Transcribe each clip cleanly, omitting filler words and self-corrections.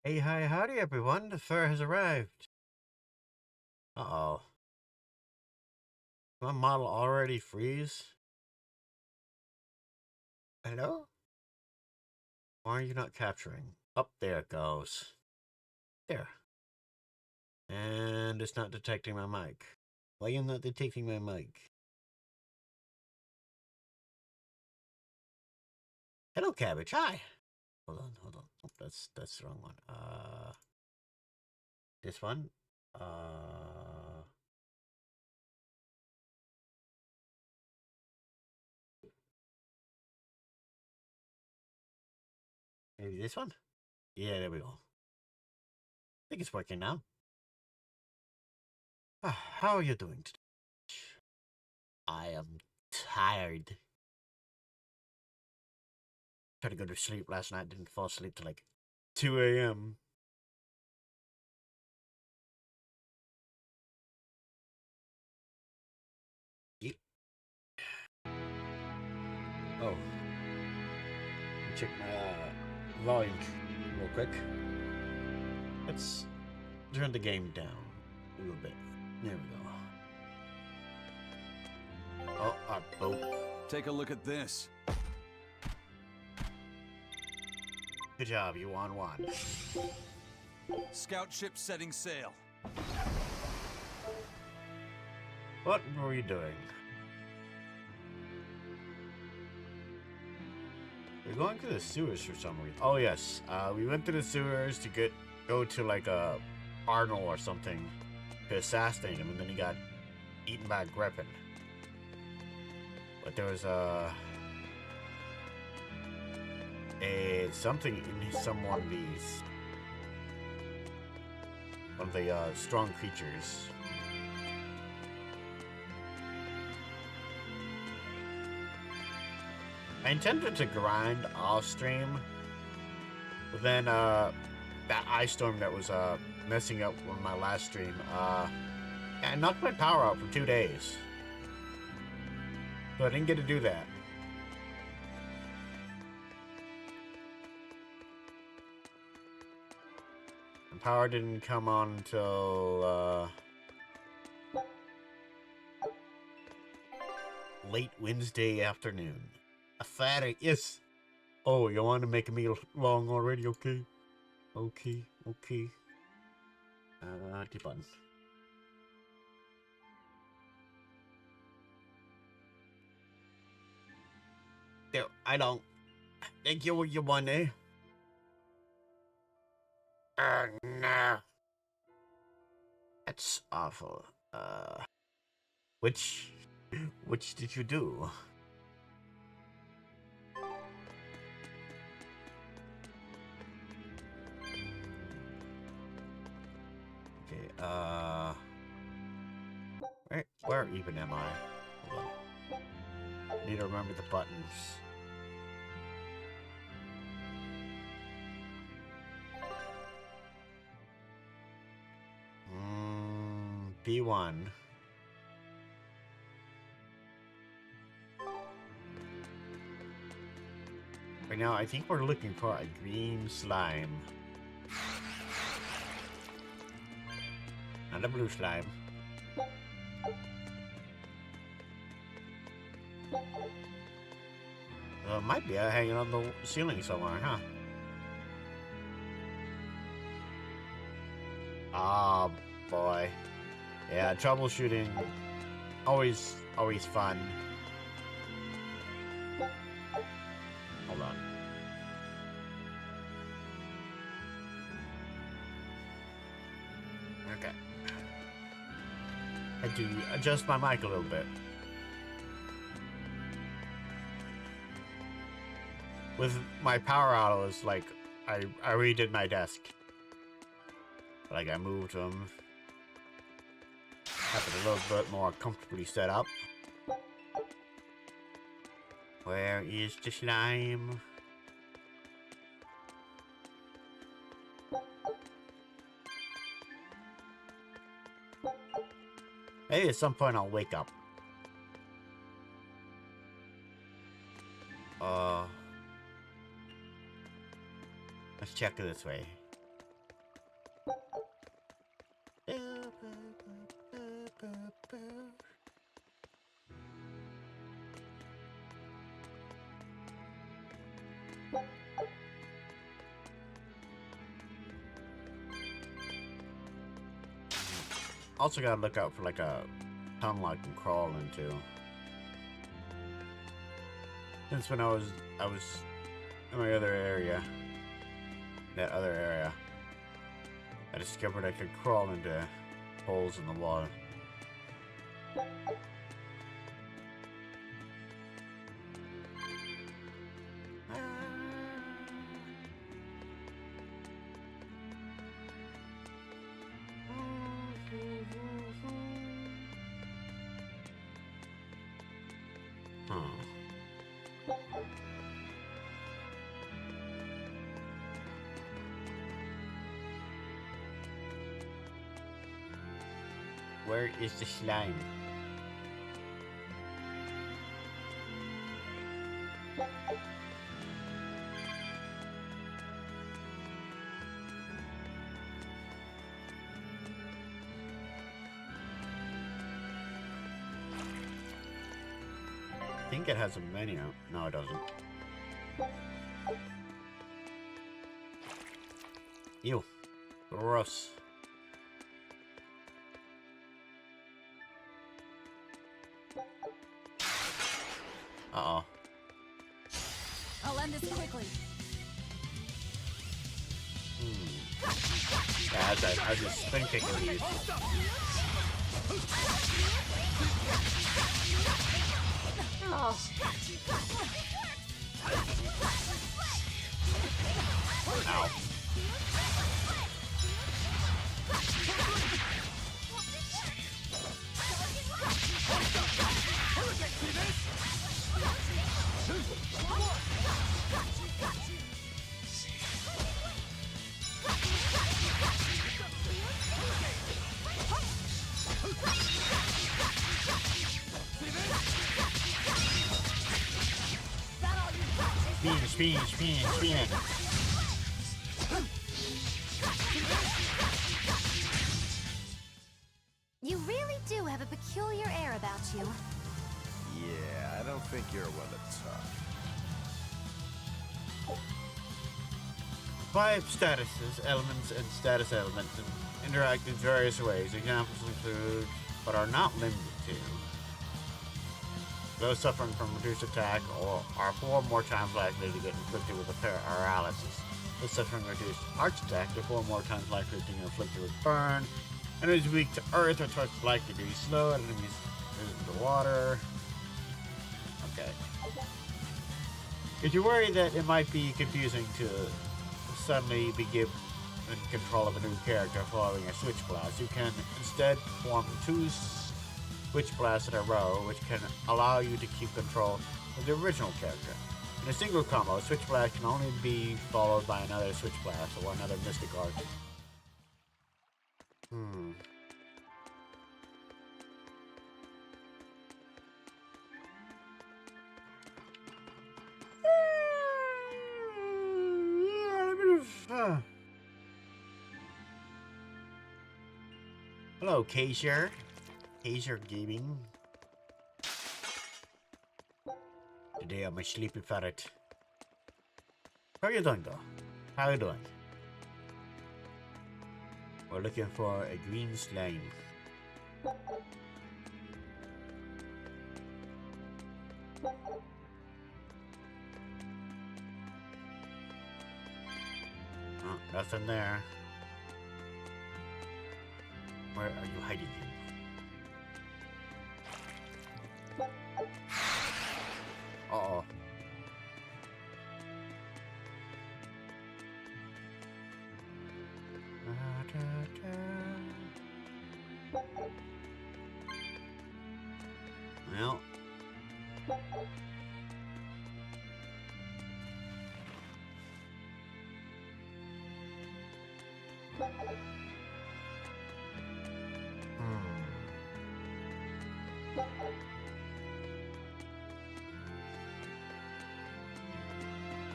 Hey, hi, howdy, everyone. The fur has arrived. Uh-oh. My model already freeze? Hello? Why are you not capturing? Up there it goes. There. And it's not detecting my mic. Why are you not detecting my mic? Hello, cabbage. Hi. Hold on. Oh, that's the wrong one. This one. Maybe this one? Yeah, there we go. I think it's working now. How are you doing today? I am tired. Tried to go to sleep last night, didn't fall asleep till like 2 a.m. Yep. Oh, check my volume real quick. Let's turn the game down a little bit. There we go. Oh, our boat. Take a look at this. Good job, you won one. Scout ship setting sail. What were you doing? We're going to the sewers for some reason. Oh yes, we went to the sewers to go to like a cardinal or something to assassinate him, and then he got eaten by a griffin. But there was something in some one of these. One of the strong creatures. I intended to grind off stream, but then that ice storm that was messing up on my last stream, I knocked my power out for 2 days. So I didn't get to do that. And power didn't come on until late Wednesday afternoon. A ferret, yes. Oh, you want to make a meal long already? Okay. Okay. The button. There, I don't. Thank you for your money. No. That's awful. Which did you do? Okay, where even am I? Hold on. Need to remember the buttons. B1. Right now, I think we're looking for a green slime. Not a blue slime. Might be hanging on the ceiling somewhere, huh? Oh, boy. Yeah, troubleshooting. Always fun. Hold on. Okay. I had to adjust my mic a little bit. With my power out, it was like I redid my desk. Like I moved them. Have it a little bit more comfortably set up. Where is the slime? Maybe at some point I'll wake up. Let's check it this way. Also gotta look out for like a tunnel I can crawl into. Since when I was in my other area, that other area, I discovered I could crawl into holes in the wall. Where is the slime? I think it has a menu. No, it doesn't. Ew. Gross. Uh-oh. I'll end this quickly. Yeah, I just spin kicking these. Oh. Ow. Spin. You really do have a peculiar air about you. Yeah, I don't think you're one to talk. 5 statuses, elements, and status elements interact in various ways. Examples include, but are not limited to, those suffering from reduced attack or are 4 more times likely to get inflicted with a paralysis. Those suffering reduced arch attack are 4 more times likely to get inflicted with burn. Enemies weak to earth are twice likely to be slow. Enemies resistant to water. Okay. If you worry that it might be confusing to suddenly be given control of a new character following a switch blast, you can instead perform 2 switch blasts in a row, which can allow you to keep control of the original character. In a single combo, a switch blast can only be followed by another switch blast or another mystic art. Hello, Kaiser. Kaiser Gaming. Today I'm a sleepy ferret. How are you doing, though? How are you doing? We're looking for a green slime. Oh, nothing there. Where are you hiding him? Uh-oh. Well.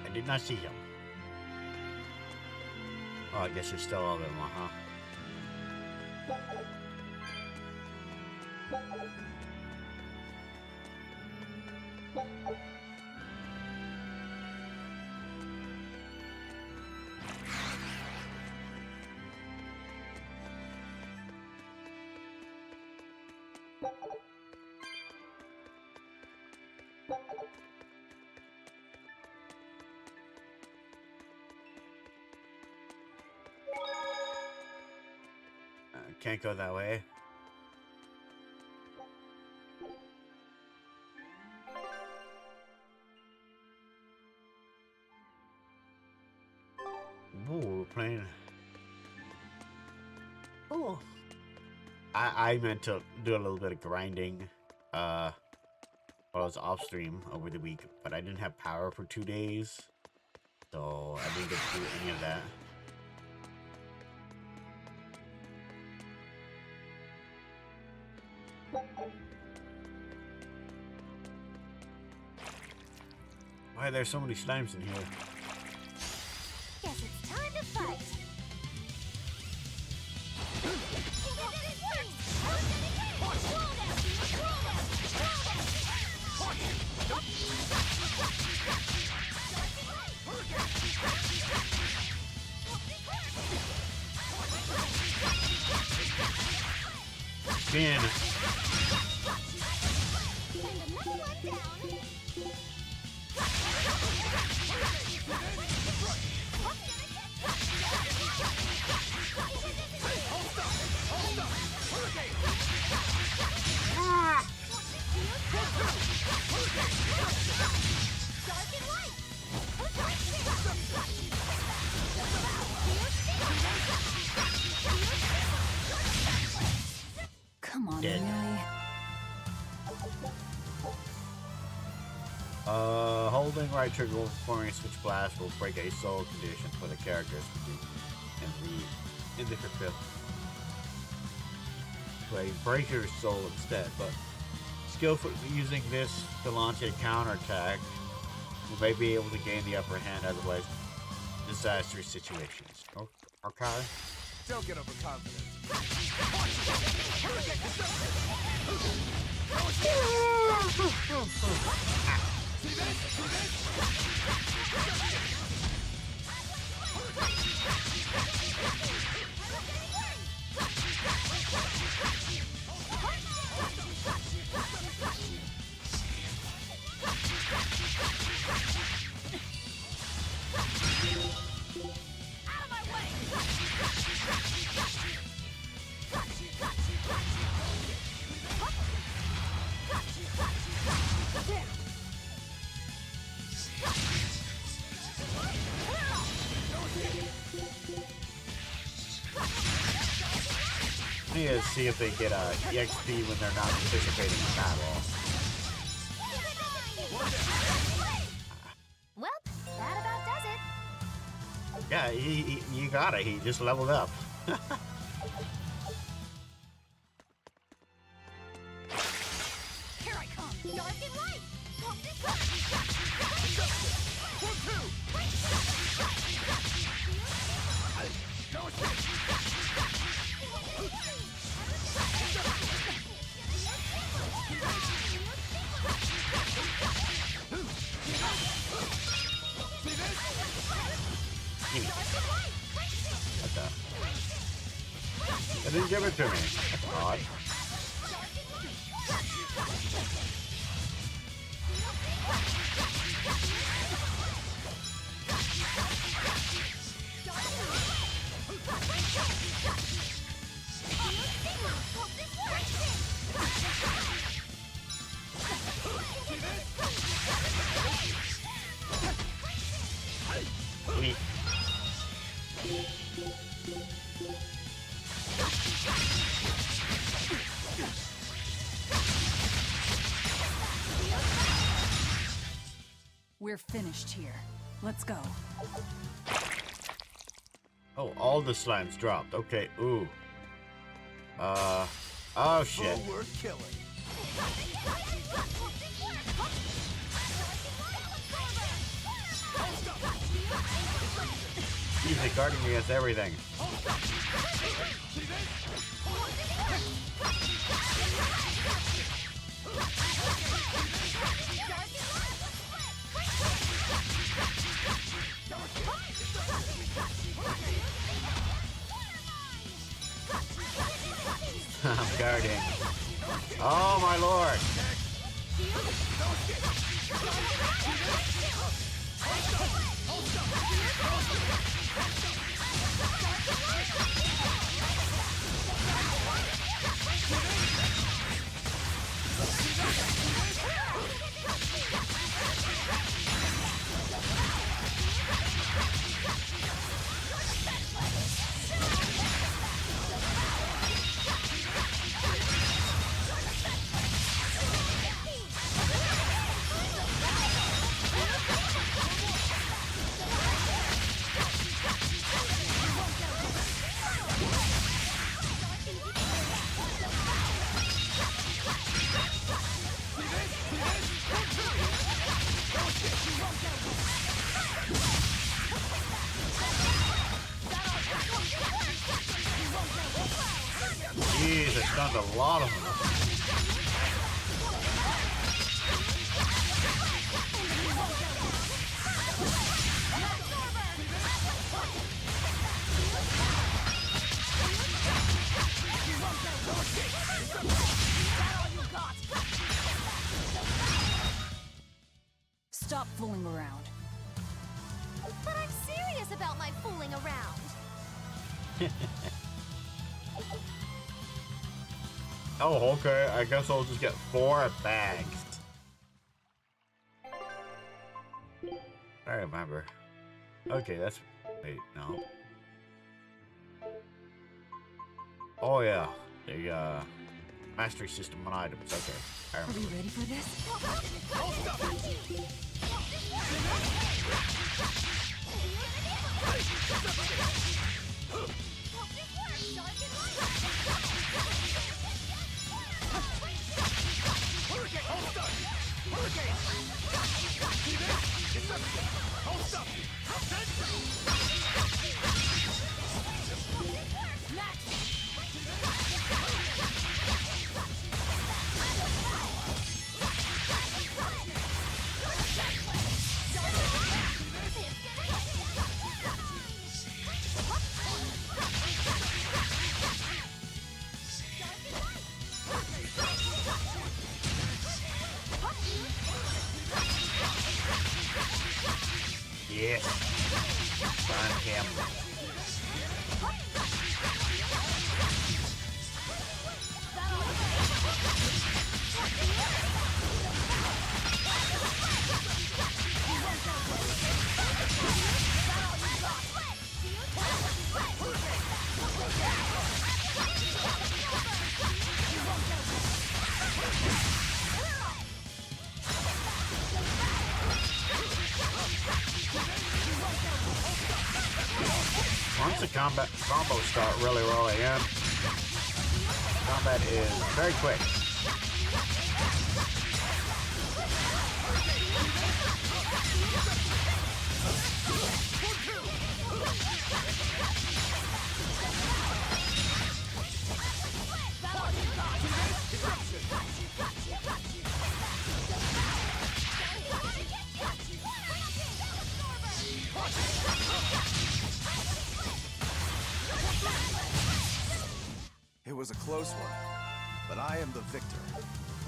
I did not see him. Oh, I guess there's still all of them, huh? Can't go that way. Ooh, we're playing. Oh. I meant to do a little bit of grinding while I was off stream over the week, but I didn't have power for 2 days, so I didn't get to do any of that. Why are there so many slimes in here? Guess it's time to fight. Spin. Come on, Dead. really? Holding right trigger while performing a switch blast will break a soul condition for the characters in the fulfill. So break your soul instead, but skillful using this to launch a counterattack, you may be able to gain the upper hand otherwise disastrous situations. Okay. Don't get overconfident. I need to see if they get EXP when they're not participating in battle. Well, that about does it. Yeah, you got it. He just leveled up. Here I come. Dark and light. What the? It didn't give it to me. That's odd. Neat. We're finished here. Let's go. Oh, all the slimes dropped. Okay, ooh. Oh shit. Forward killing. He's like guarding me against everything. I'm guarding. Oh my lord. stunned a lot of them. Stop fooling around. But I'm serious about my fooling around. Oh, okay. I guess I'll just get 4 bags. I remember. Okay, that's... Wait, no. Oh, yeah. The, mastery system on items. Okay. I Are remember. we ready for this? Yes. Find him. Once the combos start really rolling in, combat is very quick. It was a close one, but I am the victor.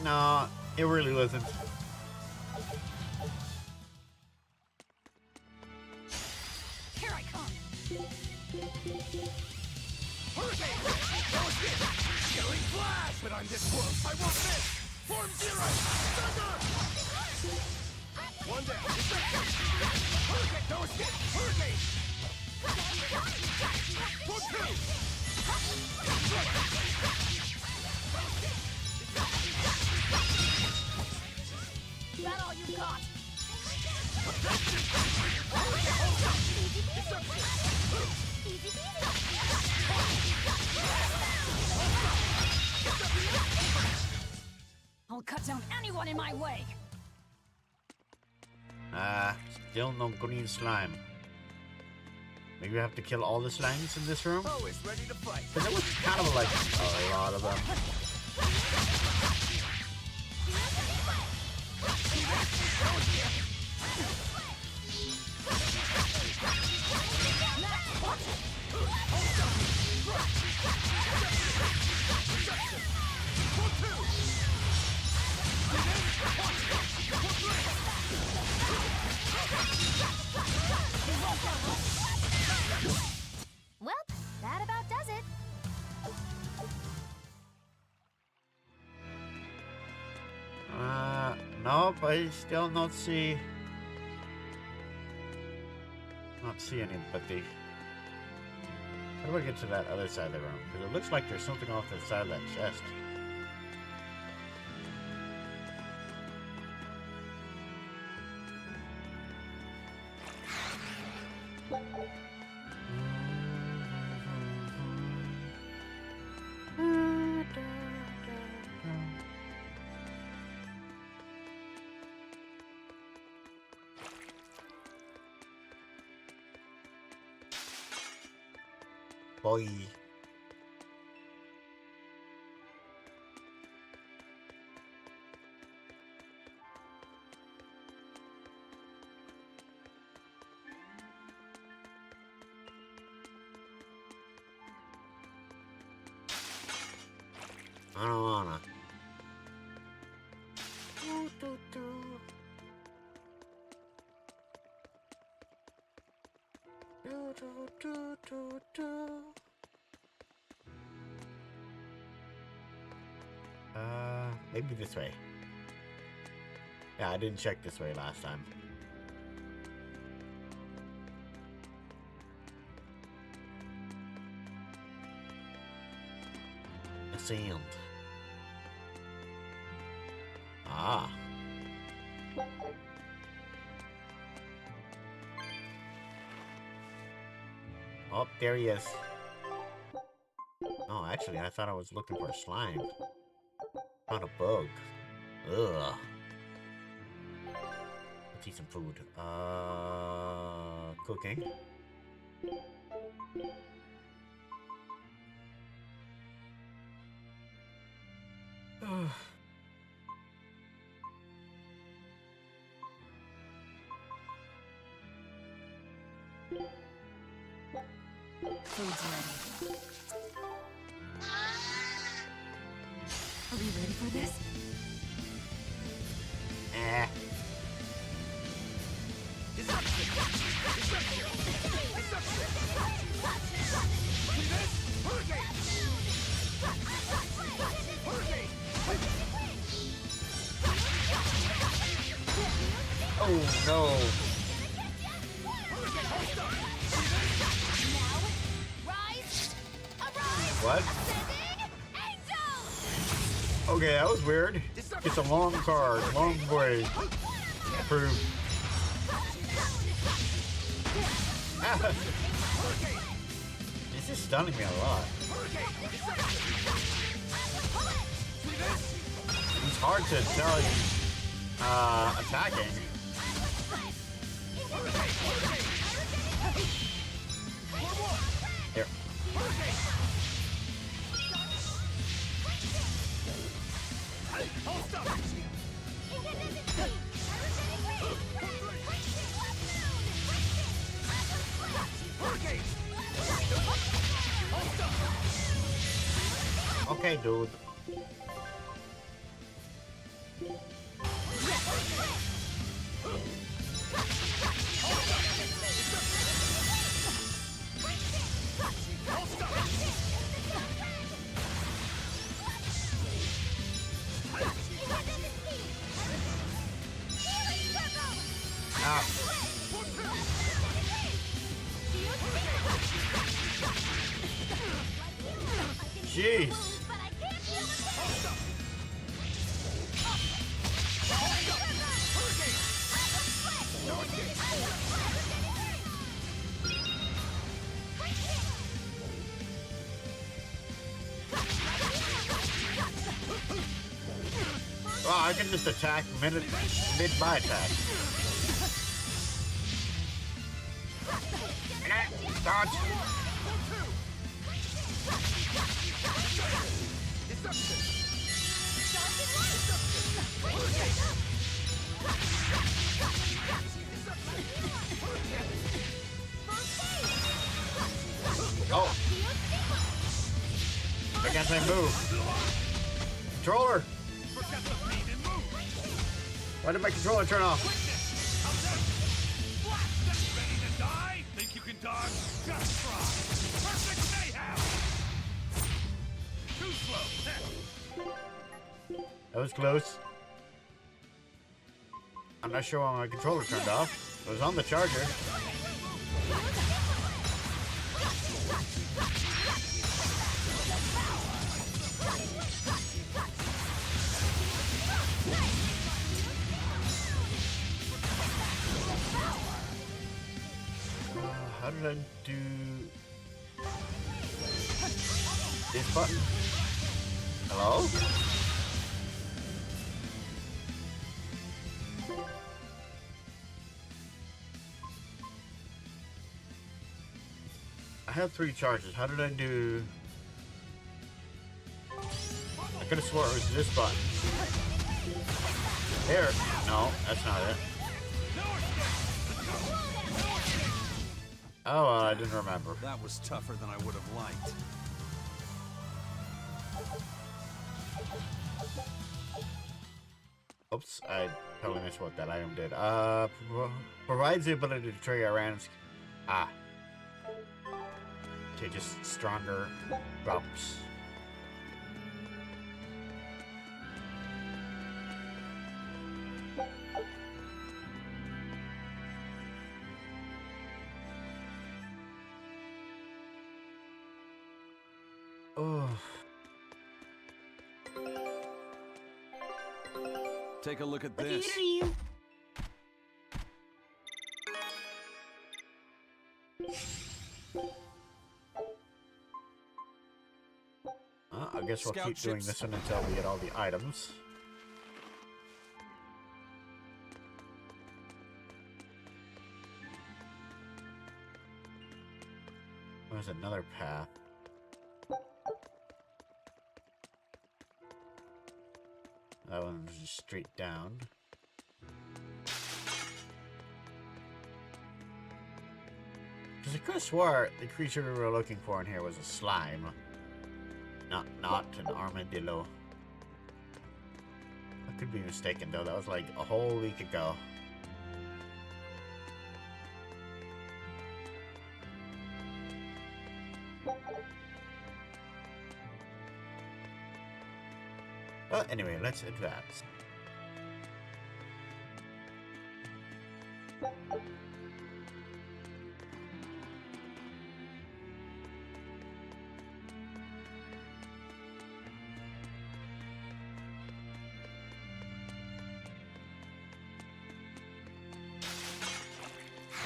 No, it really wasn't. Here I come. Killing flash! But I'm this close, I won't miss! Form zero! Thunder! One down. Hurricane! No escape! Hurricane! Form two! Is that all you got? Easy I'll cut down anyone in my way. Still no green slime. Maybe we have to kill all the slimes in this room? Always ready to fight. Because there was kind of like a lot of them. Well, that about does it. Nope, I still not see anybody. How do I get to that other side of the room? Because it looks like there's something off the side of that chest. Boy. Maybe this way. Yeah, I didn't check this way last time. A sand. Ah. Oh, there he is. Oh, actually, I thought I was looking for a slime. Found a bug. Ugh. Let's eat some food. Cooking. Food's ready. Are we ready for this? Eh. Oh no. What? Okay, that was weird. It's a long card, long way. Approved. This is stunning me a lot. It's hard to tell he's attacking. Here. Okay, dude. Ah. Jeez. Well, I can just attack mid my attack. Dodge. Oh. I guess I move. Controller. Why did my controller turn off? Ready to die? Think you can dodge? Just try. Perfect mayhem. Too slow. That was close. I'm not sure why my controller turned off. It was on the charger. How did I do this button? Hello? I have 3 charges. How did I do? I could have swore it was this button. There. No, that's not it. Oh, I didn't remember. That was tougher than I would have liked. Oops, I totally missed what that item did. Provides the ability to trigger a random... to just stronger drops. Oh. Take a look at this. I guess we'll Scout keep doing ships. this one until we get all the items. There's another path. That one's just straight down. Because I could have swore the creature we were looking for in here was a slime. Not an armadillo. I could be mistaken though, that was like a whole week ago. Well, anyway, let's advance.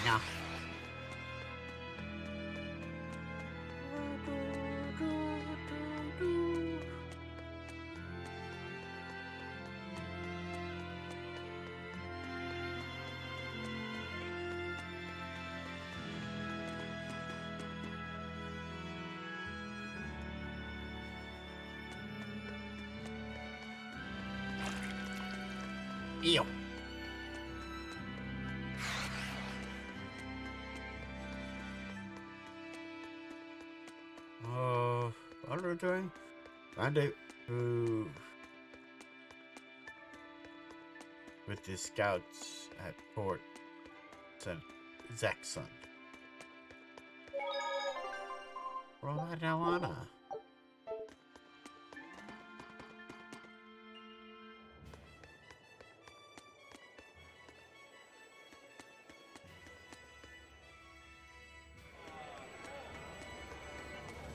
Yeah. Ew. What are we doing? Rendezvous with the scouts at Port Zaxxon. Marijuana.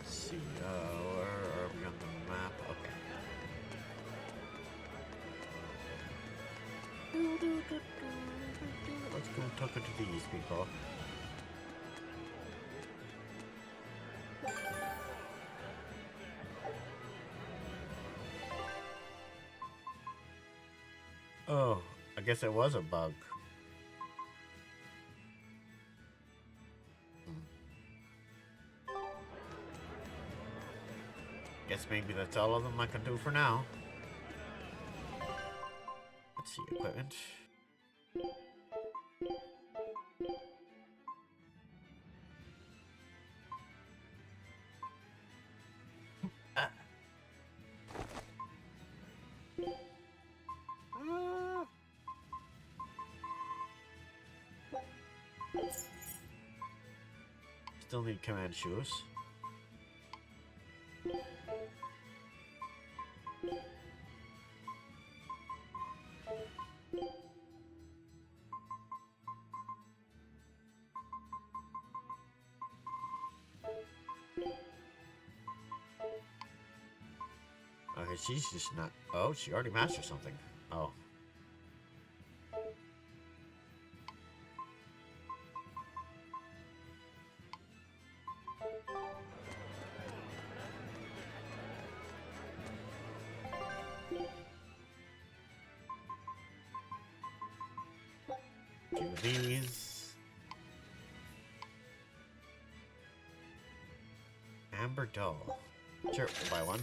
See, where are we on the map? Okay. Let's go and talk to these people. Oh, I guess it was a bug. Guess maybe that's all of them I can do for now. Let's see, equipment. Ah. Ah. Still need command shoes. Okay, she's just not. Oh, she already mastered something. Oh. Do these. Amber doll. Sure, we'll buy one.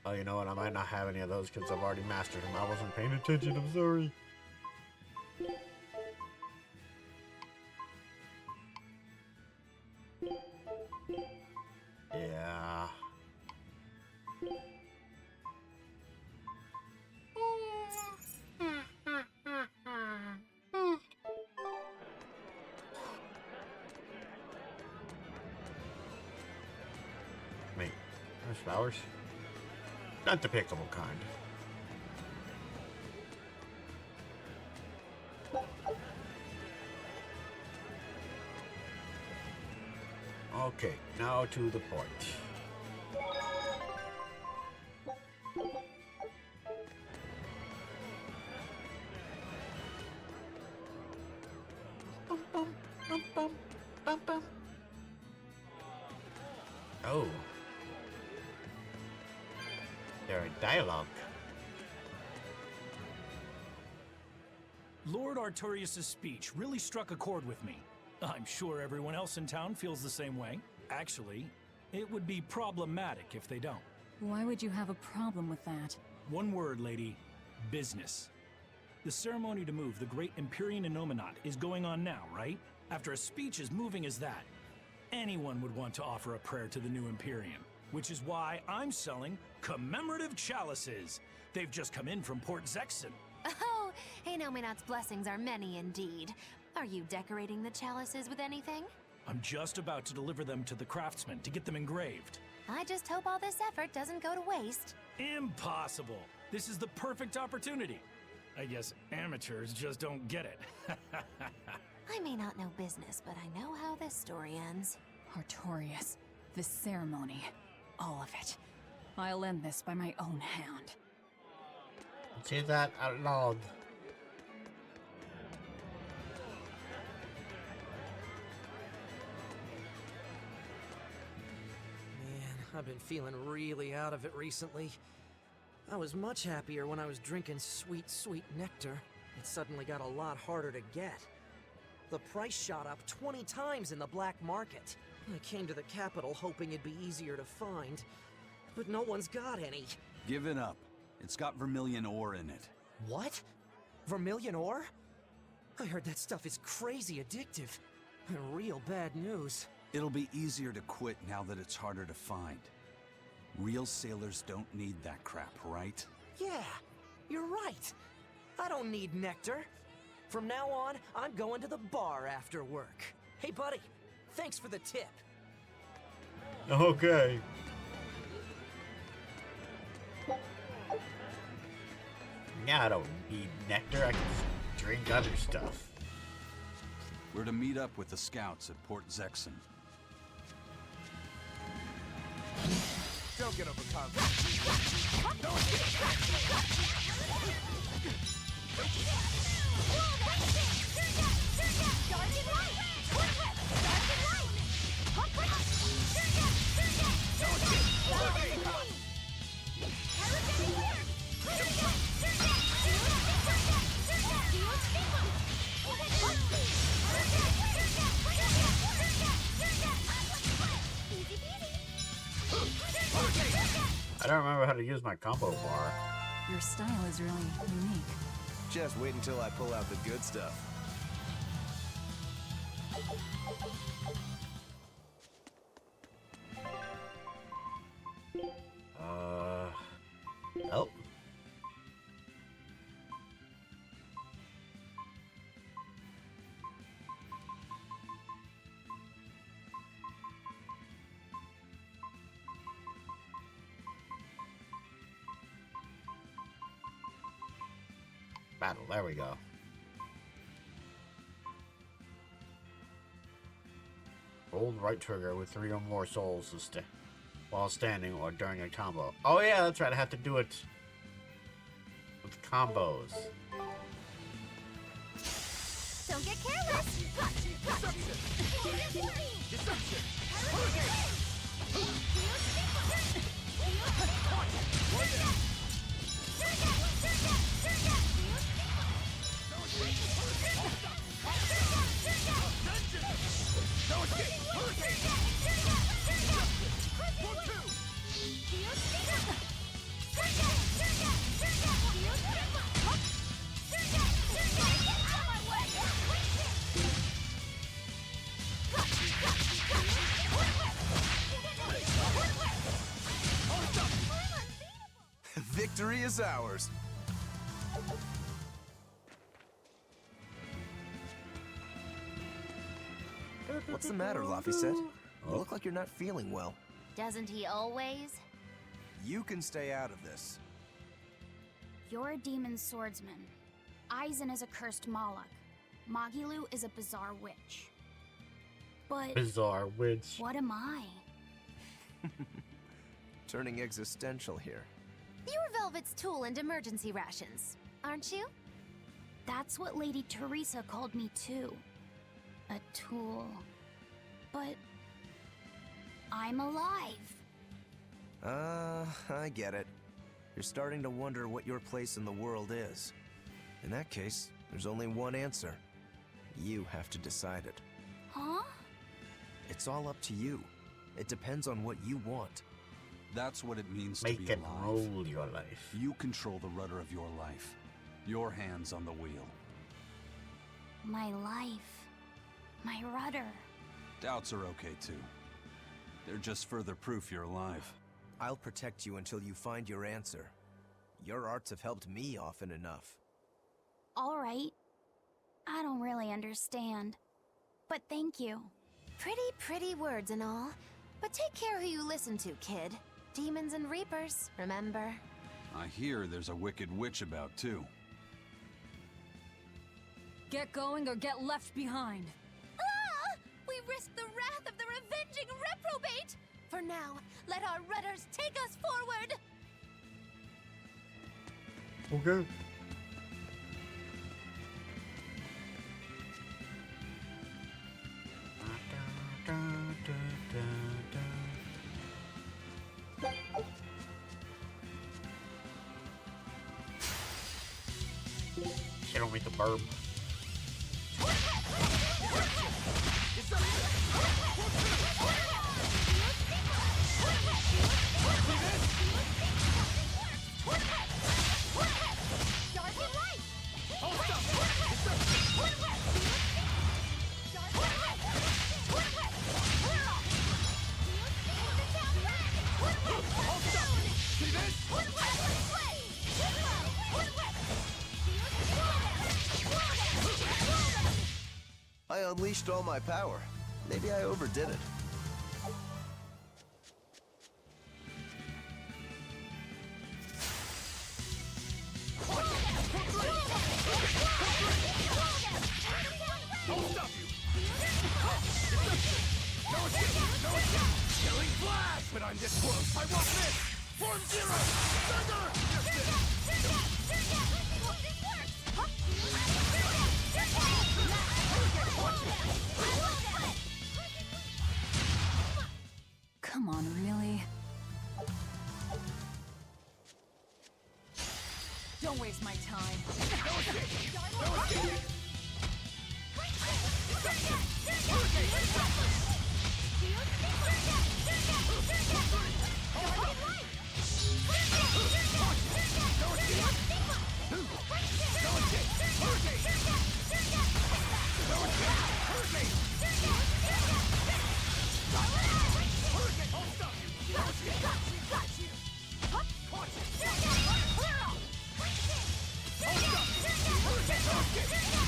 Oh, you know what? I might not have any of those because I've already mastered them. I wasn't paying attention. I'm sorry. Yeah. Wait, there's flowers? Not the pickable kind. Okay, now to the port. Oh. They're in dialogue. Lord Artorias' speech really struck a chord with me. I'm sure everyone else in town feels the same way. Actually, it would be problematic if they don't. Why would you have a problem with that? One word, lady. Business. The ceremony to move the great Empyrean Inominat is going on now, right? After a speech as moving as that, anyone would want to offer a prayer to the new Empyrean, which is why I'm selling commemorative chalices. They've just come in from Port Zexon. Oh, Inominat's blessings are many indeed. Are you decorating the chalices with anything? I'm just about to deliver them to the craftsman to get them engraved. I just hope all this effort doesn't go to waste. Impossible! This is the perfect opportunity. I guess amateurs just don't get it. I may not know business, but I know how this story ends. Artorias, the ceremony, all of it. I'll end this by my own hand. Say that out loud. Man, I've been feeling really out of it recently. I was much happier when I was drinking sweet, sweet nectar. It suddenly got a lot harder to get. The price shot up 20 times in the black market. I came to the capital hoping it'd be easier to find, but no one's got any. Give it up. It's got vermilion ore in it. What? Vermilion ore? I heard that stuff is crazy addictive. Real bad news. It'll be easier to quit now that it's harder to find. Real sailors don't need that crap, right? Yeah, you're right. I don't need nectar. From now on, I'm going to the bar after work. Hey, buddy, thanks for the tip. Okay. Yeah, I don't need nectar. I can just drink other stuff. We're to meet up with the scouts at Port Zexon. Don't get overcome. I don't remember how to use my combo bar. Your style is really unique. Just wait until I pull out the good stuff. Oh. Battle, there we go. Hold right trigger with 3 or more souls while standing or during a combo. Oh yeah, that's right, I have to do it with combos. Don't get careless! Victory is ours. What's the matter, Laphicet? You look like you're not feeling well. Doesn't he always? You can stay out of this. You're a demon swordsman. Aizen is a cursed Moloch. Magilu is a bizarre witch. But Bizarre witch. what am I? Turning existential here. You're Velvet's tool and emergency rations, aren't you? That's what Lady Teresa called me too. A tool. But I'm alive. I get it. You're starting to wonder what your place in the world is. In that case, there's only one answer. You have to decide it. Huh? It's all up to you. It depends on what you want. That's what it means to Make be and alive. roll your life. You control the rudder of your life. Your hands on the wheel. My life. My rudder. Doubts are okay too. They're just further proof you're alive. I'll protect you until you find your answer. Your arts have helped me often enough. All right. I don't really understand. But thank you. Pretty words and all. But take care who you listen to, kid. Demons and reapers, remember? I hear there's a wicked witch about too. Get going or get left behind. Ah! We risk the wrath of the revenging reprobate! For now, let our rudders take us forward! Okay. Shit on me the burb. I unleashed all my power. Maybe I overdid it. Killing flash! But I'm this close, I won't miss! Form zero! Thunder! Come on, really? Don't waste my time.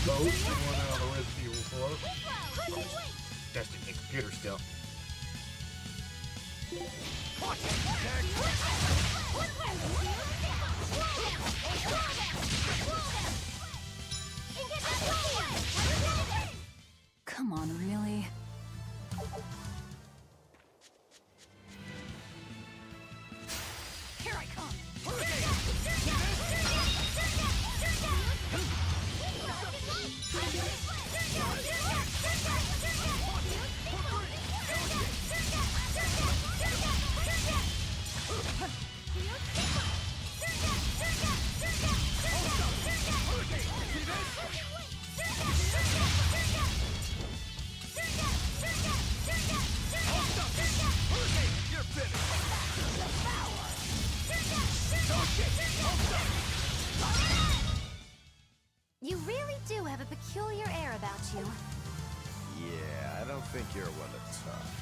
Ghost and one out of Resident Evil 4. Testing the computer still. Come on, really? Here I come! You really do have a peculiar air about you. Yeah, I don't think you're one to talk.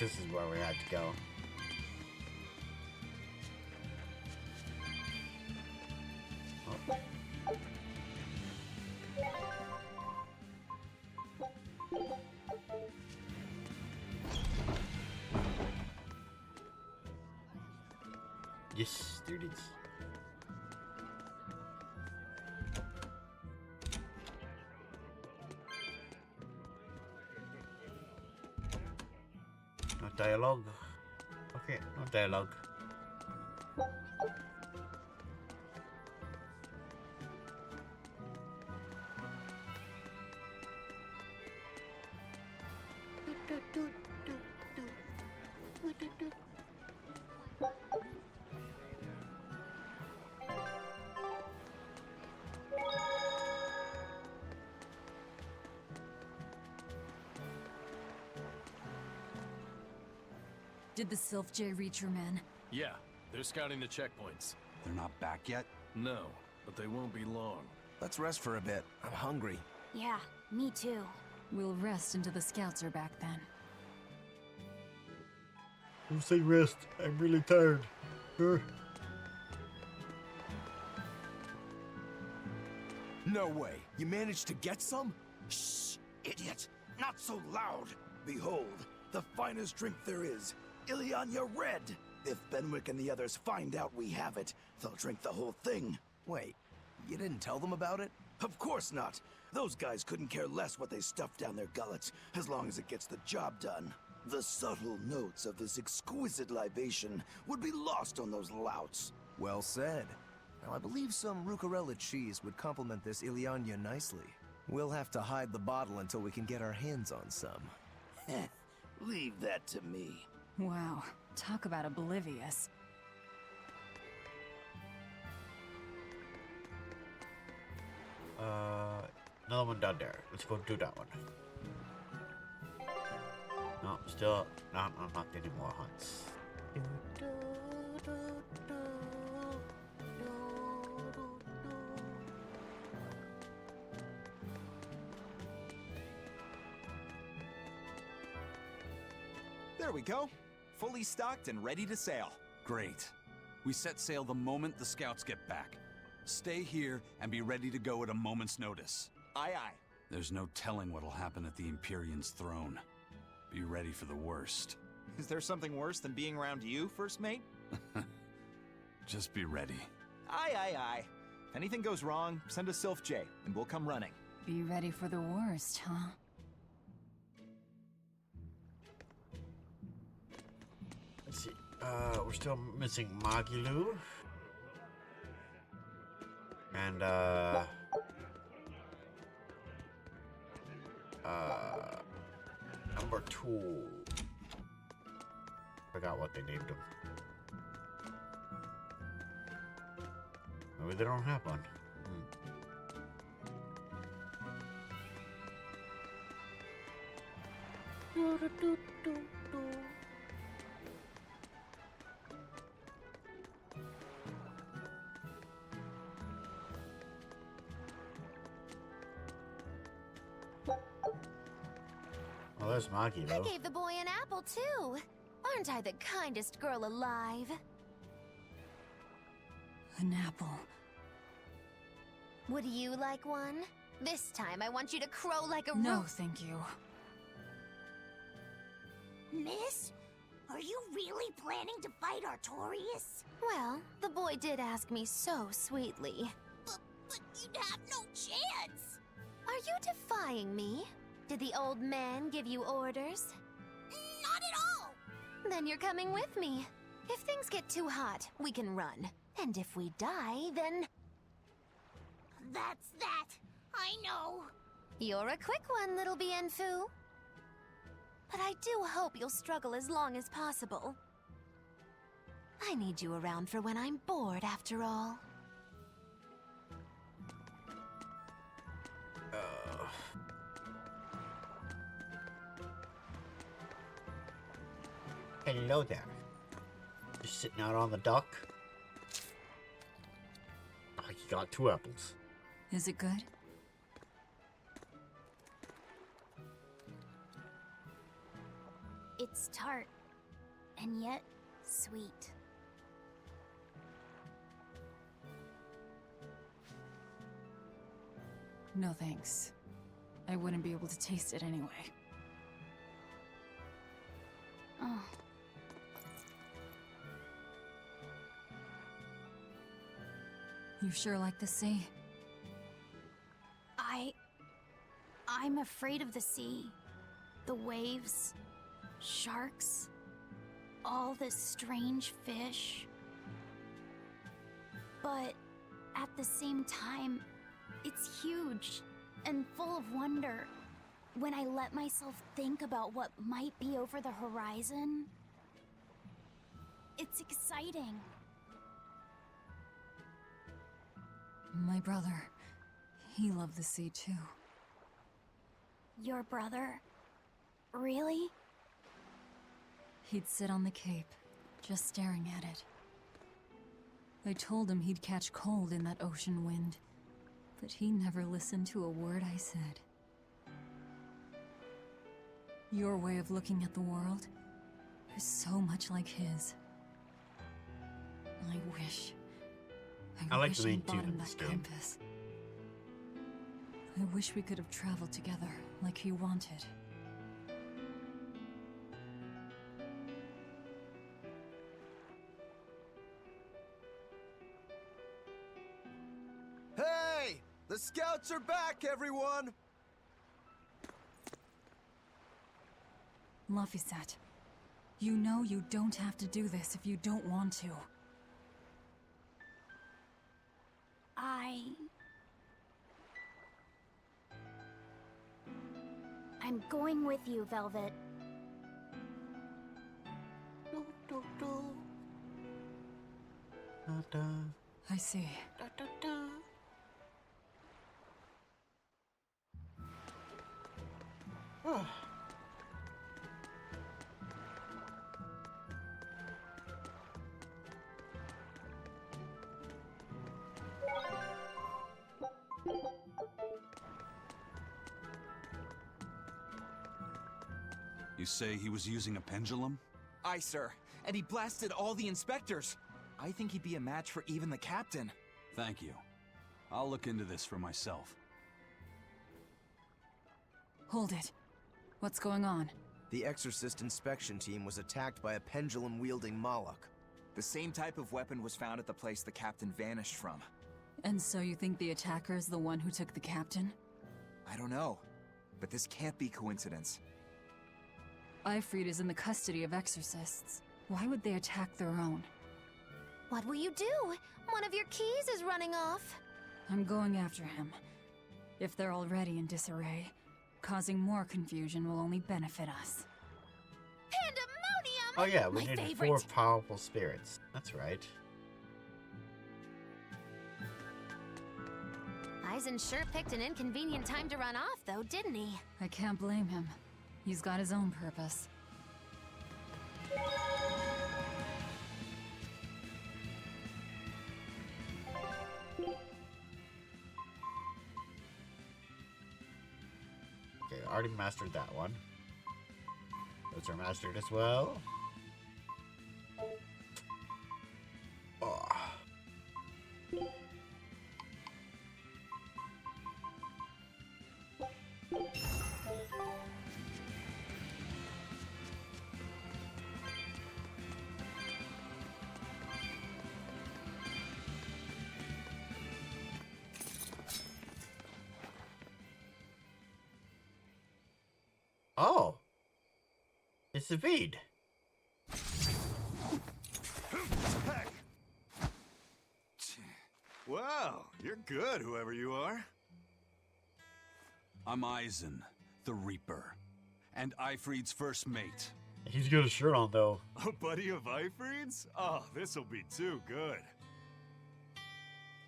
this is where we had to go. Oh. Yes, there it is. No dialogue. Okay, no dialogue. Did the Sylph J reach your men? Yeah, they're scouting the checkpoints. They're not back yet? No, but they won't be long. Let's rest for a bit. I'm hungry. Yeah, me too. We'll rest until the scouts are back then. Don't say rest. I'm really tired. No way. You managed to get some? Shh, idiot! Not so loud! Behold, the finest drink there is, Ileana Red! If Benwick and the others find out we have it, they'll drink the whole thing. Wait, you didn't tell them about it? Of course not. Those guys couldn't care less what they stuff down their gullets, as long as it gets the job done. The subtle notes of this exquisite libation would be lost on those louts. Well said. Now, I believe some Rucarella cheese would complement this Ileana nicely. We'll have to hide the bottle until we can get our hands on some. Leave that to me. Wow, talk about oblivious. Another one down there. Let's go do that one. No, still not unlocked any more hunts. There we go. Fully stocked and ready to sail. Great. We set sail the moment the scouts get back. Stay here and be ready to go at a moment's notice. Aye, aye. There's no telling what'll happen at the Empyrean's throne. Be ready for the worst. Is there something worse than being around you, First Mate? Just be ready. Aye, aye, aye. If anything goes wrong, send a Sylph J, and we'll come running. Be ready for the worst, huh? Let's see. We're still missing Magilu. And, number 2. Forgot what they named him. Maybe they don't have one. Oh, there's Maki, I though. gave the boy an apple, too. Aren't I the kindest girl alive? An apple. Would you like one? This time I want you to crow like a No, roo- thank you. Miss, are you really planning to fight Artorias? Well, the boy did ask me so sweetly. But you'd have no chance. Are you defying me? Did the old man give you orders? Not at all. Then you're coming with me. If things get too hot, we can run. And if we die, then... That's that. I know. You're a quick one, little Bienfu. But I do hope you'll struggle as long as possible. I need you around for when I'm bored, after all. Hello there. Just sitting out on the dock. Oh, you got 2 apples. Is it good? It's tart, and yet sweet. No thanks. I wouldn't be able to taste it anyway. Oh. You sure like the sea? I'm afraid of the sea. The waves, sharks, all this strange fish. But at the same time, it's huge and full of wonder. When I let myself think about what might be over the horizon, it's exciting. My brother, he loved the sea too. Your brother? Really? He'd sit on the cape, just staring at it. I told him he'd catch cold in that ocean wind, but he never listened to a word I said. Your way of looking at the world is so much like his. I wish I like the I main tune bought him of this that game. compass. I wish we could have traveled together like he wanted. Hey! The scouts are back, everyone! Laphicet, you know you don't have to do this if you don't want to. I'm going with you, Velvet. I see. You say he was using a pendulum? Aye, sir. And he blasted all the inspectors. I think he'd be a match for even the captain. Thank you. I'll look into this for myself. Hold it. What's going on? The Exorcist inspection team was attacked by a pendulum-wielding Moloch. The same type of weapon was found at the place the captain vanished from. And so you think the attacker is the one who took the captain? I don't know, but this can't be coincidence. Ifrit is in the custody of exorcists. Why would they attack their own? What will you do? One of your keys is running off. I'm going after him. If they're already in disarray, causing more confusion will only benefit us. Pandemonium! Oh yeah, we My needed favorite. 4 powerful spirits. That's right. Eisen sure picked an inconvenient time to run off, though, didn't he? I can't blame him. He's got his own purpose. Okay, already mastered that one. Those are mastered as well. Oh. Oh, it's a bead. Wow, you're good, whoever you are. I'm Eisen, the Reaper, and Ifrit's first mate. He's got a shirt on though. A buddy of Ifrit's? Oh, this'll be too good.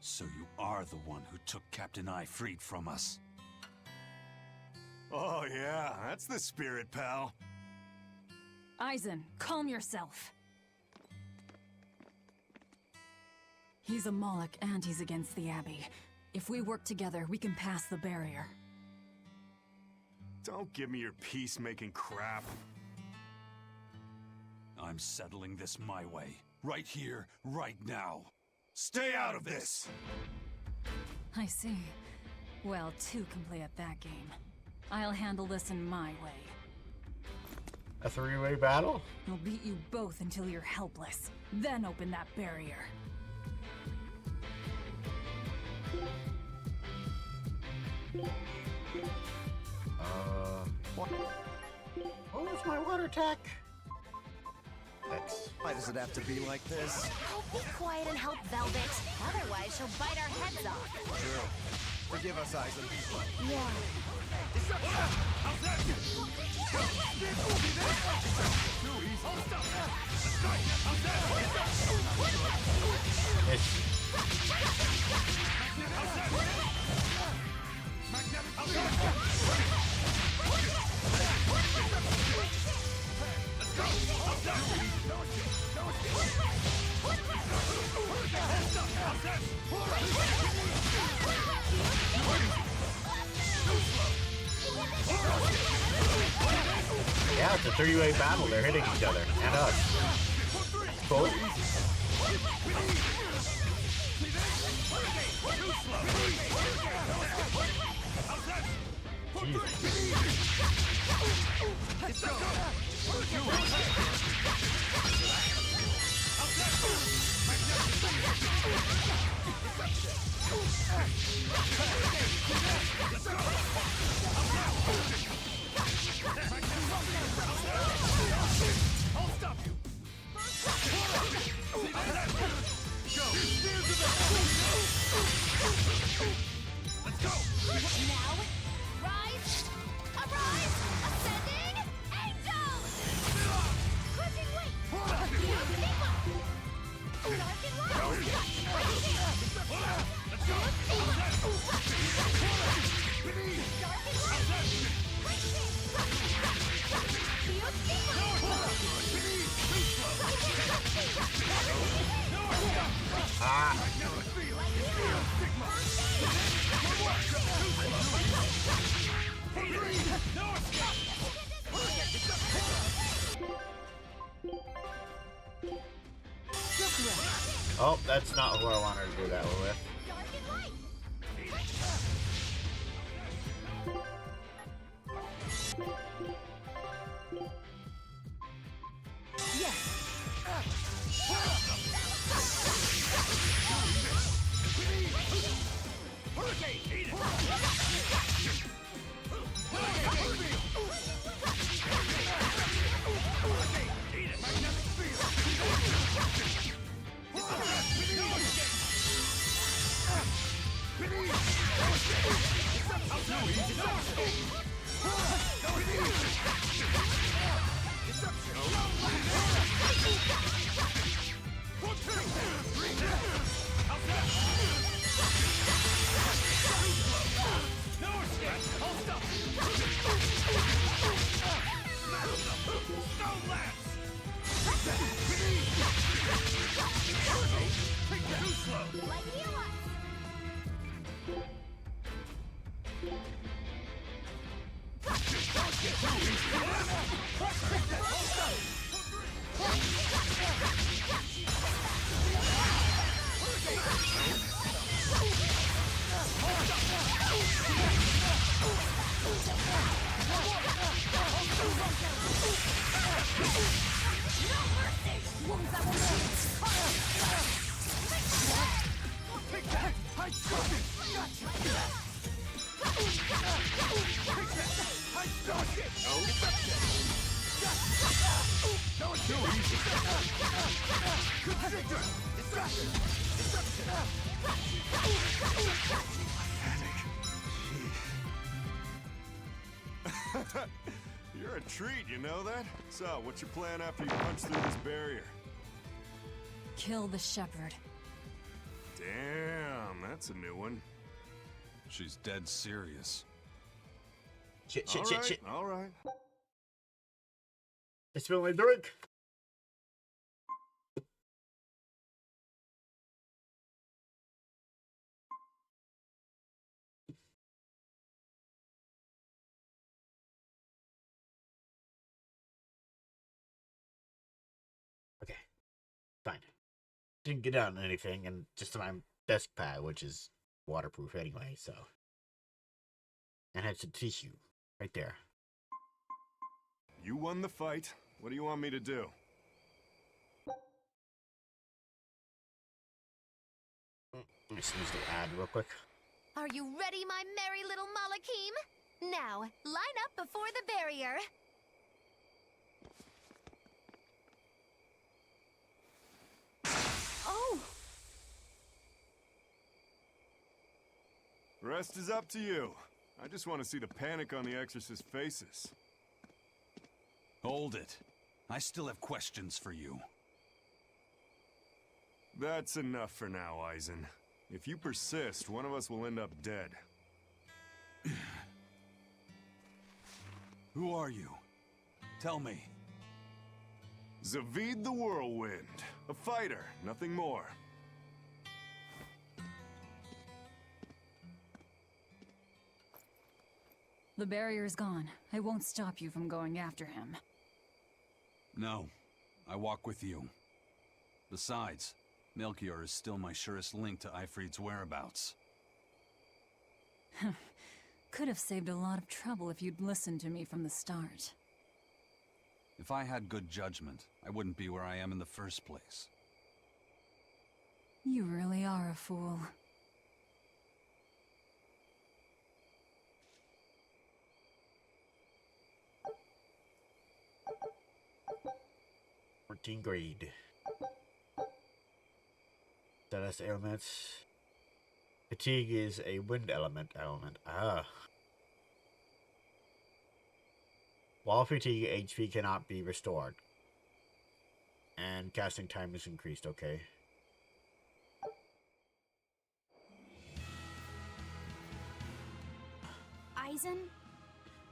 So you are the one who took Captain Ifrit from us. Oh yeah, that's the spirit, pal. Eisen, calm yourself. He's a Moloch and he's against the Abbey. If we work together, we can pass the barrier. Don't give me your peacemaking crap. I'm settling this my way. Right here, right now. Stay out of this! I see. Well, two can play at that game. I'll handle this in my way. A three-way battle? I'll beat you both until you're helpless. Then open that barrier. What was my water attack? X. Why does it have to be like this? Oh, be quiet and help Velvet. Otherwise, she'll bite our heads off. True. Forgive us, Isaac. Yeah. Yeah, it's a three-way battle. They're hitting each other and us. Cool. I'll stop you! Let's go! Now, rise, arise, ascending, angel! Crushing weight! Dark and light! Let's go! Oh, that's not who I wanted to do that with. You're a treat, you know that? So, what's your plan after you punch through this barrier? Kill the shepherd. Damn, that's a new one. She's dead serious. Shit, All right. I spill my drink. Fine. Didn't get on anything, and just my desk pad, which is waterproof anyway, so. And had some tissue right there. You won the fight. What do you want me to do? Let's use the ad real quick. Are you ready, my merry little Malakim? Now, line up before the barrier. Oh! Rest is up to you. I just want to see the panic on the Exorcist's faces. Hold it. I still have questions for you. That's enough for now, Eisen. If you persist, one of us will end up dead. Who are you? Tell me. Zavid the Whirlwind. A fighter, nothing more. The barrier's gone. I won't stop you from going after him. No. I walk with you. Besides, Melchior is still my surest link to Ifrit's whereabouts. Could have saved a lot of trouble if you'd listened to me from the start. If I had good judgment, I wouldn't be where I am in the first place. You really are a fool. Grade. Status elements. Fatigue is a wind element. Ah. While fatigue, HP cannot be restored. And casting time is increased, okay. Eisen,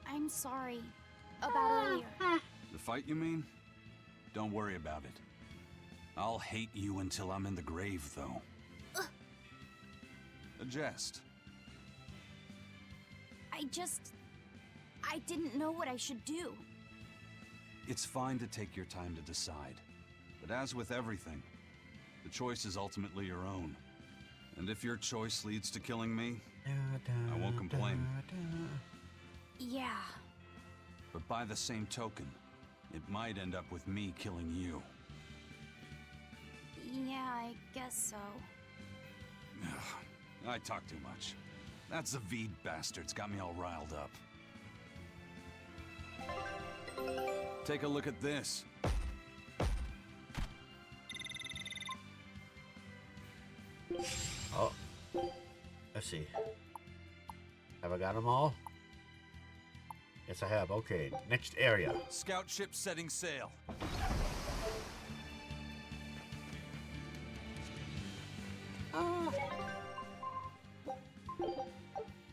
I'm sorry about earlier. The fight, you mean? Don't worry about it. I'll hate you until I'm in the grave, though. A jest. I didn't know what I should do. It's fine to take your time to decide. But as with everything, the choice is ultimately your own. And if your choice leads to killing me, I won't complain. Yeah. But by the same token, it might end up with me killing you. Yeah, I guess so. I talk too much. That Zavid bastard's got me all riled up. Take a look at this. Oh. Let's see. Have I got them all? Yes, I have. Okay, next area. Scout ship setting sail.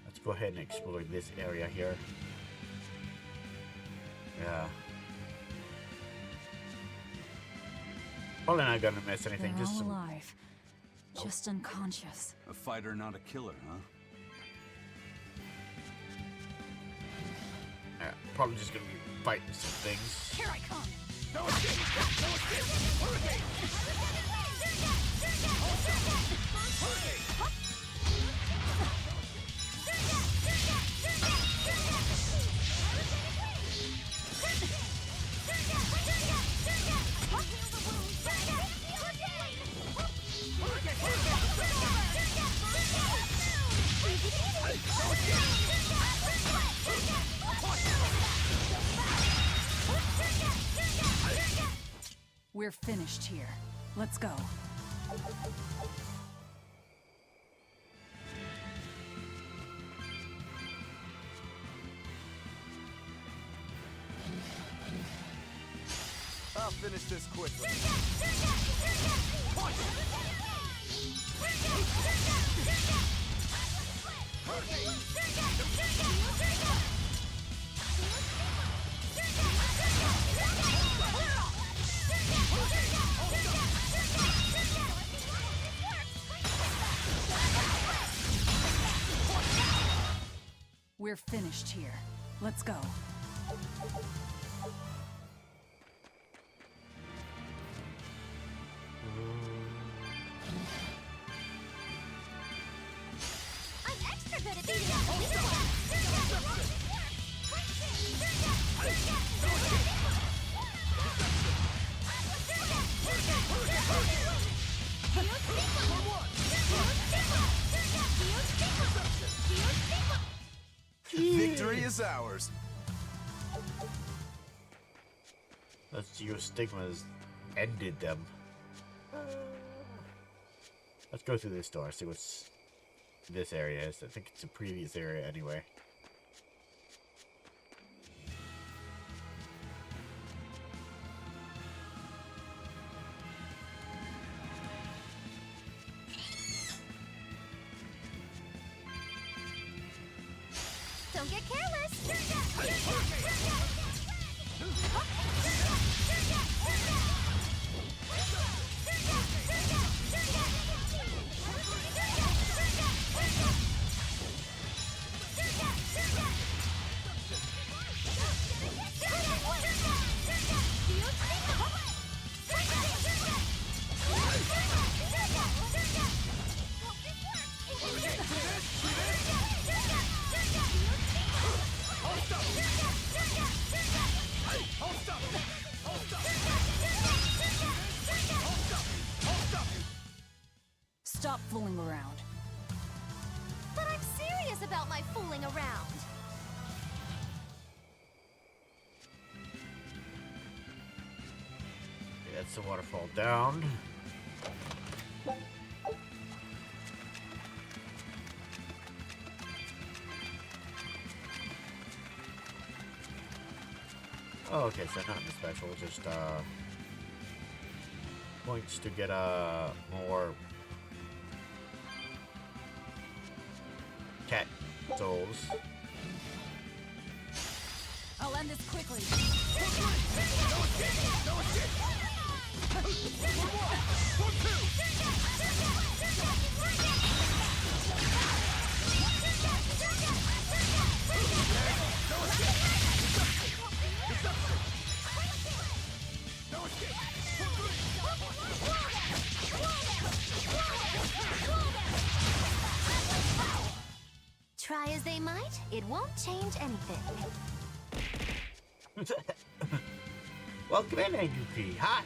Let's go ahead and explore this area here. Yeah. Probably not gonna miss anything. They're Just all some. alive. Just unconscious. A fighter, not a killer, huh? Probably just gonna be fighting some things. Here I come! No escape! No escape! Hurricane! We're finished here. Let's go. I'll finish this quickly. We're finished here. Let's go. office hours. Those geostigmas ended them. Let's go through this door, see what's this area is. I think it's a previous area anyway. Don't get careless! Stop fooling around. But I'm serious about my fooling around. Okay, that's the waterfall down. Oh, okay, so not in the special, just points to get more cat souls. I'll end this quickly. Try as they might, it won't change anything. Welcome in, AUP. Hi.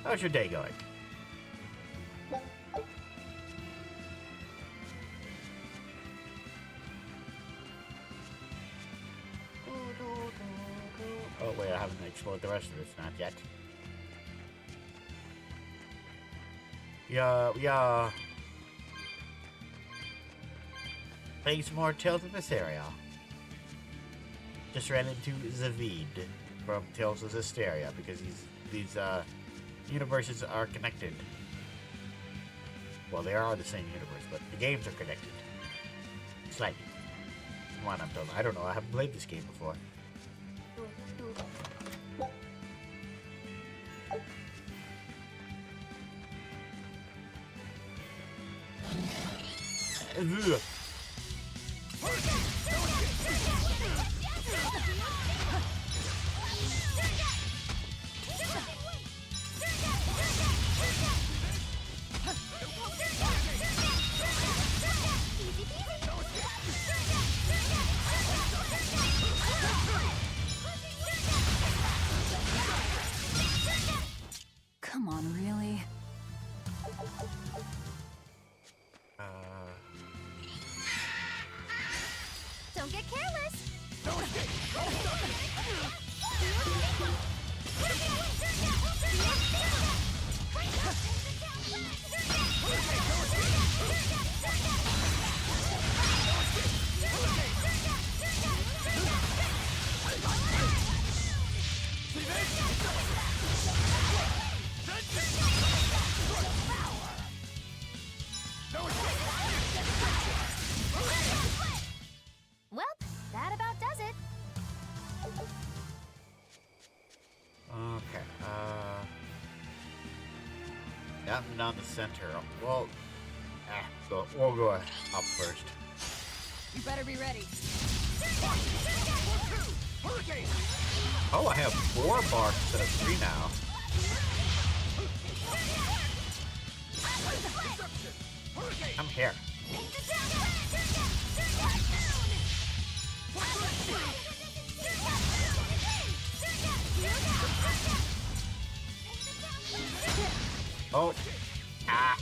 How's your day going? Oh wait, I haven't explored the rest of this, not yet. Yeah. Playing some more Tales of Berseria. Just ran into Zavid from Tales of Berseria because these universes are connected. Well, they are the same universe, but the games are connected. Slightly. From what I'm told. I don't know, I haven't played this game before. Ugh. Come on, really? Don't get careless! Well, that about does it. Okay, down and down the center. Well, so we'll go up first. You better be ready. Oh, I have 4 bars instead of 3 now. I'm here. Oh. Ah.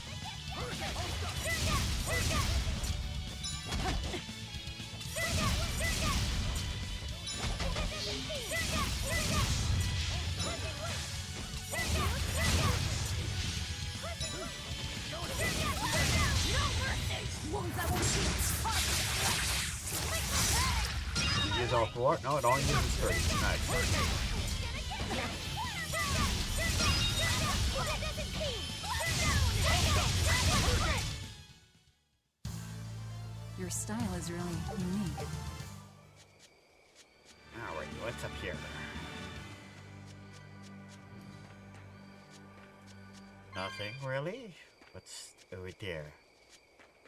all 4? No, it only uses 3. Nice. Your style is really unique. Alright, what's up here? Nothing really. What's over there?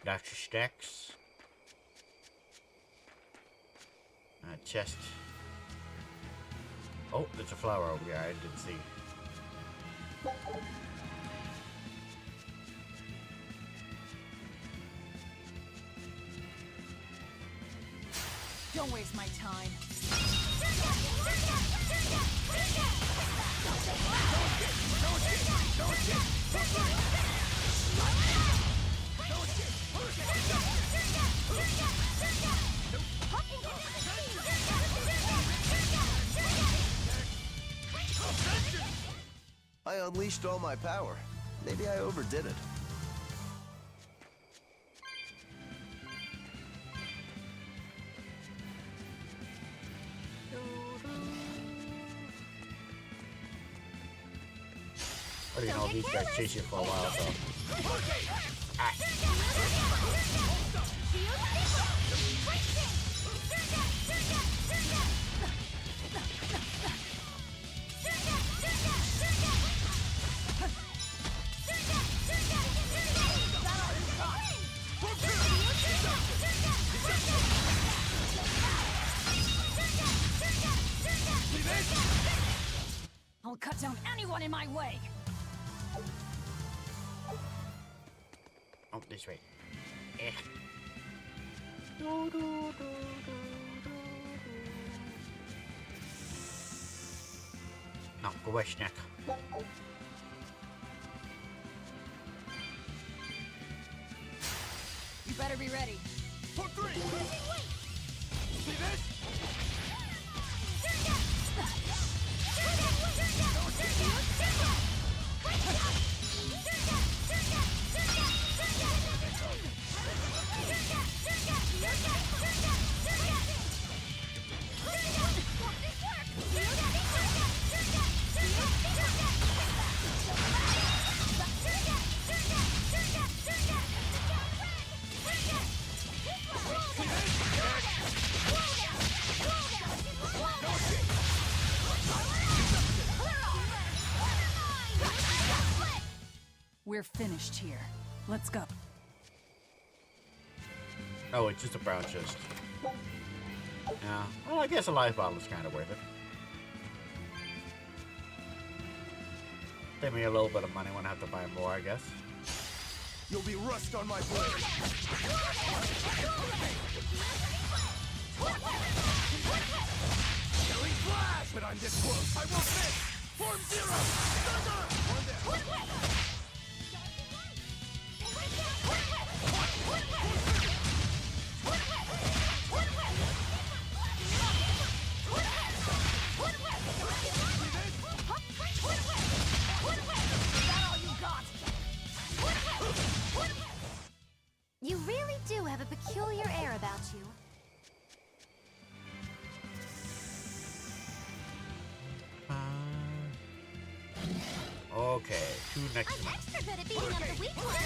Dr. Stacks. Chest. Oh, there's a flower over here I didn't see. Don't waste my time. I unleashed all my power. Maybe I overdid it. What do you know, these guys chase you for a while, so. Ah. I'll cut down anyone in my way. Oh, this way. Eh. No, go away, snack. You better be ready. For 3! See this? We're finished here. Let's go. Oh, it's just a brown chest. Yeah. Well, I guess a life bottle is kind of worth it. Save me a little bit of money when I have to buy more, I guess. You'll be rust on my blade. Killing flash! But I'm this close. I won't miss! Form 0! Thunder! One there. You really do have a peculiar air about you. Okay, 2 next I'm month. extra good at beating up the weak ones.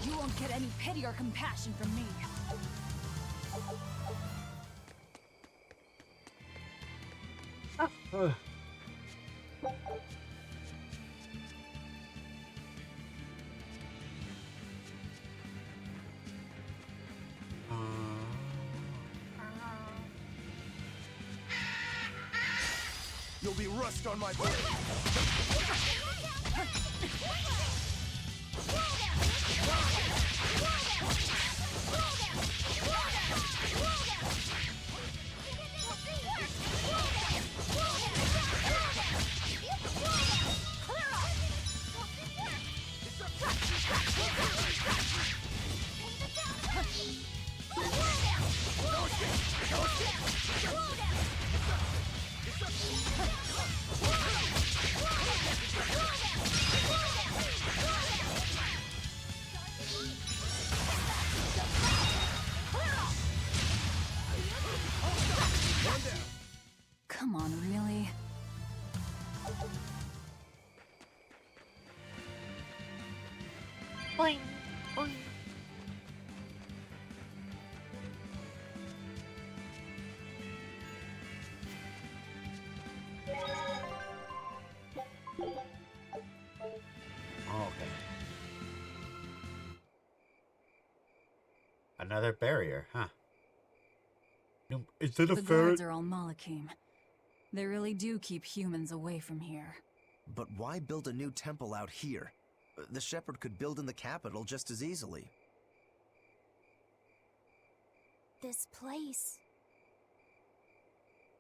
You won't get any pity or compassion from me. You'll be rust on my blade. Come on, really? Boing, boing. Okay. Another barrier, huh? Is it a The ferret? guards are all Malakim. They really do keep humans away from here. But why build a new temple out here? The shepherd could build in the capital just as easily. This place,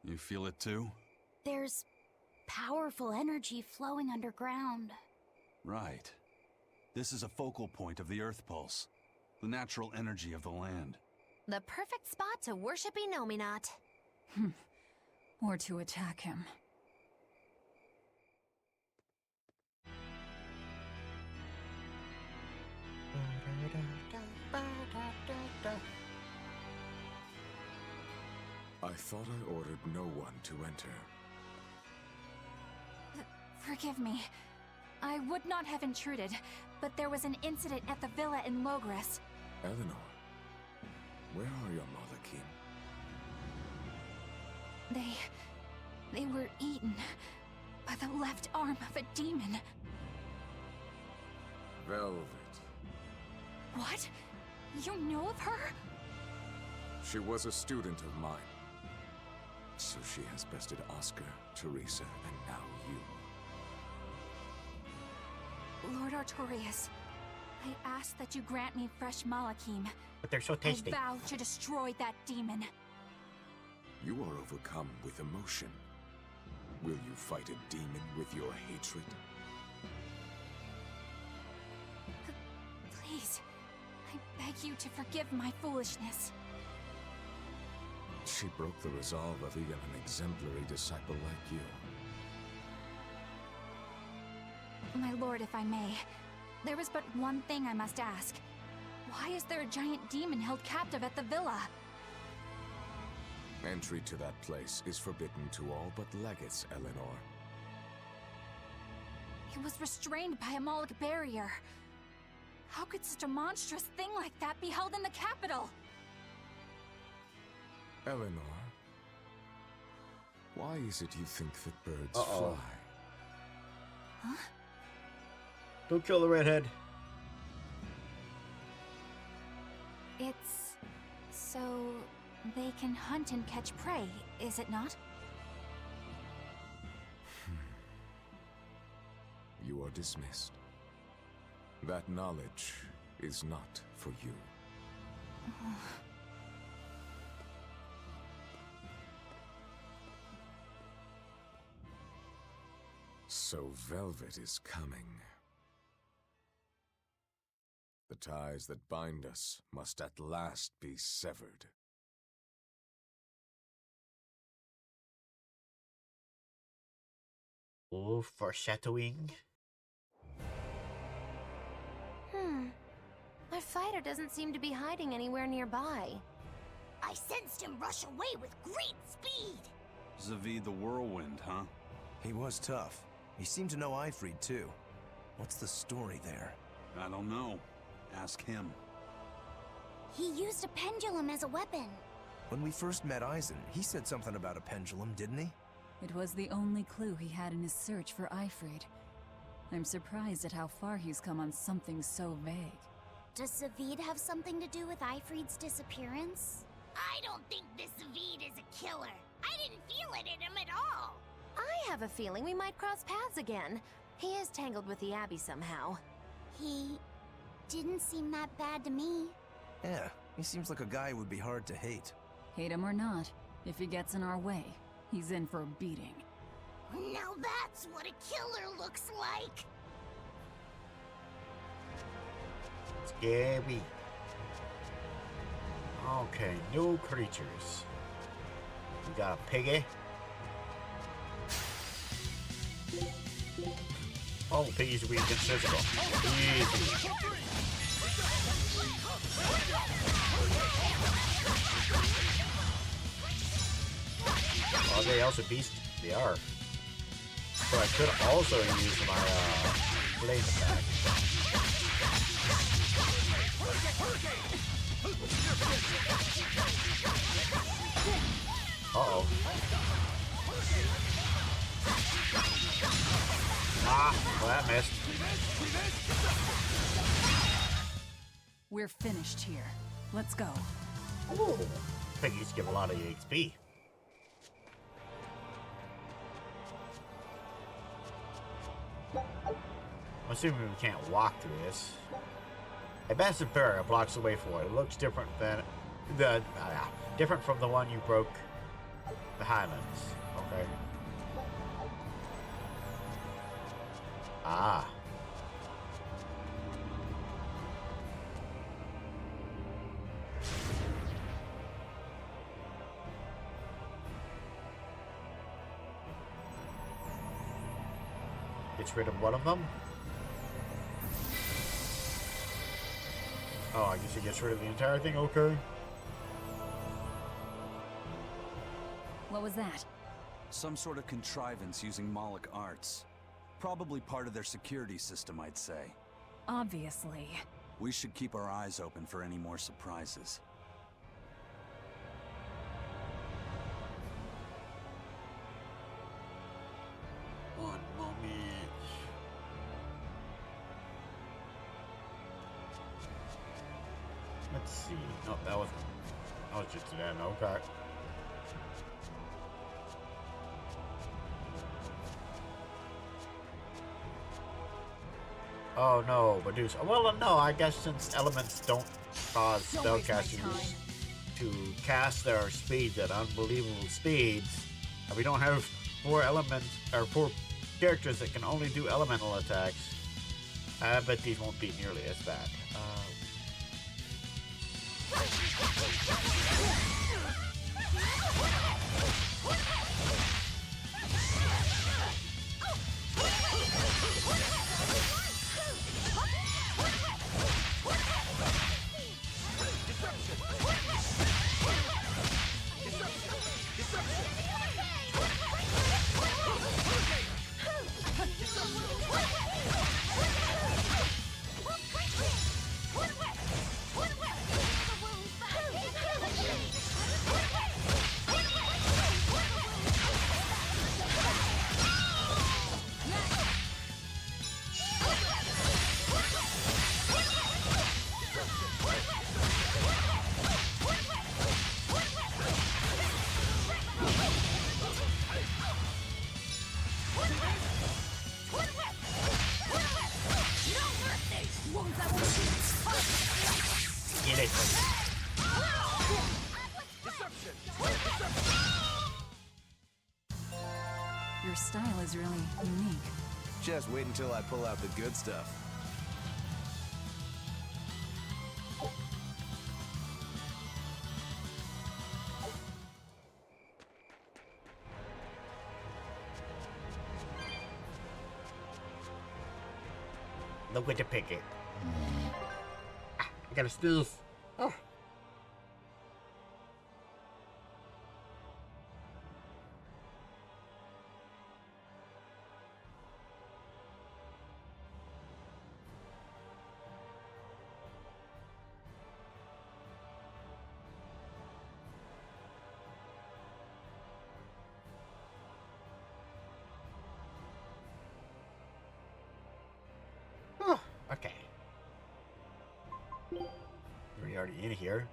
You feel it too? there's powerful energy flowing underground. Right. This is a focal point of the Earth Pulse, the natural energy of the land. The perfect spot to worship Inominat. Or to attack him. I thought I ordered no one to enter. Forgive me. I would not have intruded, but there was an incident at the villa in Logres. Eleanor, where are your Malakim? They were eaten by the left arm of a demon. Velvet. What? You know of her? She was a student of mine. So she has bested Oscar, Teresa, and now you. Lord Artorias, I ask that you grant me fresh Malakim. But they're so tasty. I vow to destroy that demon. You are overcome with emotion. Will you fight a demon with your hatred? Please, I beg you to forgive my foolishness. She broke the resolve of even an exemplary disciple like you. My lord, if I may, there is but one thing I must ask. Why is there a giant demon held captive at the villa? Entry to that place is forbidden to all but legates, Eleanor. It was restrained by a Moloch barrier. How could such a monstrous thing like that be held in the capital? Eleanor, why is it you think that birds Uh-oh. fly? Huh? Don't kill the redhead. It's so they can hunt and catch prey, is it not? You are dismissed. That knowledge is not for you. So Velvet is coming. The ties that bind us must at last be severed. Oh, foreshadowing. My fighter doesn't seem to be hiding anywhere nearby. I sensed him rush away with great speed. Zavid the Whirlwind, huh? He was tough. He seemed to know Ifrid, too. What's the story there? I don't know. Ask him. He used a pendulum as a weapon. When we first met Eisen, he said something about a pendulum, didn't he? It was the only clue he had in his search for Ifrid. I'm surprised at how far he's come on something so vague. Does Zavid have something to do with Ifrid's disappearance? I don't think this Zavid is a killer. I didn't feel it in him at all. I have a feeling we might cross paths again. He is tangled with the Abbey somehow. He didn't seem that bad to me. Yeah, he seems like a guy who would be hard to hate. Hate him or not, if he gets in our way, he's in for a beating. Now that's what a killer looks like. Yeah, we. Okay, new creatures. We got a piggy. Oh, piggies are weak against physical. Easy. Are they also beasts? They are. So I could also use my blade attack. Uh-oh. Ah, well, that missed. We're finished here. Let's go. Ooh. Piggies give a lot of XP. I'm assuming we can't walk through this. A massive barrier blocks the way for it. It looks different than different from the one you broke the Highlands. Okay. Ah. Gets rid of one of them. Oh, I guess it gets rid of the entire thing. Okay. What was that? Some sort of contrivance using Moloch arts. Probably part of their security system, I'd say. Obviously. We should keep our eyes open for any more surprises. One moment. Let's see. No, that was just an end. Okay. Oh no, reduce. Well, no, I guess since elements don't cause spellcasters to cast their speeds at unbelievable speeds, and we don't have 4 elements or 4 characters that can only do elemental attacks, I bet these won't be nearly as bad. Get it. Your style is really unique. Just wait until I pull out the good stuff. Look at the picket. Ah, I gotta sneeze. Oh. Okay. We're already in here.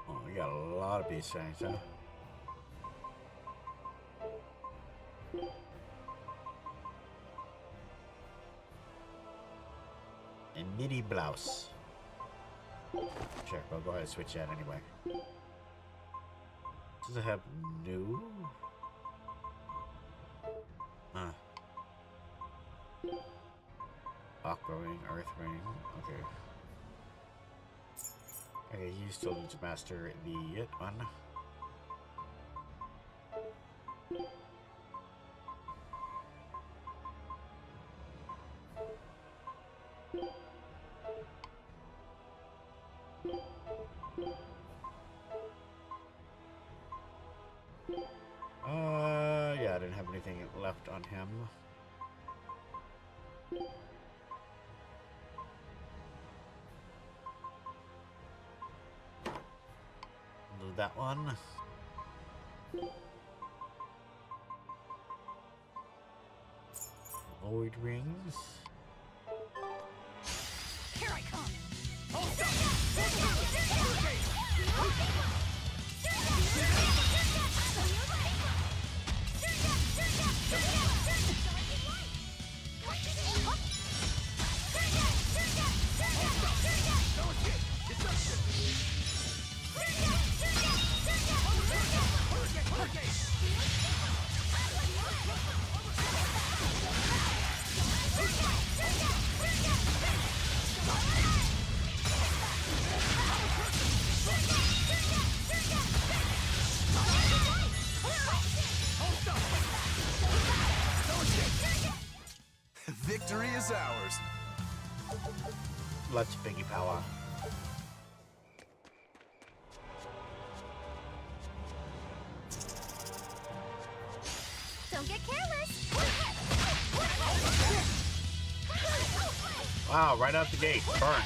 Oh, we got a lot of beast fangs, huh? And midi blouse. Sure, we'll go ahead and switch that anyway. Does it have new? Huh. Aqua Ring, Earth Ring. Okay. Okay, he still needs to master the it one. Yeah, I didn't have anything left on him. Do that one. Void rings. Here I come! Victory is ours. Let's piggy power. Don't get careless. Wow, right out the gate. Burn.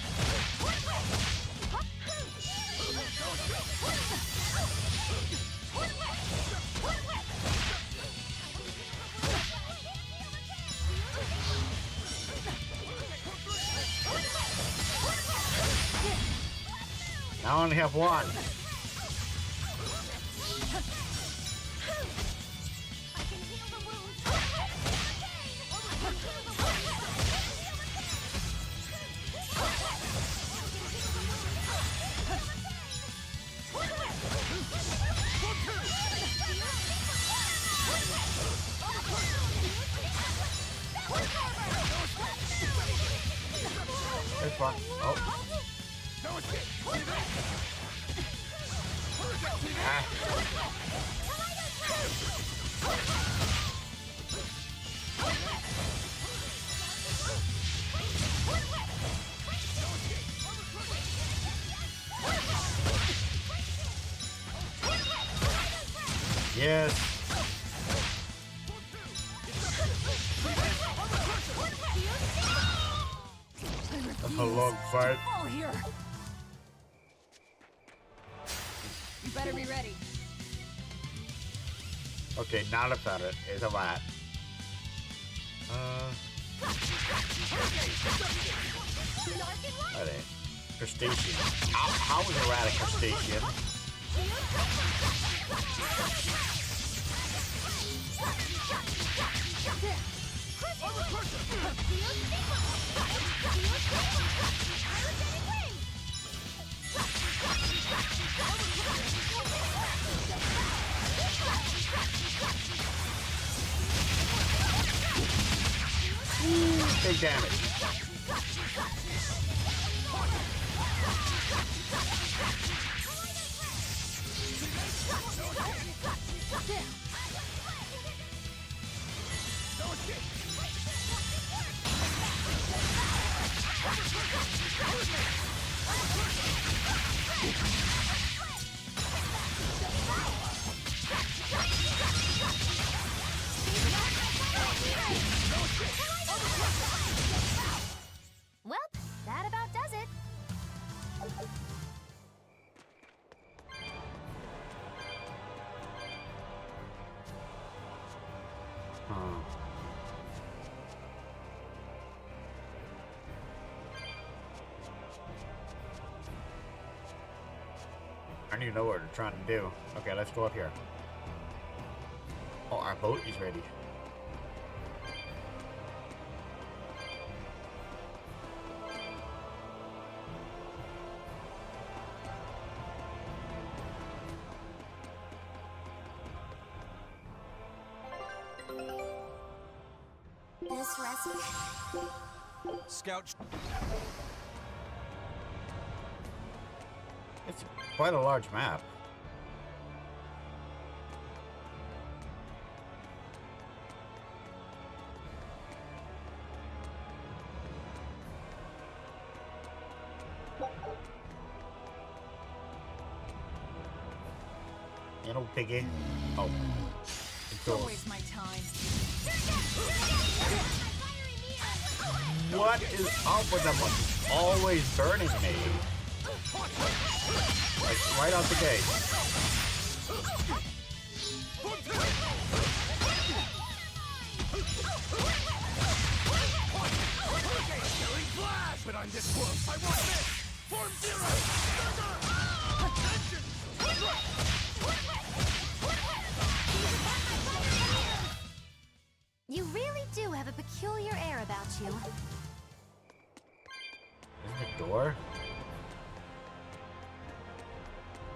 Now I only have one. There's one. Oh. Ah. Yes. That's a long fight. Fall here. You better be ready. Okay, not about it. It's a rat. That ain't. Crustacean. How is a rat a crustacean? Big damage. Well, that about does it. I don't even know what we're trying to do. Okay, let's go up here. Oh, our boat is ready. This recipe. Scout. It's quite a large map. You know, piggy. Oh. Don't waste my time. What is up with them always burning me? Like, right out the gate. But I'm this close. I want this. Form zero. You really do have a peculiar air about you. Isn't it a door?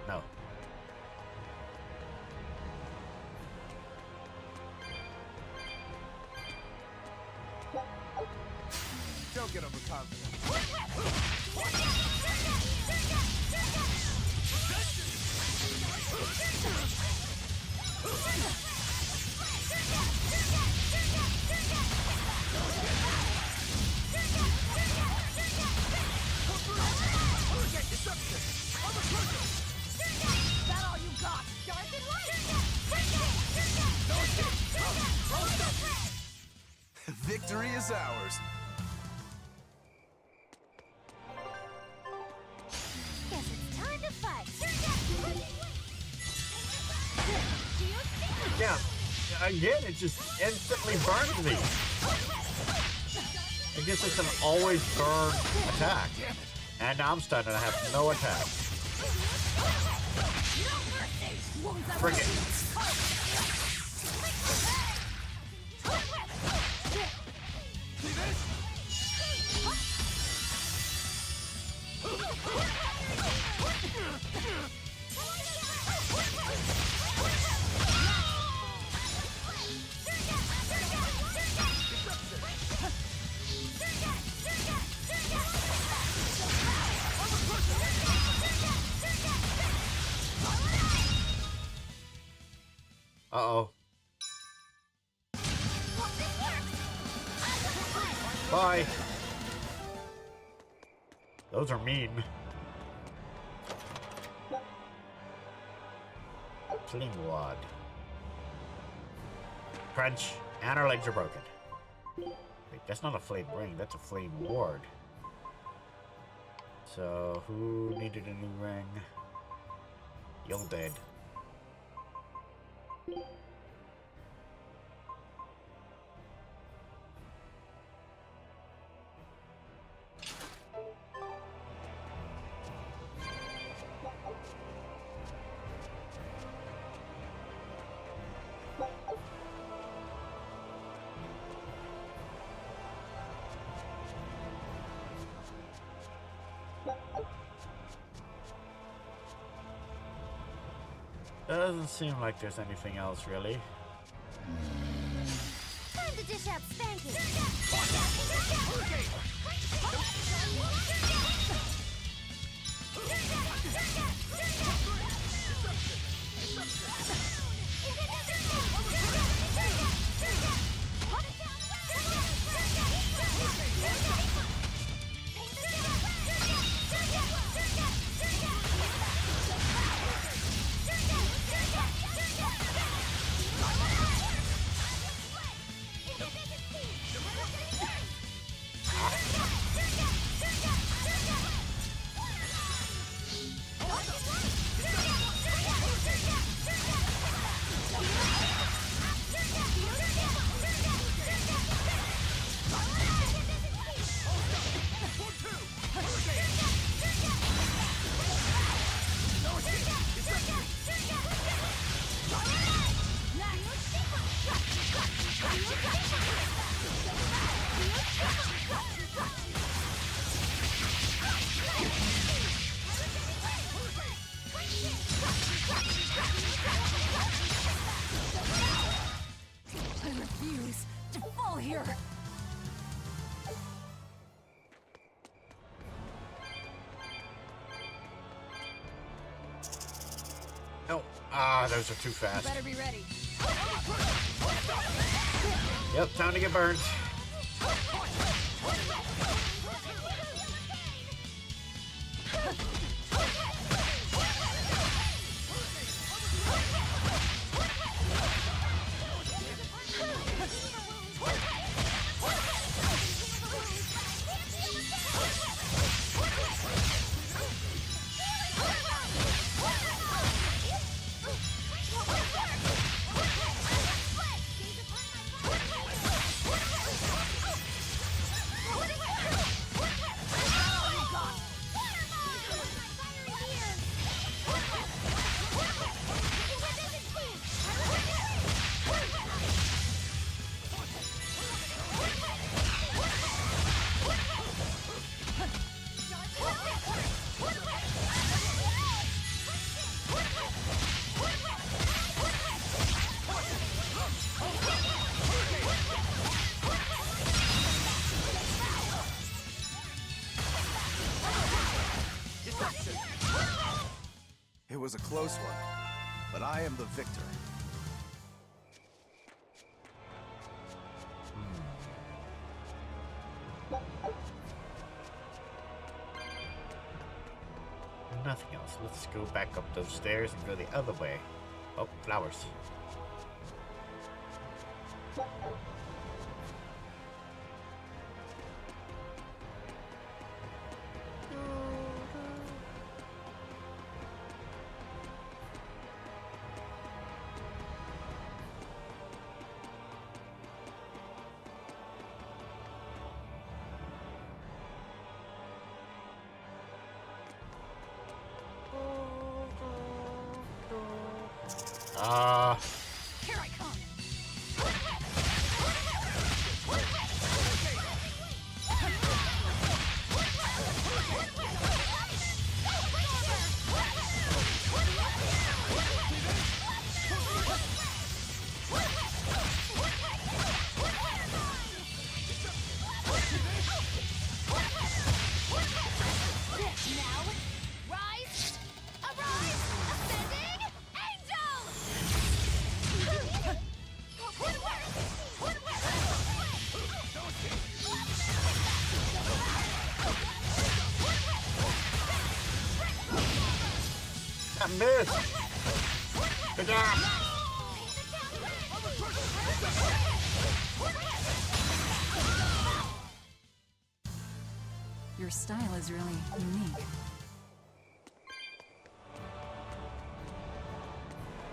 No. Don't get overconfident. That all you got? Dark and light! Victory is ours. Guess it's time to fight. Yeah. Again, it just instantly burns me. I guess it's an always burn attack. And now I'm stunned and I have no attack. Bring it. Uh-oh. Bye. Those are mean. Clean wad. Crunch. And our legs are broken. Wait, that's not a flame ring. That's a flame ward. So, who needed a new ring? You're dead. Doesn't seem like there's anything else, really. Time to dish out spanking. No. Those are too fast. Better be ready. Yep, time to get burnt. It was a close one, but I am the victor. Nothing else. Let's go back up those stairs and go the other way. Oh, flowers. Here I come. Now, rise, arise, ascending angel! I missed. Good job. Your style is really unique.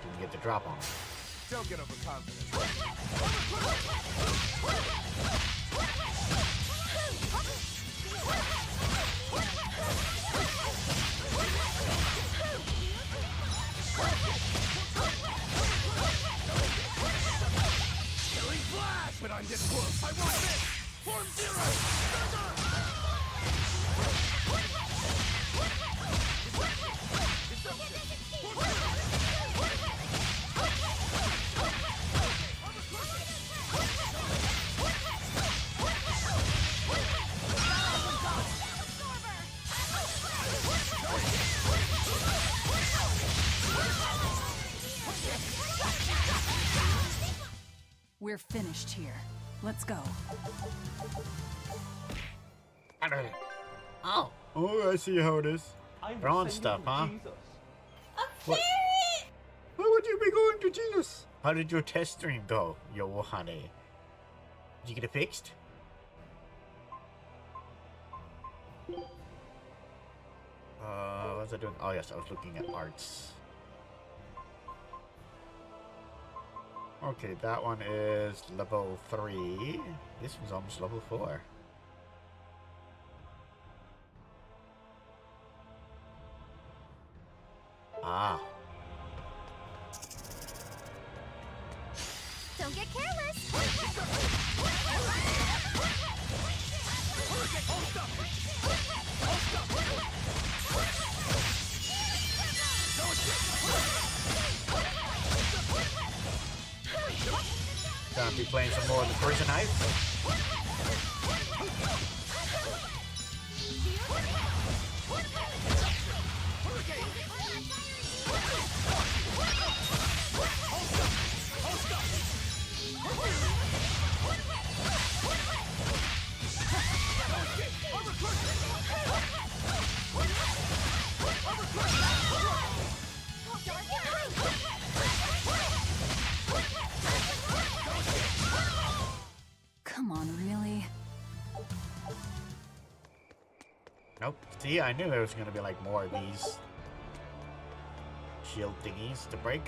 Didn't get the drop on. Don't get overconfident. Killing flash! But I'm getting close. I won't miss! Form zero! We're finished here. Let's go. Oh. Oh, I see how it is. Drawn stuff, huh? What? Why would you be going to Jesus? How did your test stream go, Yohane? Did you get it fixed? What was I doing? Oh yes, I was looking at arts. Okay, that one is level 3. This one's almost level 4. Ah. Don't get careless! Gonna be playing some more of the Prison Knife. Nope. See, I knew there was gonna be like more of these shield thingies to break.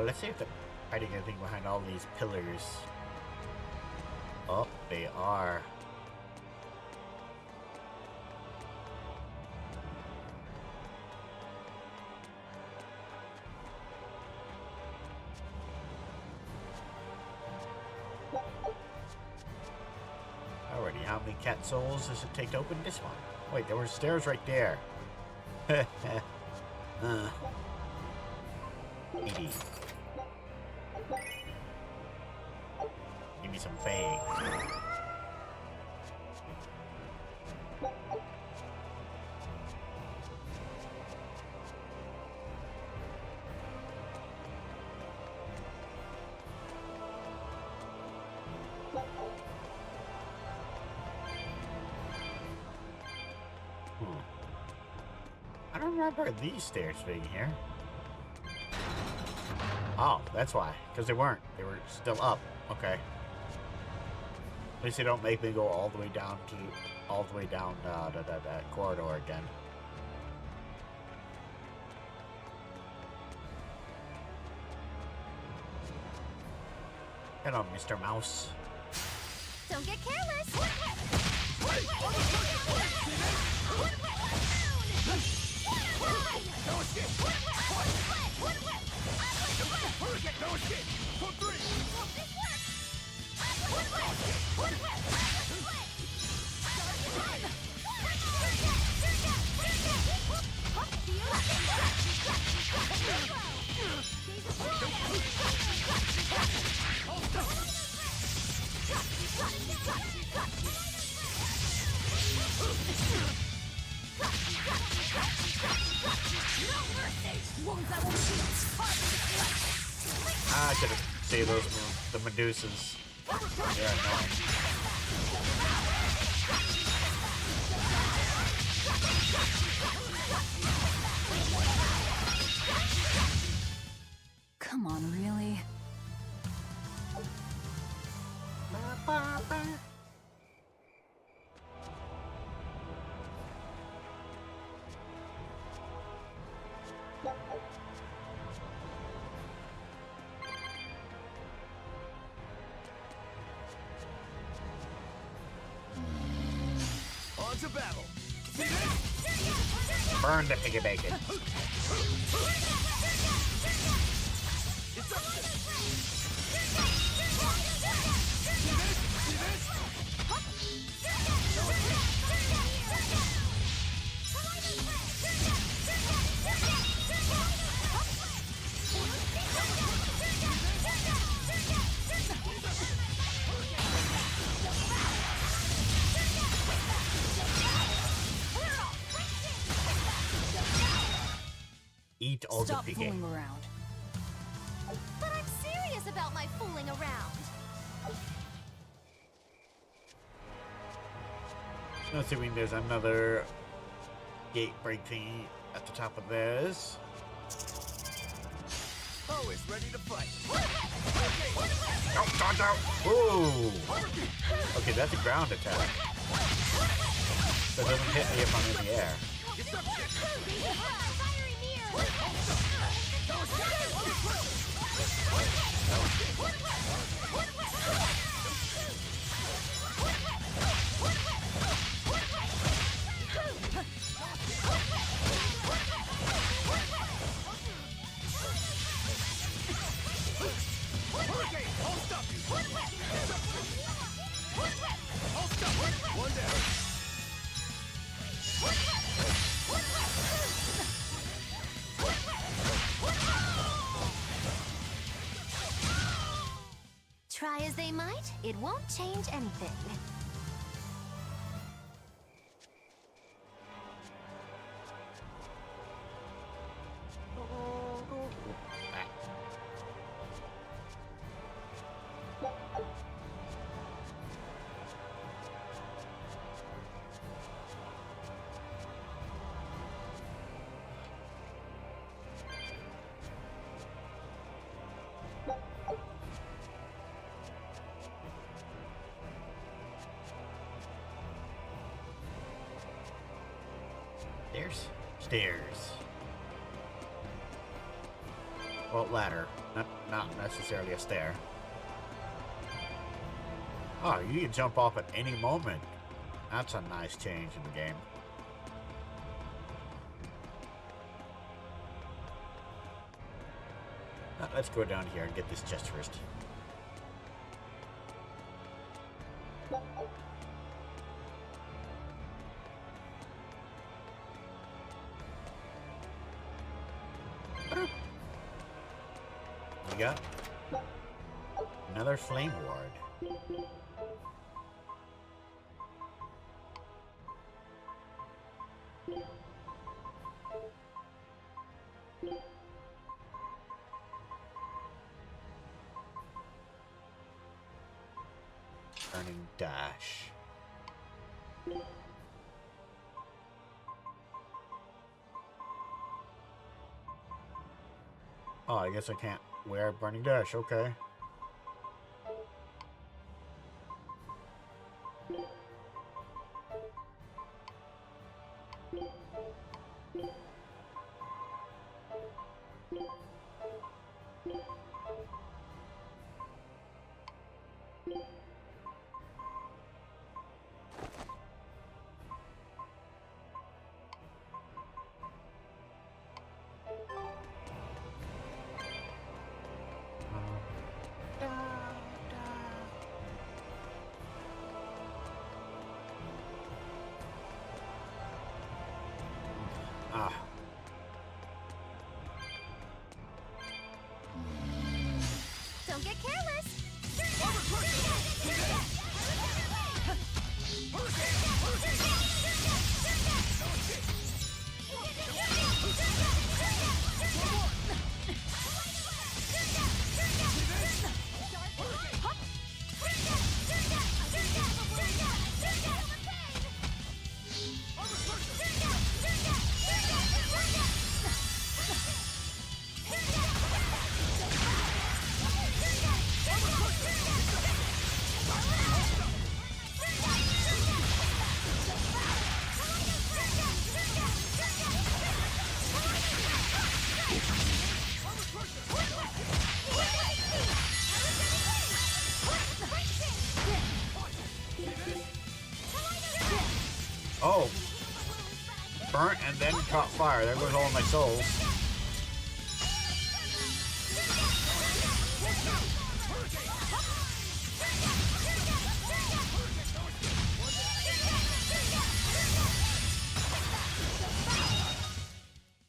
Let's see if they're hiding anything behind all these pillars. Oh, they are. Alrighty, how many cat souls does it take to open this one? Wait, there were stairs right there. Edie. Give me some fang. I don't remember these stairs being here. Oh, that's why. Because they weren't. They were still up. Okay. At least they don't make me go all the way down that corridor again. Hello, Mr. Mouse. Don't get careless. I could have saved those the Medusas. They're annoying. Come on, really? On to battle. Burn the piggy bacon. Eat all Stop the piggy. fooling around. But I'm serious about my fooling around. Assuming there's another gate break thingy at the top of this. Always ready to fight. No, dodge out! Ooh! Okay, that's a ground attack. So it doesn't hit me if I'm in the air. One down. Try as they might, it won't change anything. Stairs. Well, ladder. Not necessarily a stair. Oh, you can jump off at any moment. That's a nice change in the game. Let's go down here and get this chest first. We got another flame ward. Turning dash. Oh, I guess I can't wear burning dash, okay. Don't get careless! Oh. Burnt and then caught fire. There goes all of my souls.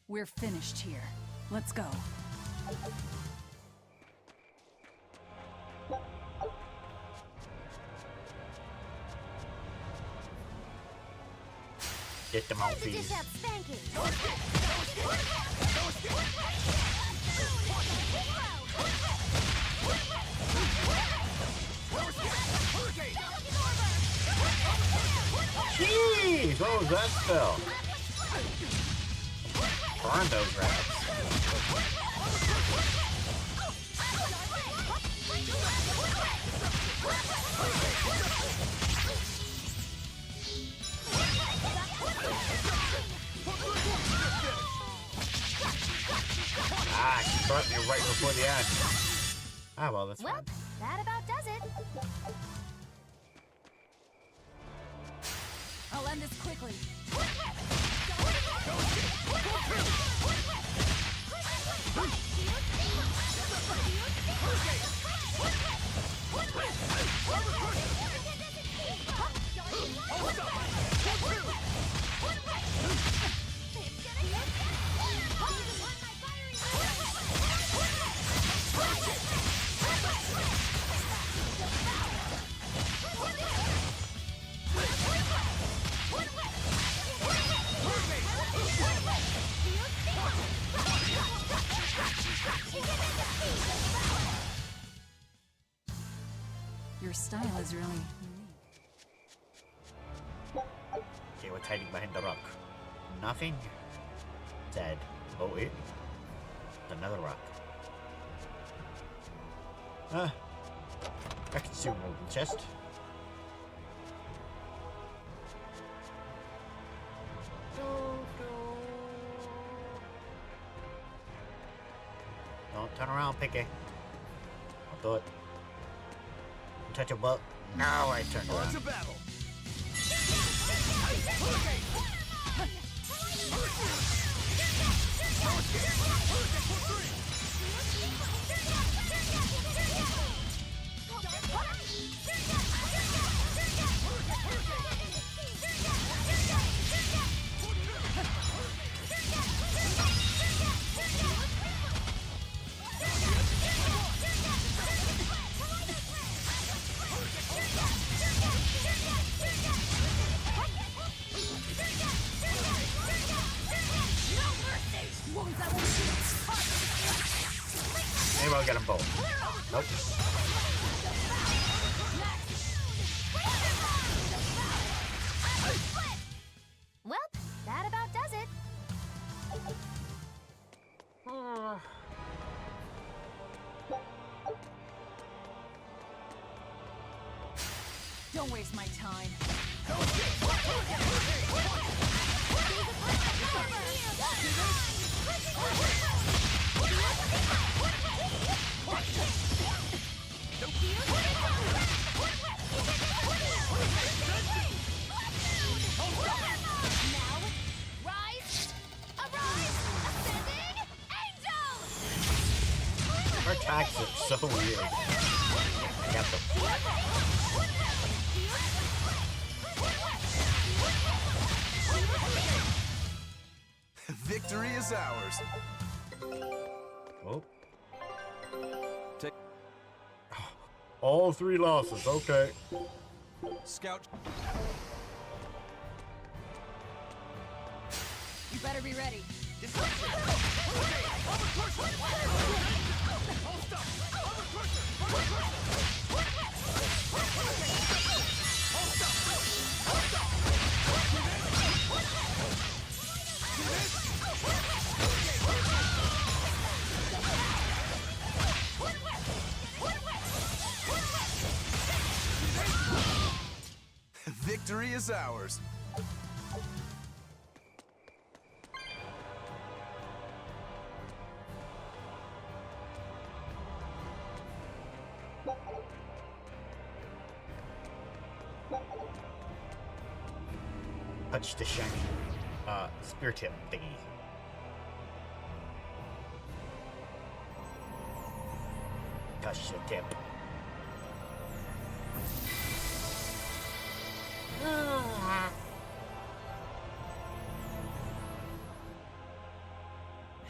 We're finished here. Let's go. Get the mouthpiece. Jeez, what was that spell? Burn those rats. Ah, she burnt me right before the end. Ah, well, that's fine. That about does it. I'll end this quickly. Your style is really unique. Okay, what's hiding behind the rock? Nothing. Dead. Oh, wait. Another rock. I can soon open the chest. Don't turn around, Picky. Don't do it. Don't touch your butt. No, I turned around. On to battle. Maybe I'll get them both. Nope. Well, that about does it. Don't waste my time. Her attacks are so weird. I got them. Victory is ours. Oh. Take All 3 losses, okay. Scout. You better be ready. Victory is ours. Touch the shiny spear tip thingy. Touch the tip.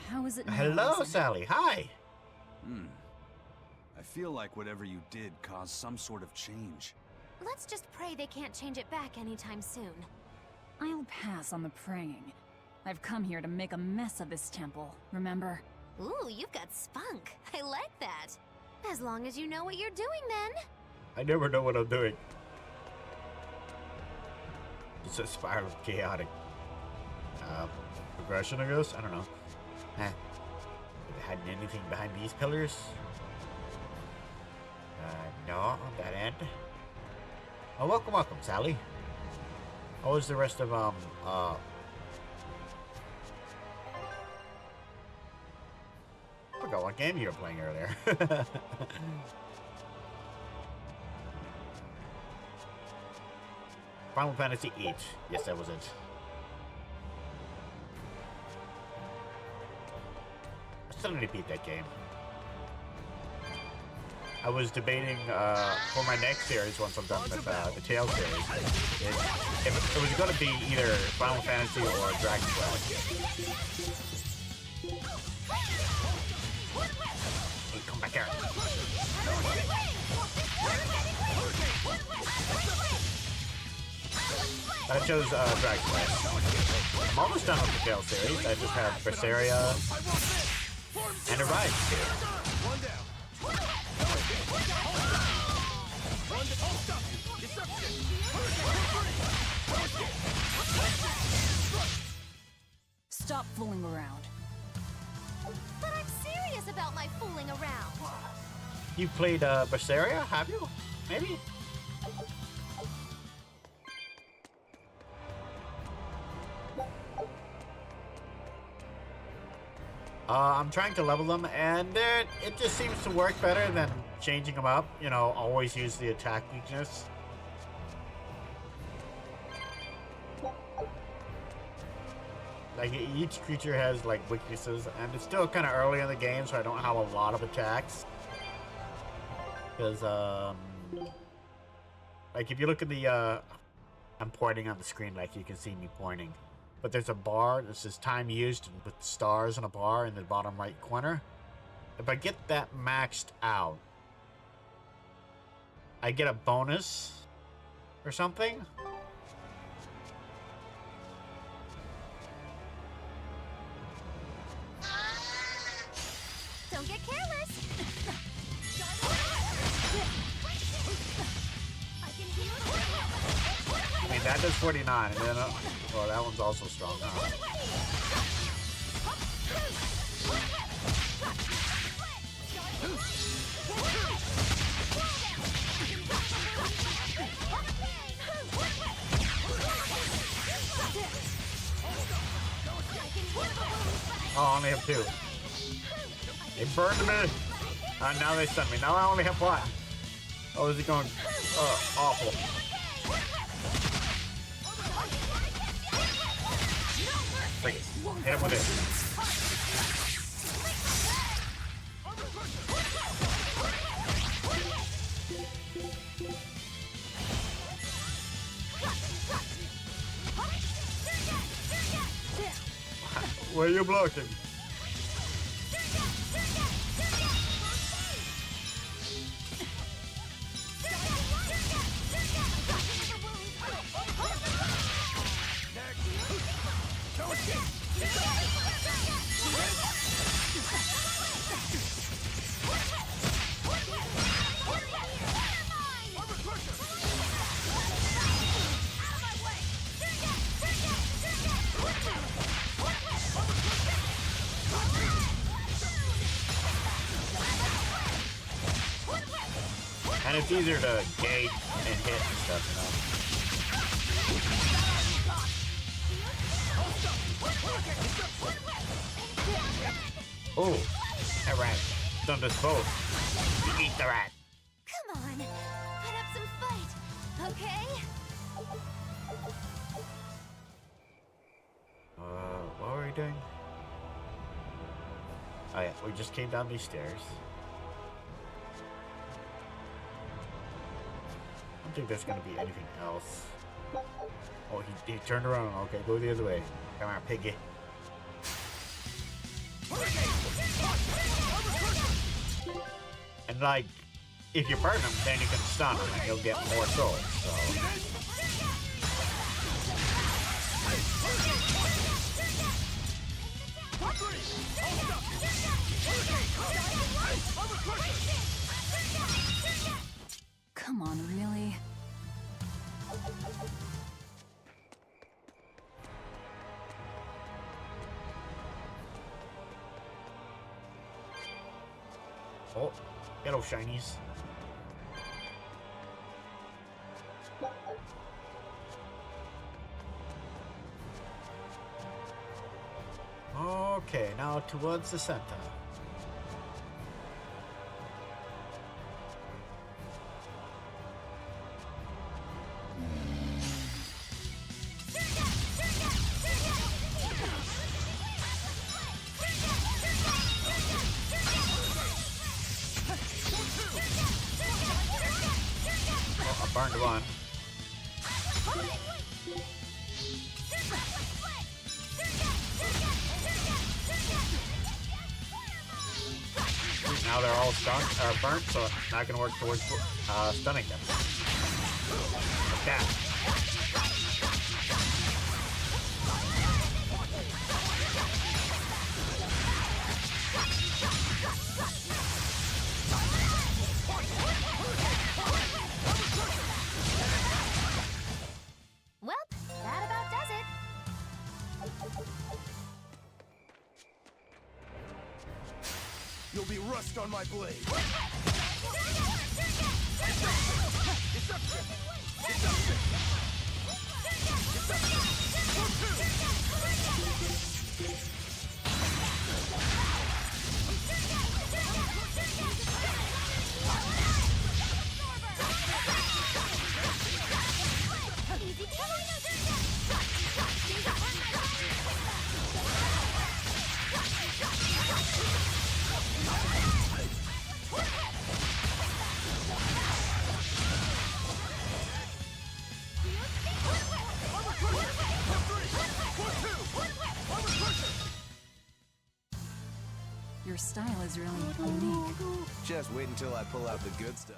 How is it now, Hello, Isaac? Sally. Hi. I feel like whatever you did caused some sort of change. Let's just pray they can't change it back anytime soon. I'll pass on the praying. I've come here to make a mess of this temple, remember? Ooh, you've got spunk. I like that. As long as you know what you're doing, then. I never know what I'm doing. It's a spiral of chaotic progression, I guess? I don't know. Have they hidden anything behind these pillars? No, on that end. Oh, welcome, Sally. How was the rest of, I forgot what game you were playing earlier. Final Fantasy VIII. Yes, that was it. I still need to beat that game. I was debating for my next series, once I'm done with the Tales series, if it was going to be either Final Fantasy or Dragon Quest. Hey, come back here. But I chose Dragon Quest. I'm almost done with the Tales series. I just have Berseria and Arise here. Stop fooling around. But I'm serious about my fooling around. You played Berseria, have you? Maybe? I'm trying to level them, and it just seems to work better than changing them up. You know, always use the attack weakness. Like, each creature has, like, weaknesses, and it's still kind of early in the game, so I don't have a lot of attacks. Because, like, if you look at the, I'm pointing on the screen, like, you can see me pointing. But there's a bar that says time used with stars and a bar in the bottom right corner. If I get that maxed out, I get a bonus or something. Don't get careless. I mean, that does 49, and then, well, that one's also strong. Oh, I only have 2. They burned me. Now they stun me. Now I only have 1. Oh, is it going? Awful. Freak it. Hit him with it. Where are you blocking? And it's easier to gauge and hit and stuff, you know? Oh, that rat done us both. You eat the rat. Come on, put up some fight, okay? What were we doing? Oh yeah, we just came down these stairs. I don't think there's gonna be anything else. Oh, he turned around. Okay, go the other way. Come on, piggy. And like, if you burn him, then you can stun him and you'll get more souls, so. Come on, really? Oh, hello, shinies. Okay, now towards the center. Oh, I burned one. Now they're all burnt, so it's not going to work towards stunning them. Like that. Well, that about does it. You'll be rust on my blade. style is really unique. Just wait until I pull out the good stuff.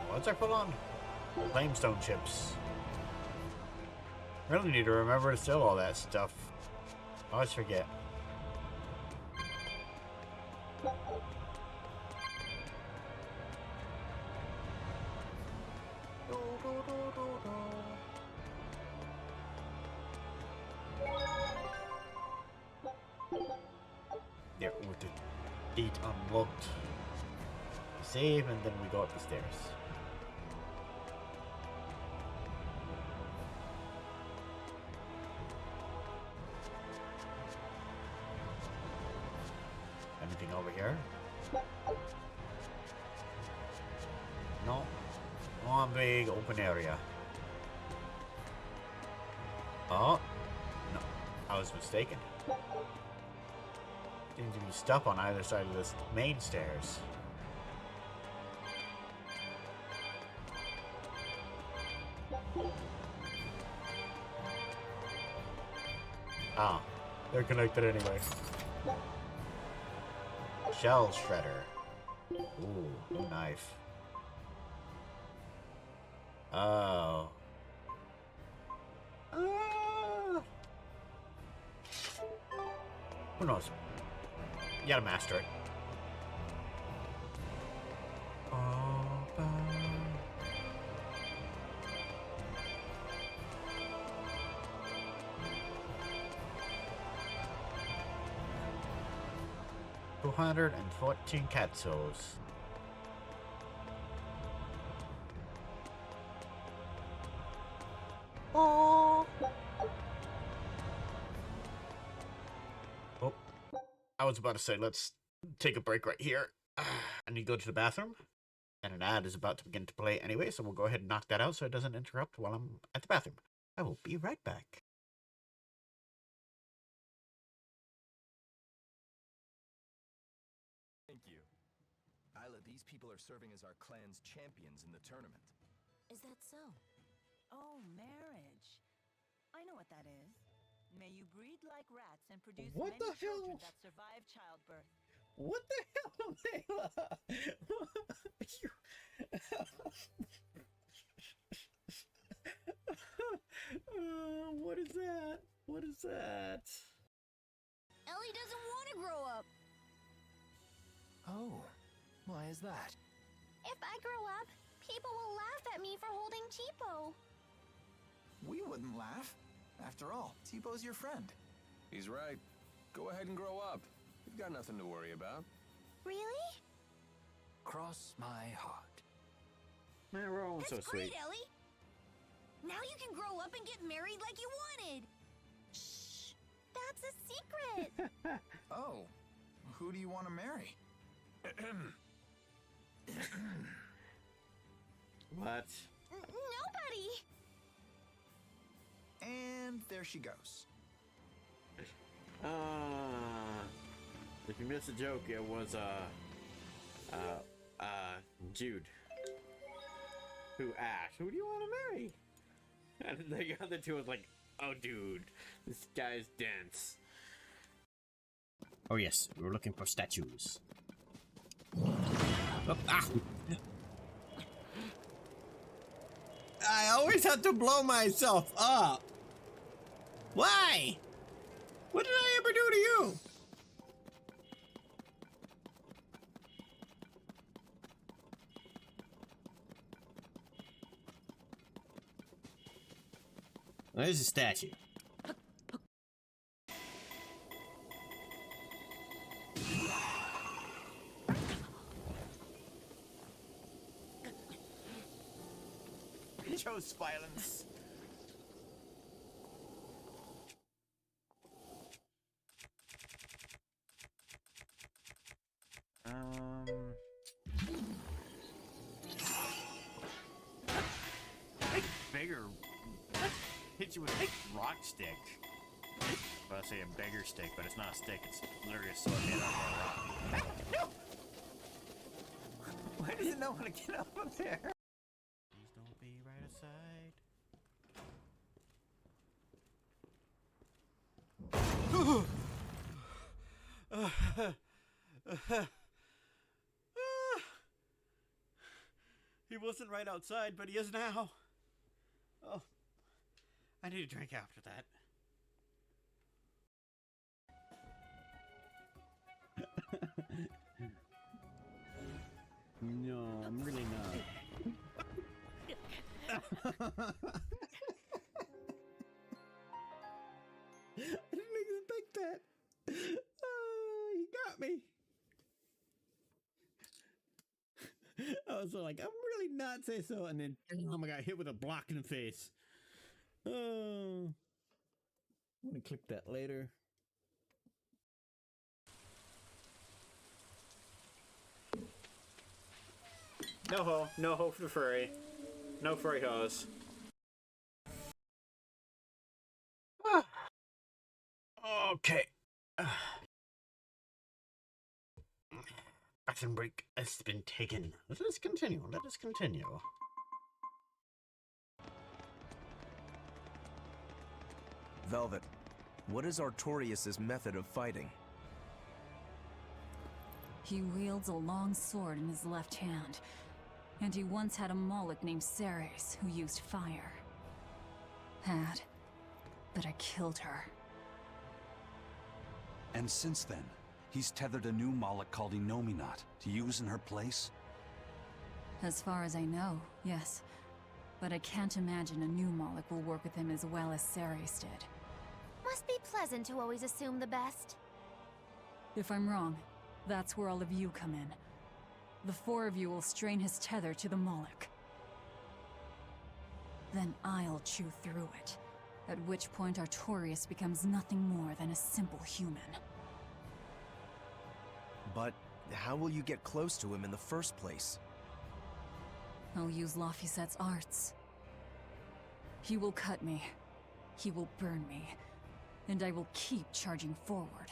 What's our full on? Limestone chips. Really need to remember to sell all that stuff. I always forget. Yeah, with the gate unlocked. Save, and then we go up the stairs. Anything over here? No. One big open area. Oh. No. I was mistaken. Seems to be stuff on either side of this main stairs. Ah, they're connected anyway. Shell shredder. Ooh, new knife. Oh. Who knows? You gotta master it. $214 Katsos. Oh. Oh, I was about to say, let's take a break right here. I need to go to the bathroom, and an ad is about to begin to play anyway, so we'll go ahead and knock that out so it doesn't interrupt while I'm at the bathroom. I will be right back. Thank you. Isla, these people are serving as our clan's champions in the tournament. Is that so? Oh, marriage. I know what that is. May you breed like rats and produce What many the hell? children that survive childbirth. What the hell, Layla? What is that? What is that? Ellie doesn't want to grow up. Oh, why is that? If I grow up, people will laugh at me for holding Tipo. We wouldn't laugh. After all, T-Bo's your friend. He's right. Go ahead and grow up. You've got nothing to worry about. Really? Cross my heart. Man, we're all so That's sweet. great, Ellie. Now you can grow up and get married like you wanted. Shh, that's a secret. Oh, who do you want to marry? What? Nobody. And there she goes. If you missed a joke, it was Jude, who asked, "Who do you want to marry?" And the other two was like, "Oh, dude, this guy's dense." Oh yes, we were looking for statues. Oh, ah. I always have to blow myself up. Why? What did I ever do to you? There's a statue. Chose violence. Bigger. Hit you with a rock stick. about to say a beggar stick, but it's not a stick. It's literally a sword made out of a rock. Why does it not want to get up there? Please don't be right aside. He wasn't right outside, but he is now. Oh, I need a drink after that. No, I'm really not. I didn't expect that. He got me. I was like, I'm really not say so, and then I got hit with a block in the face. Oh, I'm gonna click that later. No ho for the furry. No furry hose. Okay. Action break has been taken. Let us continue. Velvet, what is Artorius' method of fighting? He wields a long sword in his left hand, and he once had a Moloch named Ceres who used fire. But I killed her. And since then, he's tethered a new Moloch called Innominat to use in her place? As far as I know, yes. But I can't imagine a new Moloch will work with him as well as Ceres did. Must be pleasant to always assume the best. If I'm wrong, that's where all of you come in. The four of you will strain his tether to the Moloch. Then I'll chew through it, at which point Artorius becomes nothing more than a simple human. But how will you get close to him in the first place? I'll use Laphicet's arts. He will cut me. He will burn me. And I will keep charging forward.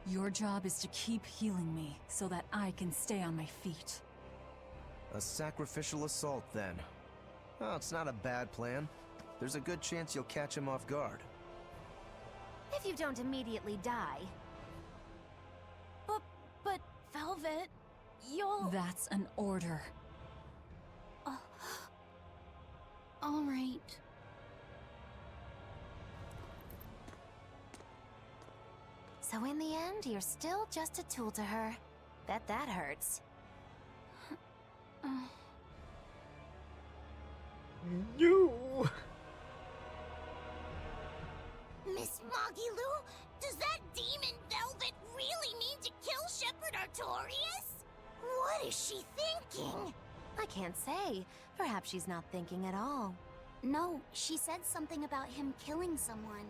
Your job is to keep healing me so that I can stay on my feet. A sacrificial assault, then. Oh, it's not a bad plan. There's a good chance you'll catch him off guard. If you don't immediately die. But Velvet, you'll... That's an order. All right. So in the end, you're still just a tool to her. Bet that hurts. You! Miss Moggy-Lou, does that demon Velvet really mean to kill Shepherd Artorius? What is she thinking? I can't say. Perhaps she's not thinking at all. No, she said something about him killing someone.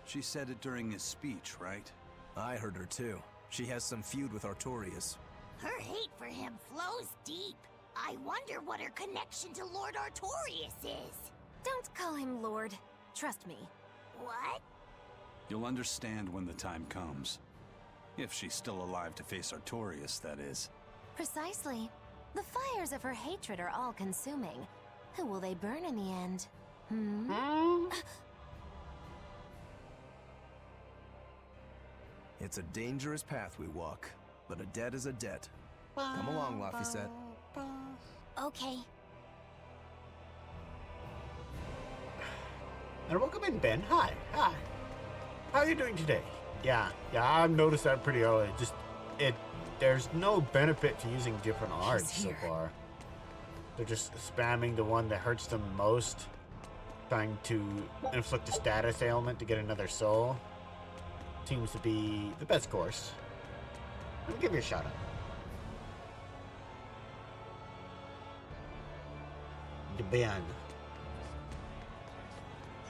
She said it during his speech, right? I heard her too. She has some feud with Artorius. Her hate for him flows deep. I wonder what her connection to Lord Artorius is. Don't call him Lord. Trust me. What? You'll understand when the time comes. If she's still alive to face Artorius, that is. Precisely. The fires of her hatred are all-consuming. Who will they burn in the end? It's a dangerous path we walk, but a debt is a debt. Come along, Laphicet. Okay. And welcome in, Ben. Hi. How are you doing today? Yeah, I've noticed that pretty early. There's no benefit to using different arts so far. They're just spamming the one that hurts them most, trying to inflict a status ailment to get another soul. Seems to be the best course. Let me give you a shout out. The band.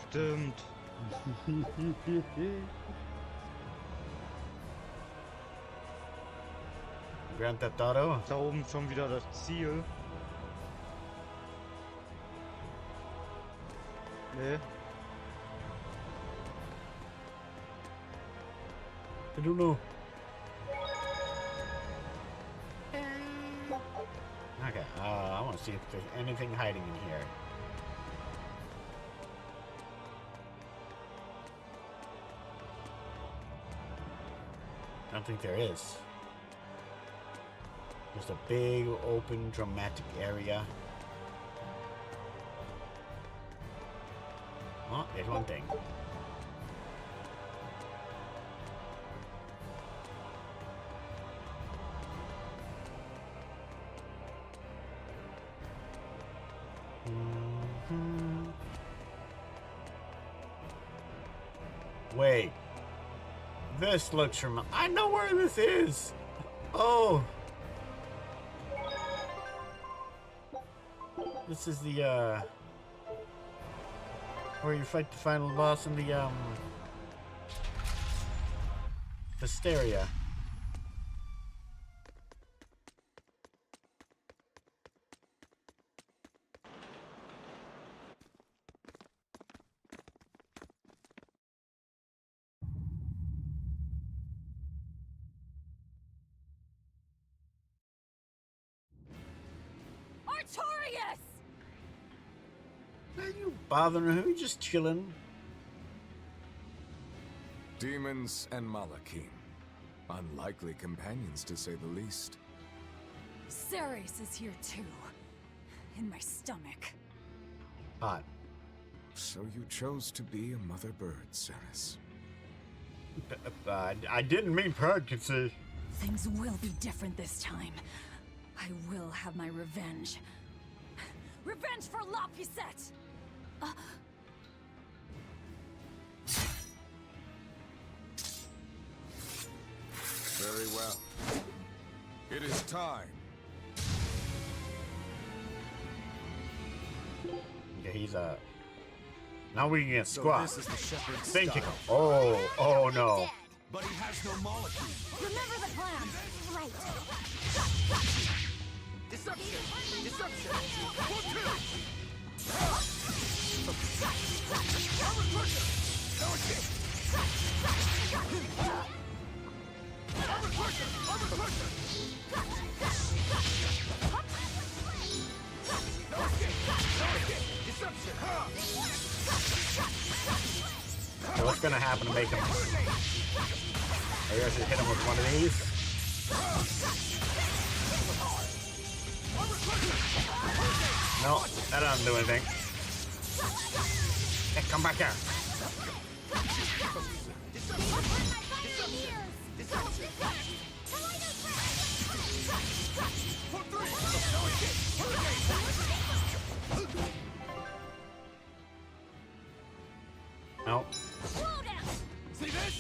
Stimmt. Grand Theft Auto. Da oben schon wieder das Ziel. Nee. I don't know. Okay, I want to see if there's anything hiding in here. I don't think there is. There's a big, open, dramatic area. Oh, there's one thing. Wait. This looks from. I know where this is! Oh! This is the, where you fight the final boss in the, Berseria. Artorias! Are you bothering her? Just chilling. Demons and Malakim. Unlikely companions, to say the least. Ceres is here too. In my stomach. Hot. So you chose to be a mother bird, Ceres. I didn't mean pregnancy. Things will be different this time. I will have my revenge. Revenge for La Pisette! Very well. It is time. Yeah, he's now we can get So squat. this is the shepherd's Thinking. style. Oh no. But he has no molecule. Remember the plan! Right. Deception! Deception! So what's gonna happen to make him? Are you guys gonna hit him with one of these? No, that doesn't do anything. Hey, come back here. No. See this?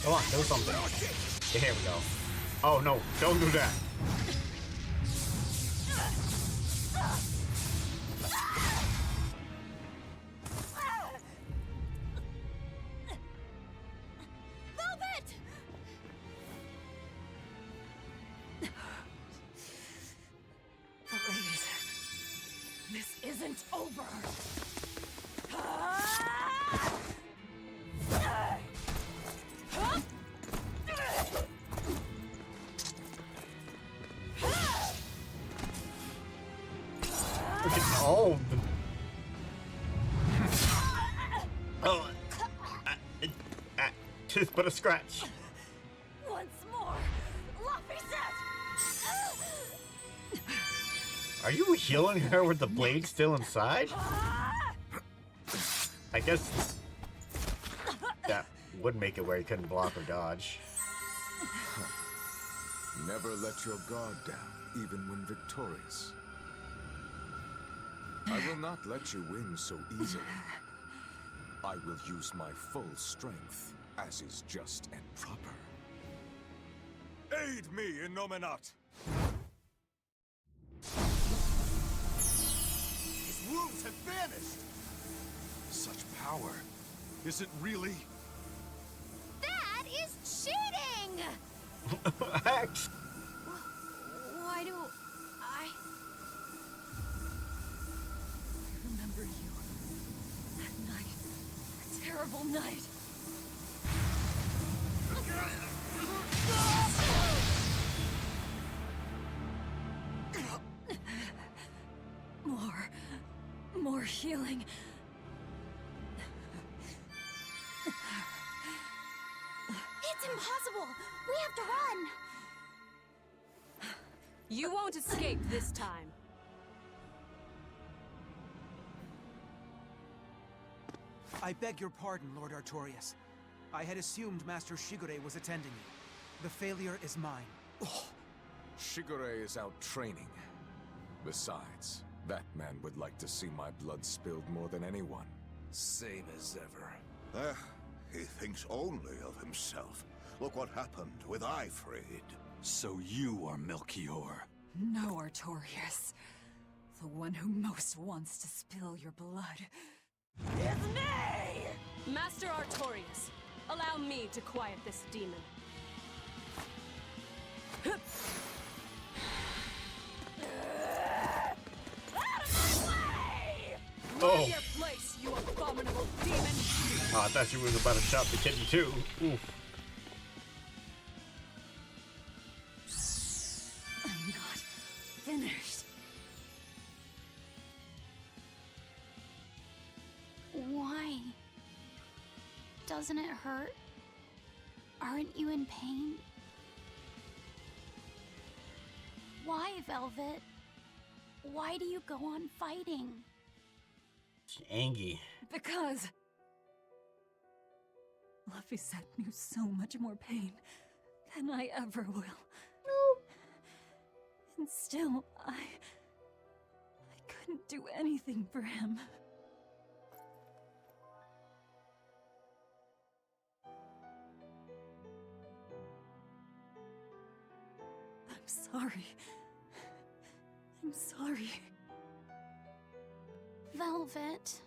Come on, do something. Okay, here we go. Oh no, don't do that. Velvet! Please. This isn't over. Look at all the... Oh, just but a scratch. Once more, La Pisette! Are you healing her with the blade still inside? I guess that would make it where he couldn't block or dodge. Never let your guard down, even when victorious. I will not let you win so easily. I will use my full strength, as is just and proper. Aid me in Nominat! His wounds have vanished! Such power. Is it really? That is cheating! Hex! Why do terrible night. More healing. It's impossible! We have to run! You won't escape this time. I beg your pardon, Lord Artorias. I had assumed Master Shigure was attending you. The failure is mine. Oh, Shigure is out training. Besides, that man would like to see my blood spilled more than anyone. Same as ever. He thinks only of himself. Look what happened with Ifrid. So you are Melchior. No, Artorias. The one who most wants to spill your blood. It's me! Master Artorias, allow me to quiet this demon. Out of my way! Learn your place, you abominable demon! Oh, I thought you were about to chop the kitten too. Oof. I'm not finished. Why? Doesn't it hurt? Aren't you in pain? Why, Velvet? Why do you go on fighting? She's angry. Because Laphicet knew so much more pain than I ever will. And still, I couldn't do anything for him. I'm sorry. I'm sorry. Velvet.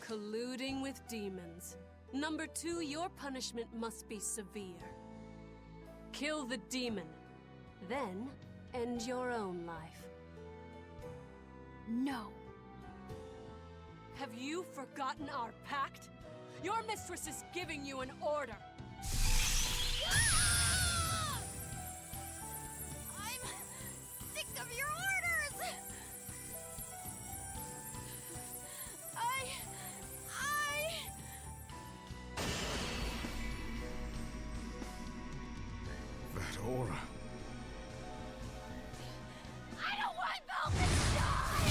Colluding with demons. Number 2, your punishment must be severe. Kill the demon, then end your own life. No. Have you forgotten our pact? Your mistress is giving you an order. I'm sick of your orders! That aura. I don't want Velvet to die!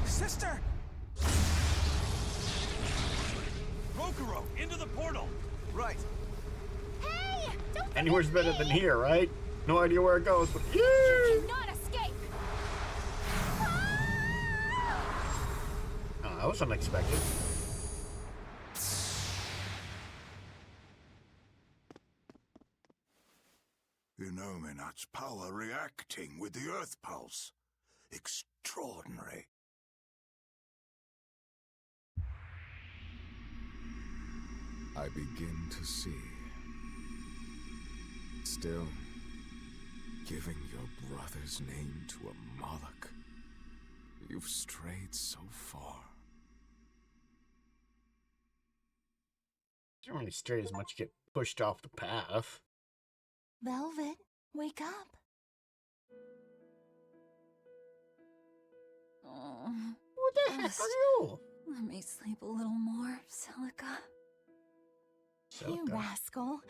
Sister! Rokuro, into the portal! Right. Hey! Don't Anywhere's better than here, right? No idea where it goes, but You yeah! cannot escape! Oh, that was unexpected. Illuminat's power reacting with the Earth Pulse. Extraordinary. I begin to see. Still, giving your brother's name to a Moloch. You've strayed so far. Didn't really stray as much, get pushed off the path. Velvet, wake up. Oh, What the heck are you? Let me sleep a little more, Celica. You rascal.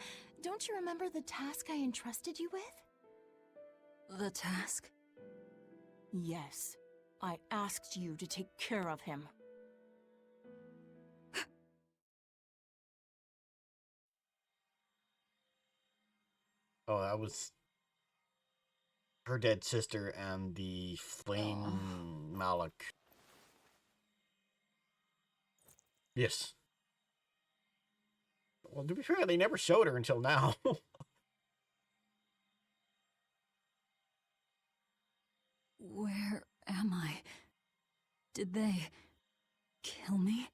Don't you remember the task I entrusted you with? The task? Yes. I asked you to take care of him. Oh, that was her dead sister and the flame Moloch. Yes. Well, to be fair, they never showed her until now. Where am I? Did they kill me?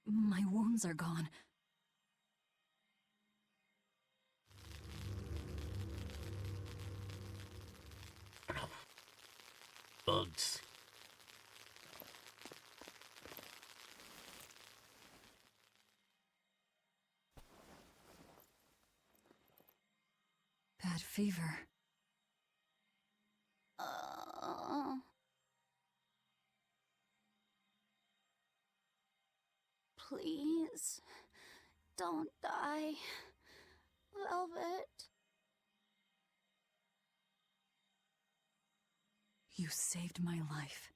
My wounds are gone. Bugs. Bad fever. Please, don't die, Velvet. You saved my life.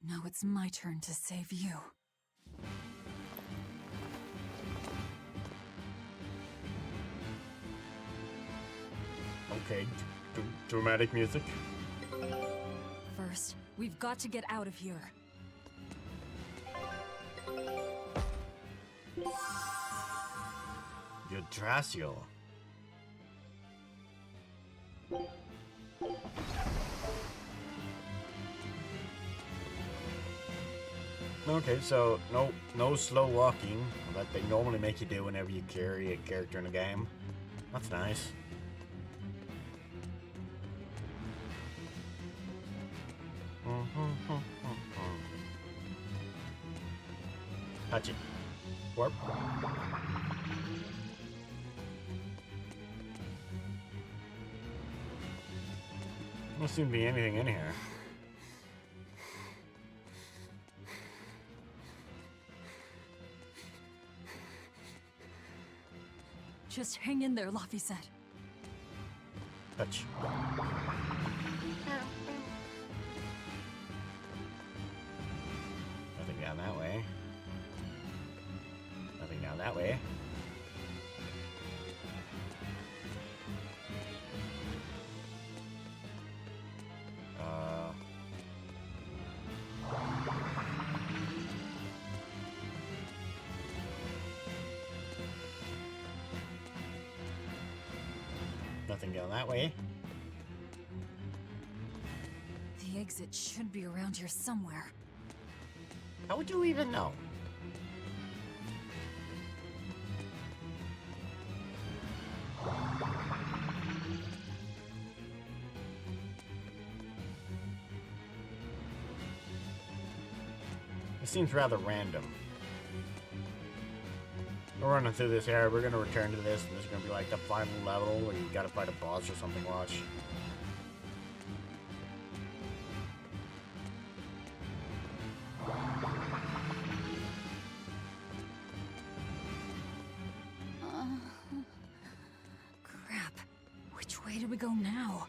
Now it's my turn to save you. Okay, dramatic music. First, we've got to get out of here. Yggdrasil. Okay, so no slow walking that they normally make you do whenever you carry a character in a game. That's nice. Touch it. Warp. Doesn't seem to be anything in here. Just hang in there, Laphicet. Touch. Nothing down that way. Nothing down that way. Nothing down that way. The exit should be around here somewhere. How would you even know? It seems rather random. We're running through this area, we're gonna return to this, and this is gonna be like the final level where you gotta fight a boss or something, watch. Crap. Which way do we go now?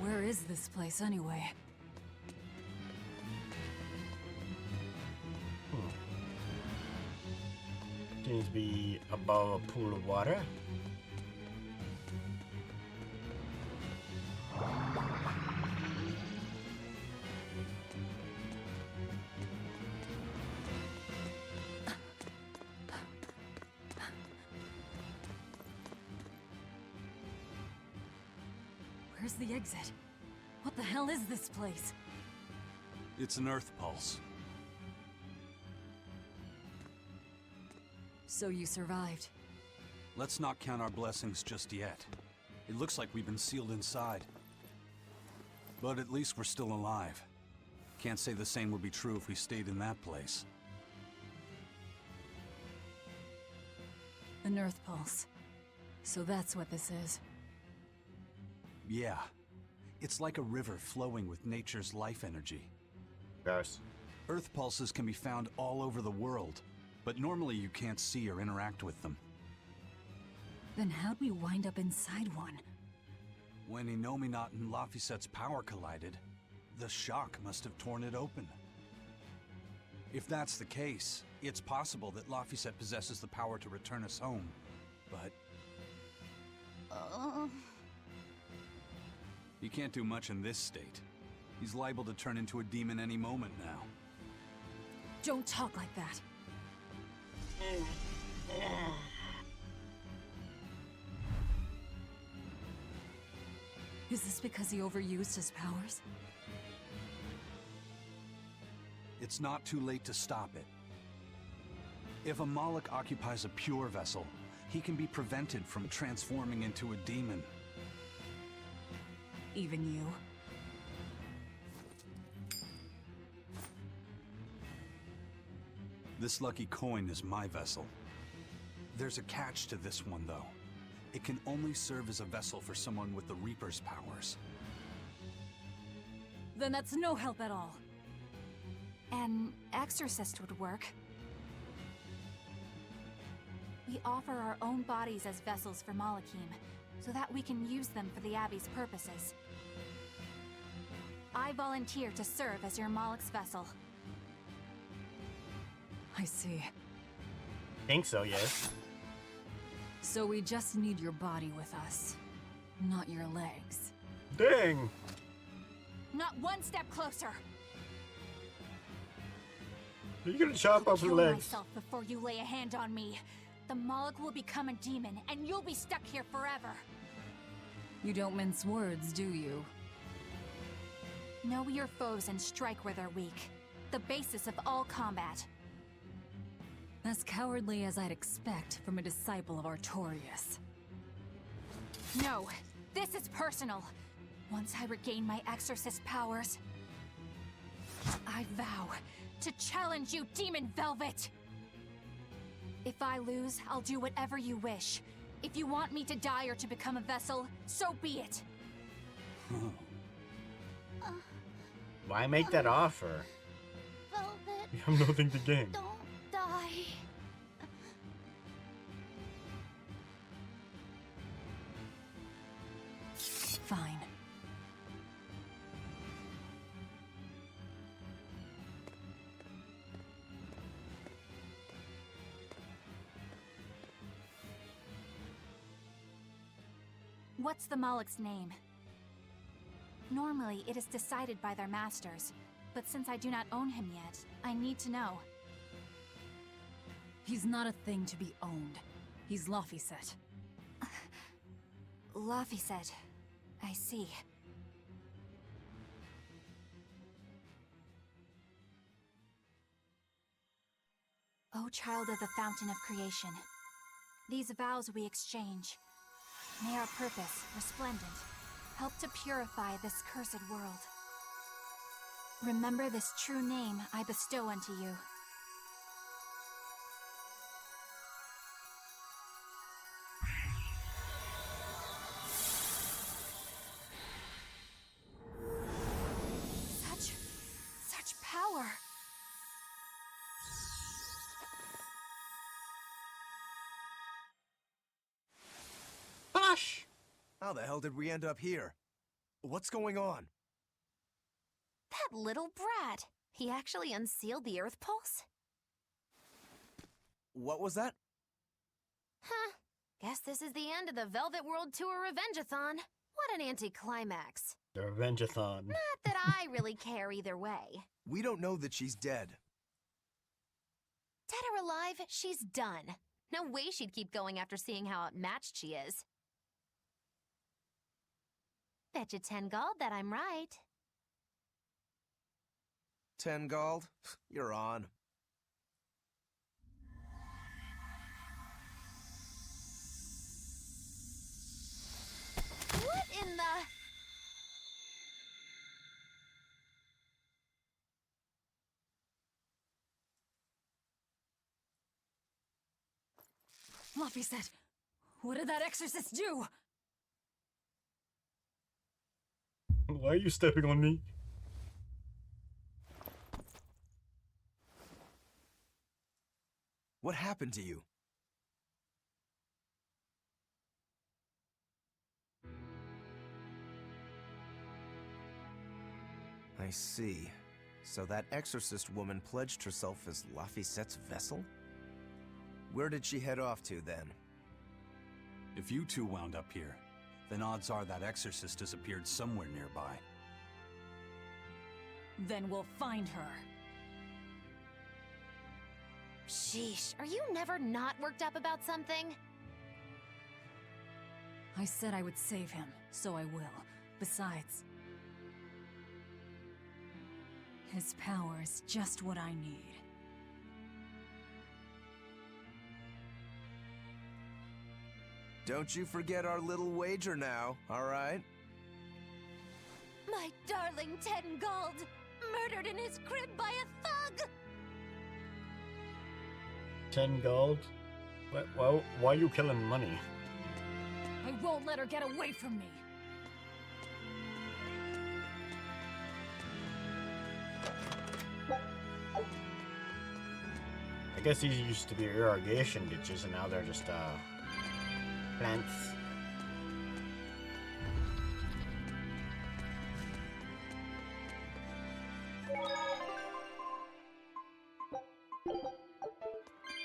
Where is this place anyway? Seems to be above a pool of water. Where's the exit? What the hell is this place? It's an earth pulse. So you survived. Let's not count our blessings just yet. It looks like we've been sealed inside. But at least we're still alive. Can't say the same would be true if we stayed in that place. An earth pulse. So that's what this is. Yeah. It's like a river flowing with nature's life energy. Yes. Earth pulses can be found all over the world, but normally you can't see or interact with them. Then how'd we wind up inside one? When Innominat and Laphicet's power collided, the shock must have torn it open. If that's the case, it's possible that Laphicet possesses the power to return us home, but... He can't do much in this state. He's liable to turn into a demon any moment now. Don't talk like that. Is this because he overused his powers? It's not too late to stop it. If a Moloch occupies a pure vessel, he can be prevented from transforming into a demon. Even you? This lucky coin is my vessel. There's a catch to this one, though. It can only serve as a vessel for someone with the Reaper's powers. Then that's no help at all. An exorcist would work. We offer our own bodies as vessels for Malachim, so that we can use them for the Abbey's purposes. I volunteer to serve as your Moloch's vessel. I see. Think so, yes. So we just need your body with us, not your legs. Dang! Not one step closer! You're gonna chop off her Kill legs. myself before you lay a hand on me. The Moloch will become a demon, and you'll be stuck here forever. You don't mince words, do you? Know your foes and strike where they're weak. The basis of all combat. As cowardly as I'd expect from a disciple of Artorias. No, this is personal. Once I regain my exorcist powers, I vow to challenge you, Demon Velvet! If I lose, I'll do whatever you wish. If you want me to die or to become a vessel, so be it. Why make that offer? Velvet, You have nothing to gain. don't die. Fine. What's the Moloch's name? Normally, it is decided by their masters, but since I do not own him yet, I need to know. He's not a thing to be owned. He's Laphicet. Laphicet. I see. O child of the fountain of creation, these vows we exchange. May our purpose, resplendent, help to purify this cursed world. Remember this true name I bestow unto you. Such power! Hush! How the hell did we end up here? What's going on? That little brat! He actually unsealed the Earth Pulse? What was that? Huh. Guess this is the end of the Velvet World Tour Revengeathon. What an anticlimax. The Revengeathon. Not that I really care either way. We don't know that she's dead. Dead or alive, she's done. No way she'd keep going after seeing how outmatched she is. Bet you 10 gold that I'm right. 10 gold? You're on. What in the... Laphicet! What did that exorcist do? Why are you stepping on me? What happened to you? I see. So that exorcist woman pledged herself as Laphicet's vessel? Where did she head off to, then? If you two wound up here, then odds are that exorcist has appeared somewhere nearby. Then we'll find her. Sheesh, are you never not worked up about something? I said I would save him, so I will. Besides, his power is just what I need. Don't you forget our little wager now, alright? My darling 10 gold, murdered in his crib by a thug! 10 gold? Well, why are you killing money? I won't let her get away from me. I guess these used to be irrigation ditches and now they're just, plants.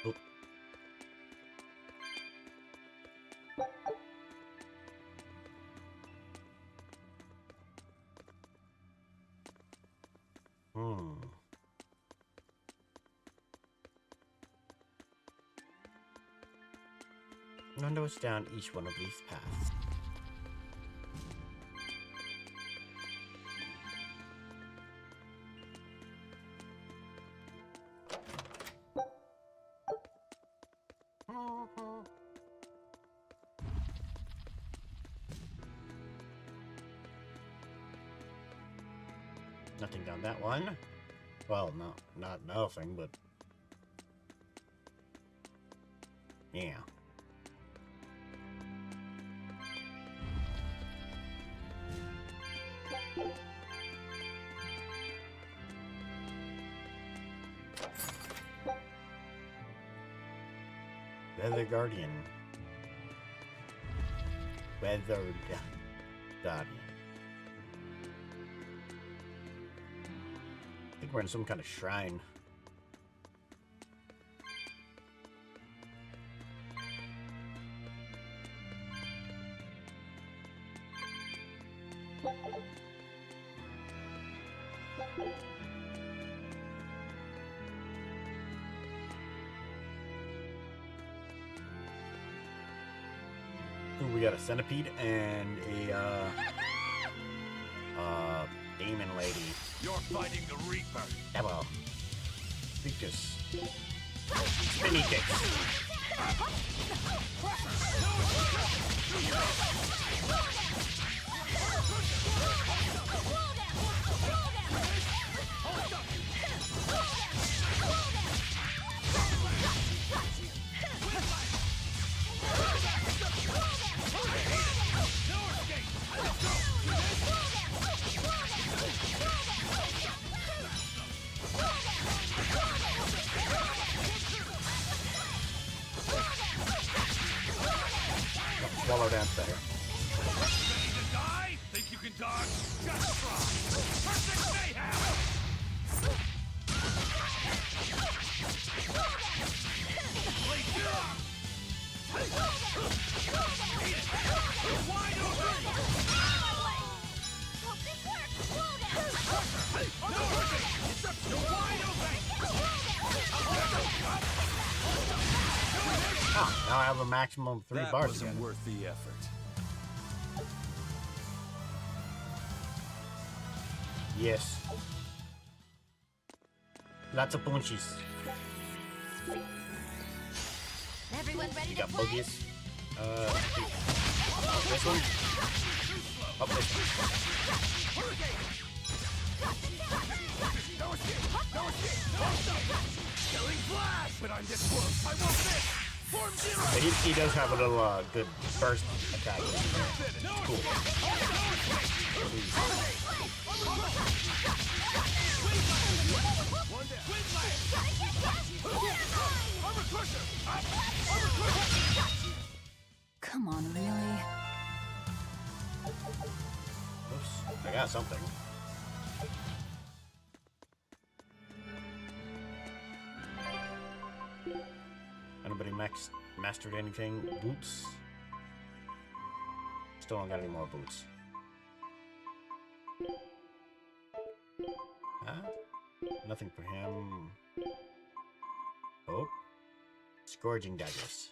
Oop. I wonder what's down each one of these paths. Nothing down that one. Well, no, not nothing, but yeah. Weather Guardian. Weather Guardian. I think we're in some kind of shrine. Ooh, we got a centipede and a demon lady. You're fighting the Reaper. Yeah, well, think just spinny kicks. Swallow dance better. Ready to die? Think you can dodge? Just try. Perfect mayhem! Place it up! Eat it! You're wide open! Hope this works! No hurting! You're wide open! Oh, now I have a maximum of 3 That bars wasn't again. worth the effort. Yes. Lots of punchies. Everyone ready You to got play? boogies. This one. Up this one. Killing flash! But I'm this close, I won't miss! Form zero! But he does have a little good burst attack. Cool. Come on, really? Oops, I got something. Anybody mastered anything? Boots? Still don't got any more boots. Huh? Nothing for him. Oh. Scourging daggers.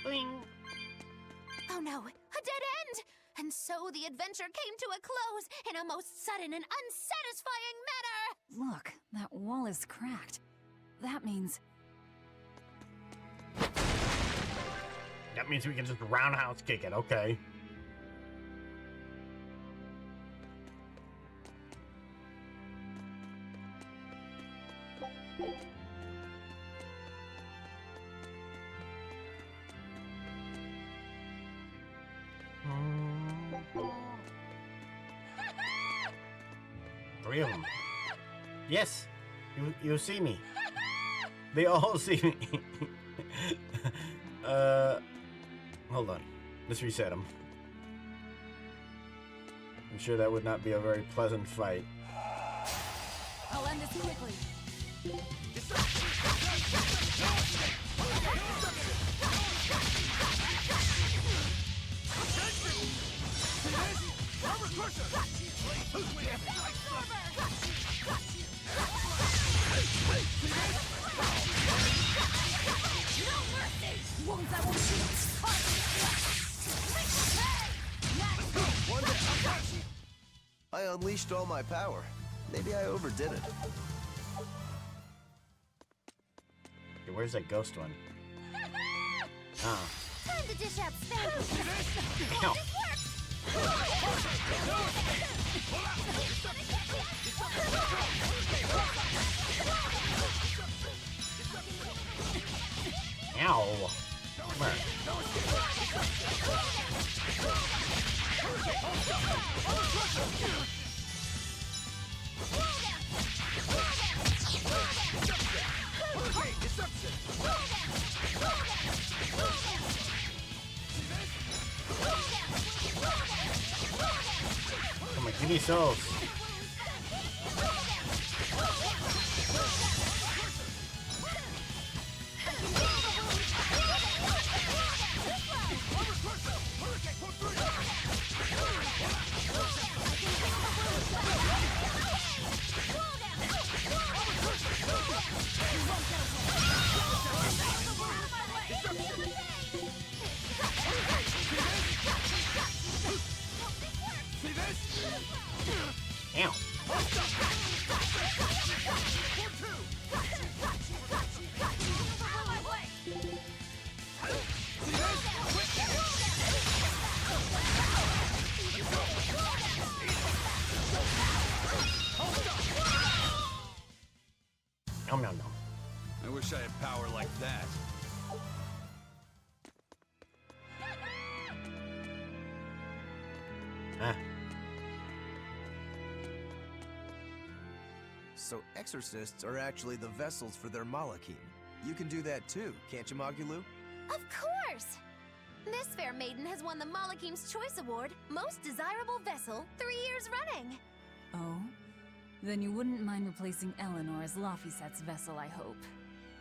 Boing. Oh no, a dead end! And so the adventure came to a close in a most sudden and unsatisfying manner! Look, that wall is cracked. That means... That means we can just roundhouse kick it, okay. Three of them. Yes, you see me. They all see me. Hold on. Let's reset them. I'm sure that would not be a very pleasant fight. I'll end this quickly. I unleashed all my power. Maybe I overdid it. Okay, where's that ghost one? Ah. Time to dish out spanking! Ow. Ow! Come here. Come on, give me souls. Ow. Nom nom nom. I wish I had power like that. Ah. So exorcists are actually the vessels for their Malakim. You can do that too, can't you, Magulu? Of course! This fair maiden has won the Malakim's Choice Award, Most Desirable Vessel, 3 years running. Oh? Then you wouldn't mind replacing Eleanor as Laphicet's vessel, I hope.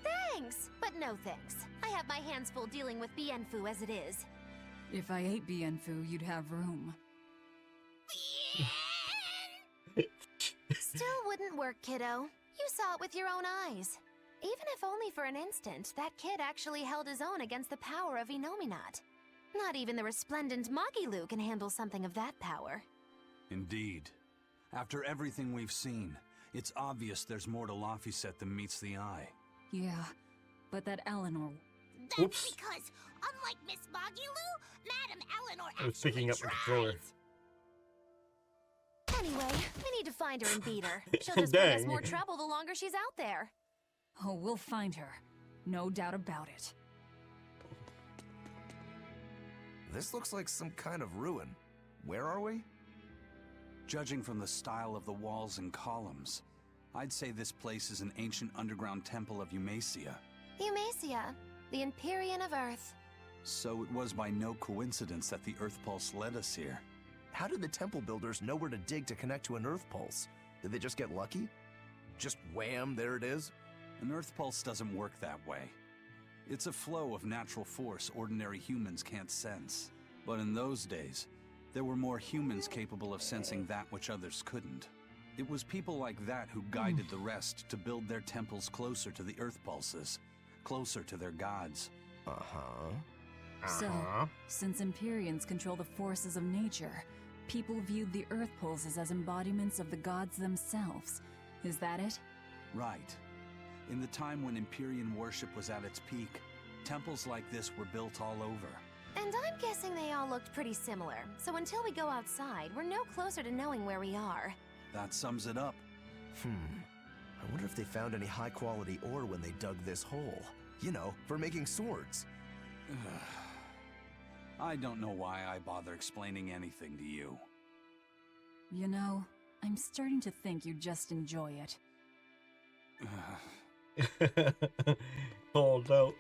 Thanks, but no thanks. I have my hands full dealing with Bienfu as it is. If I ate Bienfu, you'd have room. Still wouldn't work, kiddo. You saw it with your own eyes. Even if only for an instant, that kid actually held his own against the power of Inominat. Not even the resplendent Magilu can handle something of that power. Indeed. After everything we've seen, it's obvious there's more to Laphicet than meets the eye. Yeah, but that Eleanor... That's because, unlike Miss Magilu, Madam Eleanor I was picking up the controller. Anyway, we need to find her and beat her. She'll just bring us more trouble the longer she's out there. Oh, we'll find her. No doubt about it. This looks like some kind of ruin. Where are we? Judging from the style of the walls and columns, I'd say this place is an ancient underground temple of Eumacia. Eumacia, the Empyrean of Earth. So it was by no coincidence that the Earth Pulse led us here. How did the temple builders know where to dig to connect to an Earth Pulse? Did they just get lucky? Just wham, there it is? An earth pulse doesn't work that way. It's a flow of natural force ordinary humans can't sense. But in those days, there were more humans capable of sensing that which others couldn't. It was people like that who guided the rest to build their temples closer to the earth pulses, closer to their gods. So, since Empyreans control the forces of nature, people viewed the earth pulses as embodiments of the gods themselves. Is that it? Right. In the time when Empyrean worship was at its peak, temples like this were built all over. And I'm guessing they all looked pretty similar, so until we go outside, we're no closer to knowing where we are. That sums it up. I wonder if they found any high-quality ore when they dug this hole. You know, for making swords. I don't know why I bother explaining anything to you. You know, I'm starting to think you just enjoy it. Pulled out.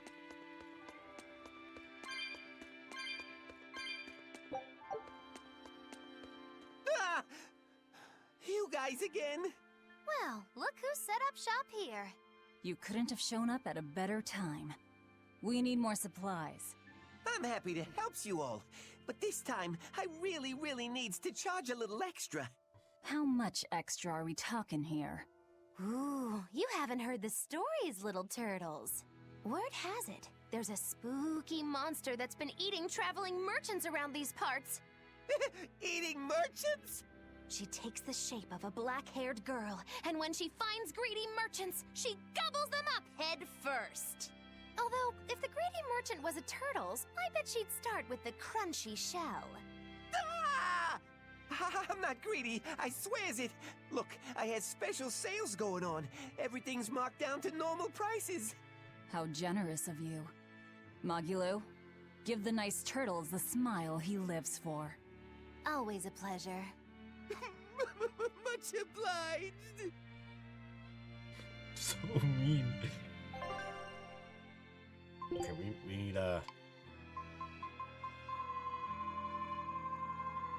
Ah! You guys again? Well, look who set up shop here. You couldn't have shown up at a better time. We need more supplies. I'm happy to help you all, but this time I really needs to charge a little extra. How much extra are we talking here? Ooh, you haven't heard the stories, little turtles. Word has it, there's a spooky monster that's been eating traveling merchants around these parts. Eating merchants? She takes the shape of a black-haired girl, and when she finds greedy merchants, she gobbles them up head first. Although, if the greedy merchant was a turtle's, I bet she'd start with the crunchy shell. Ah! I'm not greedy, I swears it. Look, I had special sales going on. Everything's marked down to normal prices. How generous of you. Magilo, give the nice turtles the smile he lives for. Always a pleasure. Much obliged. So mean. Okay, we need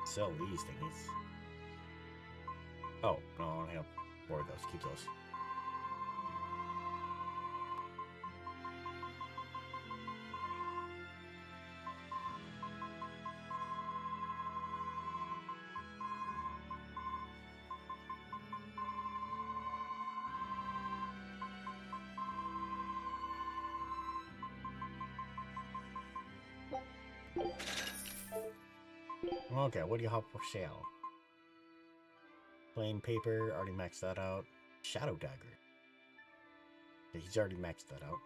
sell these thingies. Oh, no, I only have 4 of those. Keep those. Okay, what do you have for sale? Plain paper, already maxed that out. Shadow dagger. Okay, he's already maxed that out.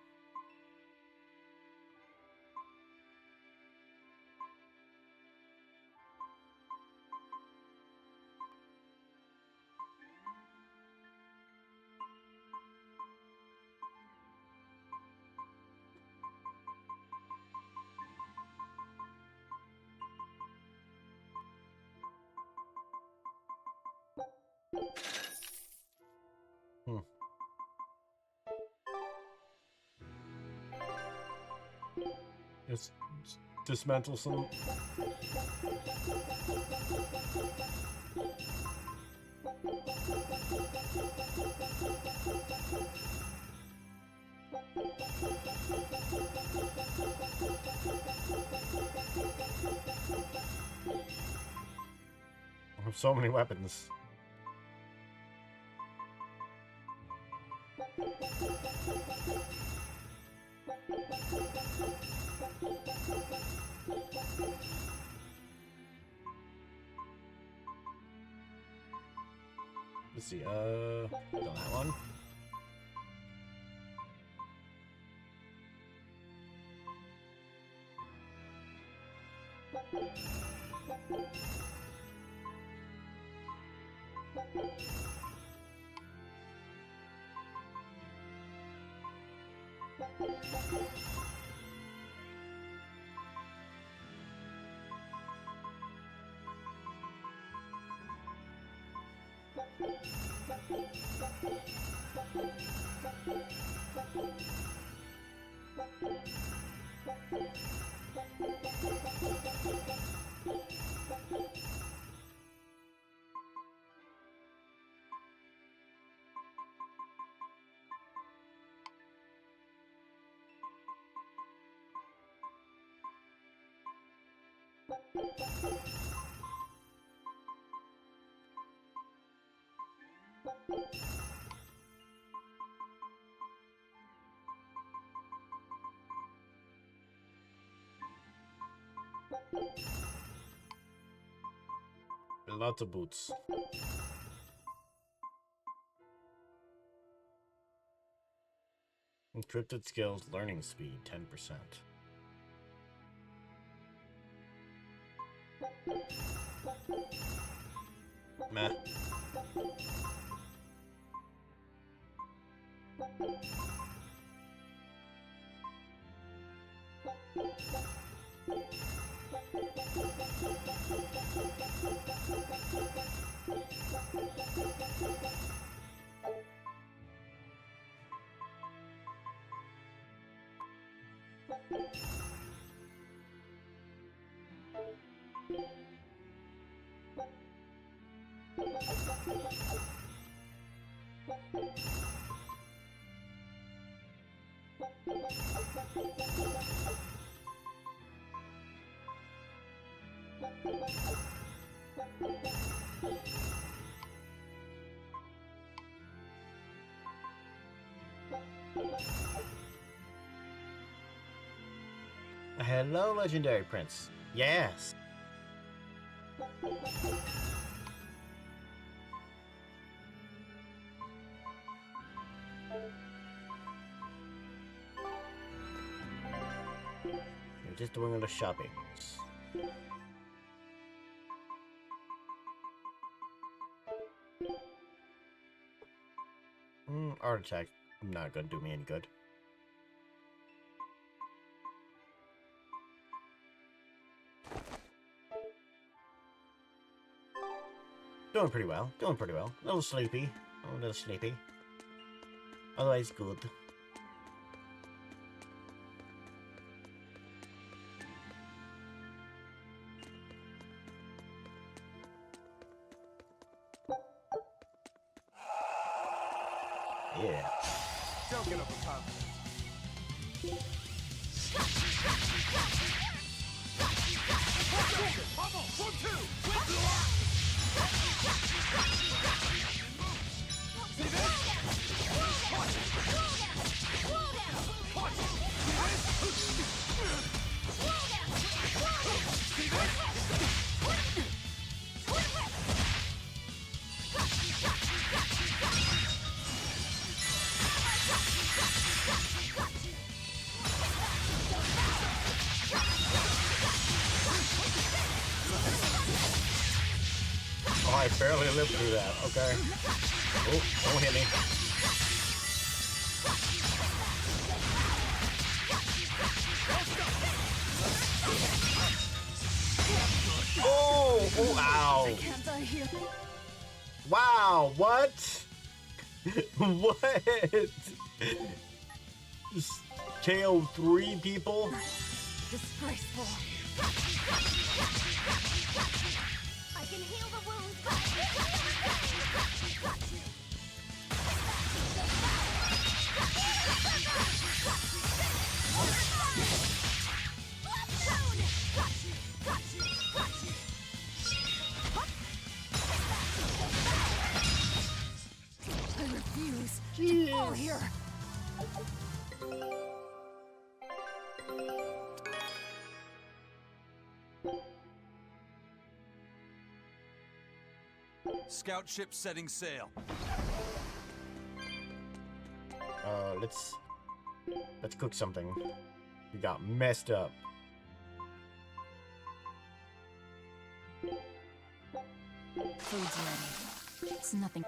Let's dismantle some. I have so many weapons. Let's see, done that one. Lots of boots. Encrypted skills, learning speed, 10%. Meh. Hello, Legendary Prince. Yes. You're just doing all the shopping. Art attack. Not gonna do me any good. Doing pretty well. Doing pretty well. A little sleepy. A little sleepy. Otherwise, good. Yeah. Don't get overconfident. Oh, I barely lived through that. Okay. Oh, don't hit me. Oh, oh, ow. Can't I hear? Wow, what? What? KO 3 people? Disgraceful. I can heal the wounds, but I refuse to fall here. Scout ship setting sail. Let's cook something. We got messed up. Food's ready. It's nothing.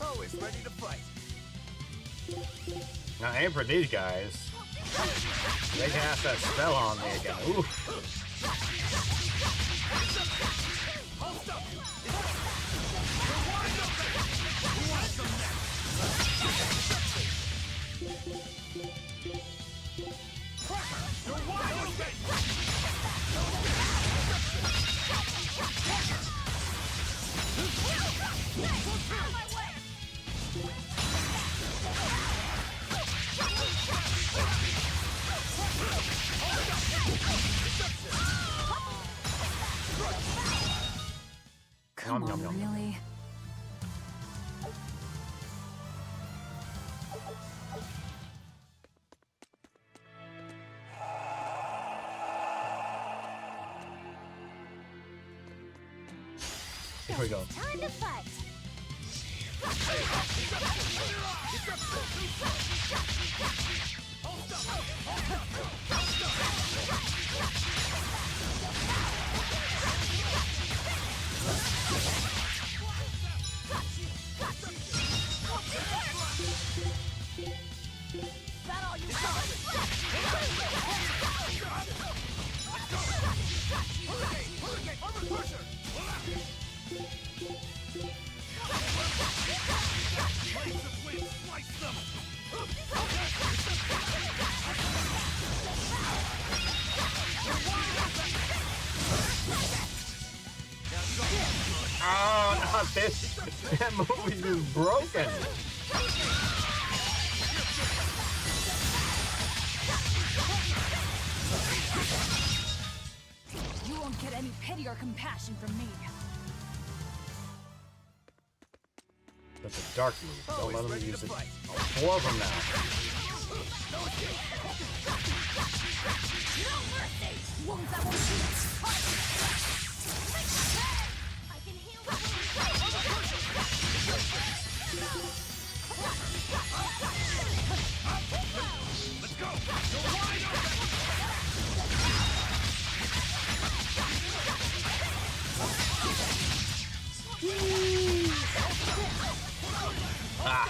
Always ready to fight. Now aim for these guys. They cast that spell on me again. Ooh. we go. Time to fight. That all you got? Oh, not this. That movie is broken. You won't get any pity or compassion from me. That's a dark move. Don't let him use it. Oh, 4 of them now. No mercy! Wounds that won't heal. I can heal the Let's go! You're wide open! Ah.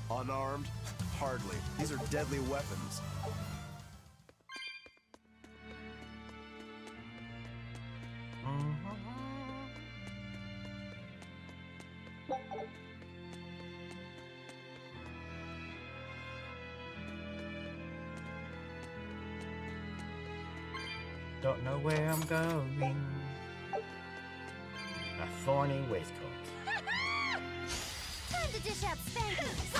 Unarmed? Hardly. These are deadly weapons. Don't know where I'm going. A thorny waistcoat. Time to dish out spankings.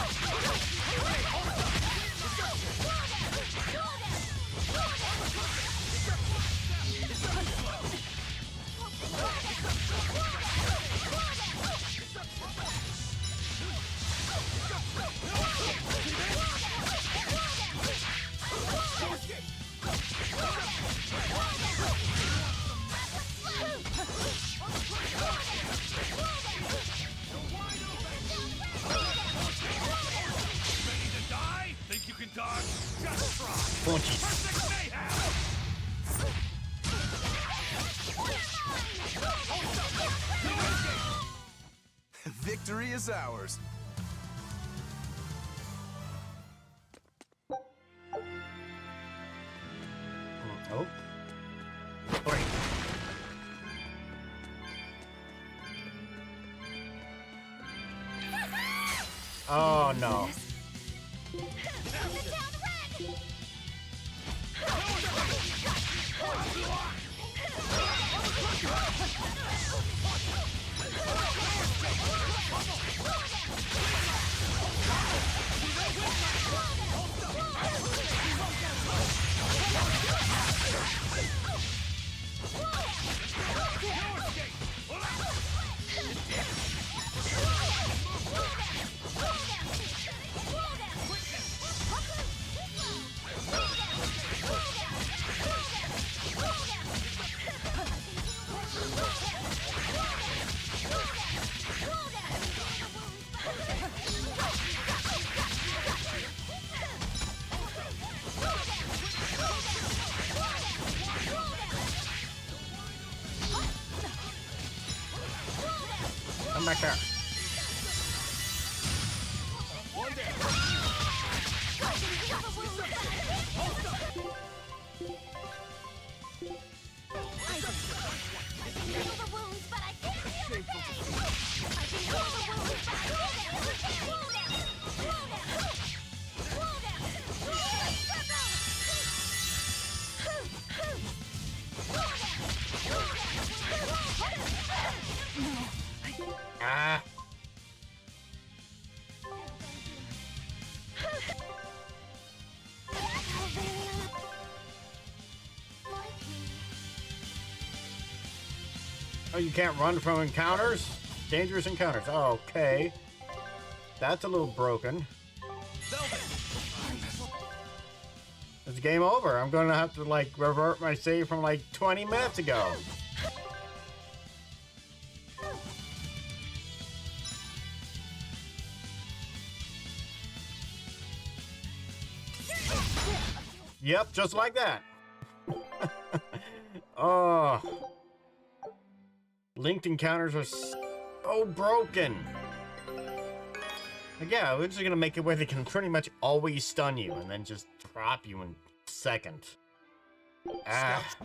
Think you can dodge? Just try! Punches. Perfect mayhem! Victory is ours. Oh. 3. Oh no. Come back here. Ah. Oh, you can't run from encounters? Dangerous encounters. Oh, okay. That's a little broken. it's game over. I'm gonna have to like revert my save from like 20 minutes ago. Yep, just like that. Oh. Linked encounters are so broken. Like, yeah, we're just gonna make it where they can pretty much always stun you and then just drop you in seconds. Ah.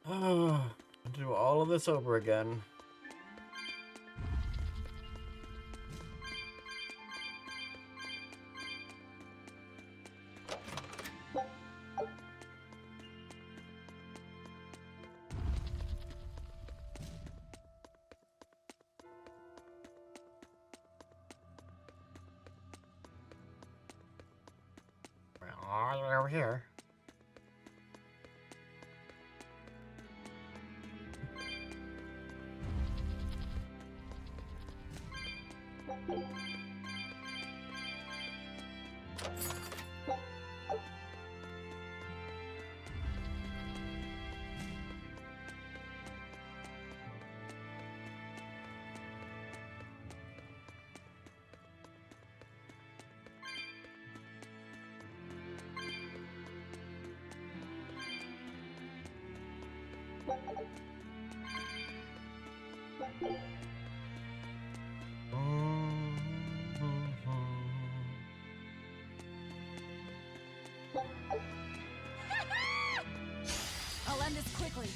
Oh, do all of this over again. Oh, they're over here. I'll end this quickly.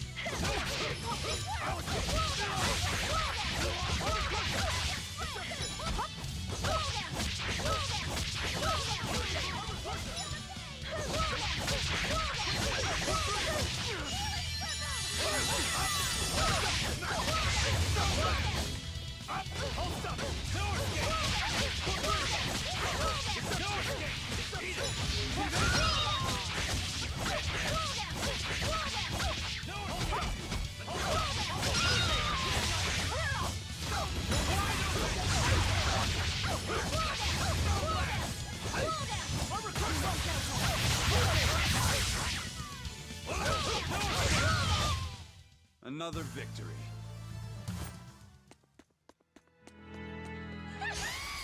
Another victory.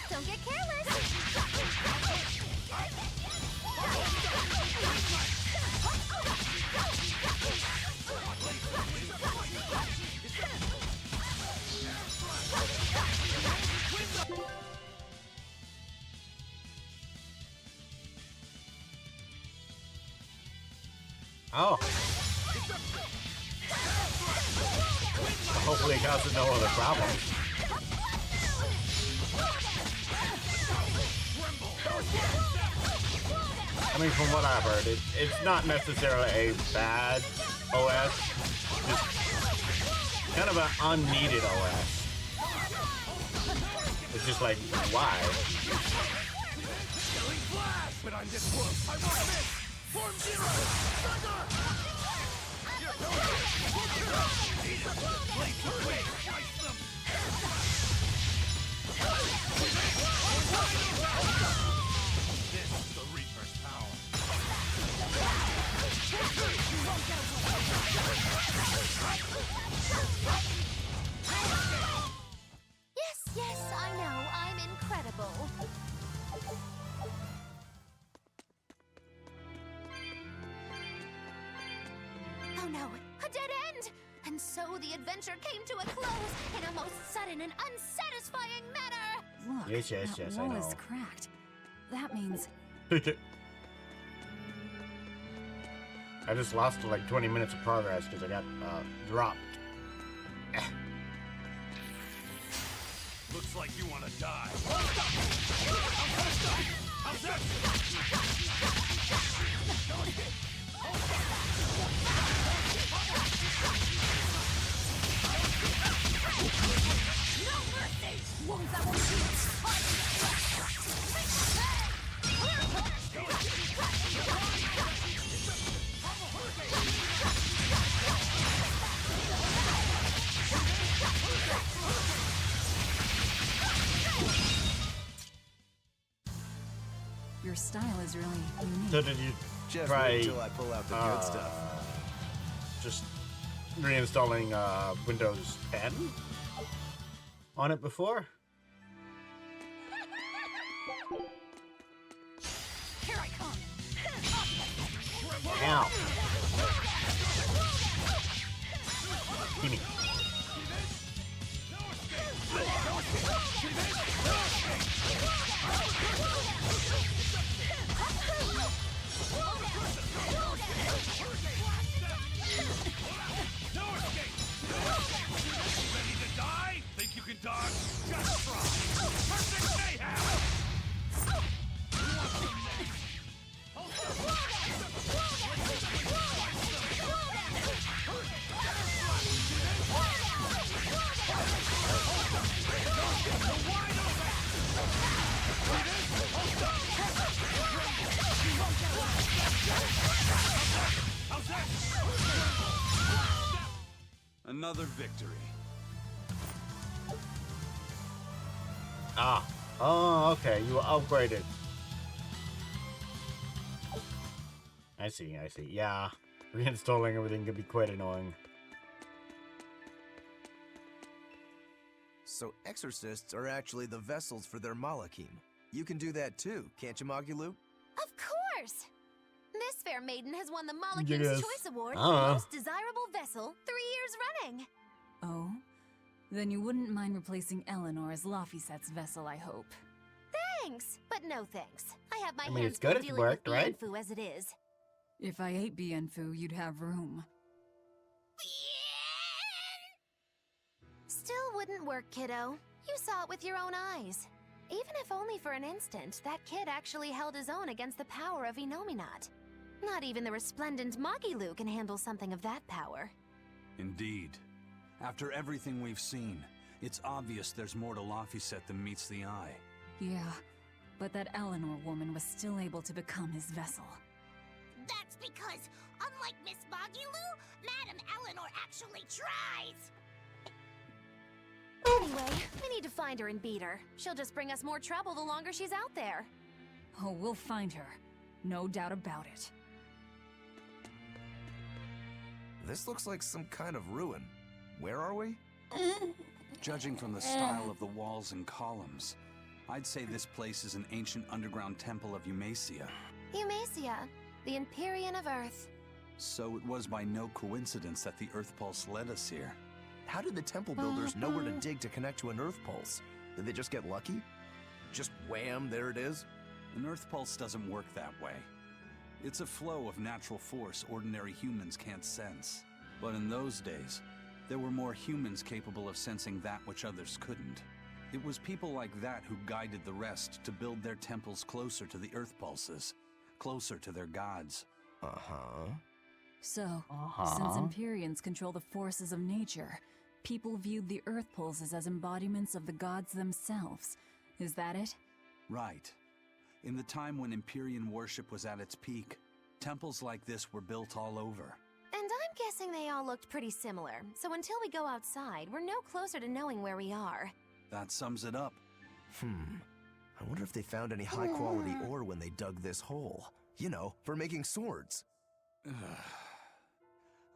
Don't get careless! Oh. Hopefully it causes no other problem. I mean, from what I've heard, it's not necessarily a bad OS. Just kind of an unneeded OS. It's just like, why? But I'm this close. I want this! Form zero! This is the Reaper's power. Yes, I know. I'm incredible. Oh no, a dead end! And so the adventure came to a close in a most sudden and unsatisfying manner! Look, Yes, that I wall know. is cracked. That means I just lost like 20 minutes of progress because I got dropped. Looks like you want to die. Your style is really unique. So did you Just try wait till I pull out the good stuff. just reinstalling Windows 10 on it before? Here I come. Ow. Gimme. Ready to die? Think you can dodge? Just try. Perfect mayhem! Another victory. Ah. Oh, okay. You were upgraded. I see, I see. Yeah. Reinstalling everything can be quite annoying. So exorcists are actually the vessels for their Malakim. You can do that too, can't you, Magilou? Of course! This fair maiden has won the Malakim's Yes. Choice Award for Ah. Most Desirable Vessel 3 years running. Oh? Then you wouldn't mind replacing Eleanor as Lafisette's vessel, I hope. Thanks, but no thanks. I have my I mean, hands it's good full if it dealing worked, with right? Bienfu as it is. If I ate Bienfu, you'd have room. Still wouldn't work, kiddo. You saw it with your own eyes. Even if only for an instant, that kid actually held his own against the power of Inominat. Not even the resplendent Magilu can handle something of that power. Indeed. After everything we've seen, it's obvious there's more to Laphicet than meets the eye. Yeah, but that Eleanor woman was still able to become his vessel. That's because, unlike Miss Magilu, Madame Eleanor actually tries! Anyway, we need to find her and beat her. She'll just bring us more trouble the longer she's out there. Oh, we'll find her. No doubt about it. This looks like some kind of ruin. Where are we? Judging from the style of the walls and columns, I'd say this place is an ancient underground temple of Eumacia. Eumacia, the Empyrean of Earth. So it was by no coincidence that the Earth Pulse led us here. How did the temple builders know where to dig to connect to an Earth Pulse? Did they just get lucky? Just wham, there it is? An Earth Pulse doesn't work that way. It's a flow of natural force ordinary humans can't sense. But in those days, there were more humans capable of sensing that which others couldn't. It was people like that who guided the rest to build their temples closer to the Earth Pulses, closer to their gods. Uh-huh. So, since Empyreans control the forces of nature, people viewed the Earth Pulses as embodiments of the gods themselves. Is that it? Right. In the time when Empyrean worship was at its peak, temples like this were built all over. And I'm guessing they all looked pretty similar, so until we go outside, we're no closer to knowing where we are. That sums it up. I wonder if they found any high-quality ore when they dug this hole. You know, for making swords.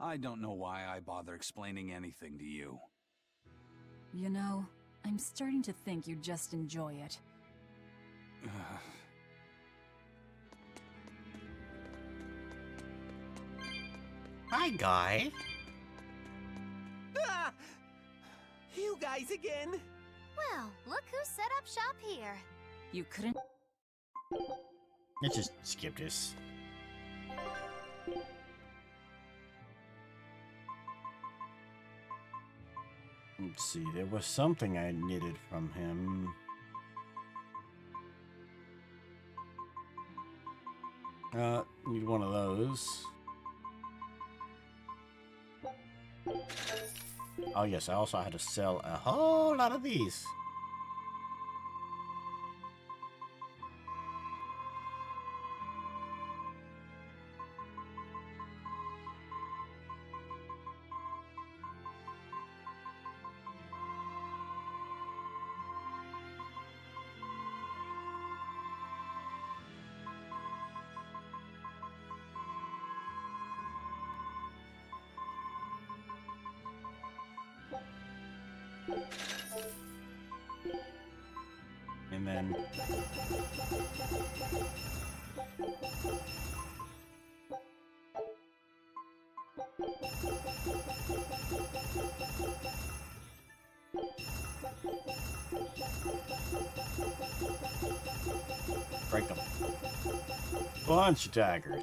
I don't know why I bother explaining anything to you. You know, I'm starting to think you just enjoy it. Hi, guy. Ah! You guys again? Well, look who set up shop here. You couldn't... Let's just skip this. Let's see, there was something I needed from him. Need one of those. Oh yes, I also had to sell a whole lot of these. and then... break them. Bunch of daggers.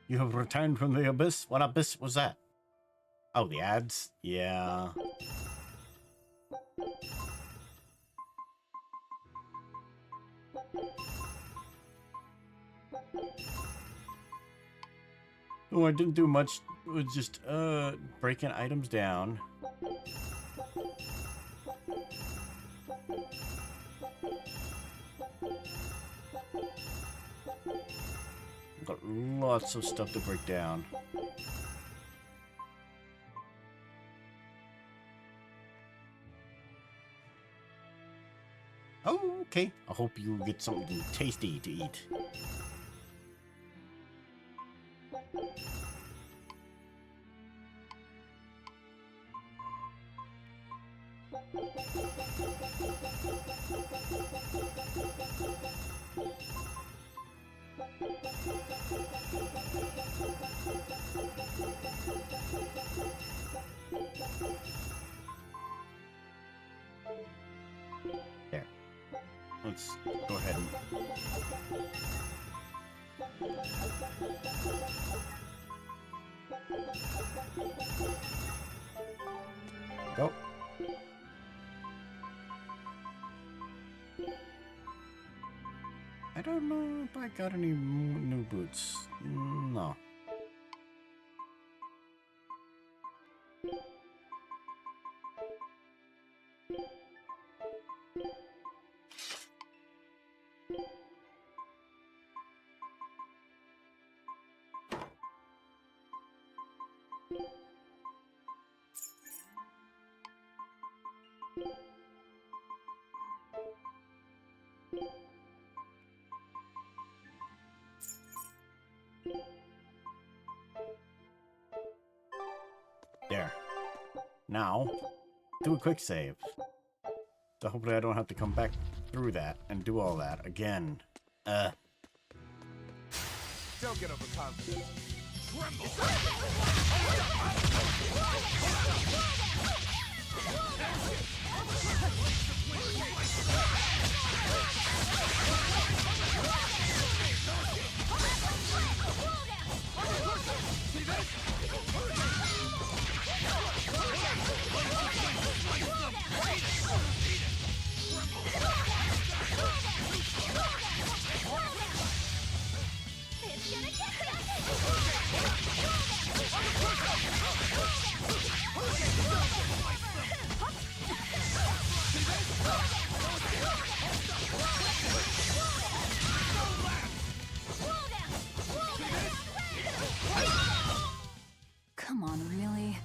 You have returned from the abyss? What abyss was that? Oh, the ads? Yeah. Oh, I didn't do much. It was just, breaking items down. Got lots of stuff to break down. Oh, okay. I hope you get something tasty to eat. There. Let's go ahead and... go. I don't know if I got any new boots. No. There. Now, do a quick save. So hopefully I don't have to come back through that and do all that again. Don't get overconfident. Tremble! Come on, really?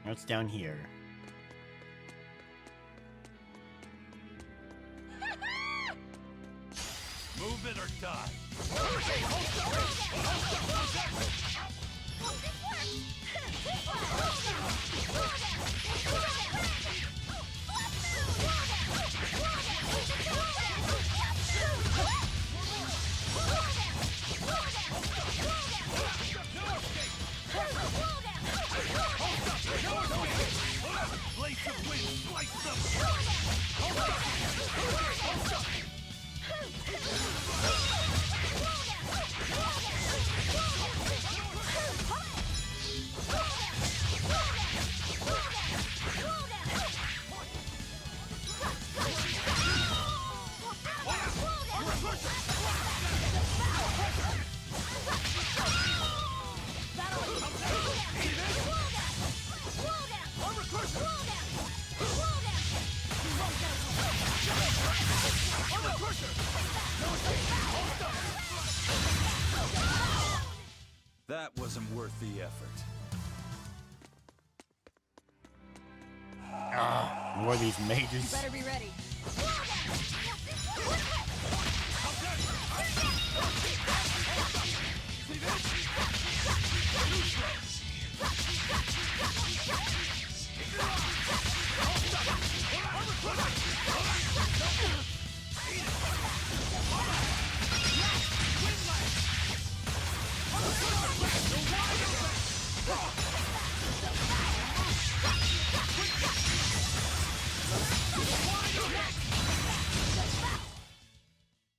What's down here? Move it or die. Blades of wind, slice them! That wasn't worth the effort. More of these mages. You better be ready.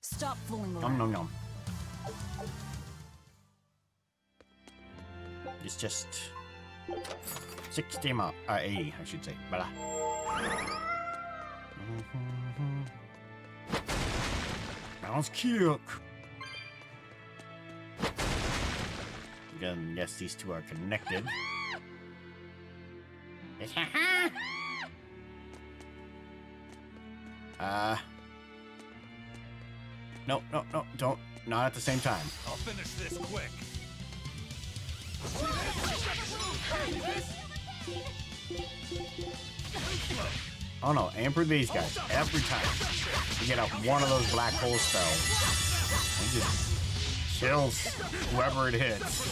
Stop fooling around. Nom nom nom. It's just 60 more, 80, I should say. Blah. Bounce kick. Again, yes, these two are connected. No, no, no, don't. Not at the same time. I'll finish this quick. Oh no, aim for these guys. Every time you get out one of those black hole spells, it just chills whoever it hits.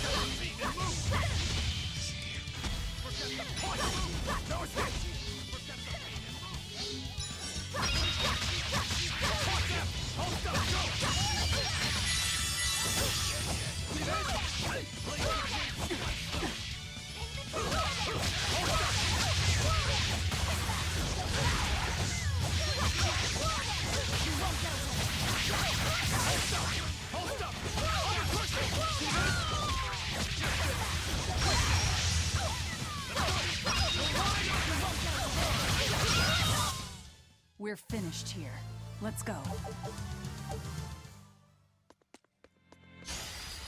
We're finished here. Let's go.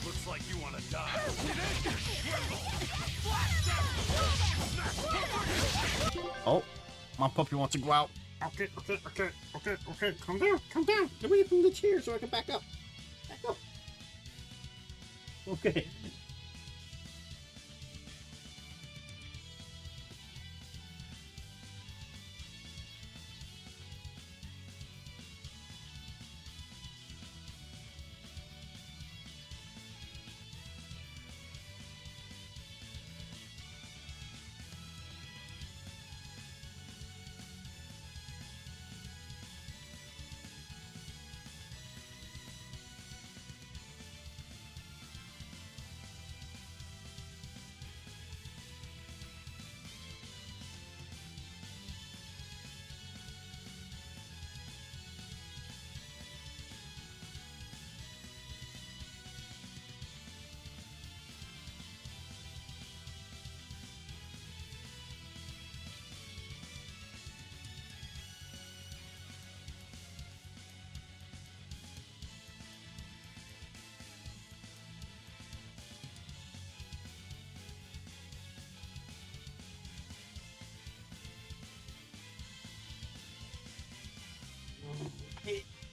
Looks like you want to die. Oh, my puppy wants to go out. Okay. Calm down. Get away from the chair so I can back up. Okay.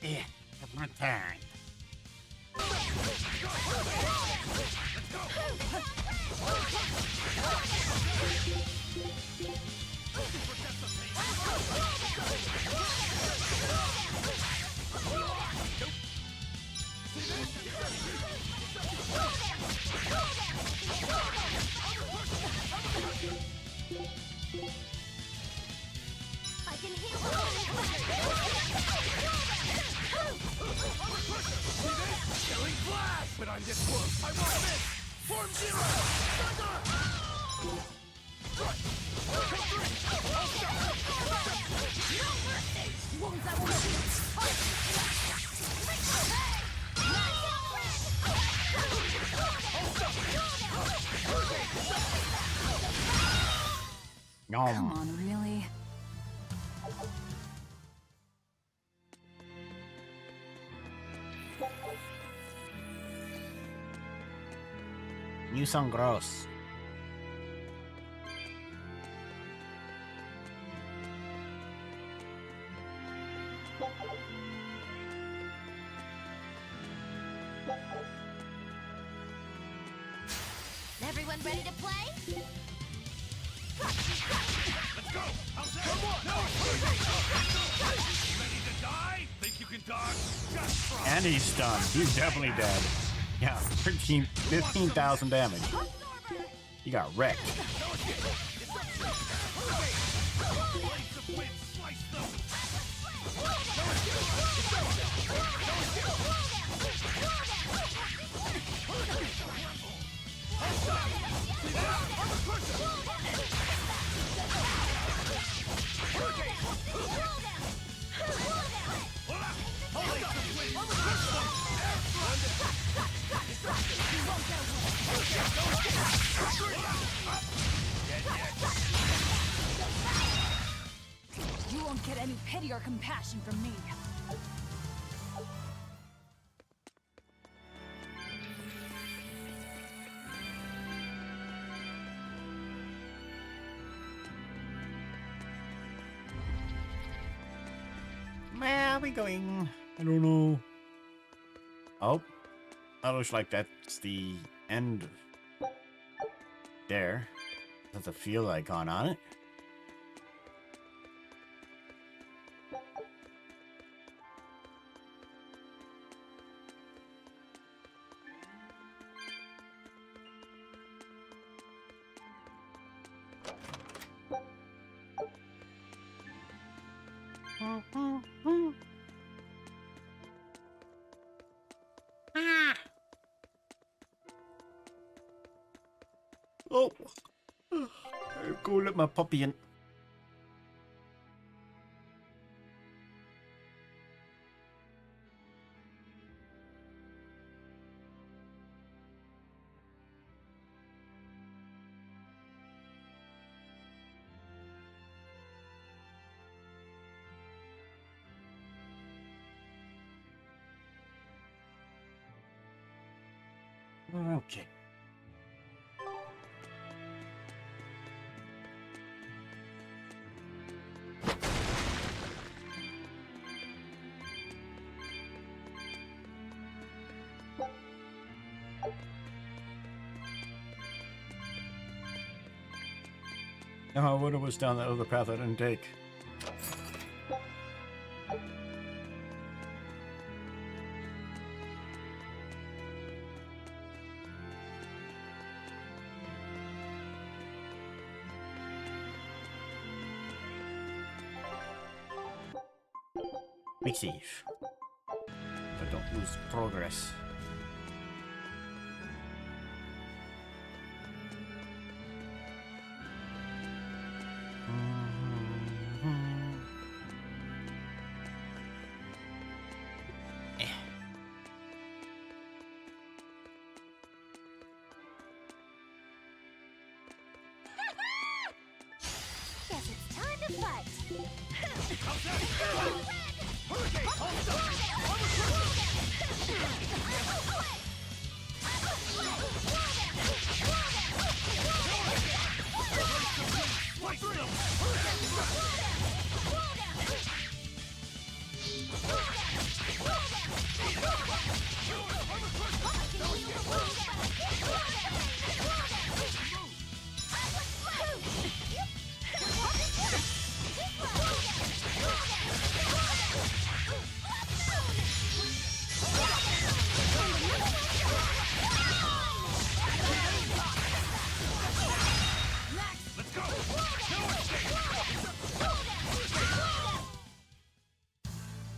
Yeah, have my time. I can hear Killing flash! But I'm this close. I want this! Form zero! Come on, really? You sound gross. Everyone ready to play? Let's go! Ready to die? Think you can dodge? Just try. And he's stunned. He's definitely dead. Yeah, 15,000 damage. He got wrecked. You won't get any pity or compassion from me. Where are we going? I don't know. Oh, that looks like that's the end. There. That's a field icon on it. Oh, go let my puppy in. Okay. Oh, I wonder what's down that other path I didn't take. Big save. So I don't lose progress. Guess it's time to fight.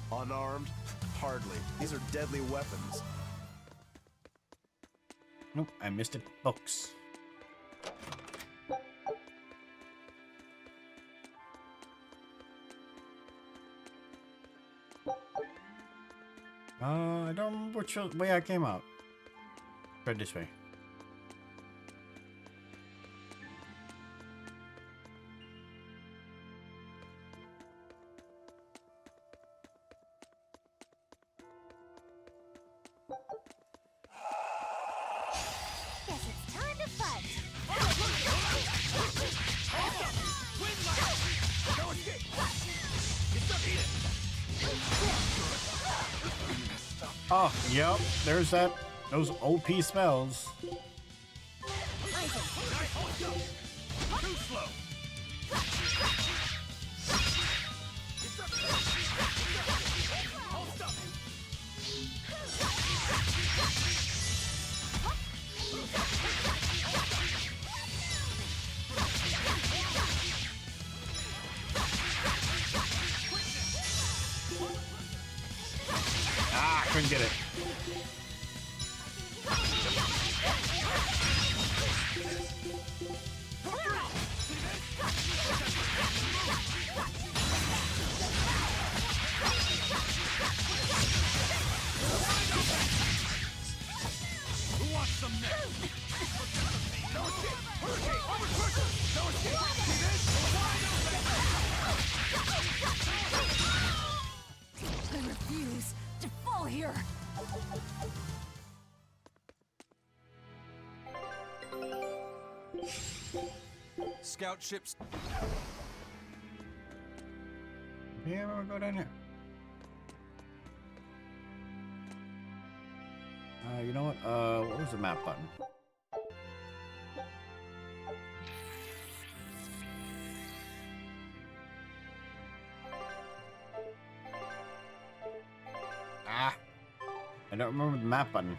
Unarmed? Hardly. These are deadly weapons. Nope, I missed it. Books. I don't remember which way I came out. Try this way. Guess it's time to fight. Oh, yep. There's that. Those OP spells. Too slow. couldn't get it. Who wants some next? No escape! Hurricane! Armor Crusher! No escape! See this? I refuse to fall here. Scout ships. Yeah, we'll go down here. You know what? What was the map button? Ah! I don't remember the map button.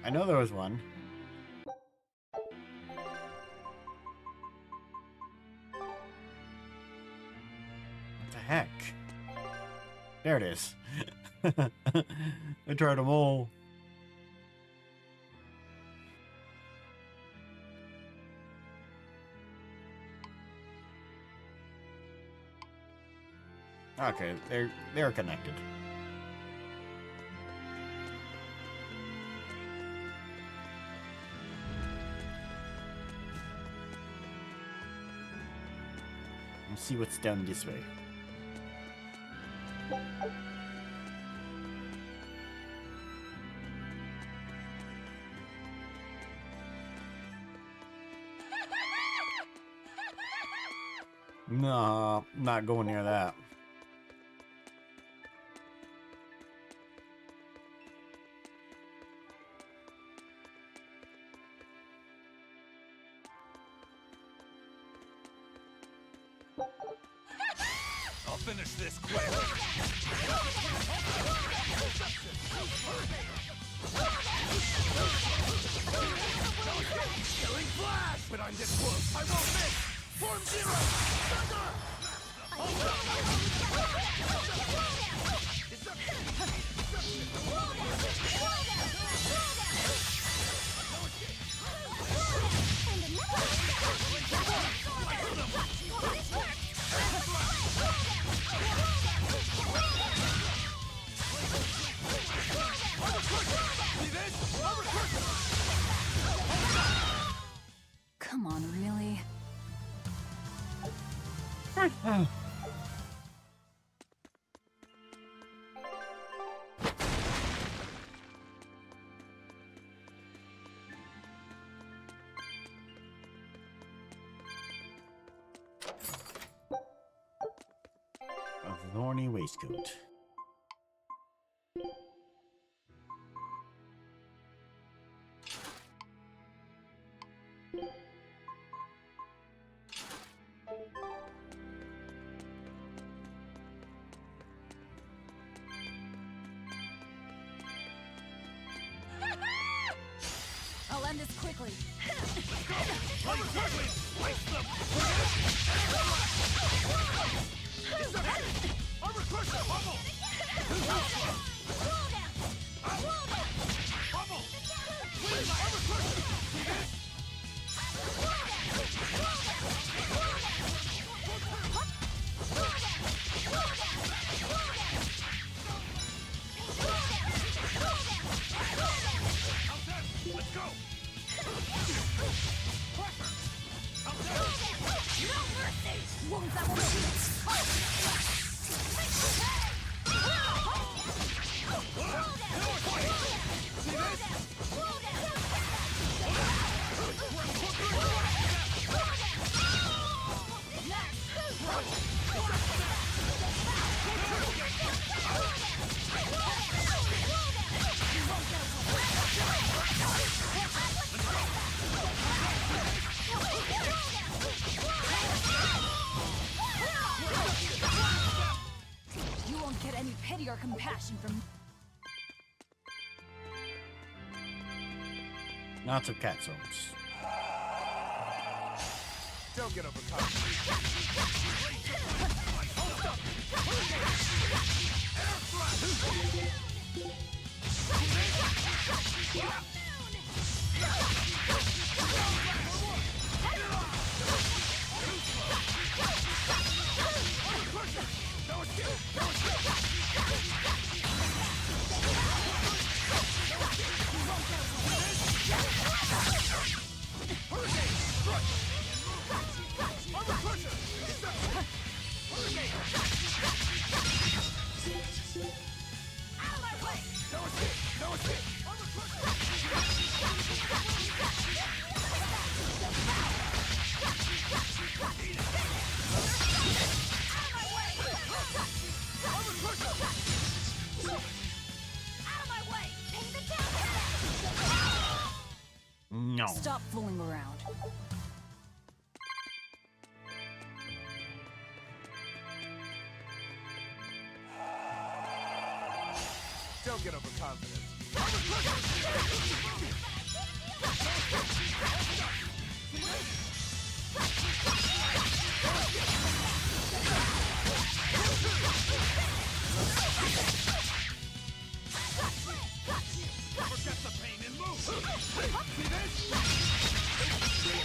I know there was one. What the heck? There it is. I tried them all. Okay, they're connected. Let's see what's down this way. No, not going near that. I'll finish this quick. Killing flash! But I'm this close. I won't miss! Form zero! Thunder! Come on, really? A thorny waistcoat. I'll end this quickly. Armor Crusher, Hummel! Hummel! Please, Armor Crusher! See this? Let's go! No mercy! Wounds that will You won't get any pity or compassion from Lots of cat zones. Don't get overcome. Stop fooling around. Don't get overconfident. Forget the pain and move! See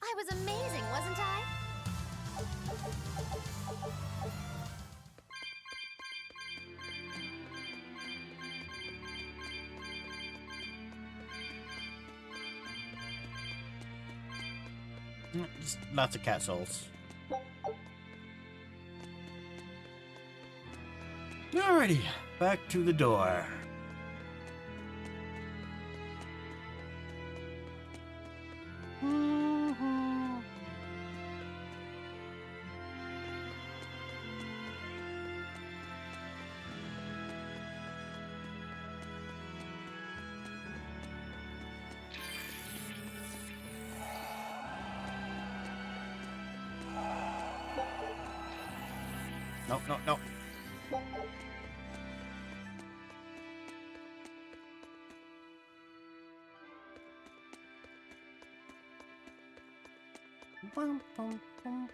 I was amazing, wasn't I? Just lots of cat souls. Alrighty, back to the door. No, no, no. Bum, bum, bum, bum.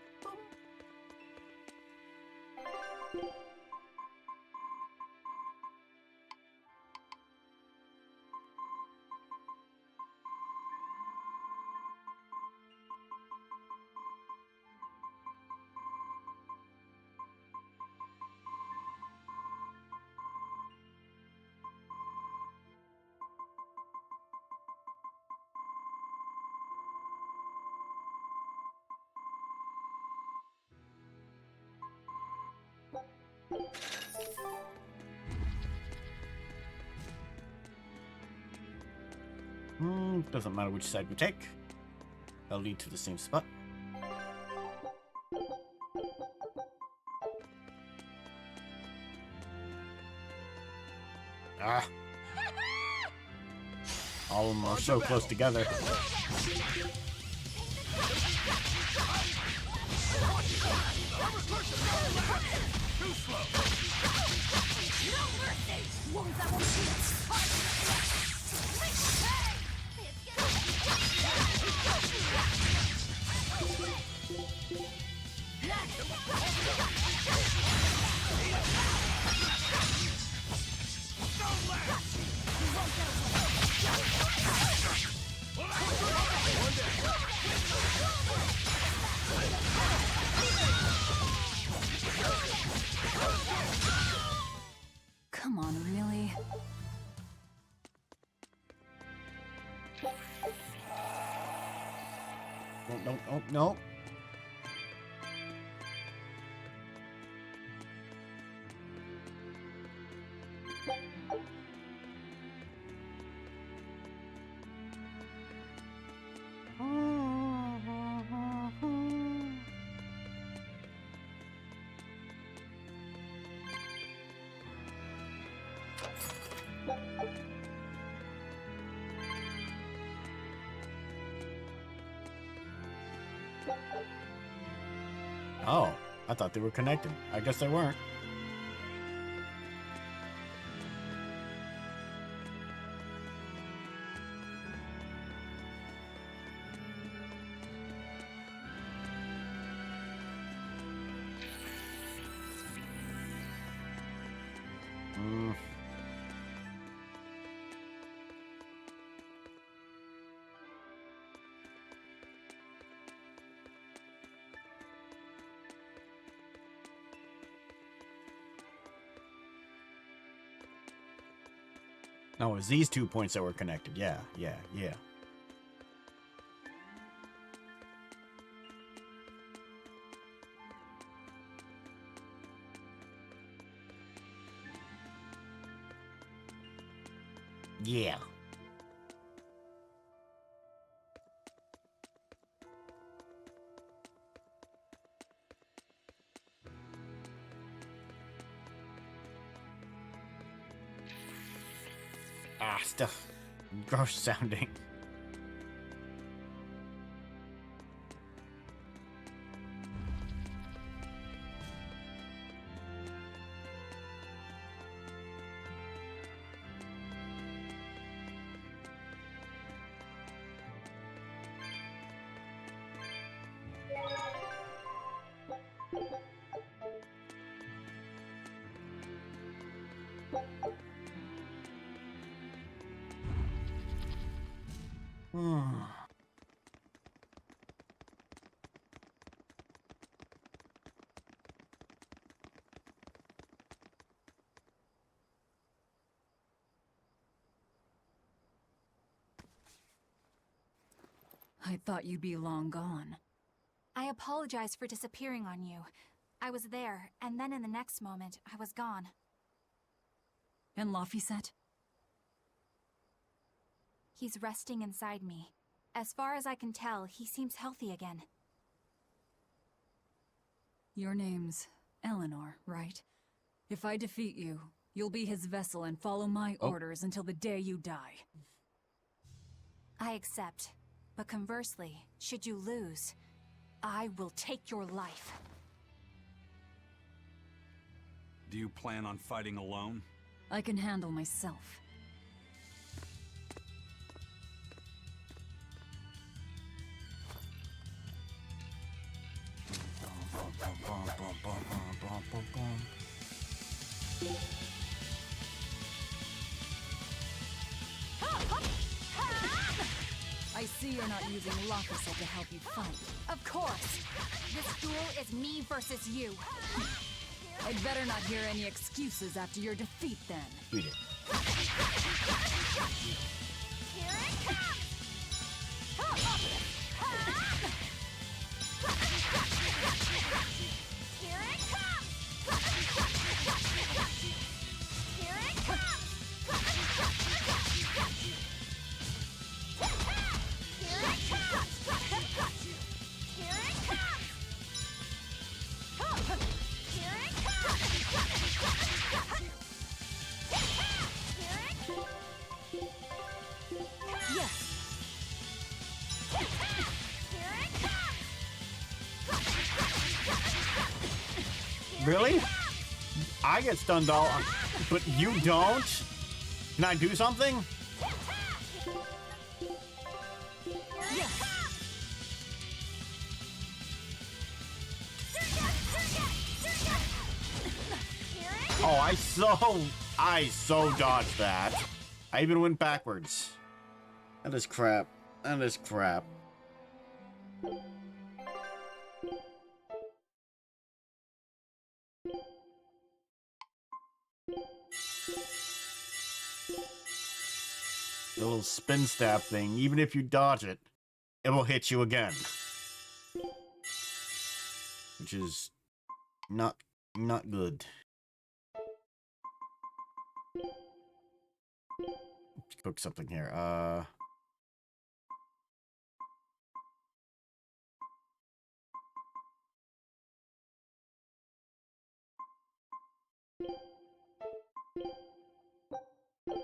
Doesn't matter which side we take. They'll lead to the same spot. Ah. All of them are so close together. too slow! No mercy! Wounds that won't heal! Come on, really? No, no, no. Oh, I thought they were connected. I guess they weren't. No, it was these 2 points that were connected. Yeah. Yeah. stuff. Gross sounding. I thought you'd be long gone. I apologize for disappearing on you. I was there, and then in the next moment, I was gone. And Laphicet? He's resting inside me. As far as I can tell, he seems healthy again. Your name's Eleanor, right? If I defeat you, you'll be his vessel and follow my orders until the day you die. I accept. But conversely, should you lose, I will take your life. Do you plan on fighting alone? I can handle myself. I see you're not using Laphicet to help you fight. Of course! This duel is me versus you. I'd better not hear any excuses after your defeat, then. Beat it. Here it comes! Here it comes! Here it comes! Here it comes! Here it comes! Here it comes! Yes. Here it comes! Really? I get stunned all, but you don't? Can I do something? Oh, I so dodged that. I even went backwards. That is crap. That is crap. The little spin stab thing, even if you dodge it, it will hit you again. Which is not good. Let's cook something here.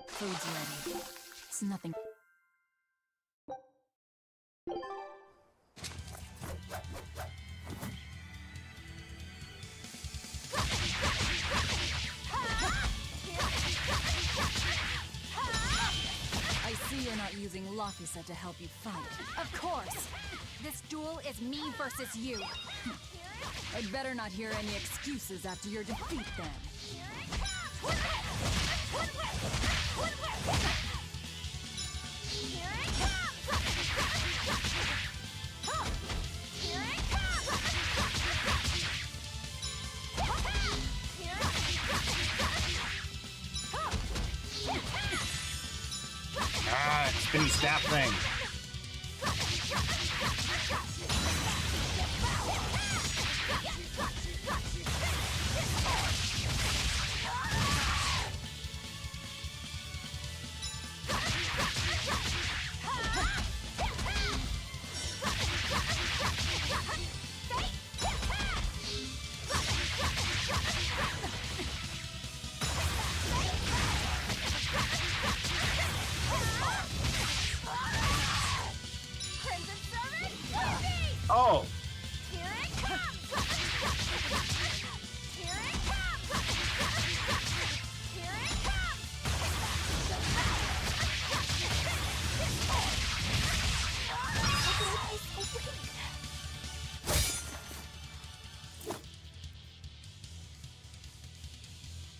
Food's ready. It's nothing. I see you're not using Laphicet to help you fight. Of course! This duel is me versus you. I'd better not hear any excuses after your defeat, then. Ah, spinny stab thing.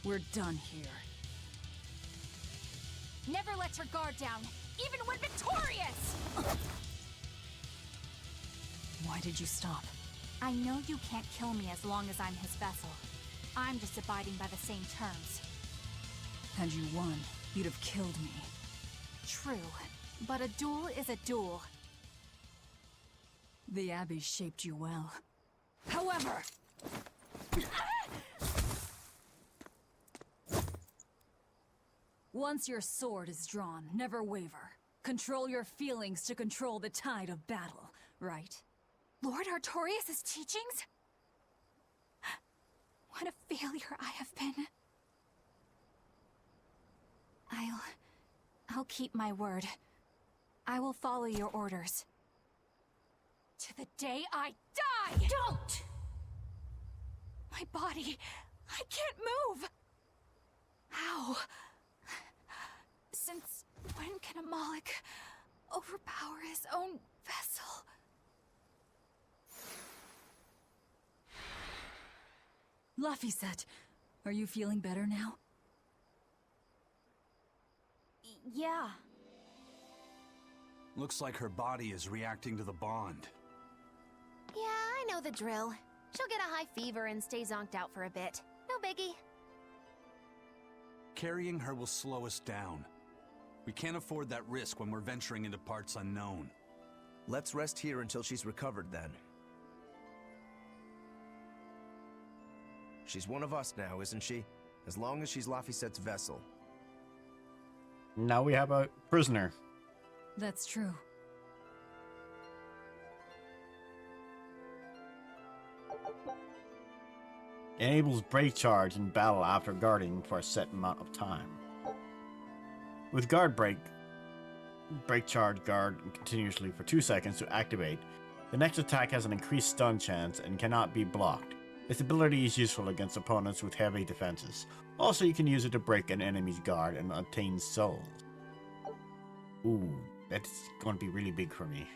We're done here. Never let your guard down, even when victorious! Why did you stop? I know you can't kill me as long as I'm his vessel. I'm just abiding by the same terms. Had you won, you'd have killed me. True, but a duel is a duel. The Abbey shaped you well. However... Once your sword is drawn, never waver. Control your feelings to control the tide of battle, right? Lord Artorias' teachings? What a failure I have been. I'll keep my word. I will follow your orders. To the day I die! Don't! My body... I can't move! How? Since when can a Moloch overpower his own vessel? Laphicet, are you feeling better now? Yeah. Looks like her body is reacting to the bond. Yeah, I know the drill. She'll get a high fever and stay zonked out for a bit. No biggie. Carrying her will slow us down. We can't afford that risk when we're venturing into parts unknown. Let's rest here until she's recovered, then. She's one of us now, isn't she? As long as she's Laphicet's vessel. Now we have a prisoner. That's true. Enables break charge in battle after guarding for a set amount of time. With guard break charge guard continuously for 2 seconds to activate. The next attack has an increased stun chance and cannot be blocked. This ability is useful against opponents with heavy defenses. Also, you can use it to break an enemy's guard and obtain souls. Ooh, that's going to be really big for me.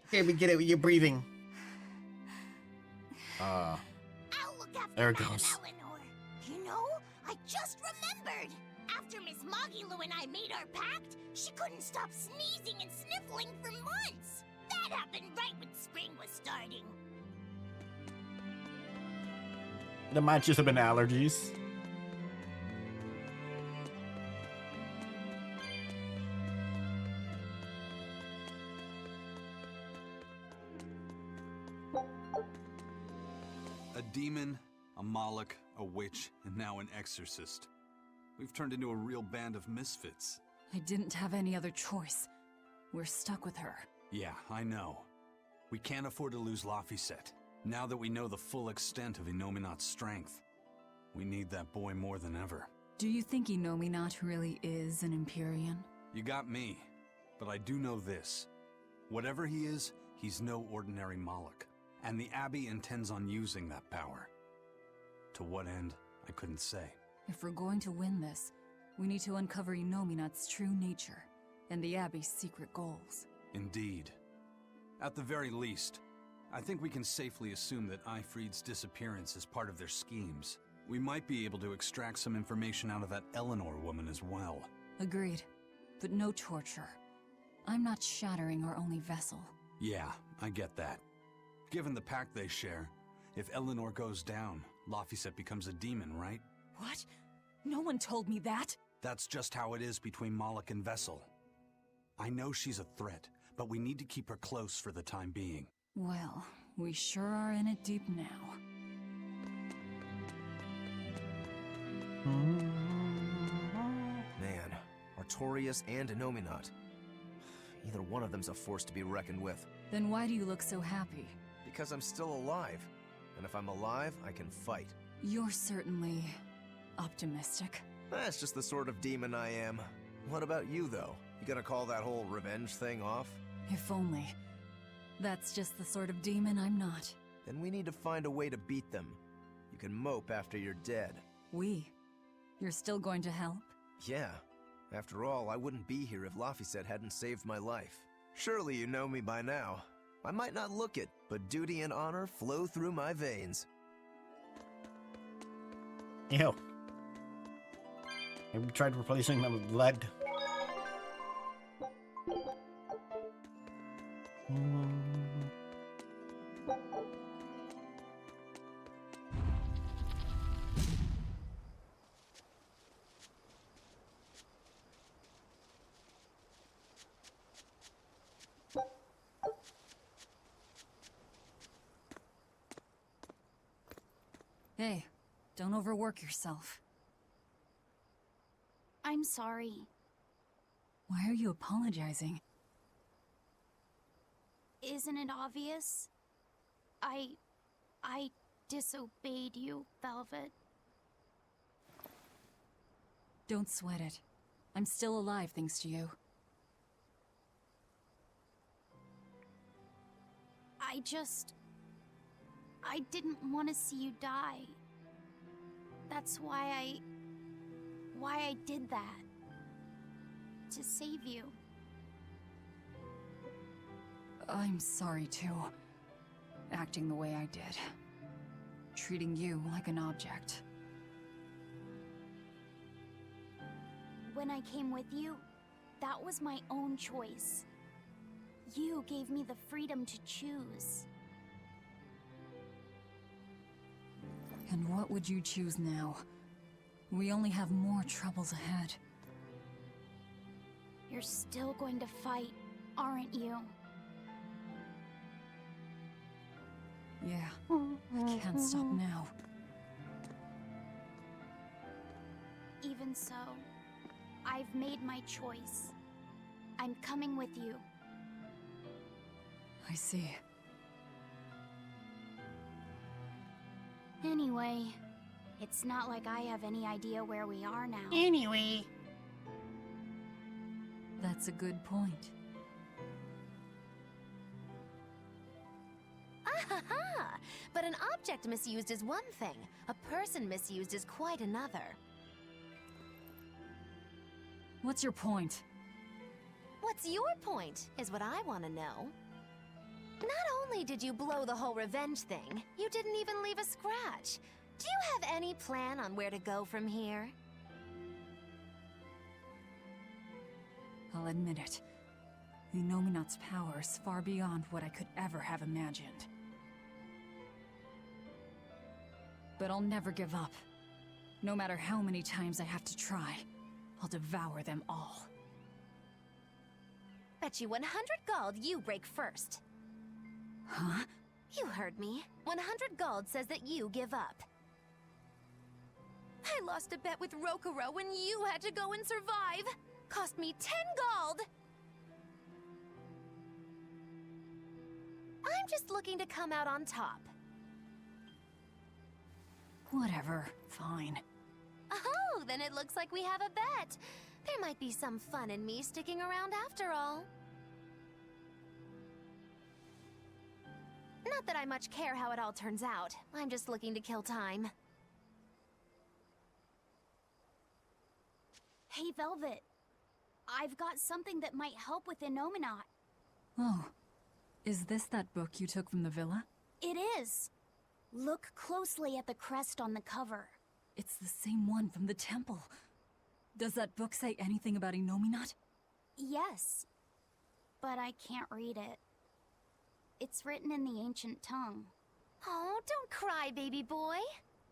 Okay, we get it. You're breathing. I'll look after There it Madame goes. Eleanor. You know, I just remembered. After Miss Magilu and I made our pact, she couldn't stop sneezing and sniffling for months. That happened right when spring was starting. That might just have been allergies. A demon, a Moloch, a witch, and now an exorcist. We've turned into a real band of misfits. I didn't have any other choice. We're stuck with her. Yeah, I know. We can't afford to lose Laphicet. Now that we know the full extent of Inominat's strength, we need that boy more than ever. Do you think Inominat really is an Empyrean? You got me, but I do know this. Whatever he is, he's no ordinary Moloch. And the Abbey intends on using that power. To what end, I couldn't say. If we're going to win this, we need to uncover Inominat's true nature and the Abbey's secret goals. Indeed. At the very least, I think we can safely assume that Ifrid's disappearance is part of their schemes. We might be able to extract some information out of that Eleanor woman as well. Agreed. But no torture. I'm not shattering our only vessel. Yeah, I get that. Given the pact they share, if Eleanor goes down, Laphicet becomes a demon, right? What? No one told me that! That's just how it is between Moloch and Vessel. I know she's a threat, but we need to keep her close for the time being. Well, we sure are in it deep now. Man, Artorias and Inominat. Either one of them's a force to be reckoned with. Then why do you look so happy? Because I'm still alive. And if I'm alive, I can fight. You're certainly optimistic. That's just the sort of demon I am. What about you, though? You gonna call that whole revenge thing off? If only. That's just the sort of demon I'm not. Then we need to find a way to beat them. You can mope after you're dead. We? You're still going to help? Yeah. After all, I wouldn't be here if Laphicet hadn't saved my life. Surely you know me by now. I might not look it, but duty and honor flow through my veins. Ew. Have you tried replacing them with lead? Hey, don't overwork yourself. I'm sorry. Why are you apologizing? Isn't it obvious? I disobeyed you, Velvet. Don't sweat it. I'm still alive thanks to you. I didn't want to see you die. That's why I did that. To save you. I'm sorry too. Acting the way I did. Treating you like an object. When I came with you, that was my own choice. You gave me the freedom to choose. And what would you choose now? We only have more troubles ahead. You're still going to fight, aren't you? Yeah, I can't stop now. Even so, I've made my choice. I'm coming with you. I see. Anyway, it's not like I have any idea where we are now. Anyway. That's a good point. Ah-ha-ha! But an object misused is one thing. A person misused is quite another. What's your point? What's your point, is what I want to know. Not only did you blow the whole revenge thing, you didn't even leave a scratch. Do you have any plan on where to go from here? I'll admit it. The Nominat's power is far beyond what I could ever have imagined. But I'll never give up. No matter how many times I have to try, I'll devour them all. Bet you 100 gold you break first. Huh? You heard me. 100 gold says that you give up. I lost a bet with Rokuro when you had to go and survive. Cost me 10 gold. I'm just looking to come out on top. Whatever. Fine. Oh, then it looks like we have a bet. There might be some fun in me sticking around after all. Not that I much care how it all turns out. I'm just looking to kill time. Hey, Velvet. I've got something that might help with Inominat. Oh. Is this that book you took from the villa? It is. Look closely at the crest on the cover. It's the same one from the temple. Does that book say anything about Inominat? Yes. But I can't read it. It's written in the ancient tongue. Oh, don't cry, baby boy.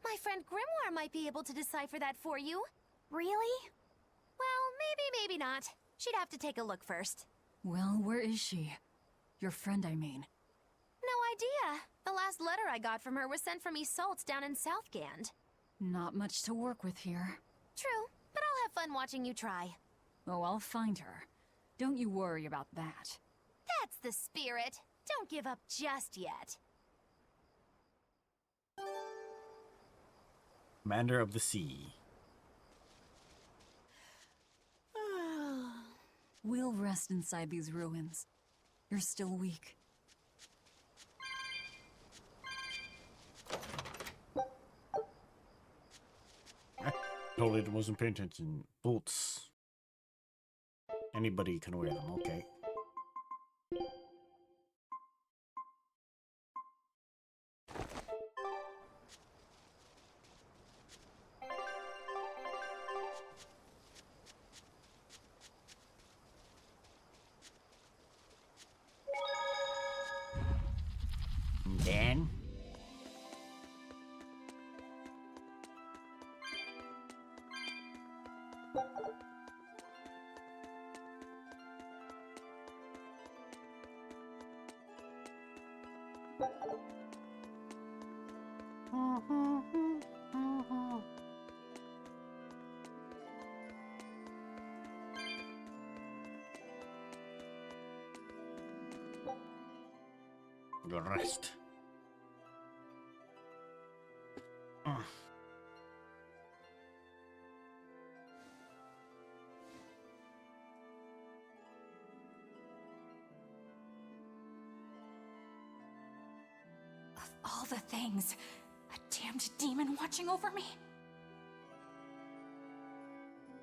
My friend Grimoire might be able to decipher that for you. Really? Well, maybe not. She'd have to take a look first. Well, where is she? Your friend, I mean. No idea. The last letter I got from her was sent from Isolde down in Southgand. Not much to work with here. True, but I'll have fun watching you try. Oh, I'll find her. Don't you worry about that. That's the spirit. Don't give up just yet. Commander of the Sea. We'll rest inside these ruins. You're still weak. Totally wasn't paying attention. Bolts. Anybody can wear them, okay. Then the rest. Of all the things, a damned demon watching over me?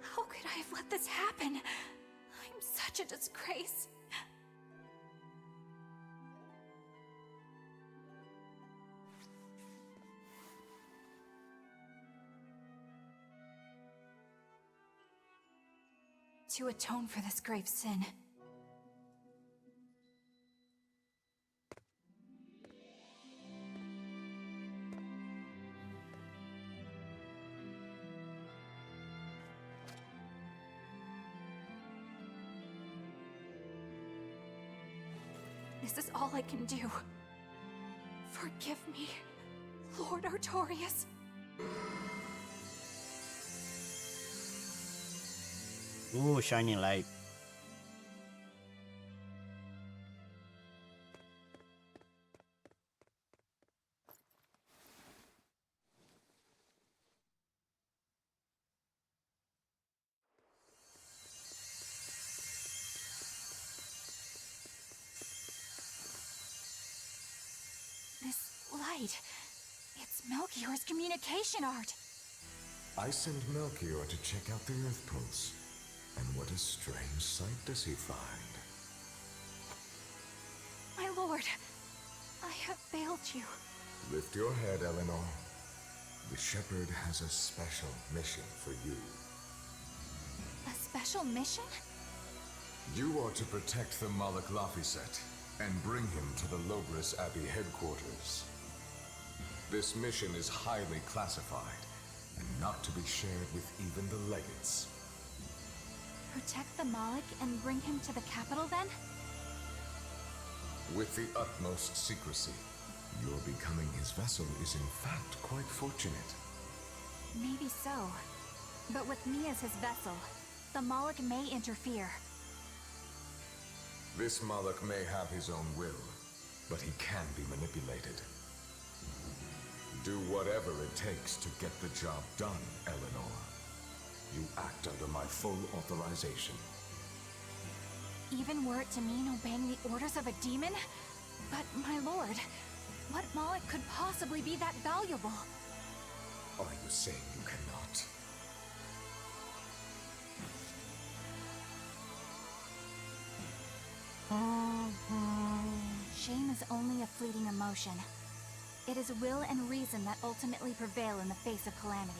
How could I have let this happen? I'm such a disgrace. To atone for this grave sin, this is all I can do. Forgive me, Lord Artorias. Ooh, shining light. This light, it's Melchior's communication art. I sent Melchior to check out the Earth Pulse. And what a strange sight does he find? My lord, I have failed you. Lift your head, Eleanor. The Shepherd has a special mission for you. A special mission? You are to protect the Malak Laphicet and bring him to the Logris Abbey headquarters. This mission is highly classified and not to be shared with even the legates. Protect the Malik and bring him to the capital, then? With the utmost secrecy. Your becoming his vessel is in fact quite fortunate. Maybe so. But with me as his vessel, the Malik may interfere. This Malak may have his own will, but he can be manipulated. Do whatever it takes to get the job done, Eleanor. You act under my full authorization. Even were it to mean obeying the orders of a demon? But, my lord, what Malik could possibly be that valuable? Are you saying you cannot? Shame is only a fleeting emotion. It is will and reason that ultimately prevail in the face of calamity.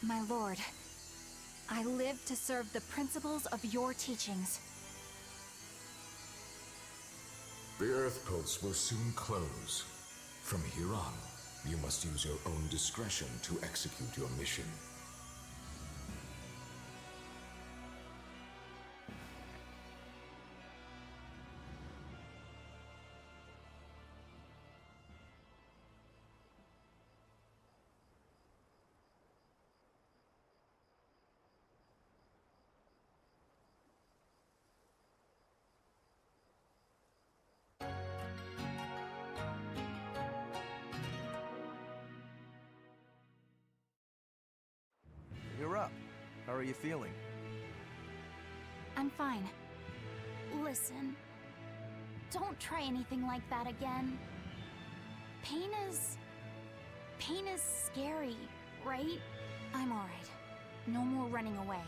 My lord, I live to serve the principles of your teachings. The Earth Pulse will soon close. From here on, you must use your own discretion to execute your mission. You're up. How are you feeling? I'm fine. Listen, don't try anything like that again. Pain is scary, right? I'm alright. No more running away.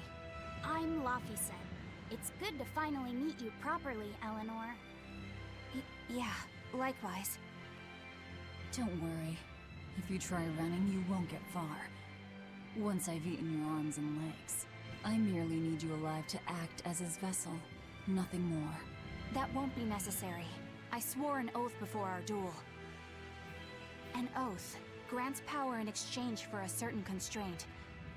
I'm Laphicet. It's good to finally meet you properly, Eleanor. Yeah, likewise. Don't worry. If you try running, you won't get far. Once I've eaten your arms and legs, I merely need you alive to act as his vessel. Nothing more. That won't be necessary. I swore an oath before our duel. An oath grants power in exchange for a certain constraint.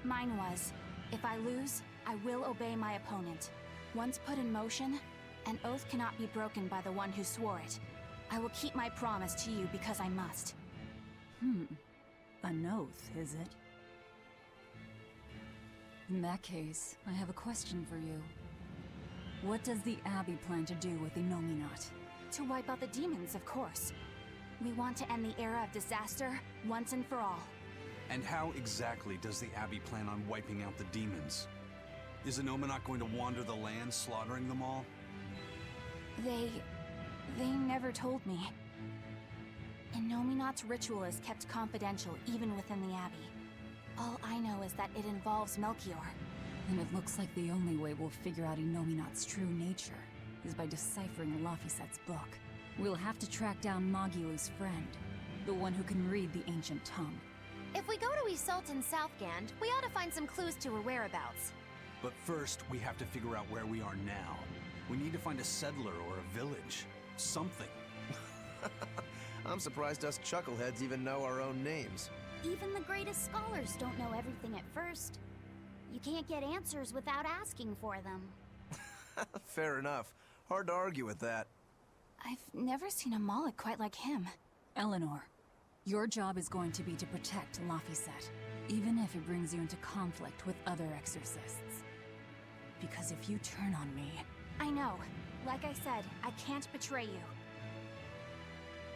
Mine was, if I lose, I will obey my opponent. Once put in motion, an oath cannot be broken by the one who swore it. I will keep my promise to you because I must. An oath, is it? In that case, I have a question for you. What does the Abbey plan to do with Innominat? To wipe out the demons, of course. We want to end the era of disaster, once and for all. And how exactly does the Abbey plan on wiping out the demons? Is Innominat going to wander the land, slaughtering them all? They never told me. Innominat's ritual is kept confidential even within the Abbey. All I know is that it involves Melchior. And it looks like the only way we'll figure out Innominat's true nature is by deciphering Laphicet's book. We'll have to track down Magilu's friend, the one who can read the ancient tongue. If we go to Isolt in Southgand, we ought to find some clues to her whereabouts. But first, we have to figure out where we are now. We need to find a settler or a village. Something. I'm surprised us chuckleheads even know our own names. Even the greatest scholars don't know everything at first. You can't get answers without asking for them. Fair enough. Hard to argue with that. I've never seen a Moloch quite like him. Eleanor, your job is going to be to protect Laphicet, even if it brings you into conflict with other exorcists. Because if you turn on me... I know. Like I said, I can't betray you.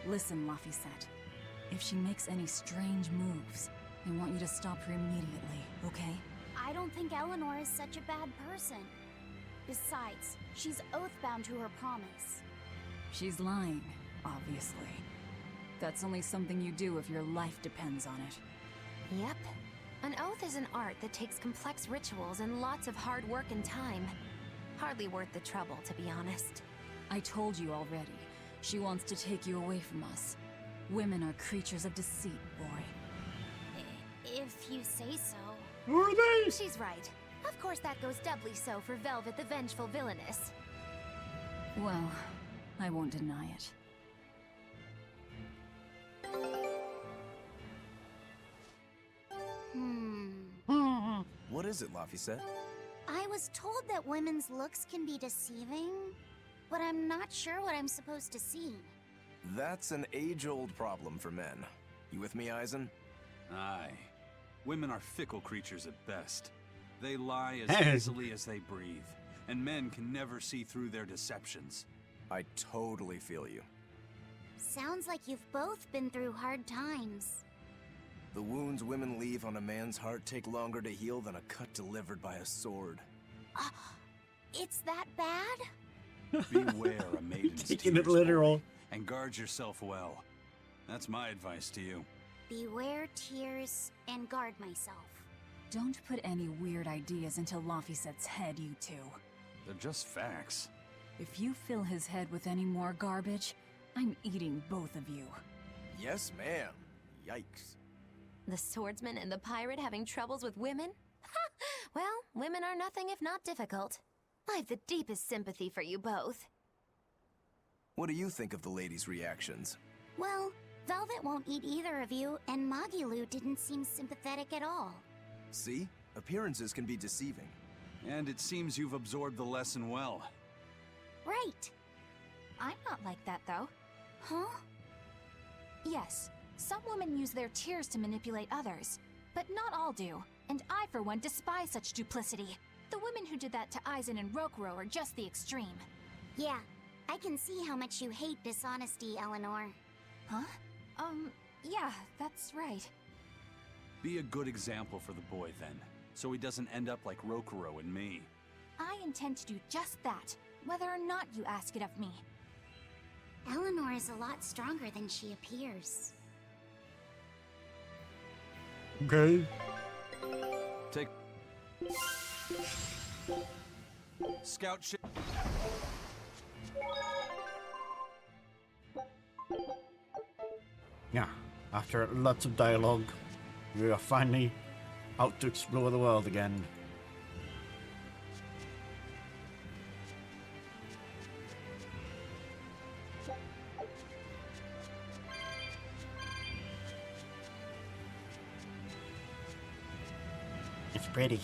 Listen, Laphicet. If she makes any strange moves, I want you to stop her immediately, okay? I don't think Eleanor is such a bad person. Besides, she's oath-bound to her promise. She's lying, obviously. That's only something you do if your life depends on it. Yep. An oath is an art that takes complex rituals and lots of hard work and time. Hardly worth the trouble, to be honest. I told you already. She wants to take you away from us. Women are creatures of deceit, boy. If you say so. Who are they? She's right. Of course that goes doubly so for Velvet the Vengeful Villainess. Well, I won't deny it. What is it, Laphicet? I was told that women's looks can be deceiving, but I'm not sure what I'm supposed to see. That's an age-old problem for men. You with me, Eisen? Aye. Women are fickle creatures at best. They lie as easily as they breathe, and men can never see through their deceptions. I totally feel you. Sounds like you've both been through hard times. The wounds women leave on a man's heart take longer to heal than a cut delivered by a sword. It's that bad? Beware a maiden's Taking it tears, literal. boy, and guard yourself well. That's my advice to you. Beware tears and guard myself. Don't put any weird ideas into Laphicet's head, you two. They're just facts. If you fill his head with any more garbage, I'm eating both of you. Yes, ma'am. Yikes. The swordsman and the pirate having troubles with women? Well, women are nothing if not difficult. I've the deepest sympathy for you both. What do you think of the ladies' reactions? Well, Velvet won't eat either of you, and Magilu didn't seem sympathetic at all. See? Appearances can be deceiving. And it seems you've absorbed the lesson well. Right. I'm not like that, though. Huh? Yes, some women use their tears to manipulate others, but not all do, and I, for one, despise such duplicity. The women who did that to Eisen and Rokuro are just the extreme. Yeah, I can see how much you hate dishonesty, Eleanor. Huh? Yeah, that's right. Be a good example for the boy, then, so he doesn't end up like Rokuro and me. I intend to do just that, whether or not you ask it of me. Eleanor is a lot stronger than she appears. Okay. Take... Scout ship. Yeah, after lots of dialogue, we are finally out to explore the world again. It's pretty.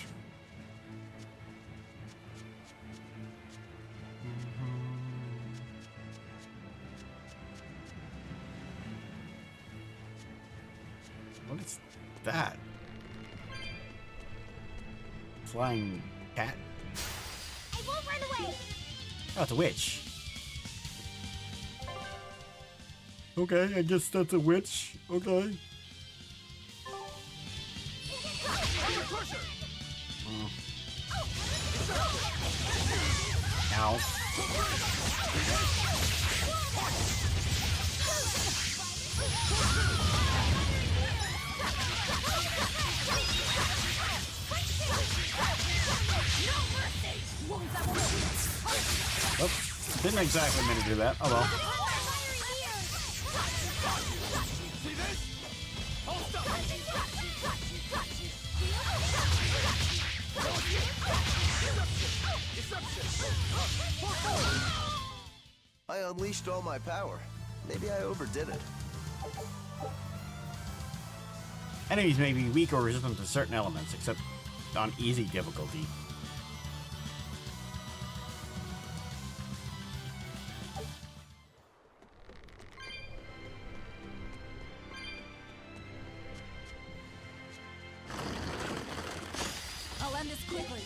What is that? Flying cat? I won't run away! Oh, it's a witch. Okay, I guess that's a witch. Okay. Ow. Oh, didn't exactly mean to do that. Oh well. I unleashed all my power. Maybe I overdid it. Enemies may be weak or resistant to certain elements, except on easy difficulty. I'll end this quickly.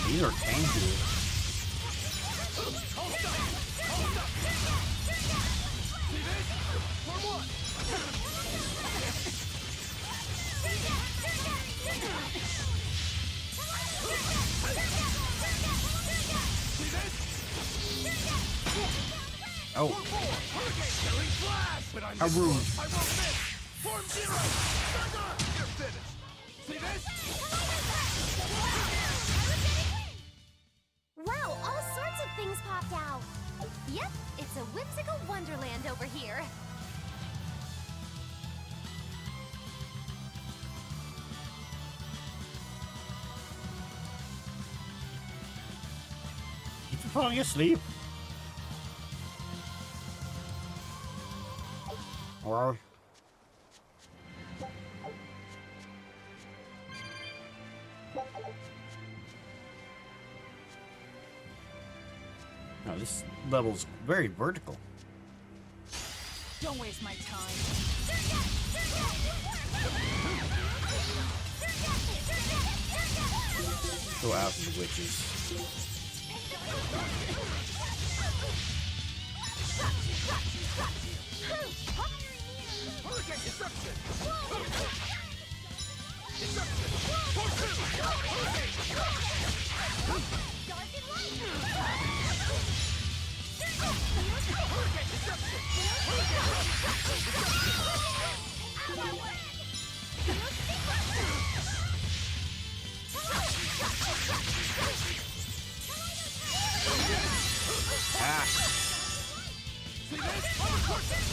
These are tanky. Oh. How rude. Form zero! You're finished! See this? Wow, all sorts of things popped out. Yep, it's a whimsical wonderland over here. You falling asleep? Or no, this level's very vertical. Don't waste my time. Go out the witches. Hurricane disruption! Disruption! Force two! Hurricane disruption! Ah. See this? Armor torture!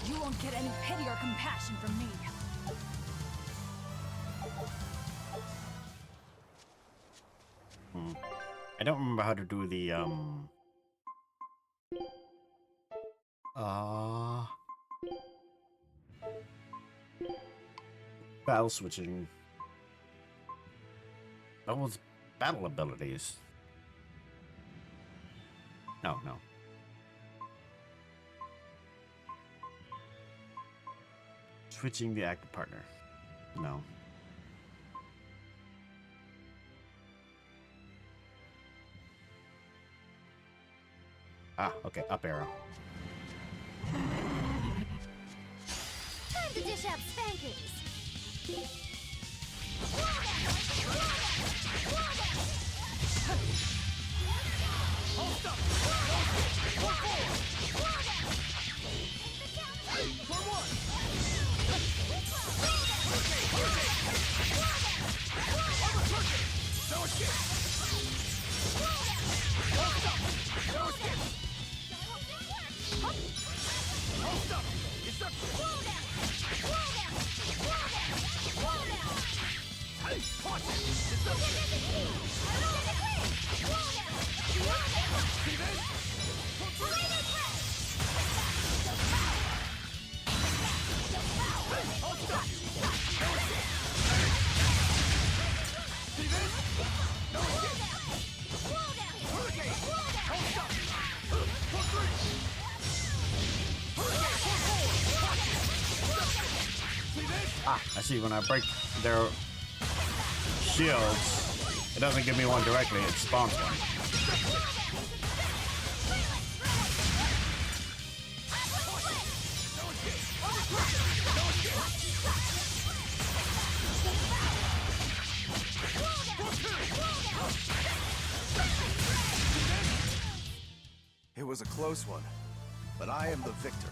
You won't get any pity or compassion from me. I don't remember how to do the battle switching. That was battle abilities. No. Switching the active partner. No. Ah, okay, up arrow. Time to dish out spankings. Hold up! One forward! For one! Armor crushing! No escape! Hold up! No escape! Hold up! Deception! Hey, watch it! Deception! See this? Hey, I'll stop you! No escape! See this? No escape! Hurricane! I'll stop you! For three! Hurricane! For four! Watch it! Deception! See this? Ah, I see. When I break their shields, it doesn't give me one directly, it spawns one. It was a close one, but I am the victor.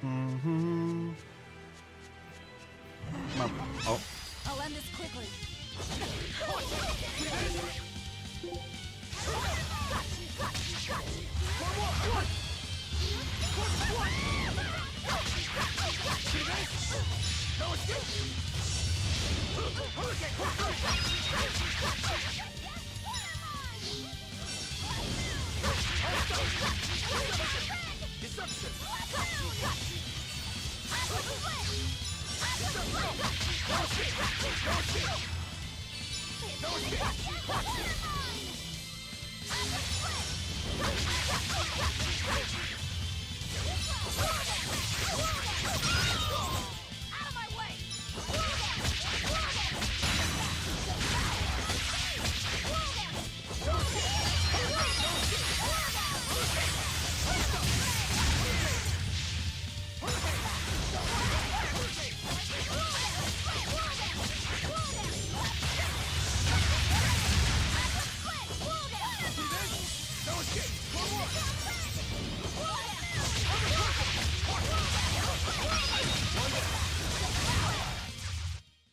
Mm-hmm. Oh. I'll end this quickly.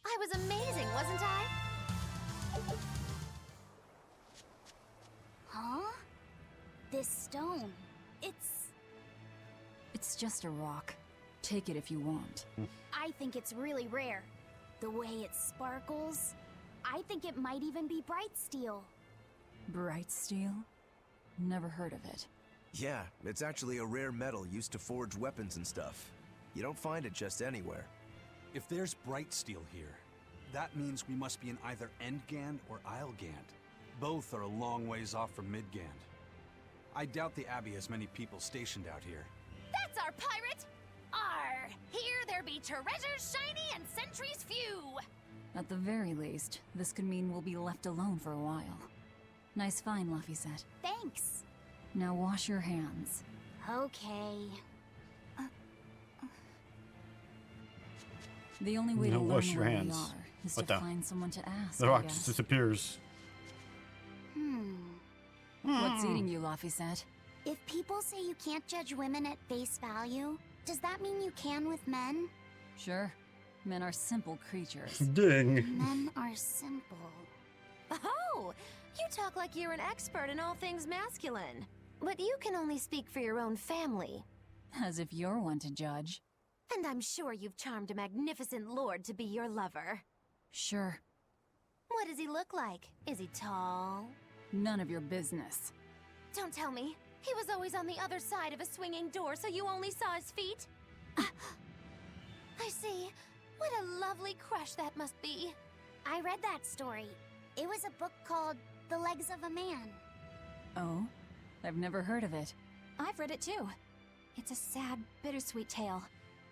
I was amazing, wasn't I? Huh? This stone. It's just a rock. Take it if you want. I think it's really rare. The way it sparkles. I think it might even be bright steel. Bright steel? Never heard of it. Yeah, it's actually a rare metal used to forge weapons and stuff. You don't find it just anywhere. If there's bright steel here, that means we must be in either Endgand or Islegand. Both are a long ways off from Midgand. I doubt the Abbey has many people stationed out here. That's our pirate! Arr! Here there be treasures shiny and sentries few! At the very least, this could mean we'll be left alone for a while. Nice find, Laphicet. Thanks. Now wash your hands. Okay. The only way to Now learn wash your where hands. we are is What to the? find someone to ask, The I rock guess. just disappears. What's eating you, Laphicet? If people say you can't judge women at face value, does that mean you can with men? Sure. Men are simple creatures. Dang. Men are simple. Oh, you talk like you're an expert in all things masculine. But you can only speak for your own family. As if you're one to judge. And I'm sure you've charmed a magnificent lord to be your lover. Sure. What does he look like? Is he tall? None of your business. Don't tell me. He was always on the other side of a swinging door, so you only saw his feet? I see. What a lovely crush that must be. I read that story. It was a book called The Legs of a Man. Oh? I've never heard of it. I've read it too. It's a sad, bittersweet tale,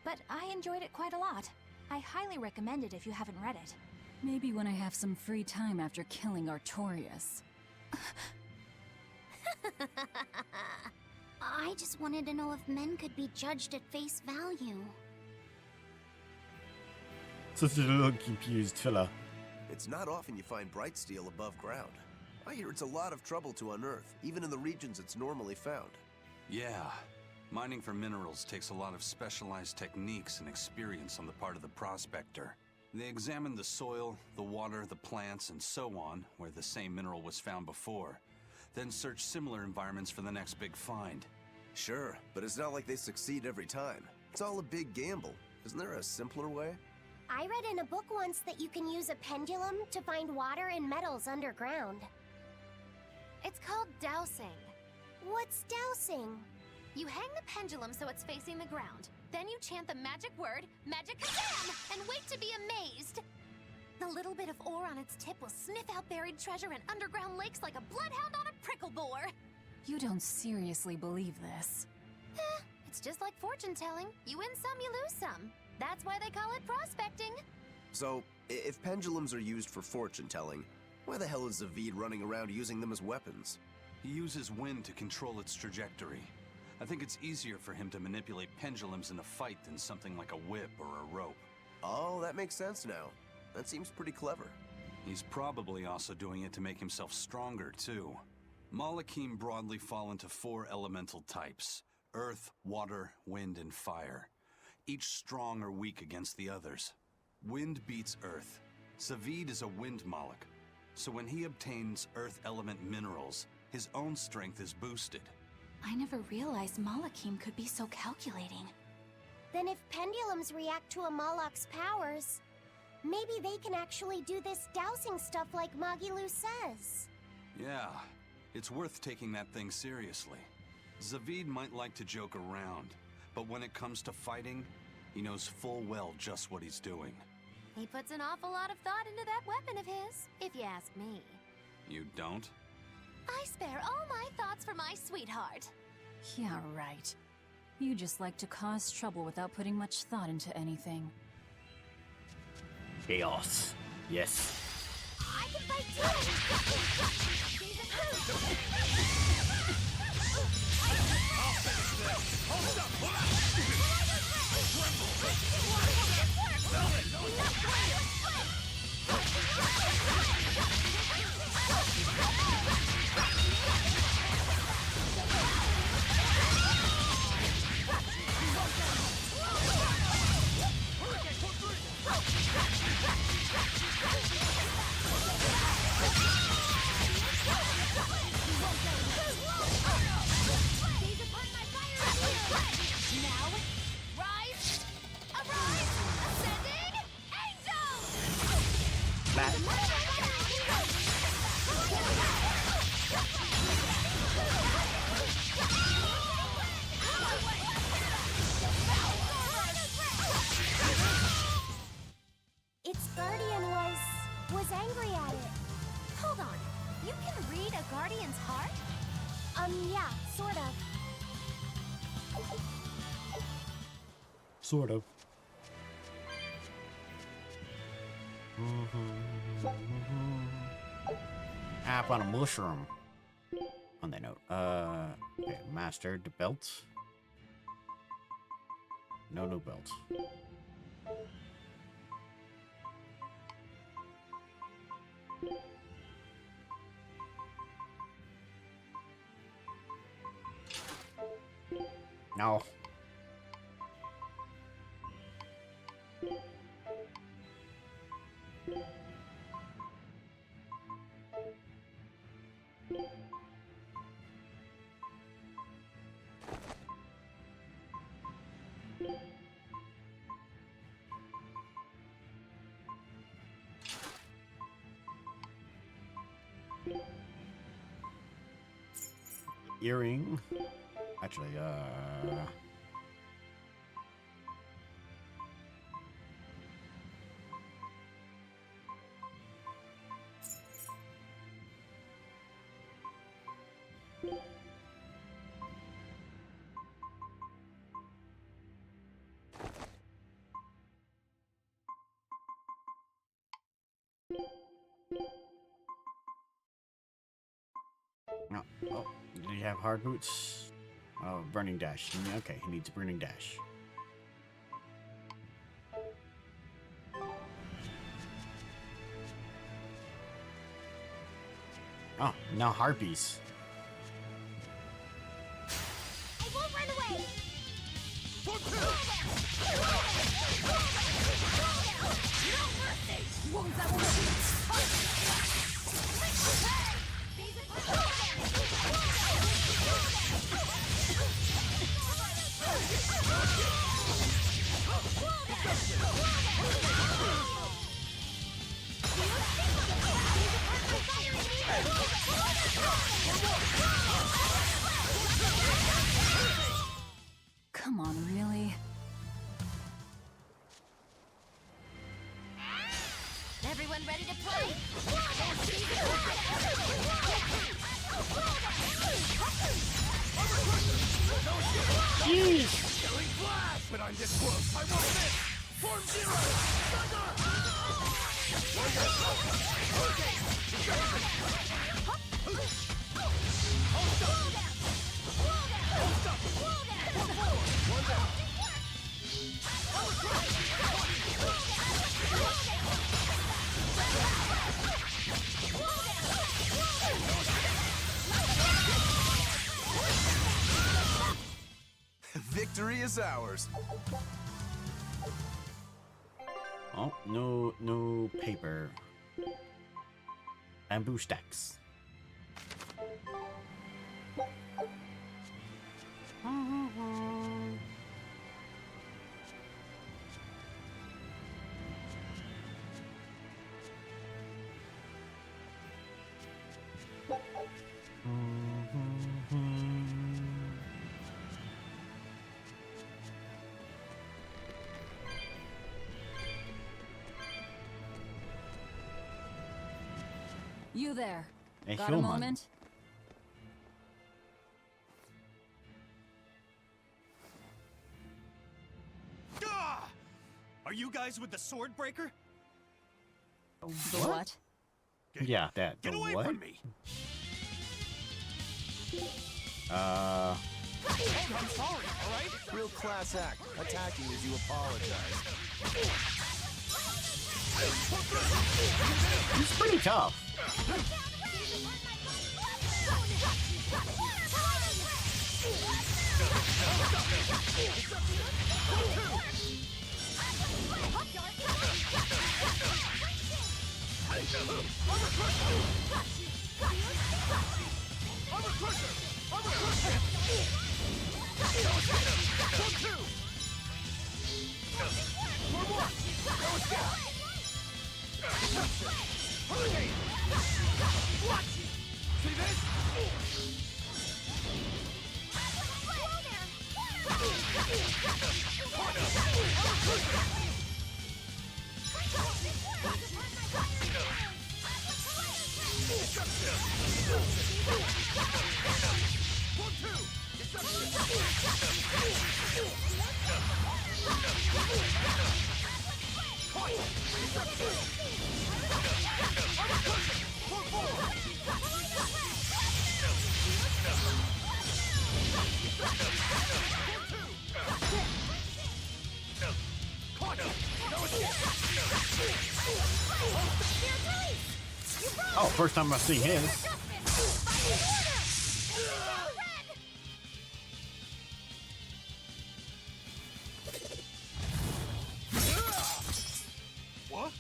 but I enjoyed it quite a lot. I highly recommend it if you haven't read it. Maybe when I have some free time after killing Artorias. I just wanted to know if men could be judged at face value. Such a little confused fella. It's not often you find bright steel above ground. I hear it's a lot of trouble to unearth, even in the regions it's normally found. Yeah. Mining for minerals takes a lot of specialized techniques and experience on the part of the prospector. They examine the soil, the water, the plants, and so on, where the same mineral was found before. Then search similar environments for the next big find. Sure, but it's not like they succeed every time. It's all a big gamble. Isn't there a simpler way? I read in a book once that you can use a pendulum to find water and metals underground. It's called dowsing. What's dowsing? You hang the pendulum so it's facing the ground. Then you chant the magic word, Magicazam, and wait to be amazed. The little bit of ore on its tip will sniff out buried treasure in underground lakes like a bloodhound on a prickle bore. You don't seriously believe this. It's just like fortune telling. You win some, you lose some. That's why they call it prospecting. So, if pendulums are used for fortune telling, why the hell is Zavid running around using them as weapons? He uses wind to control its trajectory. I think it's easier for him to manipulate pendulums in a fight than something like a whip or a rope. Oh, that makes sense now. That seems pretty clever. He's probably also doing it to make himself stronger, too. Malakim broadly fall into 4 elemental types: earth, water, wind, and fire. Each strong or weak against the others. Wind beats earth. Zavid is a wind Moloch, so when he obtains earth element minerals, his own strength is boosted. I never realized Malakim could be so calculating. Then if pendulums react to a Moloch's powers, maybe they can actually do this dowsing stuff like Magilu says. Yeah, it's worth taking that thing seriously. Zavid might like to joke around, but when it comes to fighting, he knows full well just what he's doing. He puts an awful lot of thought into that weapon of his, if you ask me. You don't? I spare all my thoughts for my sweetheart. Yeah, right. You just like to cause trouble without putting much thought into anything. Chaos. Yes. I can fight too! I'll finish this! Hold up! Hold Now, rise! Arise! Ascending! Its guardian was angry at it. Hold on. You can read a guardian's heart? Yeah, sort of. Sort of. App on a mushroom. On that note, okay, mastered the belt. No new belt. No. Earring. Actually, Oh, oh, did he have hard boots? Oh, burning dash. Okay, he needs a burning dash. Oh, now harpies. I won't run away! No mercy! Wounds that will Come on, really? Everyone ready to play? Jeez! Killing flash! But I'm this close. I won't miss! Form zero! Victory is ours. Oh, no paper. Bamboo stacks. You there. A Got a human. moment? Gah! Are you guys with the sword breaker? The what? Yeah, that. Get the away what? from me! I'm sorry, alright? Real class act. Attacking as you apologize. He's pretty tough. Oh, first time I've seen his. What?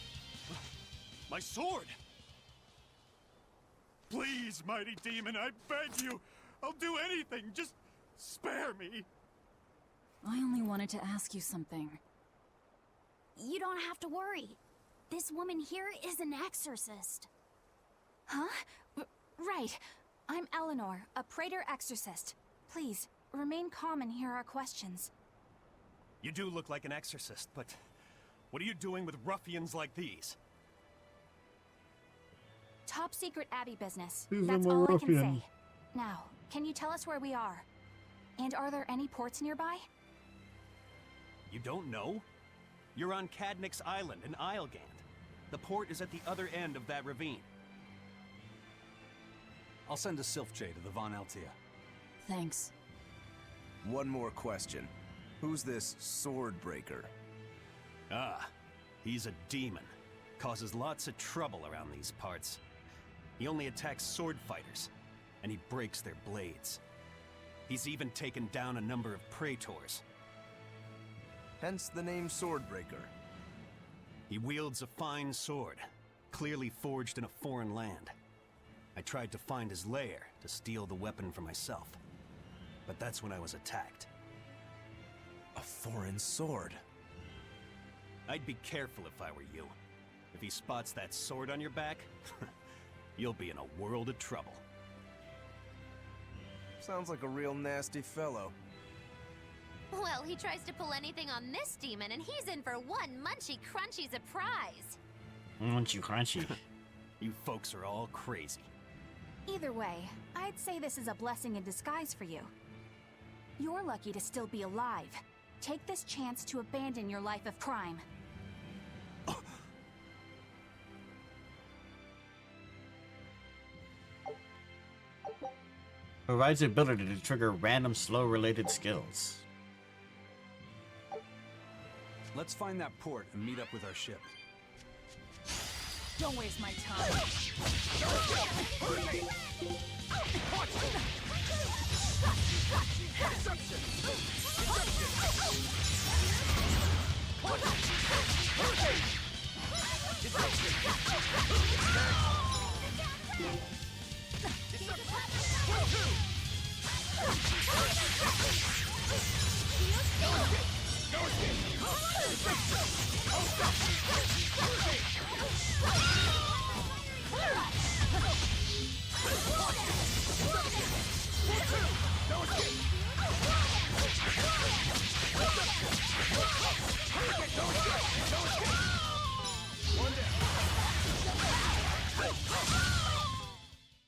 My sword! Please, mighty demon, I beg you! I'll do anything, just spare me! I only wanted to ask you something. You don't have to worry. This woman here is an exorcist. Huh? Right. I'm Eleanor, a praetor exorcist. Please, remain calm and hear our questions. You do look like an exorcist, but what are you doing with ruffians like these? Top secret Abbey business. He's That's a all I can ruffian. say. Now, can you tell us where we are? And are there any ports nearby? You don't know? You're on Cadnix Island in Islegand. The port is at the other end of that ravine. I'll send a Sylph-J to the Von Altea. Thanks. One more question. Who's this sword breaker? Ah, he's a demon. Causes lots of trouble around these parts. He only attacks sword fighters, and he breaks their blades. He's even taken down a number of praetors. Hence the name Swordbreaker. He wields a fine sword, clearly forged in a foreign land. I tried to find his lair to steal the weapon for myself, but that's when I was attacked. A foreign sword? I'd be careful if I were you. If he spots that sword on your back, you'll be in a world of trouble. Sounds like a real nasty fellow. Well, he tries to pull anything on this demon, and he's in for one munchy crunchy surprise. Munchy crunchy. You folks are all crazy. Either way, I'd say this is a blessing in disguise for you. You're lucky to still be alive. Take this chance to abandon your life of crime. Provides the ability to trigger random slow-related skills. Let's find that port and meet up with our ship. Don't waste my time.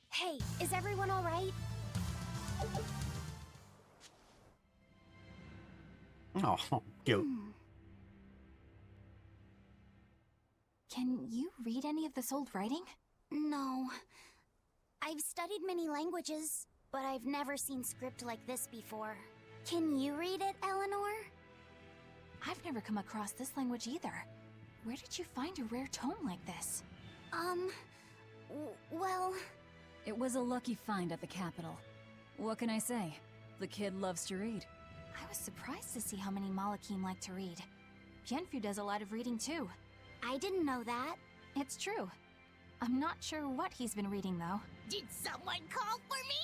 Hey, is everyone all right? Oh, cute. Can you read any of this old writing? No. I've studied many languages, but I've never seen script like this before. Can you read it, Eleanor? I've never come across this language either. Where did you find a rare tome like this? Well... It was a lucky find at the capital. What can I say? The kid loves to read. I was surprised to see how many Malakim like to read. Bienfu does a lot of reading too. I didn't know that. It's true. I'm not sure what he's been reading though. Did someone call for me?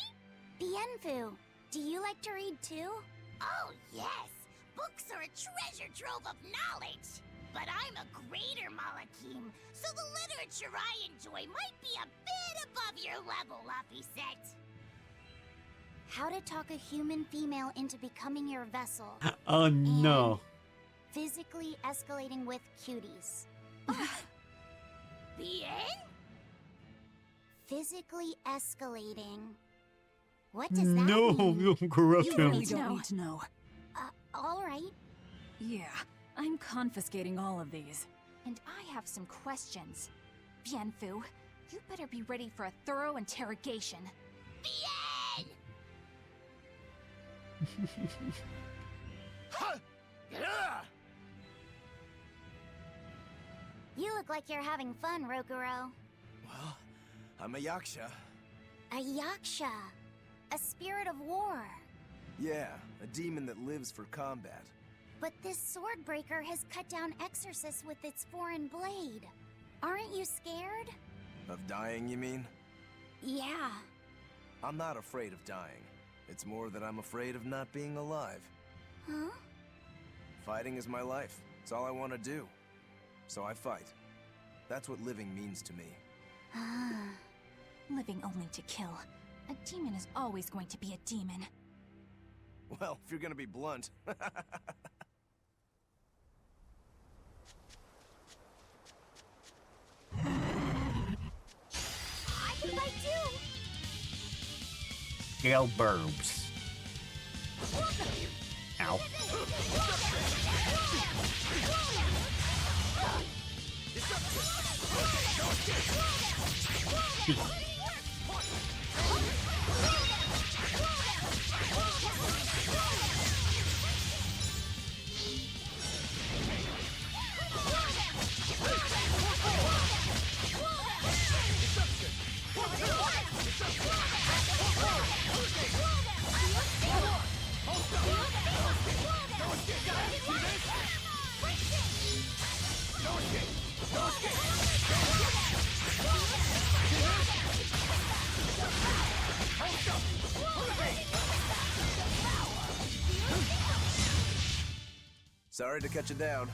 Bienfu, do you like to read too? Oh, yes. Books are a treasure trove of knowledge. But I'm a greater Malakim, so the literature I enjoy might be a bit above your level, Laphicet. How to talk a human female into becoming your vessel. Oh no. Physically escalating with cuties. Bien? Physically escalating. What does that No, mean? you corrupt You him. really don't need to know. All right. Yeah, I'm confiscating all of these. And I have some questions. Bienfu, you better be ready for a thorough interrogation. Bien! You look like you're having fun, Rokuro. Well, I'm a yaksha. A yaksha. A spirit of war. Yeah, a demon that lives for combat. But this sword breaker has cut down exorcists with its foreign blade. Aren't you scared? Of dying, you mean? Yeah. I'm not afraid of dying. It's more that I'm afraid of not being alive. Huh? Fighting is my life. It's all I want to do. So I fight. That's what living means to me. Ah. Living only to kill. A demon is always going to be a demon. Well, if you're gonna be blunt. I can fight too! Gale Burbs. Ow. Sorry to cut you down.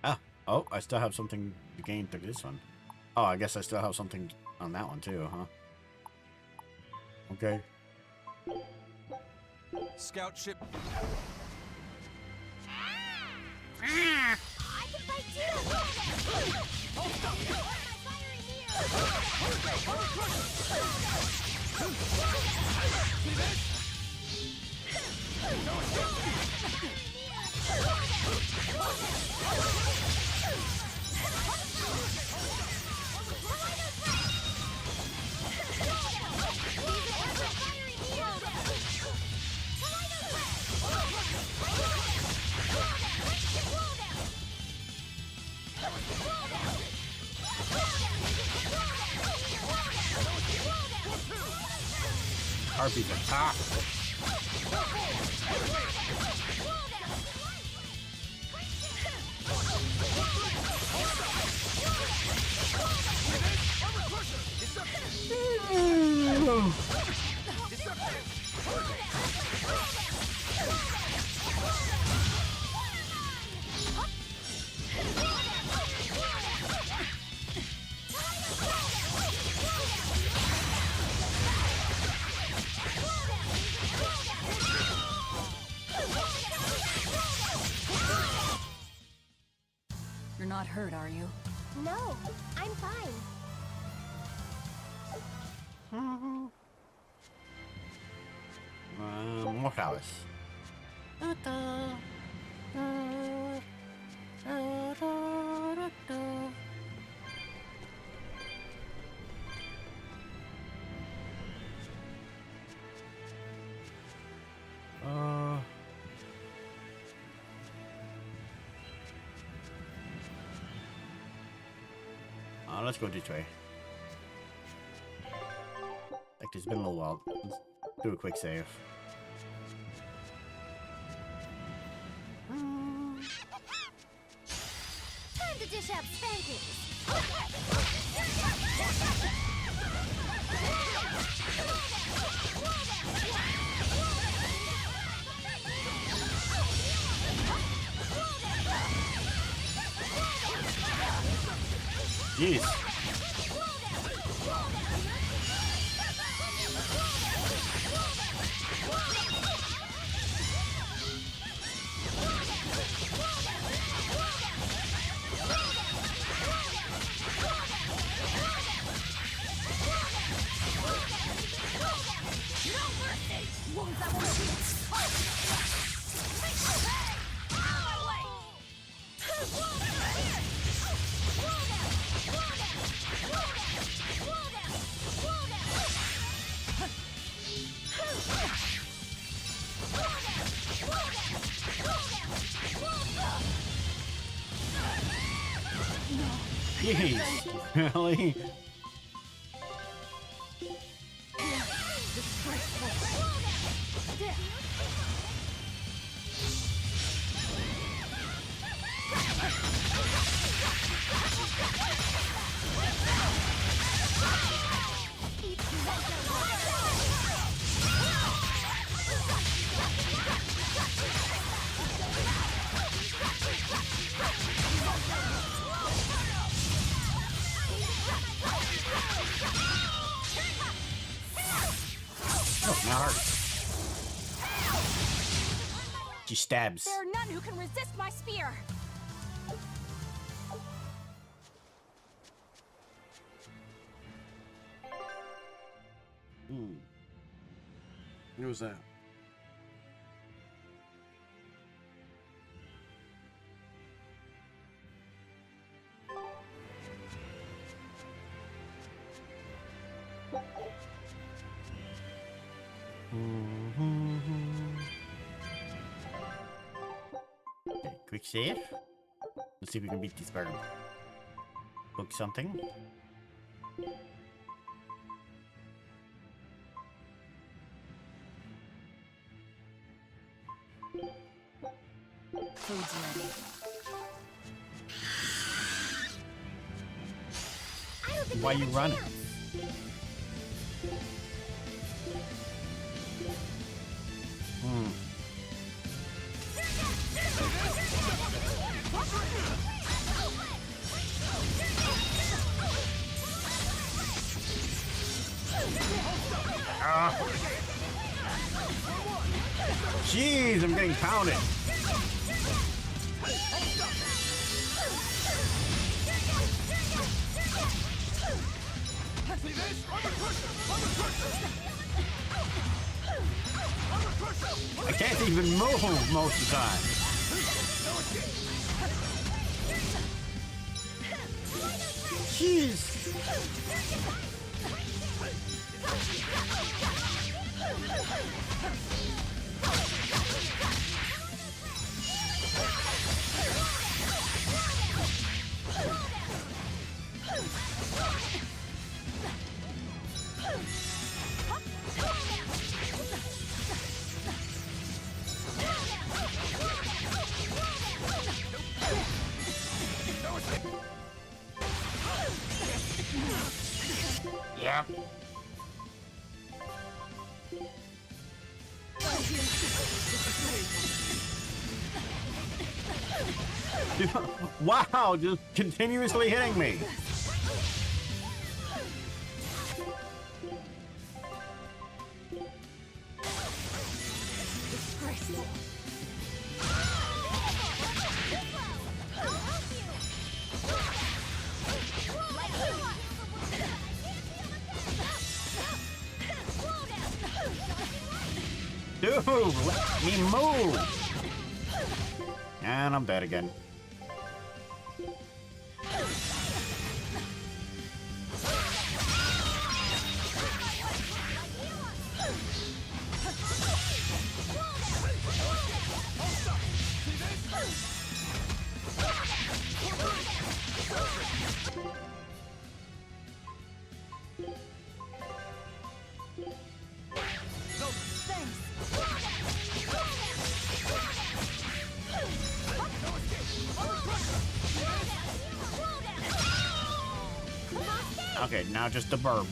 Ah, oh, I still have something to gain through this one. Oh, I guess I still have something on that one too, huh? Okay. Scout ship. I can fight too! Harpy's attack. You're not hurt, are you? No, I'm fine. More flowers. Let's go this way. Like, it's been a little while. Let's do a quick save. Time to dish out spankings! Jeez. Jeez, really? She stabs. There are none who can resist my spear. What was that? Okay, quick save. Let's see if we can beat this bird. Book something. Food's ready. I don't think Why you running? Jeez, I'm getting pounded. I can't even move most of the time. Jeez. Yep. Wow, just continuously hitting me. Disgraceful. Dude, let me move. And I'm dead again. Okay, now just the burb.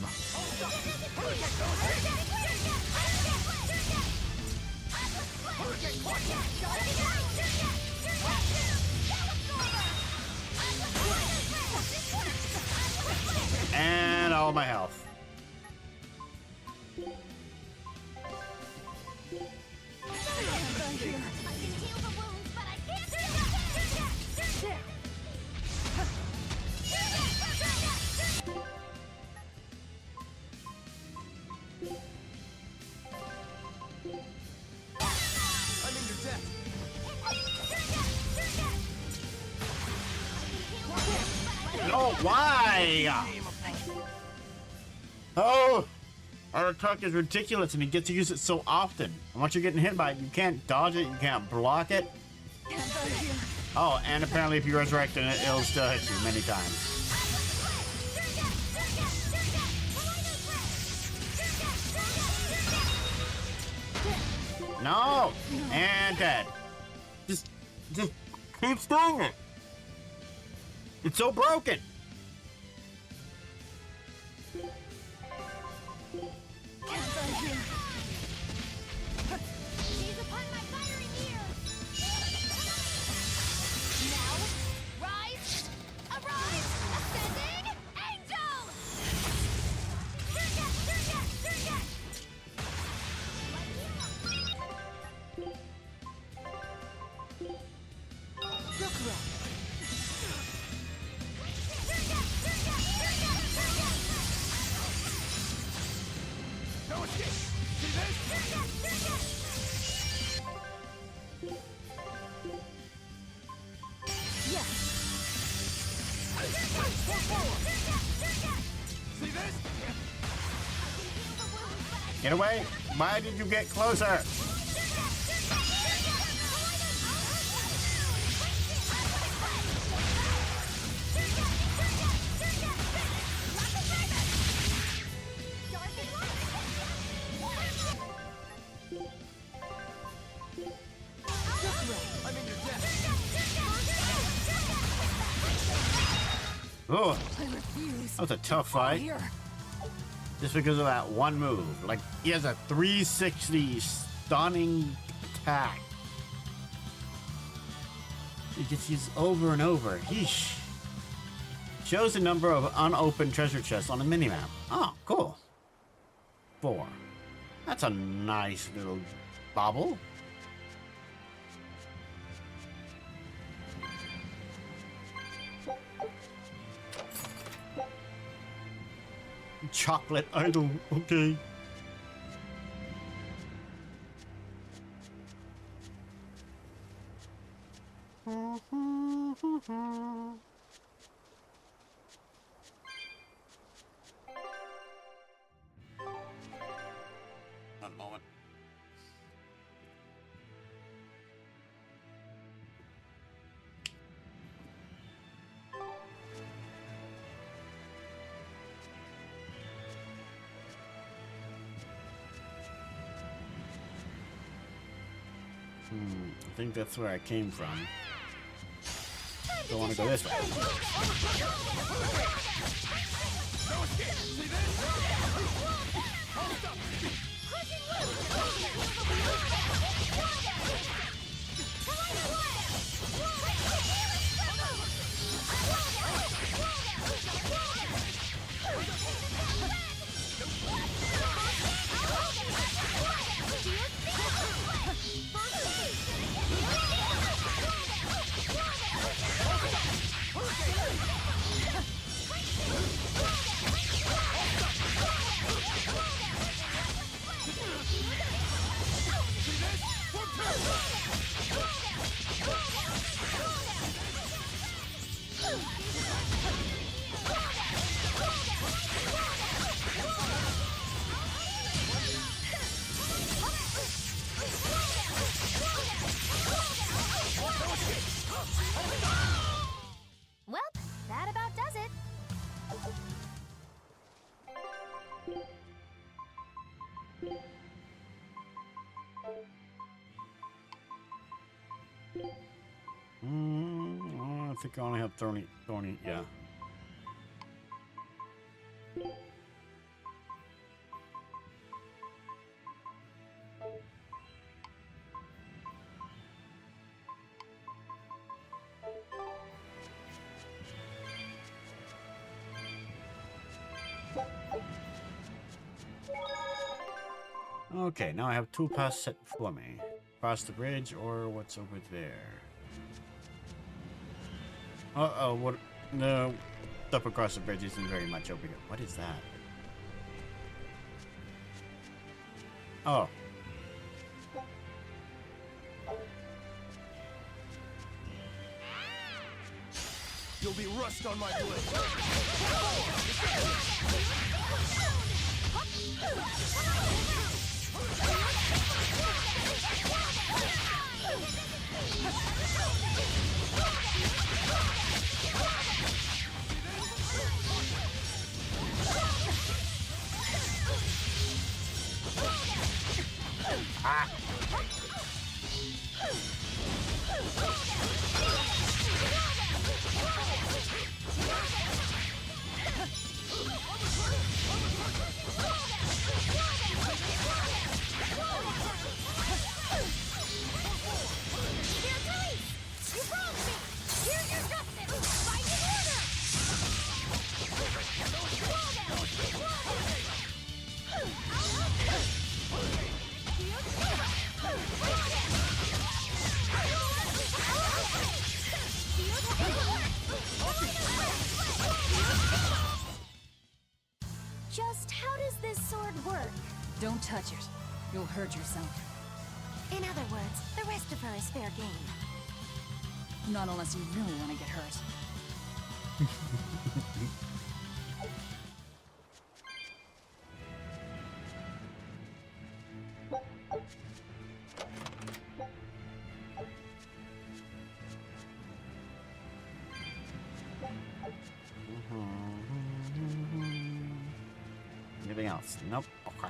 And all my health. No, why? Oh, our attack is ridiculous and you get to use it so often. And once you're getting hit by it, you can't dodge it, you can't block it. Oh, and apparently if you resurrect it, it'll still hit you many times. No! And dead. Just keeps doing it. It's so broken. Get away! Why did you get closer? Oh, I refuse. that was a tough Fall fight. here. Just because of that one move. Like, he has a 360 stunning attack. He gets used over and over. Yeesh. Shows the number of unopened treasure chests on the minimap. Oh, cool. 4. That's a nice little bauble. Chocolate idol, okay. One moment. I think that's where I came from. Don't want to go this way. Well, that about does it. I think I only have thorny, yeah. Okay, now I have 2 paths set before me. Cross the bridge or what's over there? Uh-oh, what? No, stuff across the bridge isn't very much over here. What is that? Oh. You'll be rust on my blade. Ah. Just how does this sword work? Don't touch it. You'll hurt yourself. In other words, the rest of her is fair game. Not unless you really want to get hurt. Anything else? Nope. Okay.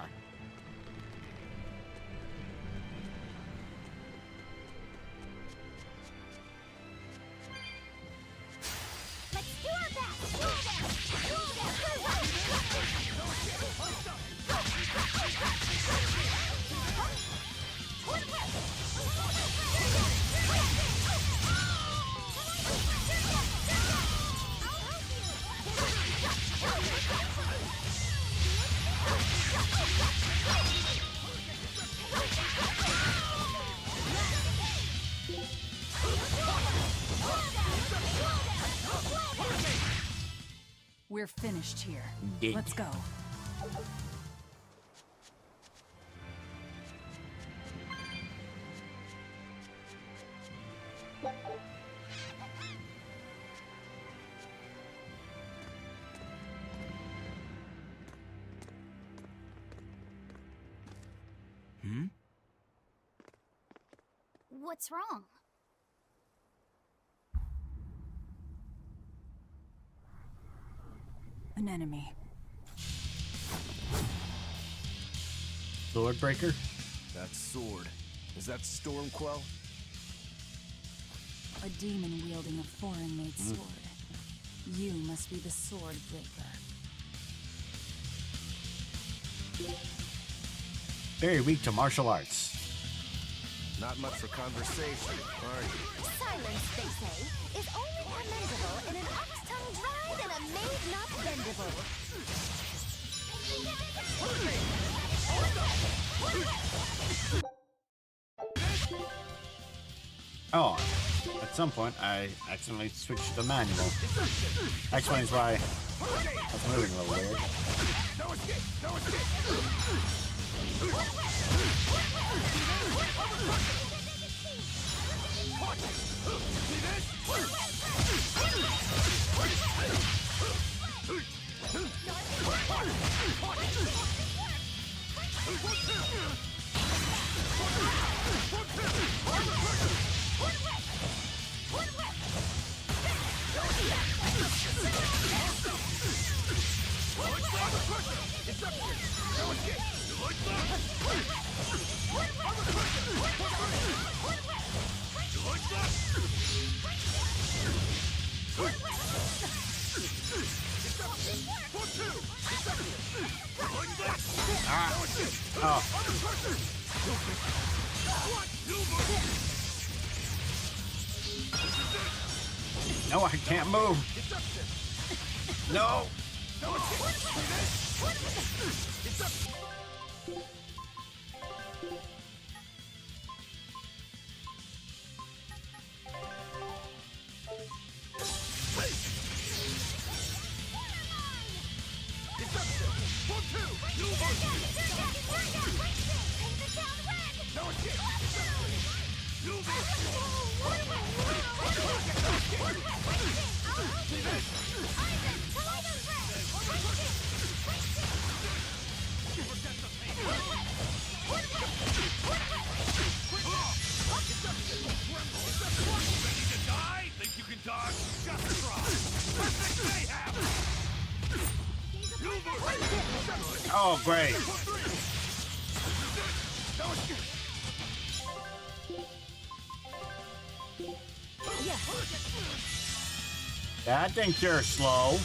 Let's do our best! We're finished here. Indeed. Let's go. What's wrong? An enemy. Swordbreaker? That sword. Is that Stormquell? A demon wielding a foreign-made sword. You must be the sword breaker. Very weak to martial arts. Not much for conversation, are you? Silence, they say, is only commendable in an ox tongue dried and a maid not bendable. Oh, at some point I accidentally switched to manual. That explains why I was moving a little weird. No, I can't move. No. Oh, great. That thinks you're slow.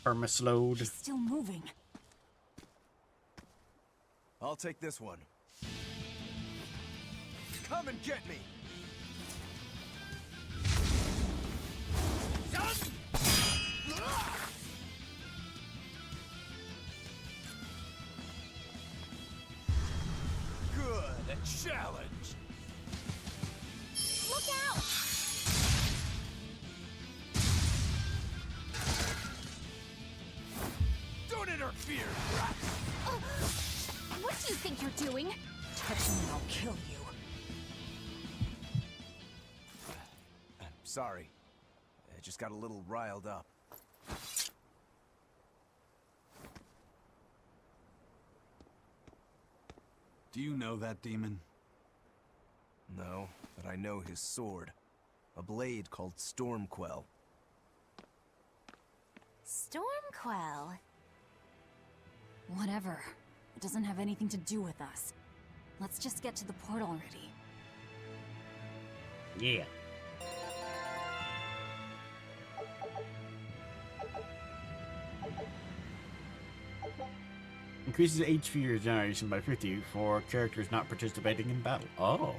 Permaslowed. He's still moving. I'll take this one. Come and get me! Good, a challenge. Look out! Don't interfere, rat. What do you think you're doing? Touch me and I'll kill you. Sorry. I just got a little riled up. Do you know that demon? No, but I know his sword. A blade called Stormquell. Stormquell? Whatever. It doesn't have anything to do with us. Let's just get to the port already. Yeah. Increases HP regeneration by 50 for characters not participating in battle. Oh.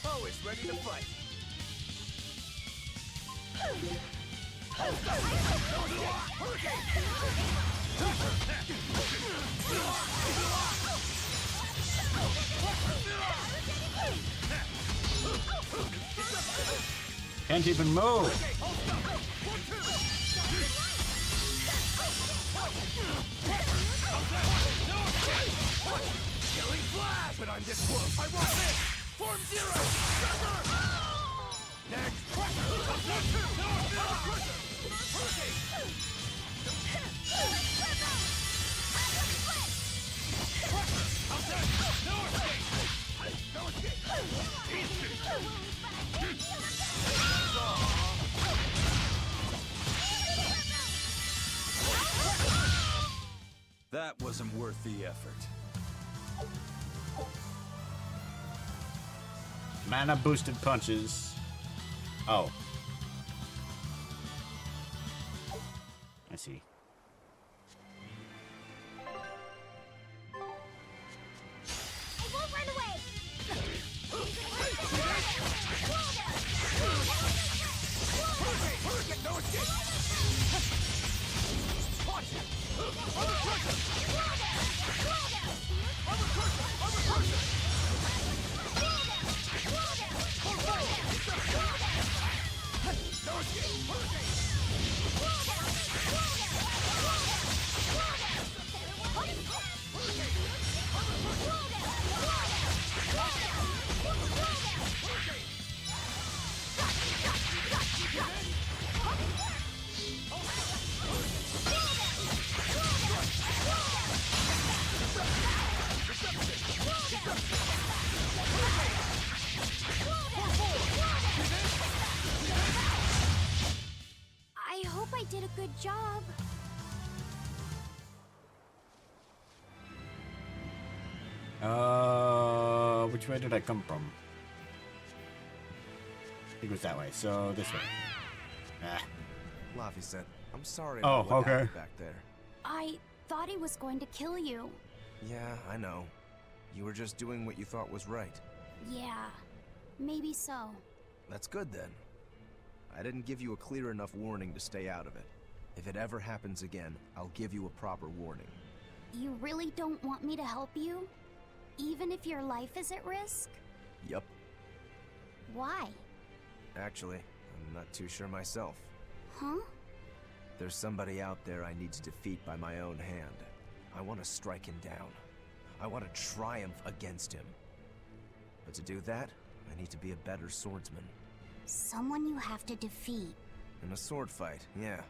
Always ready to fight. Can't even move. Killing flash! But I'm this close. I want this! Form zero! Next! That wasn't worth the effort. Mana boosted punches. Oh. I see. I won't run away! No escape! Watch it! I hope I did a good job. Which way did I come from? I think it was that way, so this way. Ah. Laffy said, I'm sorry Oh, about what okay. happened back there. I thought he was going to kill you. Yeah, I know. You were just doing what you thought was right. Yeah, maybe so. That's good then. I didn't give you a clear enough warning to stay out of it. If it ever happens again, I'll give you a proper warning. You really don't want me to help you? Even if your life is at risk? Yup. Why? Actually, I'm not too sure myself. Huh? There's somebody out there I need to defeat by my own hand. I want to strike him down. I want to triumph against him. But to do that, I need to be a better swordsman. Someone you have to defeat. In a sword fight, yeah.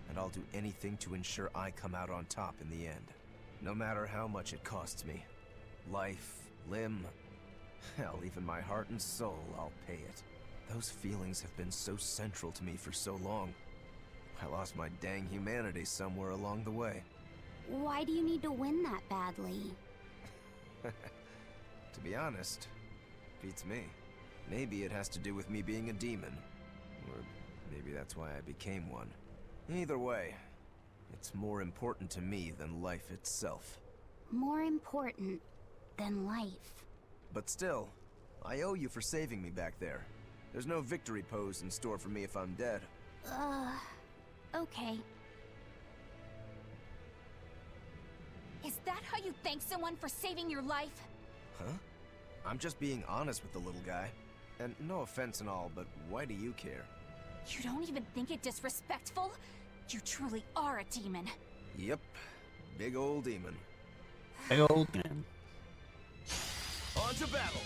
And I'll do anything to ensure I come out on top in the end. No matter how much it costs me. Life, limb, hell, even my heart and soul, I'll pay it. Those feelings have been so central to me for so long. I lost my dang humanity somewhere along the way. Why do you need to win that badly? To be honest, beats me. Maybe it has to do with me being a demon. Or maybe that's why I became one. Either way, it's more important to me than life itself. More important than life. But still, I owe you for saving me back there. There's no victory pose in store for me if I'm dead. Okay. Is that how you thank someone for saving your life? Huh? I'm just being honest with the little guy. And no offense and all, but why do you care? You don't even think it disrespectful? You truly are a demon. Yep. Big old demon. Big old man. On to battle!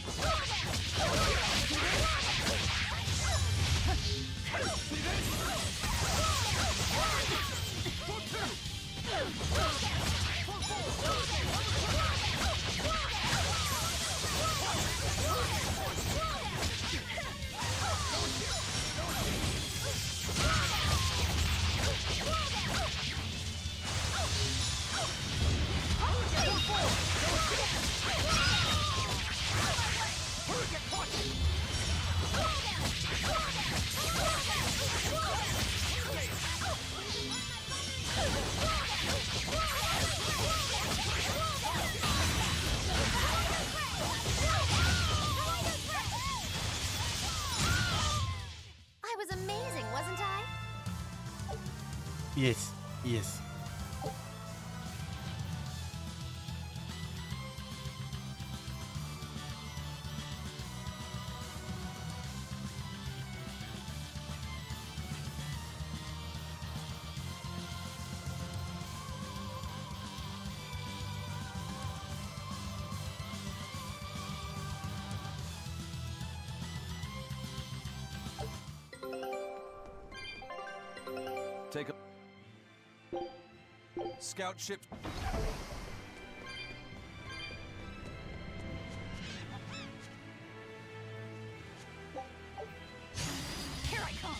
Yes. Yes. Take a scout ship. Here I come!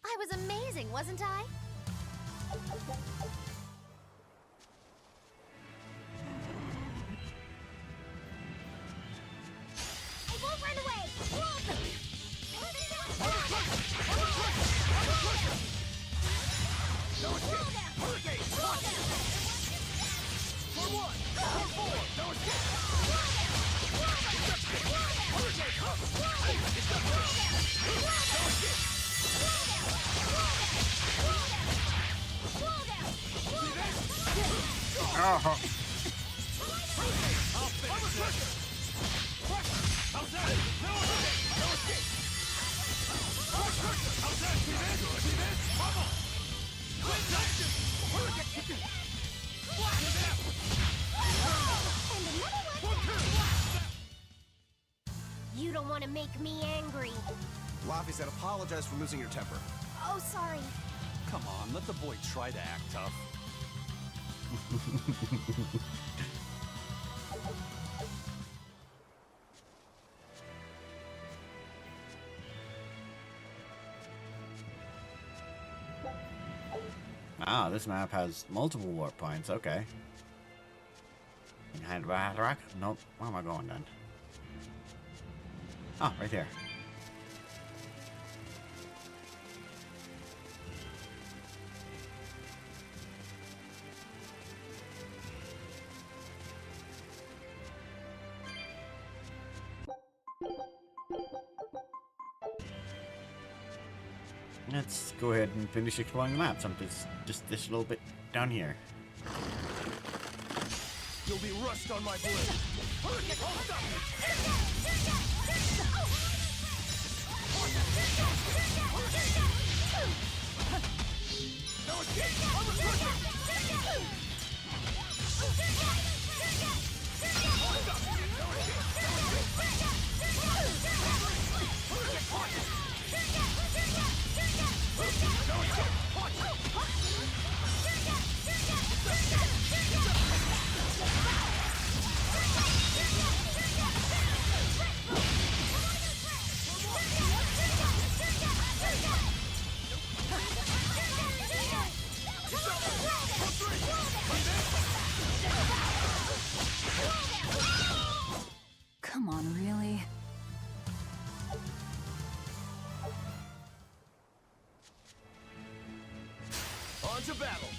I was amazing, wasn't I? I won't run away! No escape! Hurricane! Watch it! For one! For four! No escape! Hurricane! Come! It's not fair! No escape! See this? Oh. Hurricane! I'll finish this! How's that? No escape! No escape! How's that? See this? See this? Bubble! You don't want to make me angry. Laffy said apologize for losing your temper. Oh, sorry. Come on, let the boy try to act tough. Ah, this map has multiple warp points. Okay. Behind Rack? Nope. Where am I going then? Ah, right there. Let's go ahead and finish exploring the map. Just this little bit down here. You'll be rust on my blade. Hurricane! Hold up! No escape! I'm a hurricane! Hold up! No Come on, really? On to battle!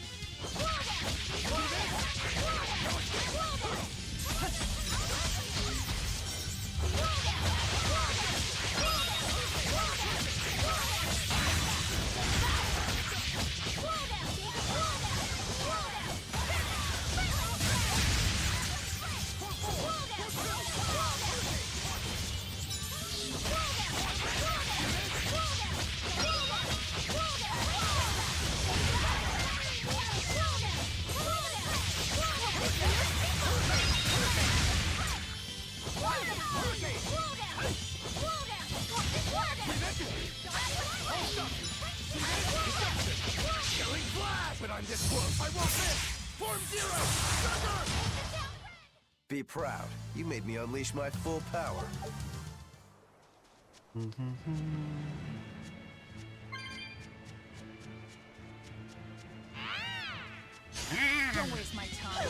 this world. I won't miss! Form Zero! Trigger! Be proud. You made me unleash my full power. Don't waste my time.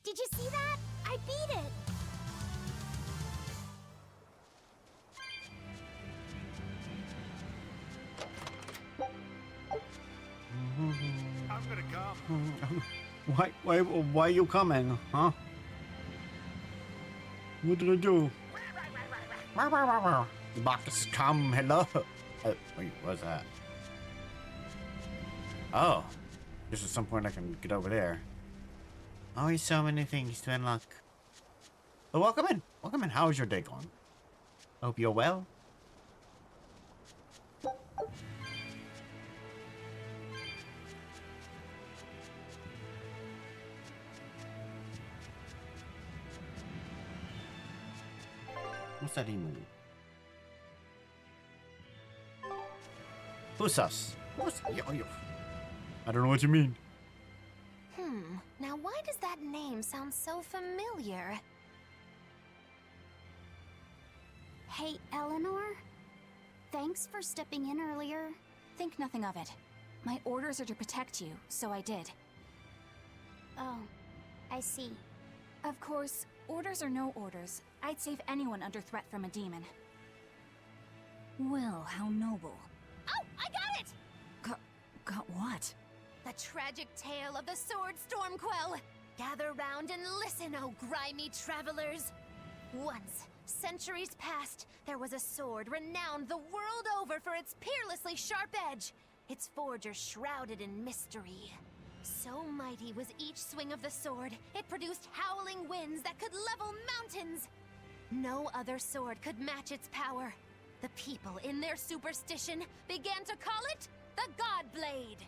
Did you see that? I beat it. I'm gonna come. Why are you coming, huh? What did I do? The box has come, hello? Wait, what's that? Oh. Just at some point I can get over there. Always so many things to unlock. Oh, welcome in. Welcome in. How's your day going? Hope you're well. What's that emu? Who's us? I don't know what you mean. Now why does that name sound so familiar? Hey, Eleanor? Thanks for stepping in earlier. Think nothing of it. My orders are to protect you, so I did. Oh, I see. Of course, orders or no orders, I'd save anyone under threat from a demon. Well, how noble. Oh, I got it! Got what? The tragic tale of the Sword Stormquell! Gather round and listen, oh grimy travelers! Once, centuries past, there was a sword renowned the world over for its peerlessly sharp edge, its forger shrouded in mystery. So mighty was each swing of the sword, it produced howling winds that could level mountains! No other sword could match its power. The people, in their superstition, began to call it the Godblade!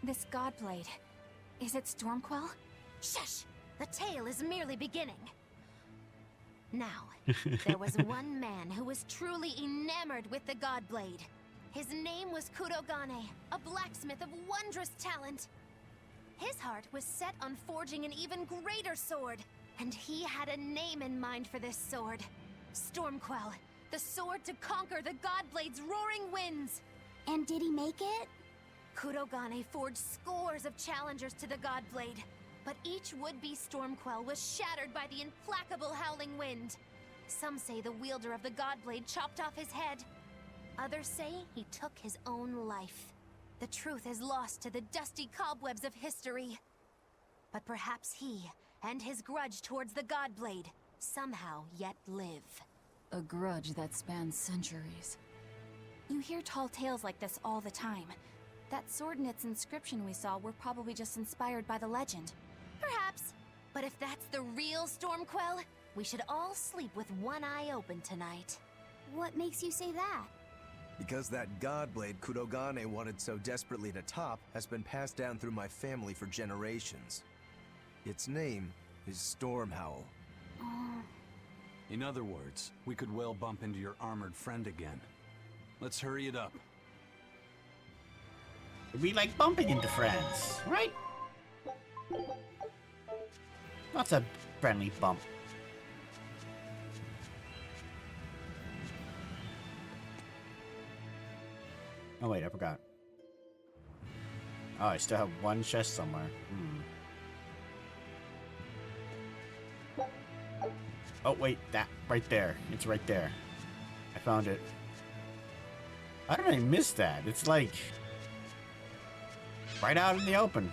This Godblade, is it Stormquell? Shush! The tale is merely beginning. Now, there was one man who was truly enamored with the Godblade. His name was Kurogane, a blacksmith of wondrous talent. His heart was set on forging an even greater sword, and he had a name in mind for this sword. Stormquell, the sword to conquer the Godblade's roaring winds. And did he make it? Kurogane forged scores of challengers to the Godblade, but each would-be Stormquell was shattered by the implacable howling wind. Some say the wielder of the Godblade chopped off his head. Others say he took his own life. The truth is lost to the dusty cobwebs of history. But perhaps he, and his grudge towards the Godblade, somehow yet live. A grudge that spans centuries. You hear tall tales like this all the time. That sword and its inscription we saw were probably just inspired by the legend. Perhaps. But if that's the real Stormquell, we should all sleep with one eye open tonight. What makes you say that? Because that Godblade Kurogane wanted so desperately to top has been passed down through my family for generations. Its name is Stormhowl. In other words, we could well bump into your armored friend again. Let's hurry it up. We like bumping into friends, right? That's a friendly bump. Oh wait, I forgot. Oh, I still have one chest somewhere. Oh wait, that right there. It's right there. I found it. How did I miss that? It's like right out in the open.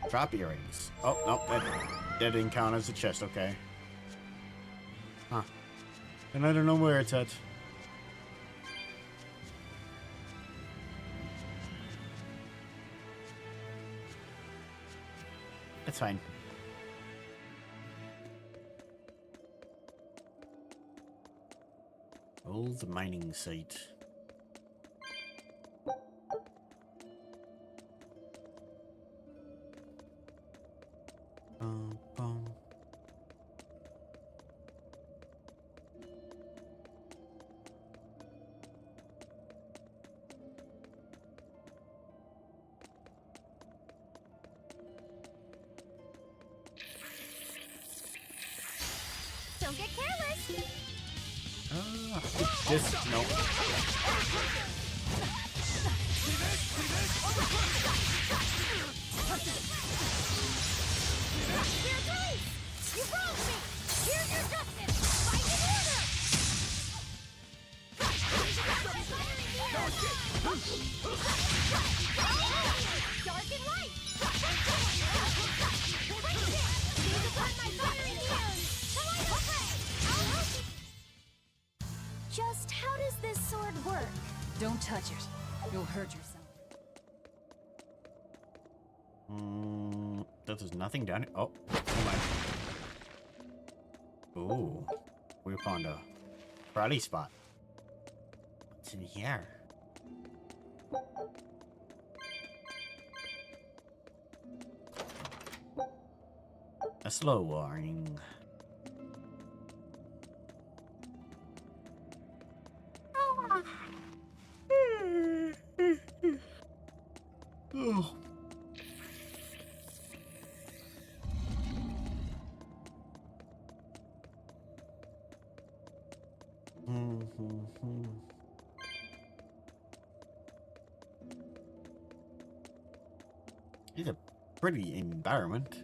Drop earrings. Oh, no, that didn't count as a chest, okay. Huh. And I don't know where it's at. It's fine. Old mining site. Bum, bum. Don't get careless. This, no. Here, please. You wronged me. Here's your justice. Fight in order. Dark and light. Need to burn my fiery neons. I'll help you. Just how does this sword work? Don't touch it. You'll hurt yourself. There's nothing down here. Oh, never mind. Ooh, we found a karate spot. What's in here? A slow warning. Oh. It's a pretty environment.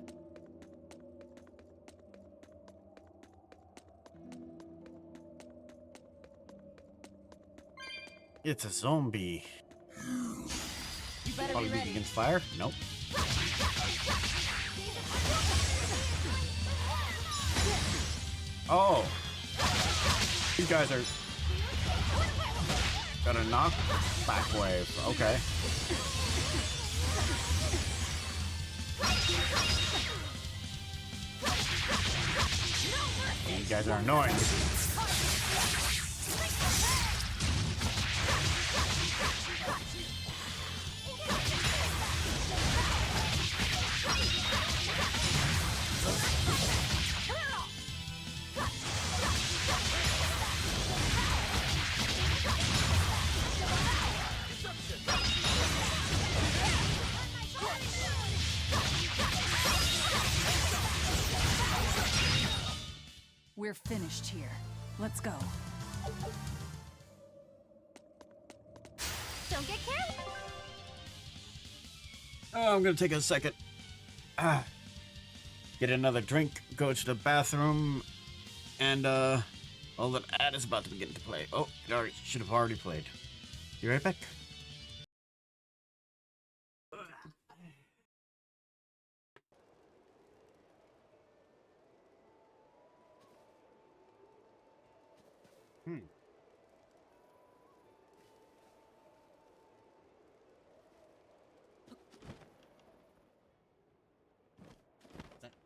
It's a zombie. You better Probably be weak ready. against fire? Nope. Oh! These guys are... Got a knock back wave. Okay. You guys are annoying. We're finished here. Let's go. Don't get careless. Oh, I'm gonna take a second. Get another drink, go to the bathroom, and all that ad is about to begin to play. Oh, it already should have already played. Be right back.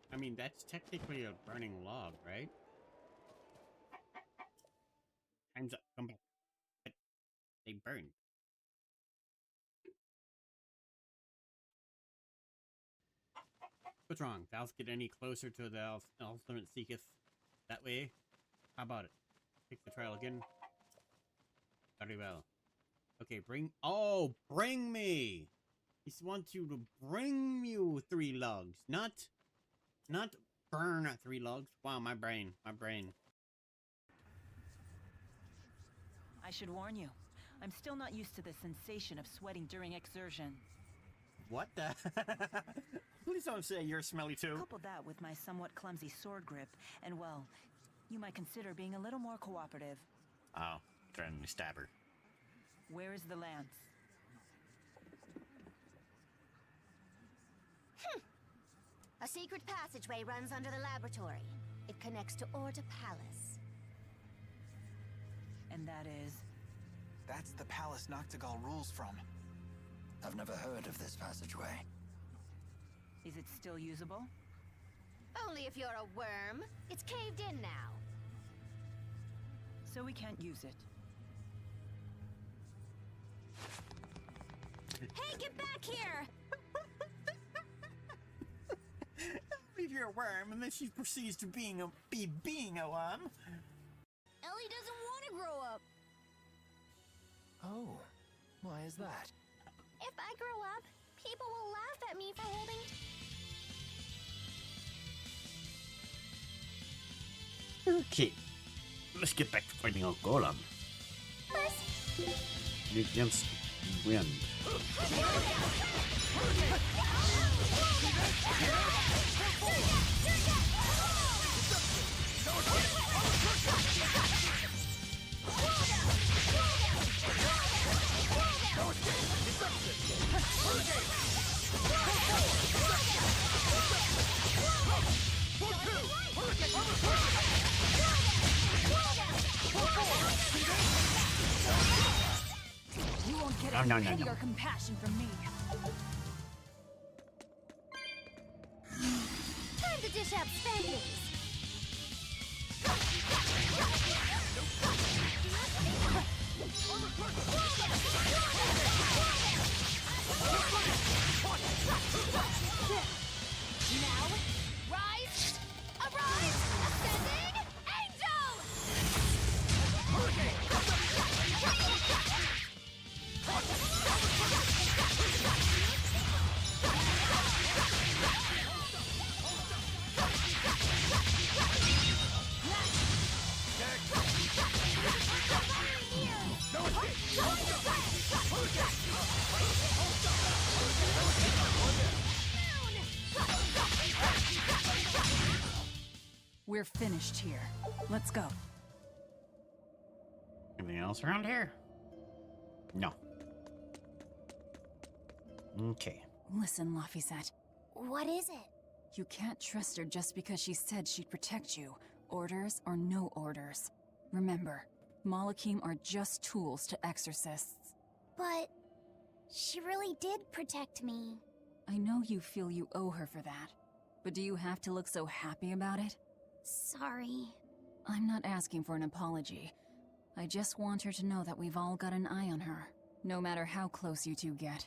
I mean, that's technically a burning log, right? Time's up. Come back. But they burn. What's wrong? Thou get any closer to the ultimate seeketh that way? How about it? Take the trial again. Very well. Okay, bring... Oh, bring me! He wants you to bring you 3 logs, not burn 3 logs. Wow, my brain. I should warn you. I'm still not used to the sensation of sweating during exertion. What the? Please don't say you're smelly too. Couple that with my somewhat clumsy sword grip, and well, you might consider being a little more cooperative. Oh, threatening to stab her. Where is the lance? A secret passageway runs under the laboratory. It connects to Orta Palace. And that is? That's the palace Noctigal rules from. I've never heard of this passageway. Is it still usable? Only if you're a worm. It's caved in now. So we can't use it. Hey, get back here! If you're a worm, and then she proceeds to being a worm. Ellie doesn't want to grow up. Oh, why is that? If I grow up, people will laugh at me for holding... Okay, let's get back to fighting our golem. Against wind. You won't get No, any no, no, pity no. or compassion from me. Time to dish out spendings. Now, rise, arise, ascending, angel! We're finished here. Let's go. Anything else around here? No. Okay. Listen, Laphicet. What is it? You can't trust her just because she said she'd protect you. Orders or no orders. Remember, Malakim are just tools to exorcists. But... she really did protect me. I know you feel you owe her for that. But do you have to look so happy about it? Sorry. I'm not asking for an apology. I just want her to know that we've all got an eye on her. No matter how close you two get.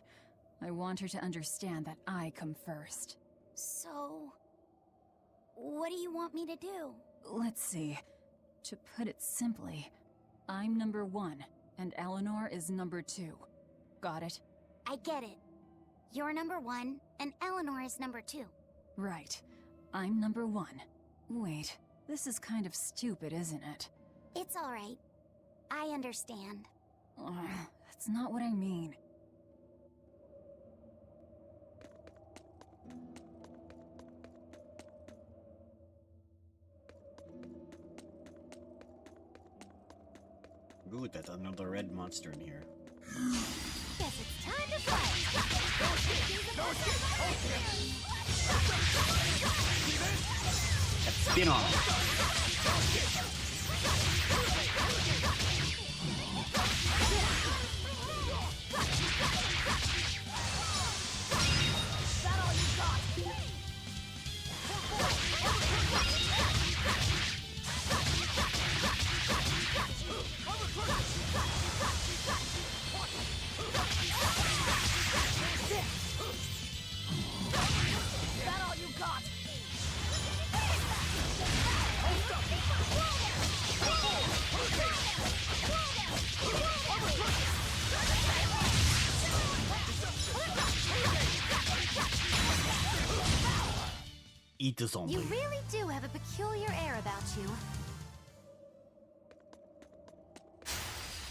I want her to understand that I come first. So... what do you want me to do? Let's see. To put it simply, I'm number 1, and Eleanor is number 2. Got it? I get it. You're number 1, and Eleanor is number 2. Right. I'm number 1. Wait, this is kind of stupid, isn't it? It's alright. I understand. That's not what I mean. Good, that's another red monster in here. Guess it's time to fight! Spin on. Eat the zombie. You really do have a peculiar air about you.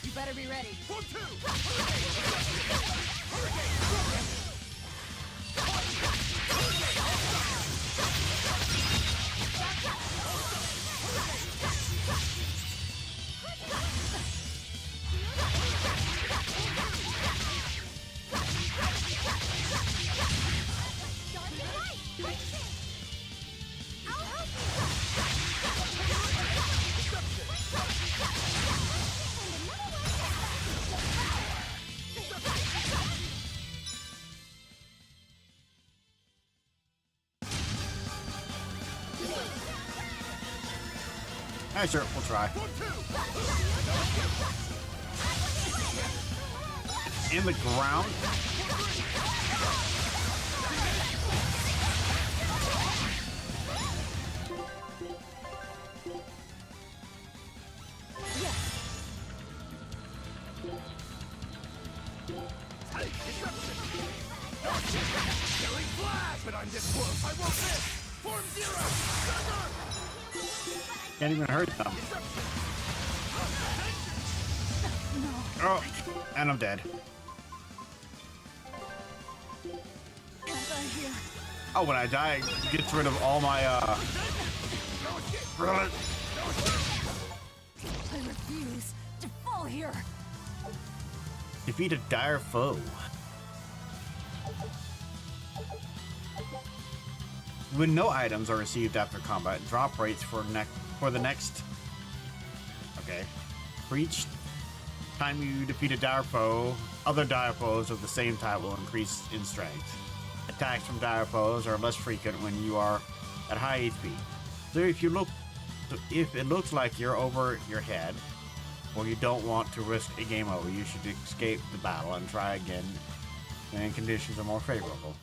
You better be ready. 1, 2! Alright, sure, we'll try. In the ground. Killing flash, but I'm this close. I won't miss. Form zero. Can't even hurt them. Oh, and I'm dead. Oh, when I die, it gets rid of all my, I refuse to fall here. defeat a dire foe. When no items are received after combat, drop rates for the next. Okay. For each time you defeat a dire foe, other dire foes of the same type will increase in strength. Attacks from dire foes are less frequent when you are at high HP. So if it looks like you're over your head, or you don't want to risk a game over, you should escape the battle and try again when conditions are more favorable.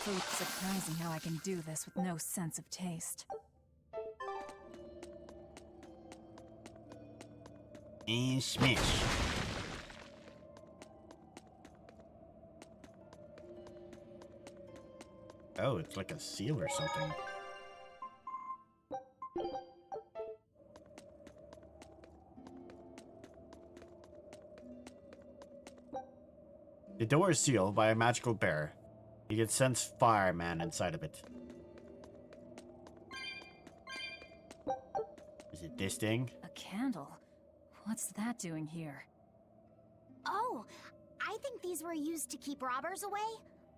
It's surprising how I can do this with no sense of taste. And smash. Oh, it's like a seal or something. The door is sealed by a magical bear. You can sense fireman inside of it. Is it this thing? A candle? What's that doing here? Oh, I think these were used to keep robbers away,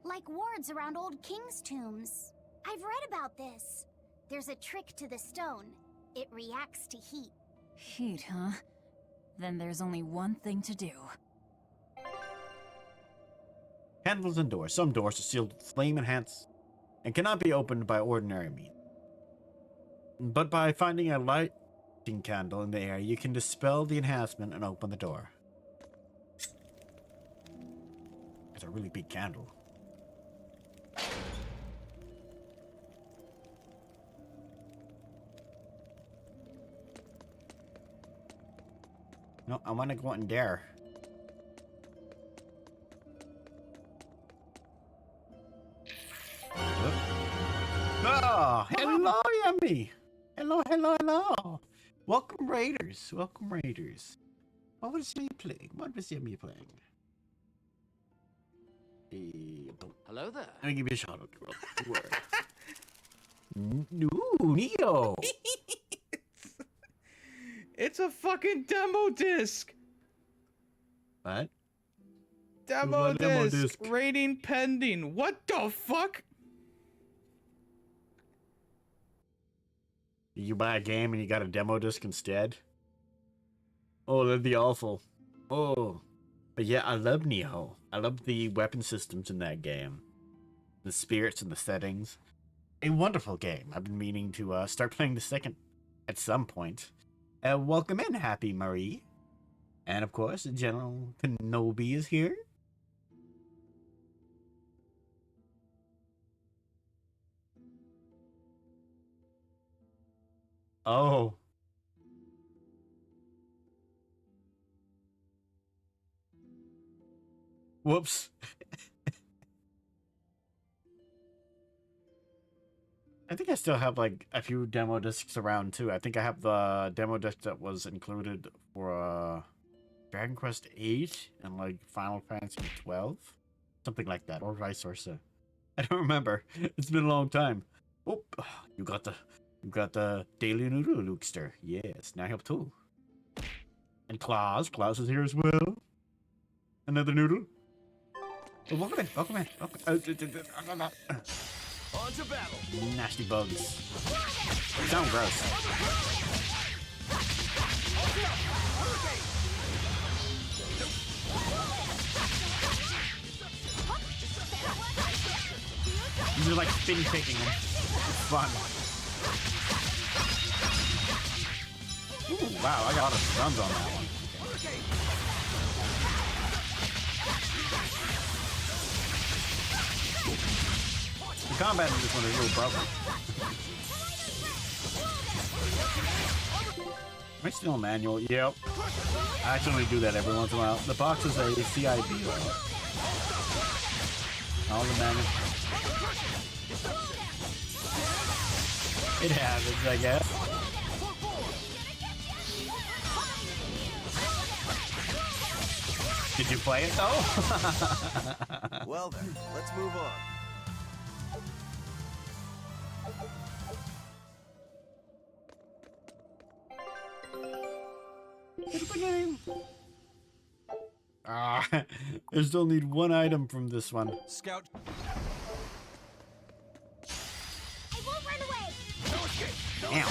like wards around old kings' tombs. I've read about this. There's a trick to the stone. It reacts to heat. Heat, huh? Then there's only one thing to do. Candles and doors. Some doors are sealed with flame enhanced and cannot be opened by ordinary means. But by finding a lighting candle in the air, you can dispel the enhancement and open the door. It's a really big candle. No, I want to go in there. Oh, hello, Yummy. Hello, hello, hello. Welcome, Raiders. Welcome, Raiders. What was Yummy playing? What was Yummy playing? Hello there. Let me give you a shout out. Ooh, Neo. It's a fucking demo disc. What? Demo disc. Rating pending. What the fuck? You buy a game and you got a demo disc instead? Oh, that'd be awful. Oh. But yeah, I love Neo. I love the weapon systems in that game. The spirits and the settings. A wonderful game. I've been meaning to start playing the second at some point. Welcome in, Happy Marie. And of course, General Kenobi is here. Oh. Whoops. I think I still have like a few demo discs around too. I think I have the demo disc that was included for Dragon Quest 8 and like Final Fantasy 12. Something like that, or vice versa. I don't remember. It's been a long time. Oh, you got the We've got the Daily Noodle Lukester. Yes, now help too. And Claus. Claus is here as well. Another noodle. Oh, welcome in. Welcome in. Welcome. On to battle. Nasty bugs. Sound gross. These are like spin kicking them. It's fun. Ooh, wow, I got a lot of stuns on that one. The combat in this one is a little broken. Am I still a manual? Yep. I actually do that every once in a while. The box is a CIB though. All the manual. It happens, I guess. Did you play it though? Well then, let's move on. Ah, I still need one item from this one. Scout. I won't run away. No escape. No Damn.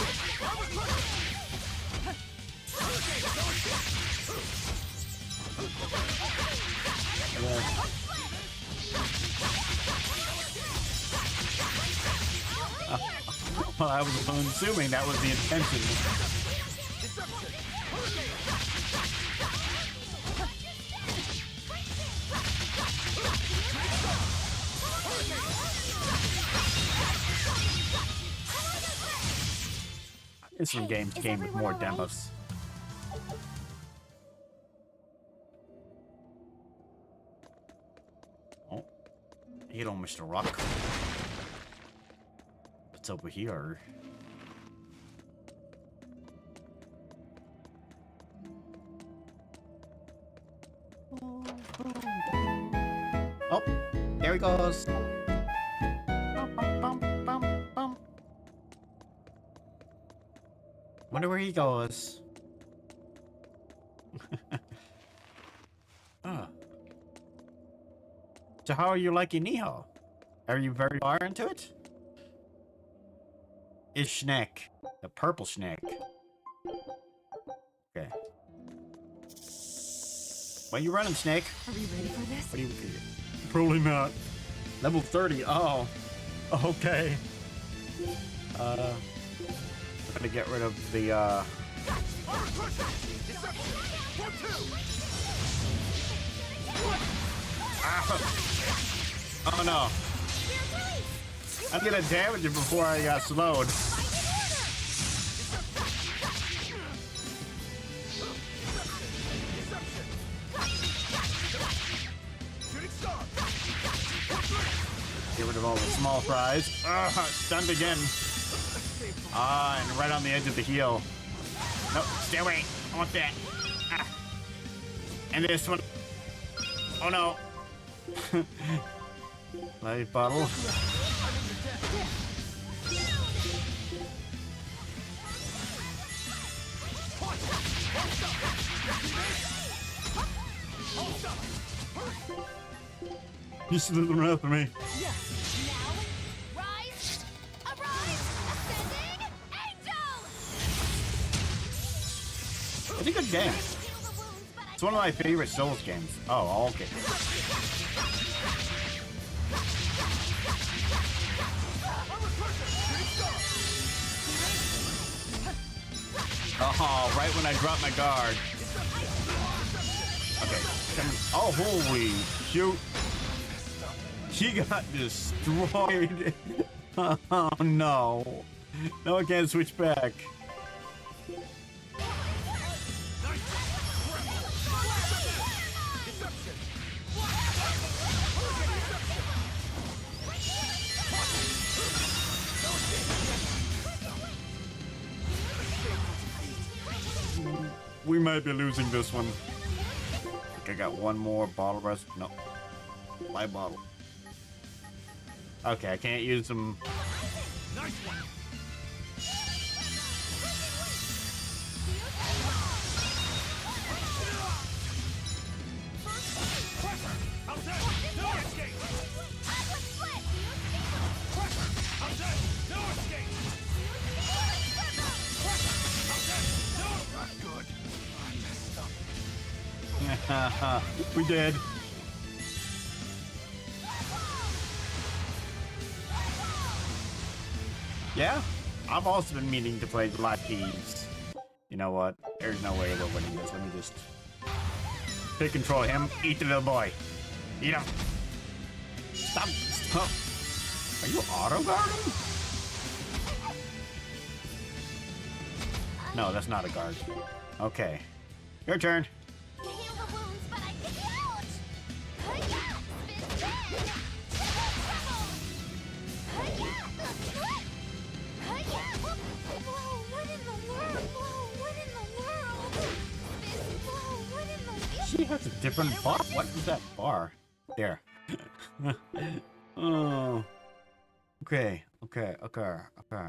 Well, I was assuming that was the intention. This one game came with more demos. Oh, hit on Mr. Rock. What's over here? Oh, there he goes. Wonder where he goes. Oh. So how are you liking Niho? Are you very far into it? Is Schneck. The purple Schneck. Okay. Why are you running, Snake? Are we ready for this? What are you... Probably not. Level 30. Oh. Okay. I'm gonna get rid of the, Ah. Oh no. I'm gonna damage it before I got slowed. Get rid of all the small fries. Stunned again. And right on the edge of the heel. Nope, stay away. I want that. And this one. Oh no. Light bottle. He's slithering after me. It's a good game. It's one of my favorite Souls games. Oh, okay. Oh, right when I dropped my guard. Okay. Oh, holy shoot. She got destroyed. Oh, no. No, I can't switch back. We might be losing this one. I think I got one more bottle rest. No. My bottle. Okay, I can't use them. Nice one. We did. Yeah, I've also been meaning to play Black Keys. You know what? There's no way we're winning this. Let me just take control of him. Eat the little boy. Eat him. Stop. Stop. Are you auto-guarding? No, that's not a guard. Okay. Your turn. She has a different bar. What is that bar? There. Oh. Okay. Okay. Okay. Okay.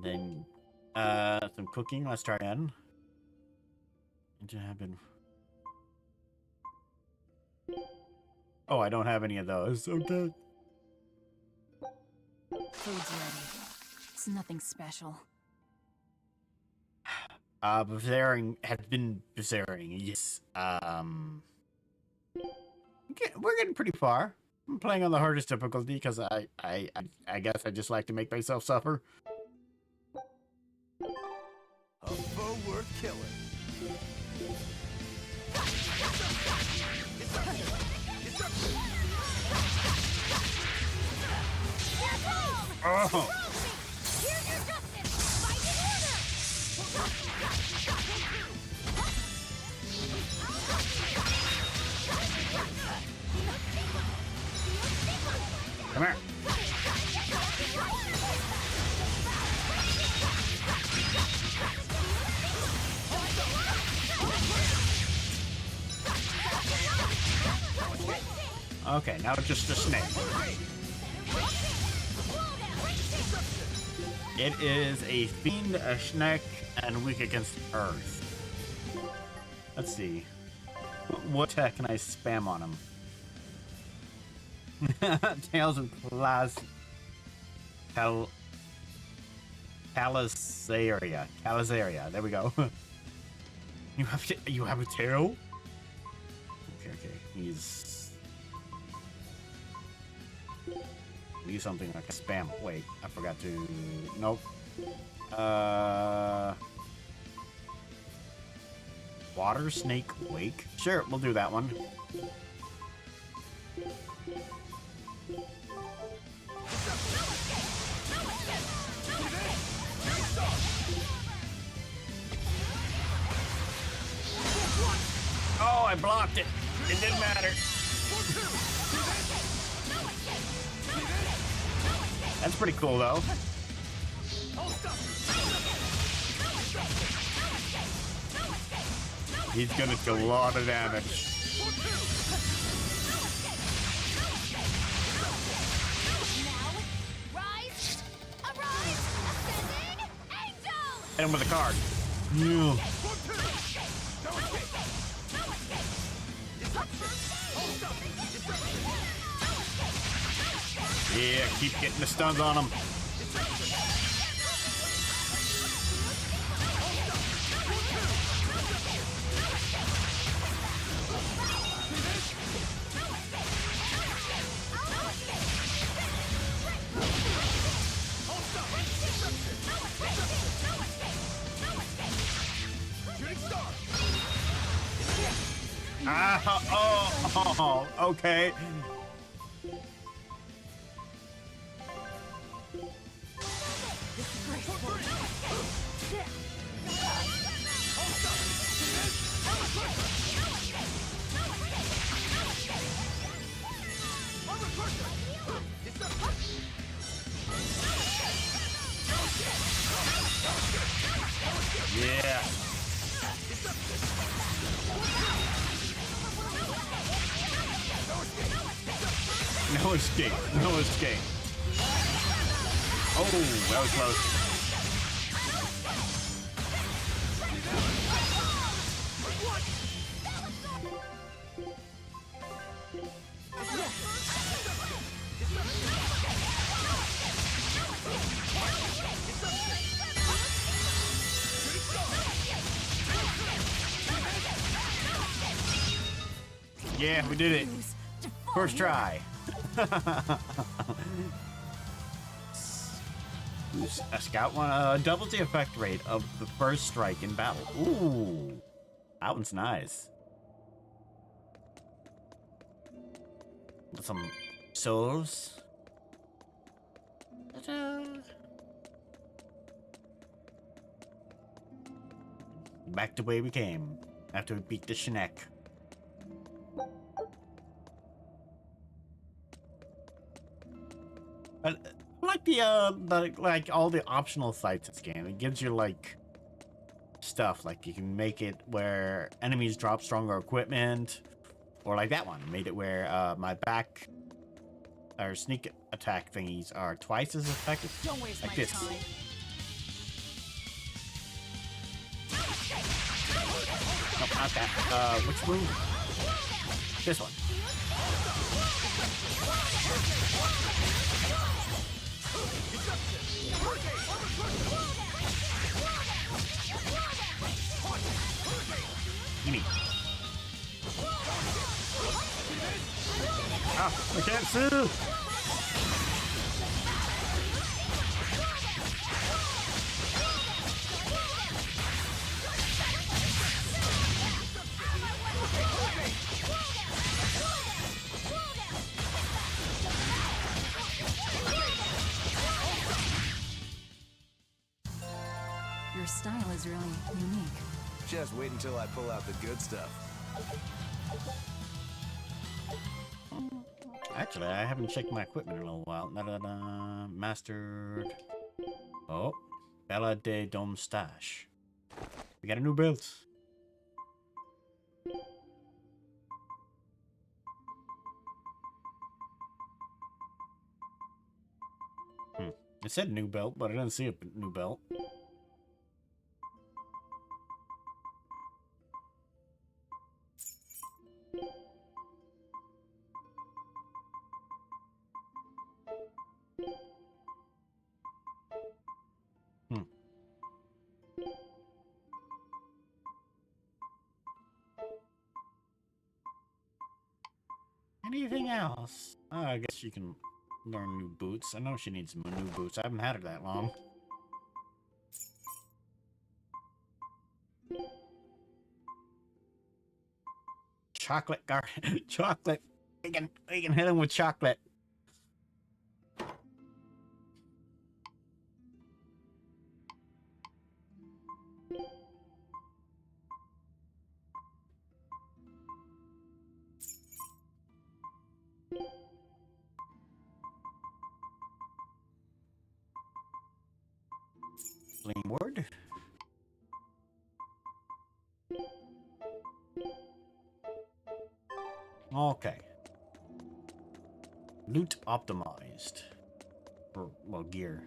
Then, some cooking. Let's try again. To happen. Oh, I don't have any of those. Okay. Food's ready. It's nothing special. Berseria has been Berseria. Yes. We're getting pretty far. I'm playing on the hardest difficulty because I guess I just like to make myself suffer. A foe worth killing. Oh. Come here. Okay, now it's just a snake. It is a fiend, a snake, and weak against earth. Let's see. What attack can I spam on him? Tales of Berseria. There we go. You have a tail? Okay. He's use something like a spam. Wait, I forgot to. Nope. Water snake wake. Sure, we'll do that one. Oh, I blocked it. It didn't matter. That's pretty cool, though. He's gonna do a lot of damage. Hit him with a card. Yeah. Yeah, keep getting the stuns on him. Oh, okay. Yeah. No escape. No escape. Oh, that was close. Yeah, we did it. First try. A scout one doubles the effect rate of the first strike in battle. Ooh, that one's nice. With some souls. Ta-da. Back the way we came after we beat the Schneck. I like like all the optional sights in this game. It gives you like stuff like you can make it where enemies drop stronger equipment, or like that one made it where my back or sneak attack thingies are twice as effective. Don't waste like my this. time. Nope, not that. Which move? This one. Gimme. Ah, I can't see. Your style is really unique. Just wait until I pull out the good stuff. Actually, I haven't checked my equipment in a little while. Mastered. Oh, Bella de Dome Stash. We got a new build. It said new belt, but I didn't see a new belt. Anything else? Oh, I guess you can learn new boots. I know she needs some new boots. I haven't had her that long. Chocolate garden. Chocolate. We can hit him with chocolate. Flame ward. Okay. Loot optimized. For, well, gear.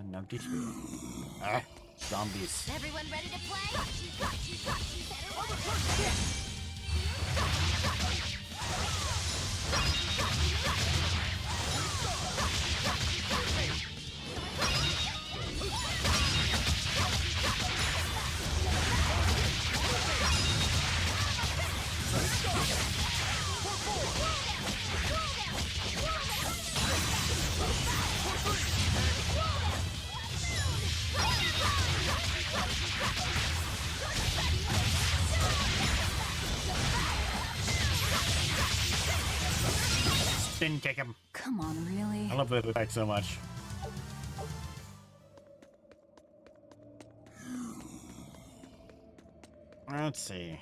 No display. Ah, zombies. Everyone ready to play? Better watch Didn't kick him. Come on, really? I love that attack so much. Let's see.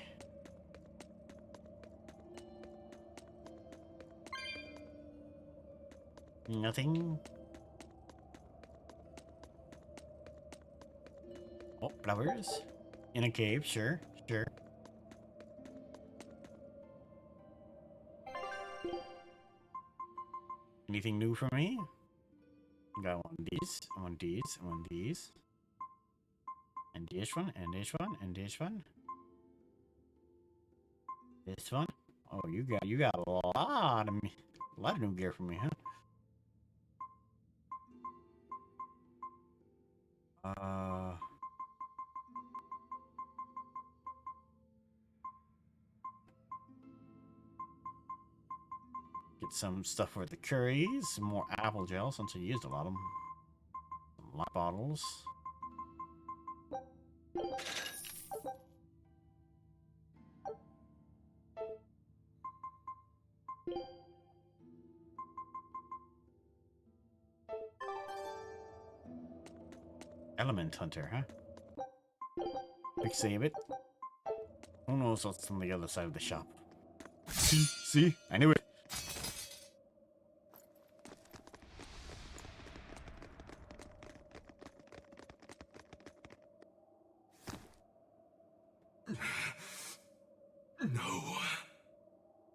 Nothing. Oh, flowers. In a cave, sure, sure. Anything new for me? Got one of these, one of these, one of these. And this one, and this one, and this one. This one. Oh, you got a lot of new gear for me, huh? Get some stuff for the curries, some more apple gel since I used a lot of them. Some light bottles. Element Hunter, huh? Quick save it. Who knows what's on the other side of the shop? See? I knew it. No.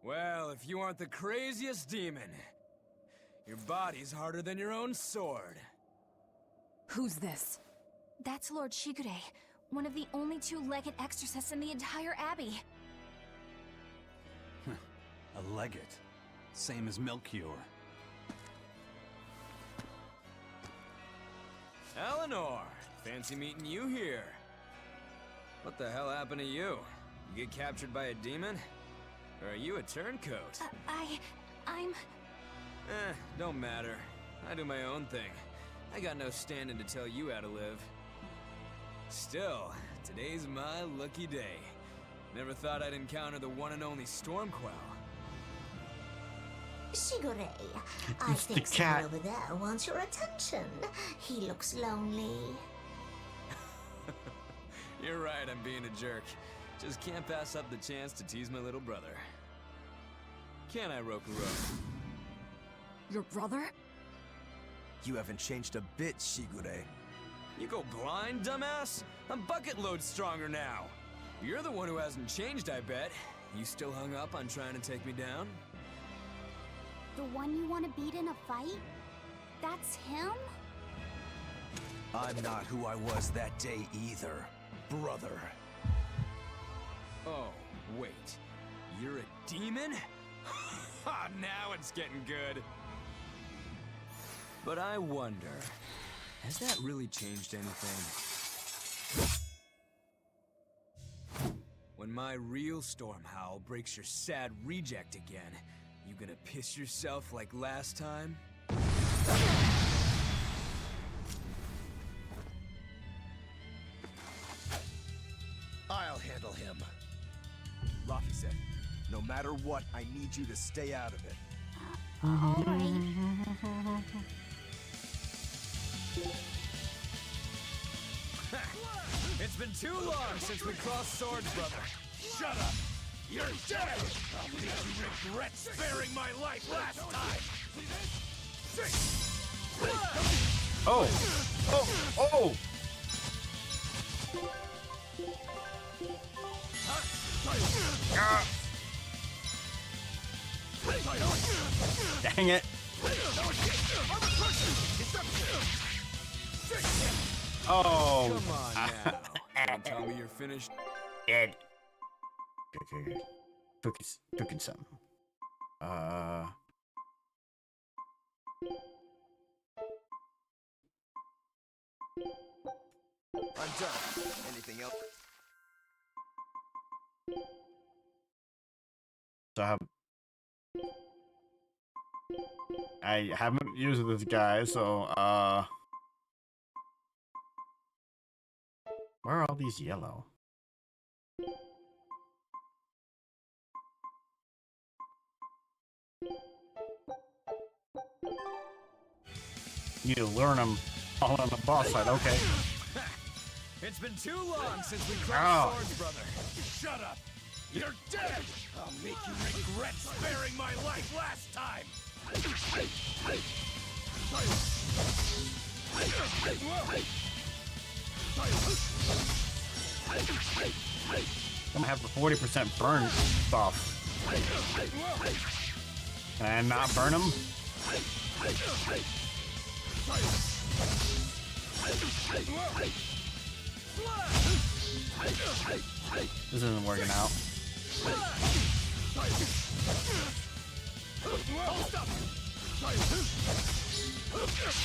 Well, if you aren't the craziest demon, your body's harder than your own sword. Who's this? That's Lord Shigure, one of the only two-legged exorcists in the entire abbey. A legate. Same as Melchior. Eleanor! Fancy meeting you here. What the hell happened to you? You get captured by a demon? Or are you a turncoat? I'm... Don't matter. I do my own thing. I got no standing to tell you how to live. Still, today's my lucky day. Never thought I'd encounter the one and only Stormquell. Shigure, I think someone over there wants your attention. He looks lonely. You're right, I'm being a jerk. Just can't pass up the chance to tease my little brother. Can I, Rokurou? Your brother? You haven't changed a bit, Shigure. You go blind, dumbass? I'm bucket load stronger now. You're the one who hasn't changed, I bet. You still hung up on trying to take me down? The one you want to beat in a fight? That's him? I'm not who I was that day either, brother. Oh, wait. You're a demon? Ha! Now it's getting good. But I wonder, has that really changed anything? When my real Storm Howl breaks your sad reject again, you gonna piss yourself like last time? I'll handle him. Rafi said, no matter what, I need you to stay out of it. All right. It's been too long since we crossed swords, brother. Shut up! You're dead! I'll make you regret sparing my life last time! Oh! Oh! Oh! Ah. Dang it! Oh! Come on now. Don't tell me you're finished. Dead. Okay. Cooking something. I'm done. Anything else? So I haven't used this guy, so where are all these yellow? You need to learn them all on the boss side, okay. It's been too long since we crossed swords, brother. Shut up! You're dead! I'll make you regret sparing my life last time! I'm gonna have the 40% burn buff. Can I not burn him? This isn't working out.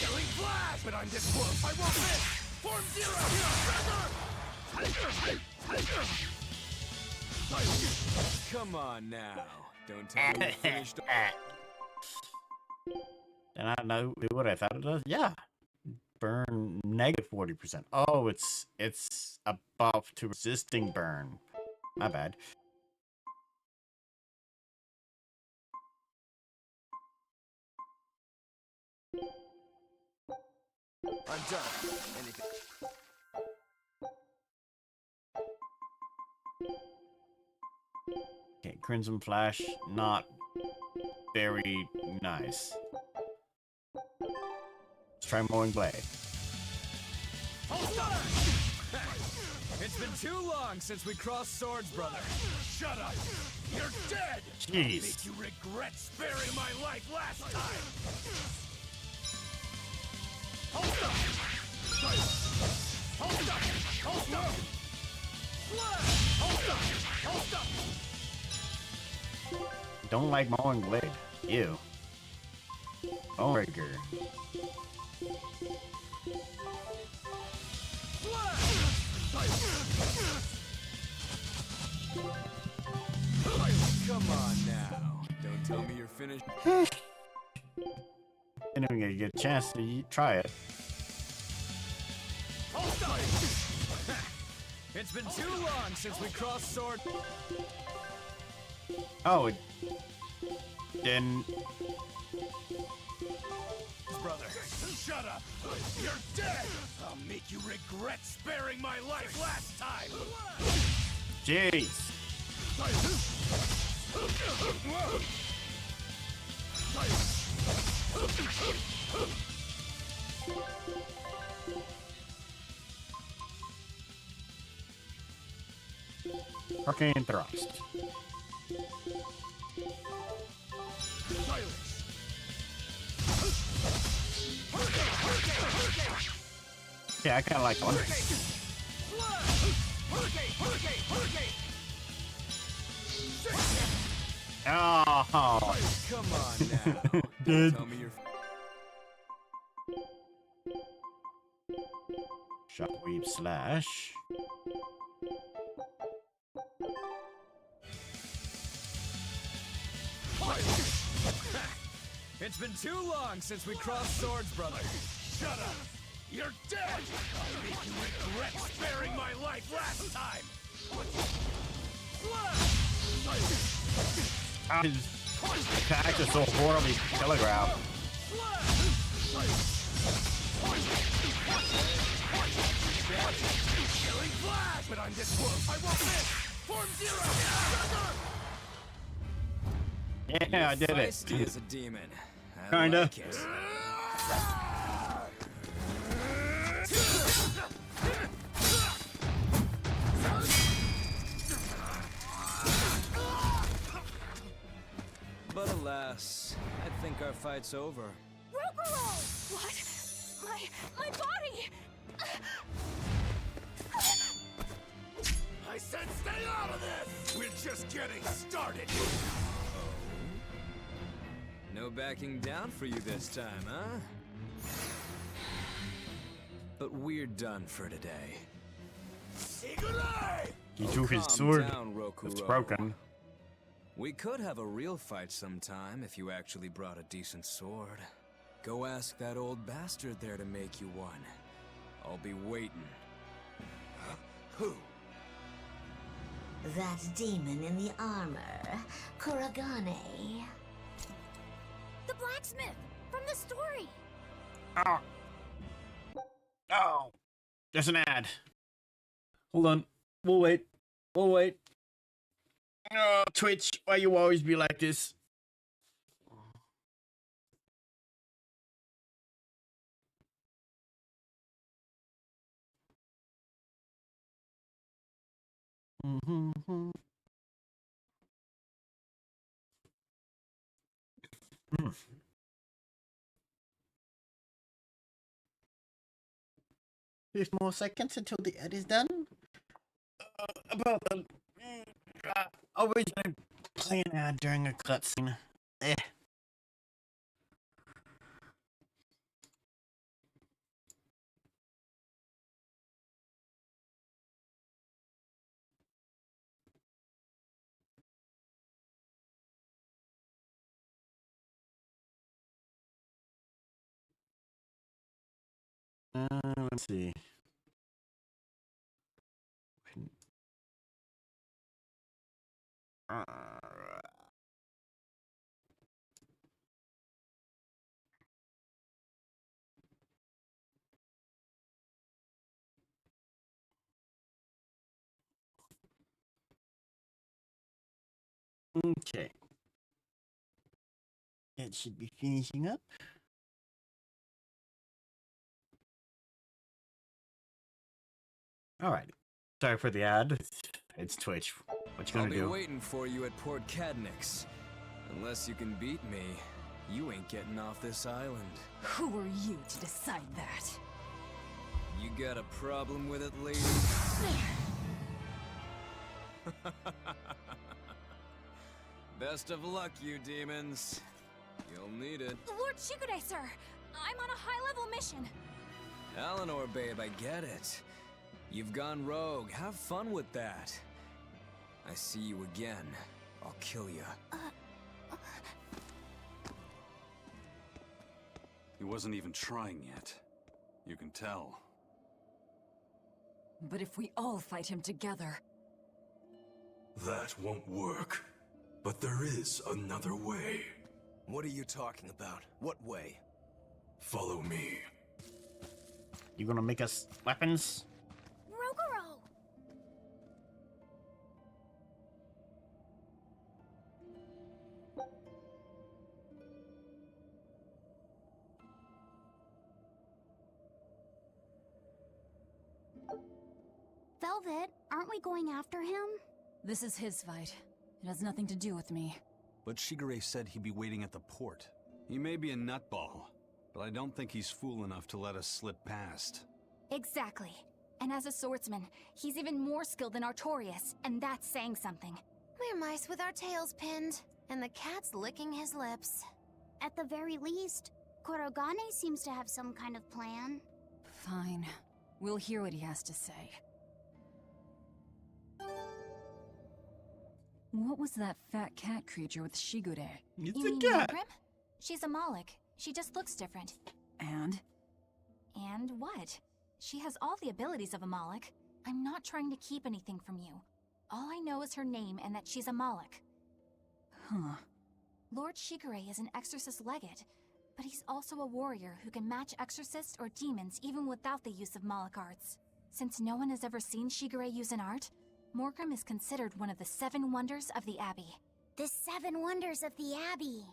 Killing flash! But I'm this close, I won't miss! Form zero! Come on now. Don't tell me you finished. And I know what I thought it does. Yeah, burn negative 40%. Oh, it's a buff to resisting burn. My bad. I'm done. Anything. Okay, Crimson Flash, not very nice. Let's try Mowing Blade. It's been too long since we crossed swords, brother. Shut up! You're dead! Jeez. I'll make you regret sparing my life last time! Hold up! Hold up! Hold up! Hold up! Hold up! Don't like Mowing Blade. Ew. Breaker. Come on now. Don't tell me you're finished. Didn't even get a good chance to try it. It's been too long since we crossed sword. Oh, it didn't. Brother, shut up! You're dead! I'll make you regret sparing my life last time! Jeez. Arcane Thrust. Yeah, I kind of like one. Oh, come on now. Dead. Tell me you're. Shockwave slash. It's been too long since we crossed swords, brother. Shut up! You're dead! I'll make you regret sparing my life last time! His attack is so horribly telegraphed. Killing flash! But I'm this close, I won't miss! Form zero! Yeah, I did it. Feisty as a demon. I Kinda. like it. But alas, I think our fight's over. Rokurou! What? My body! I said stay out of this! We're just getting started! No backing down for you this time, huh? But we're done for today. Say goodbye! He drew his Calm sword. down, Rokurou. It's broken. We could have a real fight sometime if you actually brought a decent sword. Go ask that old bastard there to make you one. I'll be waiting. Who? That demon in the armor, Kuragane. The blacksmith from the story. Oh. Oh. There's an ad. Hold on. We'll wait. We'll wait. Oh, Twitch, why you always be like this? Mm-hmm. Few more seconds until the ad is done. About the always gonna play an ad during a cutscene. Eh. let's see. Okay. That should be finishing up. Alright. Sorry for the ad. It's Twitch. What you gonna do? I'll be waiting for you at Port Cadnix. Unless you can beat me, you ain't getting off this island. Who are you to decide that? You got a problem with it, lady? Best of luck, you demons. You'll need it. Lord Shigure, sir! I'm on a high-level mission. Eleanor, babe, I get it. You've gone rogue. Have fun with that. I see you again, I'll kill you. He wasn't even trying yet. You can tell. But if we all fight him together... That won't work. But there is another way. What are you talking about? What way? Follow me. You gonna make us weapons? Rogoro! Velvet, aren't we going after him? This is his fight. It has nothing to do with me. But Shigure said he'd be waiting at the port. He may be a nutball, but I don't think he's fool enough to let us slip past. Exactly. And as a swordsman, he's even more skilled than Artorias, and that's saying something. We're mice with our tails pinned, and the cat's licking his lips. At the very least, Korogane seems to have some kind of plan. Fine. We'll hear what he has to say. What was that fat cat creature with Shigure? You mean Morgrim? She's a Moloch. She just looks different. And? And what? She has all the abilities of a Moloch. I'm not trying to keep anything from you. All I know is her name and that she's a Moloch. Huh. Lord Shigure is an exorcist legate, but he's also a warrior who can match exorcists or demons even without the use of Moloch arts. Since no one has ever seen Shigure use an art, Morgrim is considered one of the 7 wonders of the Abbey. The 7 wonders of the Abbey.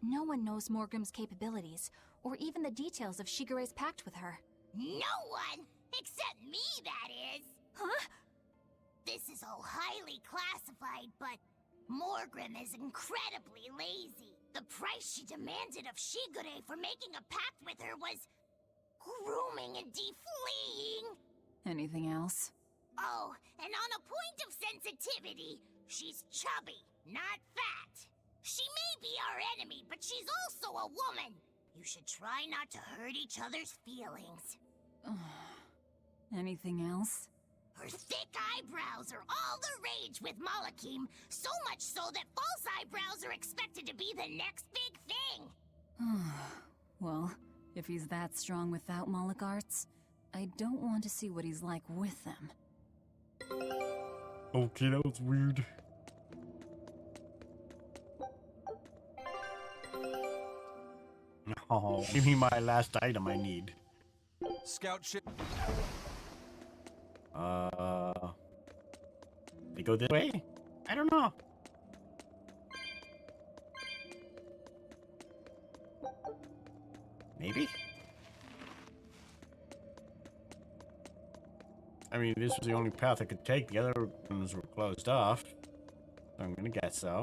No one knows Morgrim's capabilities, or even the details of Shigure's pact with her. No one! Except me, that is! Huh? This is all highly classified, but Morgrim is incredibly lazy. The price she demanded of Shigure for making a pact with her was grooming and defleeing. Anything else? Oh, and on a point of sensitivity, she's chubby, not fat. She may be our enemy, but she's also a woman. You should try not to hurt each other's feelings. Anything else? Her thick eyebrows are all the rage with Malakim, so much so that false eyebrows are expected to be the next big thing. Well, if he's that strong without Moloch arts, I don't want to see what he's like with them. Okay, that was weird. Oh, give me my last item I need. Scout ship. They go this way? I don't know. Maybe? I mean, this was the only path I could take. The other ones were closed off. So I'm gonna guess so.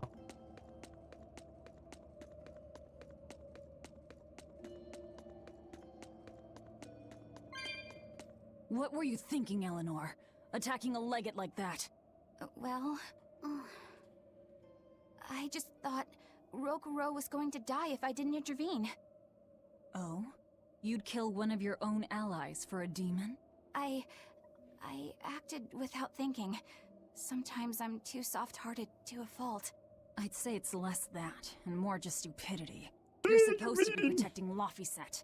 What were you thinking, Eleanor? Attacking a legate like that? Well... I just thought Rogoro was going to die if I didn't intervene. Oh? You'd kill one of your own allies for a demon? I acted without thinking. Sometimes I'm too soft-hearted to a fault. I'd say it's less that, and more just stupidity. You're supposed to be protecting Laphicet.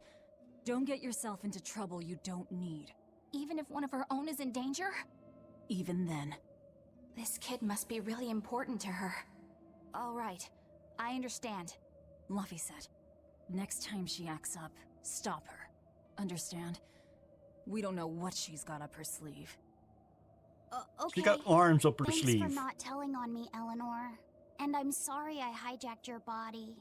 Don't get yourself into trouble you don't need. Even if one of her own is in danger? Even then. This kid must be really important to her. All right, I understand. Luffy said, next time she acts up, stop her. Understand? We don't know what she's got up her sleeve. Okay. She got arms up her Thanks sleeve. for not telling on me, Eleanor. And I'm sorry I hijacked your body.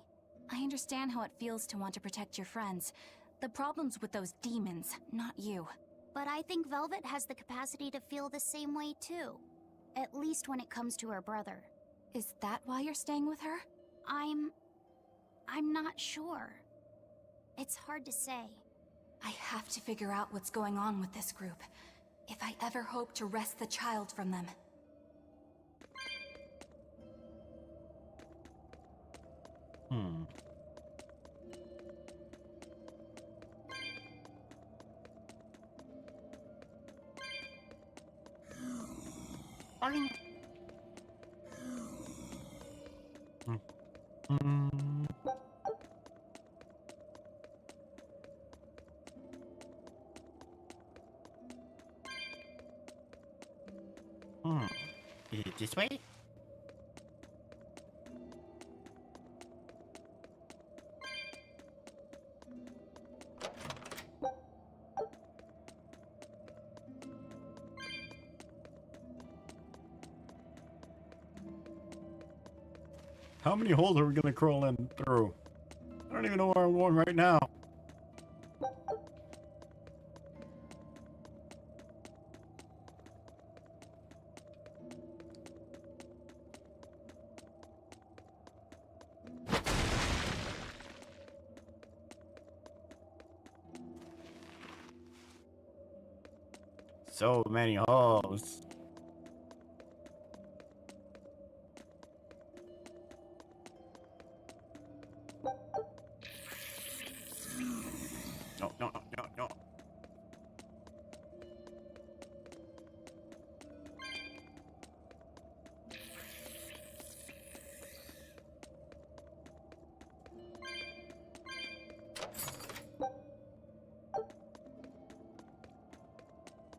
I understand how it feels to want to protect your friends. The problem's with those demons, not you. But I think Velvet has the capacity to feel the same way too. At least when it comes to her brother. Is that why you're staying with her? I'm not sure. It's hard to say. I have to figure out what's going on with this group. If I ever hope to wrest the child from them. Is it this way? How many holes are we gonna crawl in through? I don't even know where I'm going right now. So many holes. No, no, no, no, no.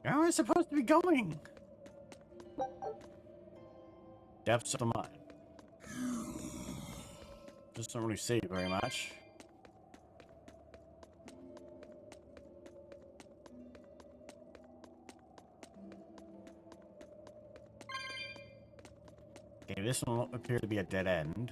Where am I supposed to be going? Depths of the mine. Just don't really say very much. Okay, this one will appear to be a dead end.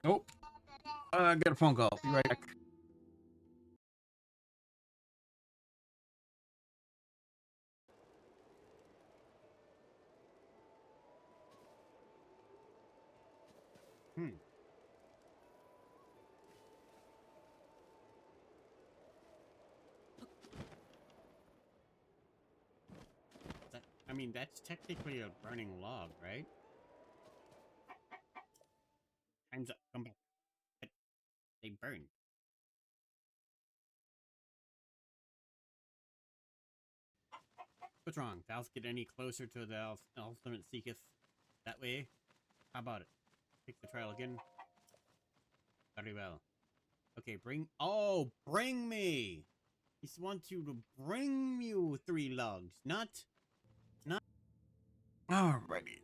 Oh, I got a phone call. Be right back. I mean, that's technically a burning log, right? Time's up. Come back. They burn. What's wrong? Thou'st get any closer to the ultimate seeketh that way? How about it? Pick the trial again. Very well. Okay, bring... Oh, bring me! He wants you to bring you 3 logs, not... Alrighty.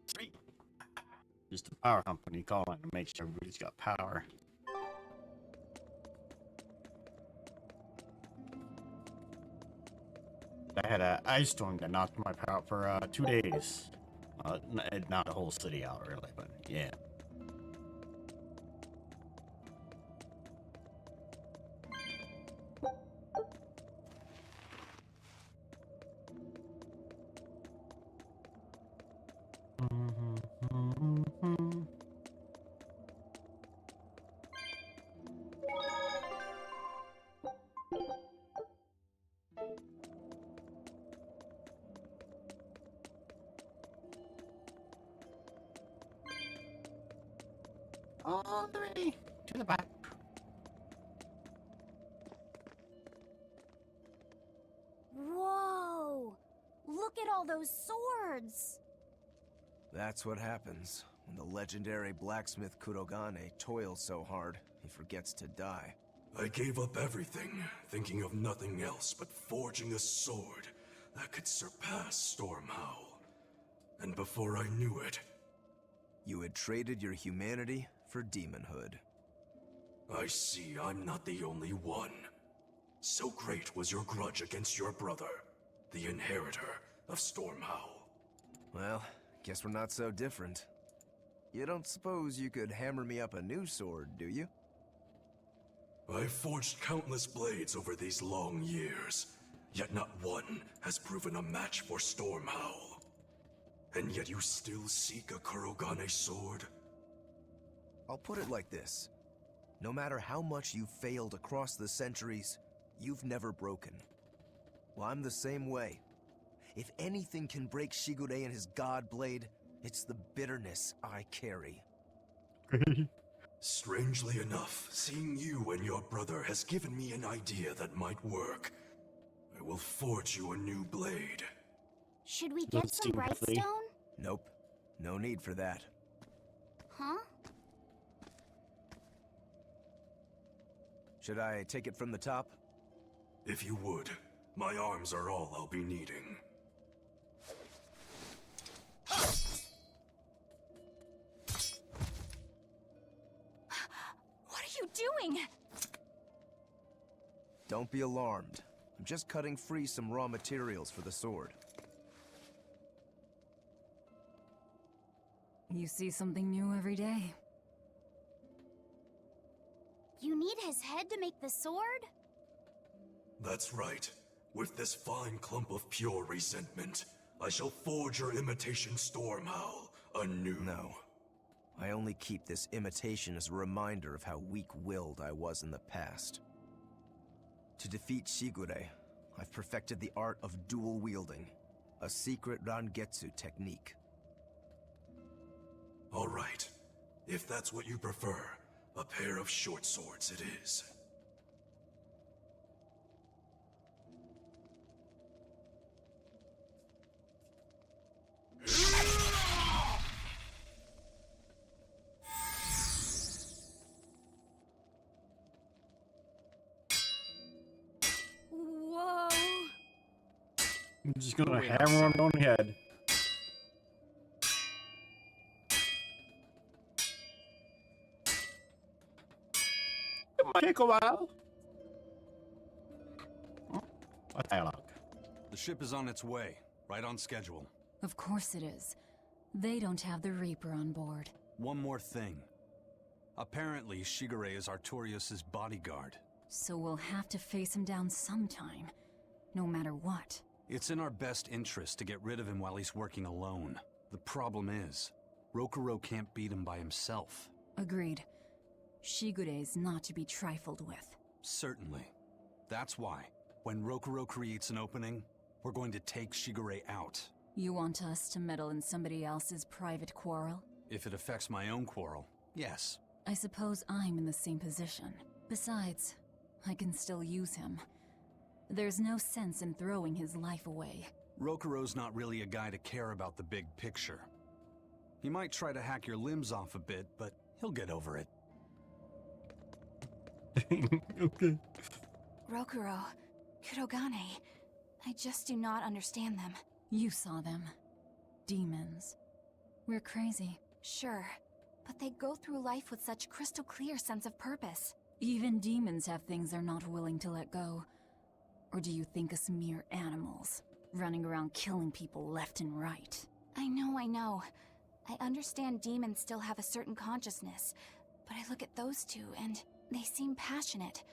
Just the power company calling to make sure everybody's got power. I had an ice storm that knocked my power out for 2 days. Not the whole city out, really, but yeah. all the way to the back. Whoa! Look at all those swords! That's what happens when the legendary blacksmith Kurogane toils so hard, he forgets to die. I gave up everything, thinking of nothing else but forging a sword that could surpass Stormhowl. And before I knew it... You had traded your humanity for demonhood. I see I'm not the only one. So great was your grudge against your brother, the inheritor of Stormhowl. Well, guess we're not so different. You don't suppose you could hammer me up a new sword, do you? I've forged countless blades over these long years, yet not one has proven a match for Stormhowl. And yet you still seek a Kurogane sword? I'll put it like this. No matter how much you've failed across the centuries, you've never broken. Well, I'm the same way. If anything can break Shigure and his god blade, it's the bitterness I carry. Strangely enough, seeing you and your brother has given me an idea that might work. I will forge you a new blade. Should we get some Brightstone? Nope. No need for that. Huh? Should I take it from the top? If you would. My arms are all I'll be needing. What are you doing? Don't be alarmed. I'm just cutting free some raw materials for the sword. You see something new every day. You need his head to make the sword? That's right. With this fine clump of pure resentment, I shall forge your imitation Stormhowl anew. No. I only keep this imitation as a reminder of how weak-willed I was in the past. To defeat Shigure, I've perfected the art of dual wielding, a secret Rangetsu technique. All right. If that's what you prefer, a pair of short swords it is. Whoa! I'm just gonna hammer on your head. It might take a while. What dialogue? The ship is on its way, right on schedule. Of course it is. They don't have the Reaper on board. One more thing. Apparently, Shigure is Artorias' bodyguard. So we'll have to face him down sometime, no matter what. It's in our best interest to get rid of him while he's working alone. The problem is, Rokuro can't beat him by himself. Agreed. Shigure is not to be trifled with. Certainly. That's why, when Rokuro creates an opening, we're going to take Shigure out. You want us to meddle in somebody else's private quarrel? If it affects my own quarrel, yes. I suppose I'm in the same position. Besides, I can still use him. There's no sense in throwing his life away. Rokuro's not really a guy to care about the big picture. He might try to hack your limbs off a bit, but he'll get over it. Okay. Rokuro, Kurogane, I just do not understand them. You saw them. Demons. We're crazy. Sure, but they go through life with such crystal clear sense of purpose. Even demons have things they're not willing to let go. Or do you think us mere animals, running around killing people left and right? I know. I understand demons still have a certain consciousness, but I look at those two and they seem passionate,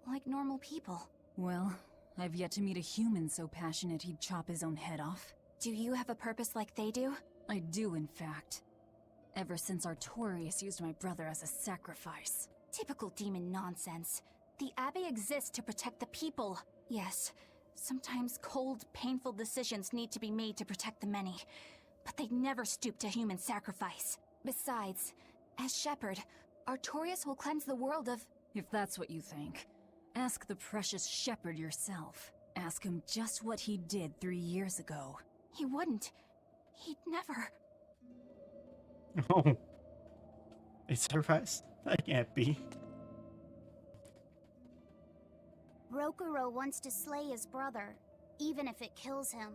like normal people. Well, I've yet to meet a human so passionate he'd chop his own head off. Do you have a purpose like they do? I do, in fact. Ever since Artorias used my brother as a sacrifice. Typical demon nonsense. The Abbey exists to protect the people. Yes, sometimes cold, painful decisions need to be made to protect the many, but they'd never stoop to human sacrifice. Besides, as shepherd, Artorias will cleanse the world of... If that's what you think, ask the precious shepherd yourself. Ask him just what he did 3 years ago. He wouldn't. He'd never. Oh. A sacrifice? That can't be. Rokuro wants to slay his brother, even if it kills him.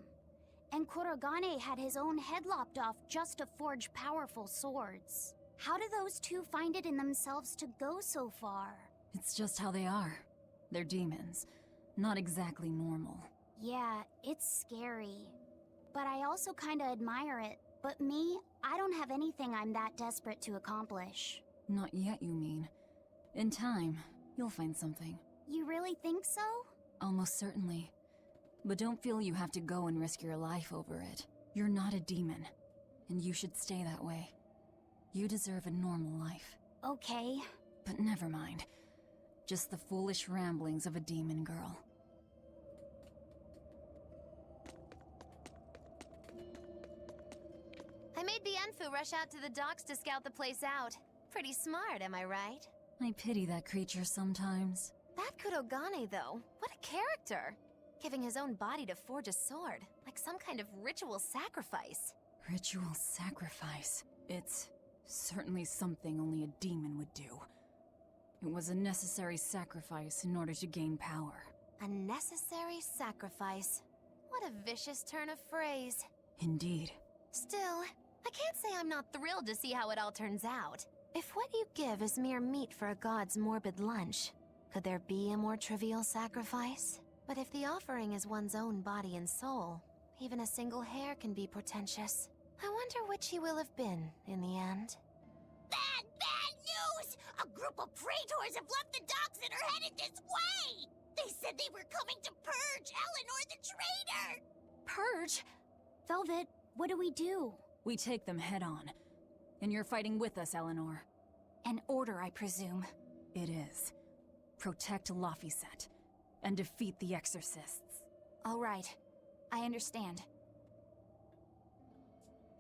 And Kurogane had his own head lopped off just to forge powerful swords. How do those two find it in themselves to go so far? It's just how they are. They're demons. Not exactly normal. Yeah, it's scary. But I also kinda admire it. But me, I don't have anything I'm that desperate to accomplish. Not yet, you mean. In time, you'll find something. You really think so? Almost certainly. But don't feel you have to go and risk your life over it. You're not a demon, and you should stay that way. You deserve a normal life. Okay. But never mind. Just the foolish ramblings of a demon girl. I made Bienfu rush out to the docks to scout the place out. Pretty smart, am I right? I pity that creature sometimes. That Kurogane, though, what a character! Giving his own body to forge a sword, like some kind of ritual sacrifice. Ritual sacrifice. It's certainly something only a demon would do. It was a necessary sacrifice in order to gain power. A necessary sacrifice. What a vicious turn of phrase. Indeed. Still, I can't say I'm not thrilled to see how it all turns out. If what you give is mere meat for a god's morbid lunch, could there be a more trivial sacrifice? But if the offering is one's own body and soul, even a single hair can be portentous. I wonder which he will have been in the end. Bad news! A group of praetors have left the docks and are headed this way! They said they were coming to purge Eleanor the traitor! Purge? Velvet, what do we do? We take them head on. And you're fighting with us, Eleanor. An order, I presume. It is. Protect Laphicet and defeat the exorcists. All right. I understand.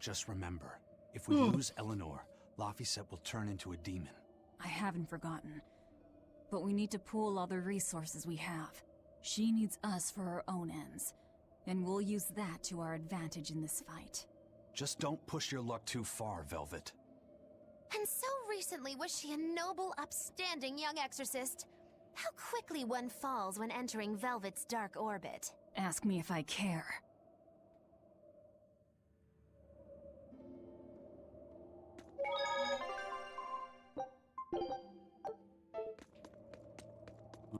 Just remember, if we lose Eleanor, Laphicet will turn into a demon. I haven't forgotten. But we need to pool all the resources we have. She needs us for her own ends. And we'll use that to our advantage in this fight. Just don't push your luck too far, Velvet. And so recently was she a noble, upstanding young exorcist. How quickly one falls when entering Velvet's dark orbit. Ask me if I care.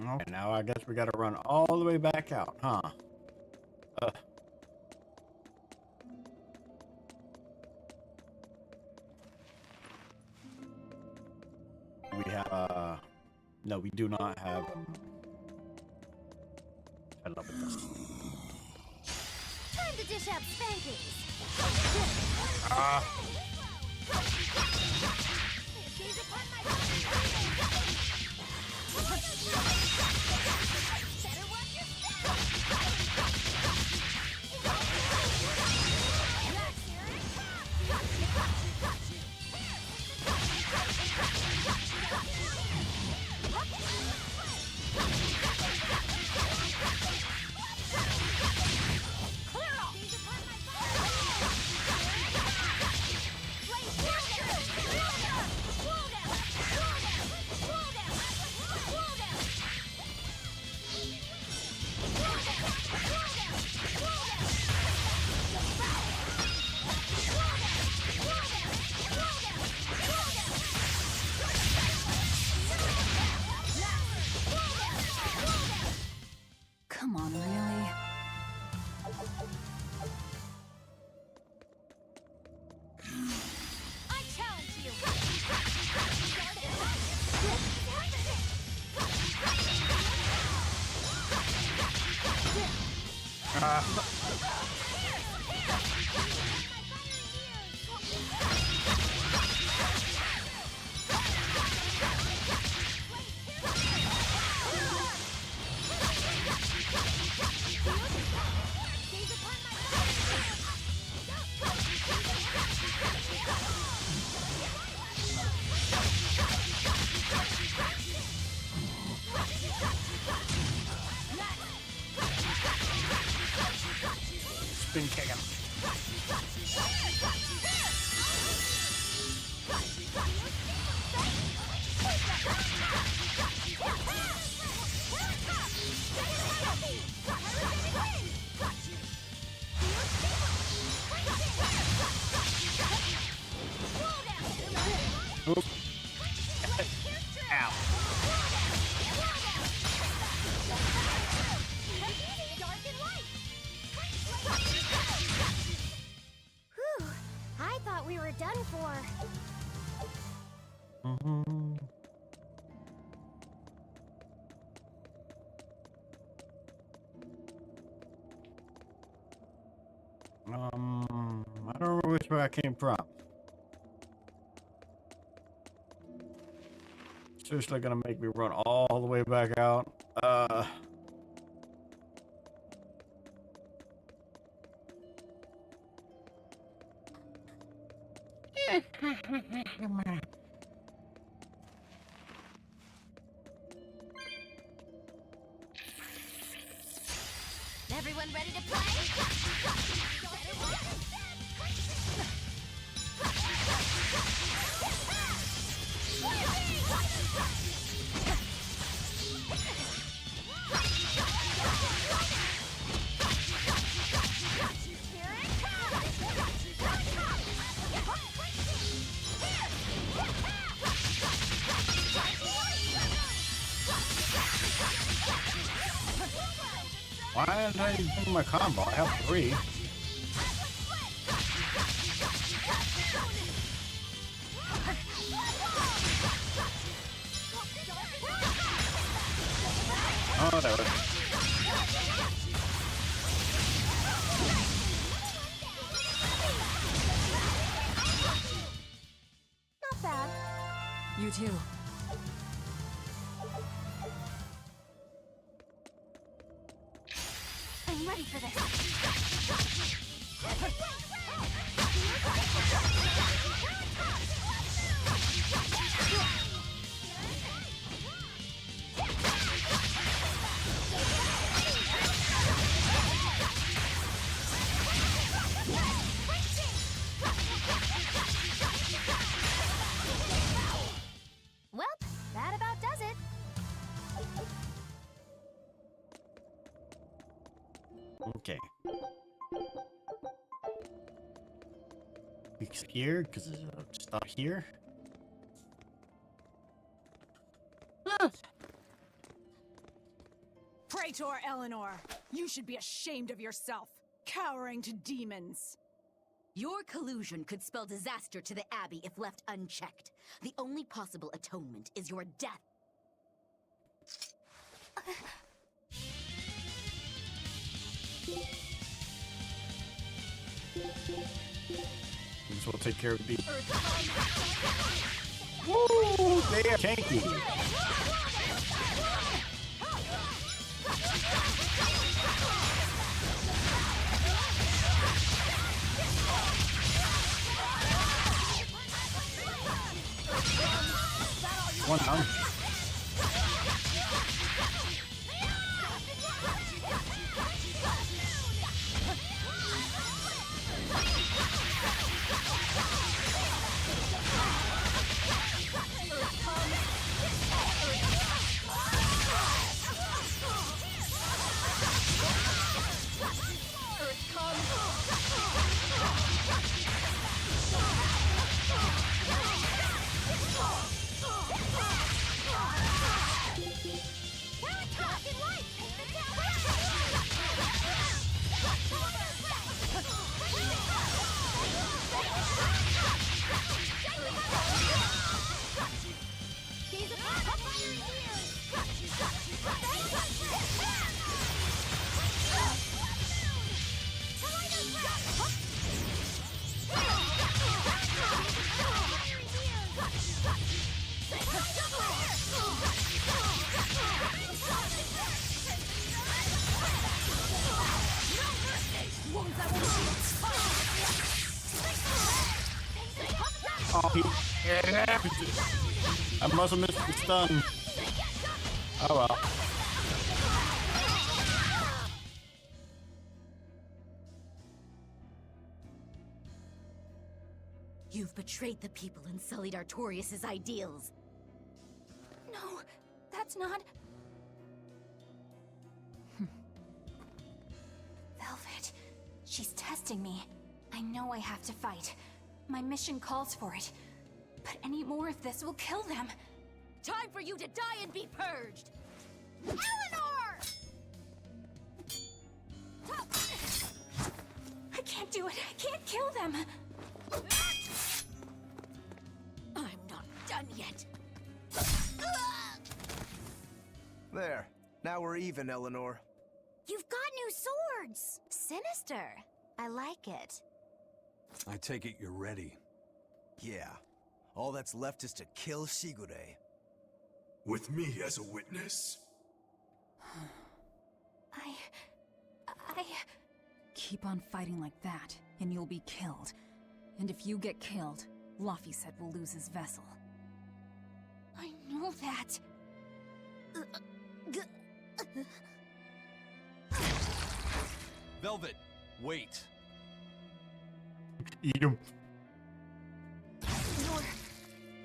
Okay, now I guess we gotta run all the way back out, huh? We have, no, we do not have, I love it. Time to dish out spankings! Gaze upon my better watch your Come on, really? I challenge you! Oop. Ow. Whew, I thought we were done for. I don't remember which way I came from. Seriously gonna make me run all the way back out. Everyone ready to play? Why did I do my combo? I have 3. Oh, that was. Not bad. You too. I'm ready for this. Well, that about does it. Okay. It's here, because it's not here. Praetor Eleanor, you should be ashamed of yourself, cowering to demons. Your collusion could spell disaster to the Abbey if left unchecked. The only possible atonement is your death. This will take care of the. Woo! They are tanky. One down. Oh, I must have missed the stun. Oh well. You've betrayed the people and sullied Artorias' ideals. No, that's not... Velvet, she's testing me. I know I have to fight. My mission calls for it. But any more of this will kill them. Time for you to die and be purged! Eleanor! I can't do it. I can't kill them. I'm not done yet. There. Now we're even, Eleanor. You've got new swords! Sinister. I like it. I take it you're ready. Yeah. All that's left is to kill Shigure. With me as a witness? I... Keep on fighting like that, and you'll be killed. And if you get killed, Laphicet will lose his vessel. I know that. Velvet, wait. Eat him.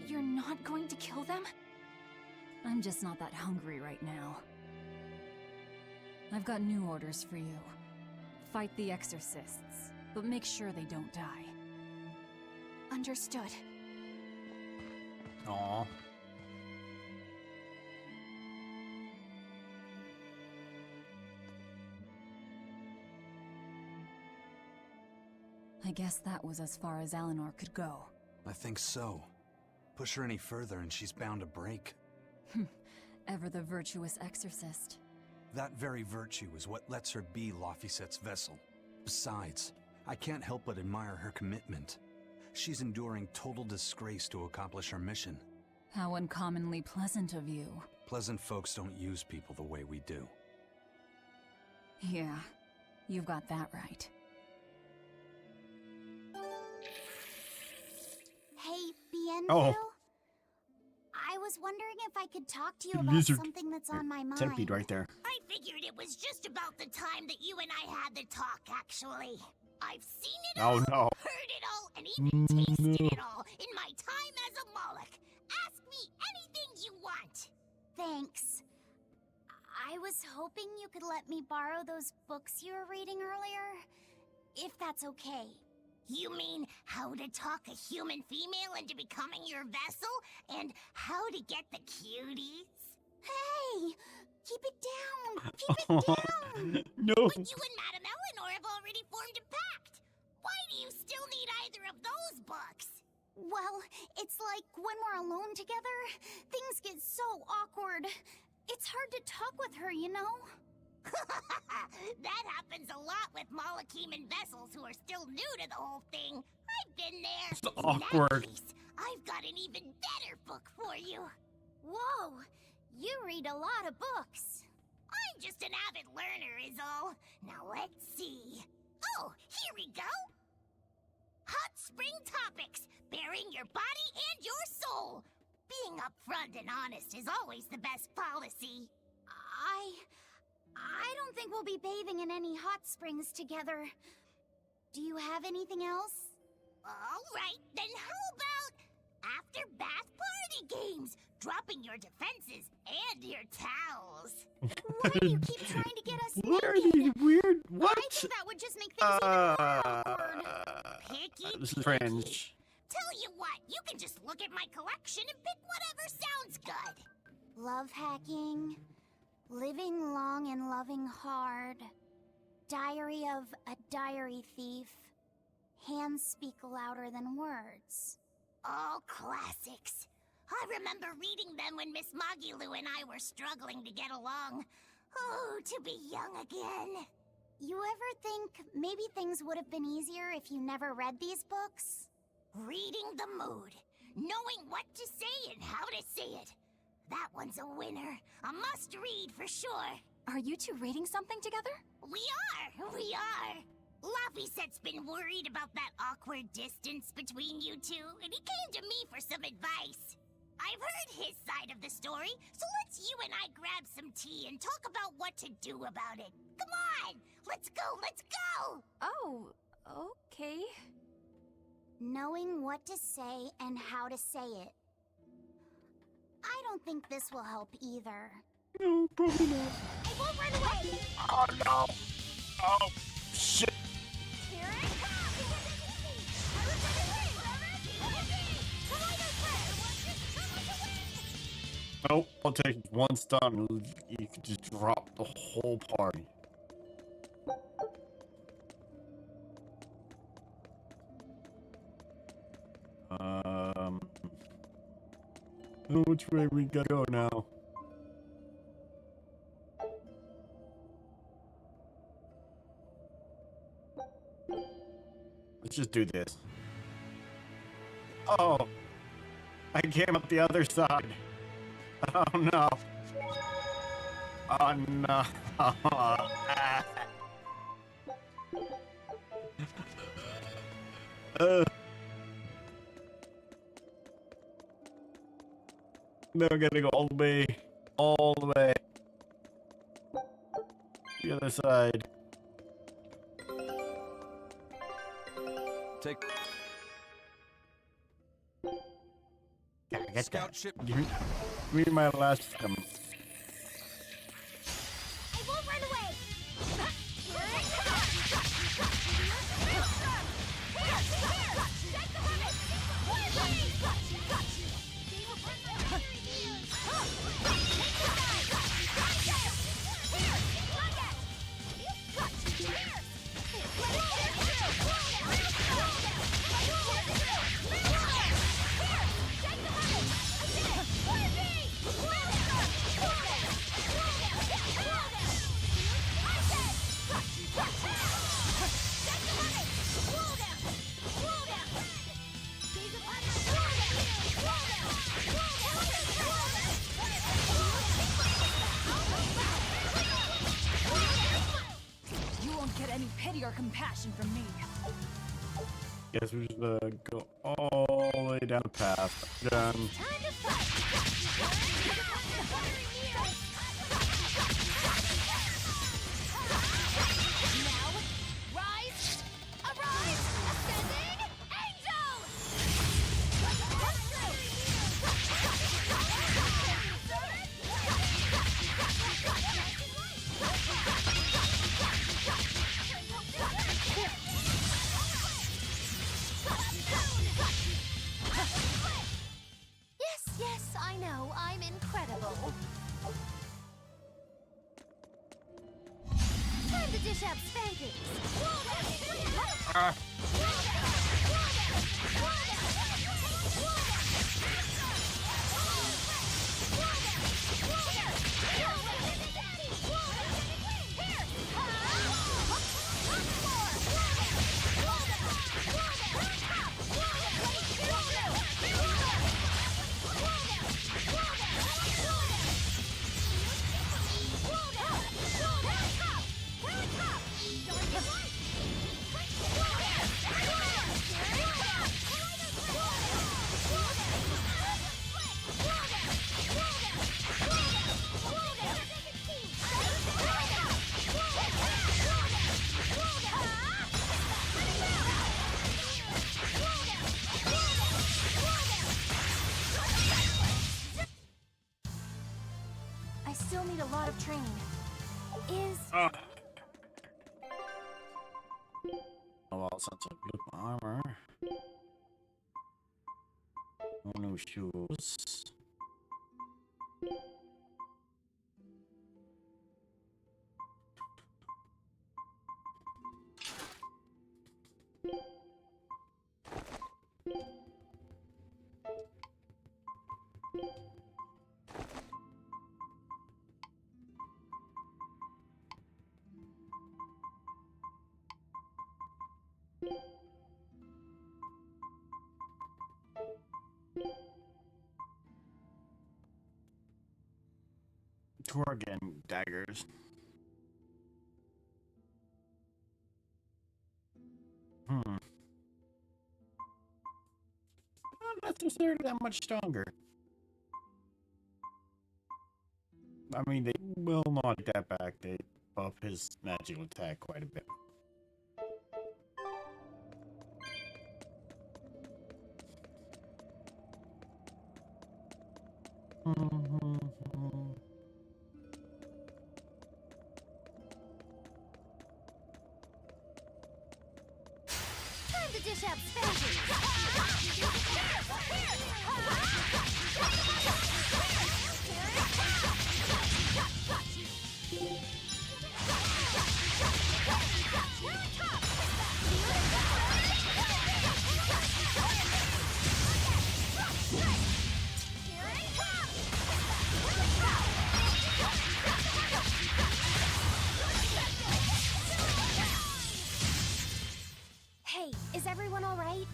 You're not going to kill them? I'm just not that hungry right now. I've got new orders for you. Fight the exorcists, but make sure they don't die. Understood. Aw. I guess that was as far as Eleanor could go. I think so. Push her any further and she's bound to break. Ever the virtuous exorcist. That very virtue is what lets her be Laphicet's vessel. Besides, I can't help but admire her commitment. She's enduring total disgrace to accomplish her mission. How uncommonly pleasant of you. Pleasant folks don't use people the way we do. Yeah, you've got that right. Hey, Bienvenu? Oh. I was wondering if I could talk to you The about lizard. something that's on my mind. Centipede right there. I figured it was just about the time that you and I had the talk, actually. I've seen it Oh, all, no. heard it all, and even tasted it all in my time as a Moloch. Ask me anything you want. Thanks. I was hoping you could let me borrow those books you were reading earlier, if that's okay. You mean how to talk a human female into becoming your vessel, and how to get the cuties? Hey! Keep it down! Keep it down! No. But you and Madame Eleanor have already formed a pact. Why do you still need either of those books? Well, it's like when we're alone together, things get so awkward. It's hard to talk with her, you know? That happens a lot with Malachiman vessels who are still new to the whole thing. I've been there. It's In awkward. that case, I've got an even better book for you. Whoa! You read a lot of books. I'm just an avid learner is all. Now let's see. Oh, here we go. Hot Spring Topics, Bearing Your Body and Your Soul. Being upfront and honest is always the best policy. I don't think we'll be bathing in any hot springs together. Do you have anything else? All right, then how about after bath party games? Dropping your defenses and your towels. Why do you keep trying to get us What are naked? these weird? What? I think that would just make things even more awkward. Picky, This is cringe. Tell you what, you can just look at my collection and pick whatever sounds good. Love hacking, living long and loving hard, diary of a diary thief, hands speak louder than words. All classics. I remember reading them when Miss Magilu and I were struggling to get along. Oh, to be young again. You ever think maybe things would have been easier if you never read these books? Reading the mood. Knowing what to say and how to say it. That one's a winner. A must-read for sure. Are you two reading something together? We are. Laphicet's been worried about that awkward distance between you two, and he came to me for some advice. I've heard his side of the story, so let's you and I grab some tea and talk about what to do about it. Come on! Let's go! Oh, okay. Knowing what to say and how to say it. I don't think this will help either. No, probably not. It won't run away! Oh no! Oh, shit! Here it comes! Nope, I'll take one stun. You could just drop the whole party. Which way we gotta go now? Let's just do this. Oh! I came up the other side. Oh no. Oh no. Now I gotta go all the way. All the way. The other side. Take. Yeah, I get Scout that. ship. Give me my last item. It won't run away! Here it You won't get any pity or compassion from me. Guess we just go all the way down the path. Done. Rise! Arise! Ascending Angel! Yes, yes, I know. I'm incredible. Time to dish out spankings. I still need a lot of training. Is Oh well, since I blew my armor. No new shoes. Torgan daggers. Not necessarily that much stronger. I mean, they will not take that back. They buff his magical attack quite a bit. Time to dish out spanking. Hey, is everyone all right?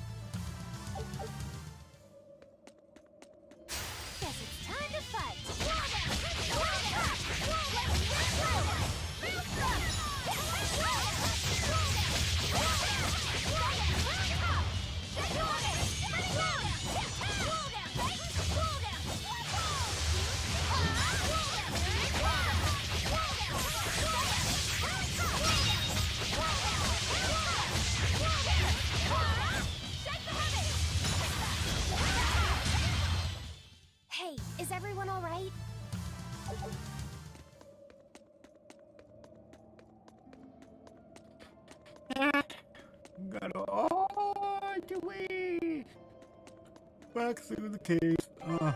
Guess it's time to fight. Hey, is everyone all right? Got all the way back through the cave. I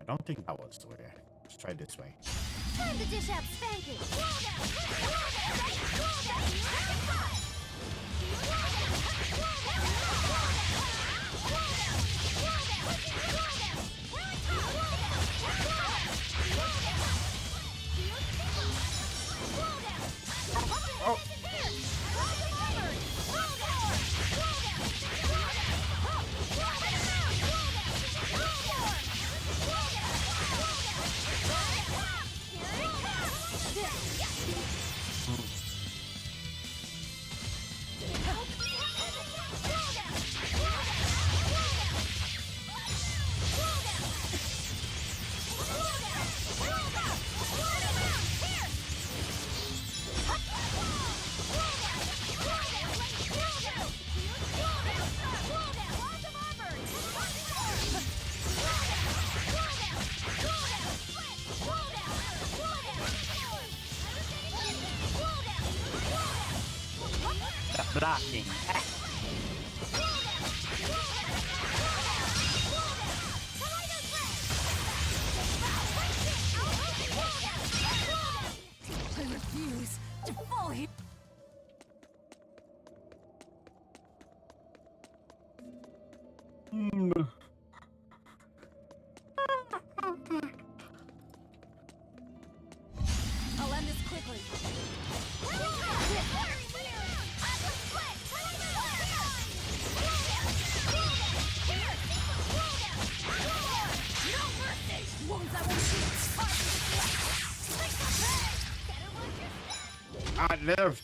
don't think that was the way. Let's try this way. Time to dish out spanking. Oh. Blocking. I refuse to fall here. I'll end this quickly. I lived.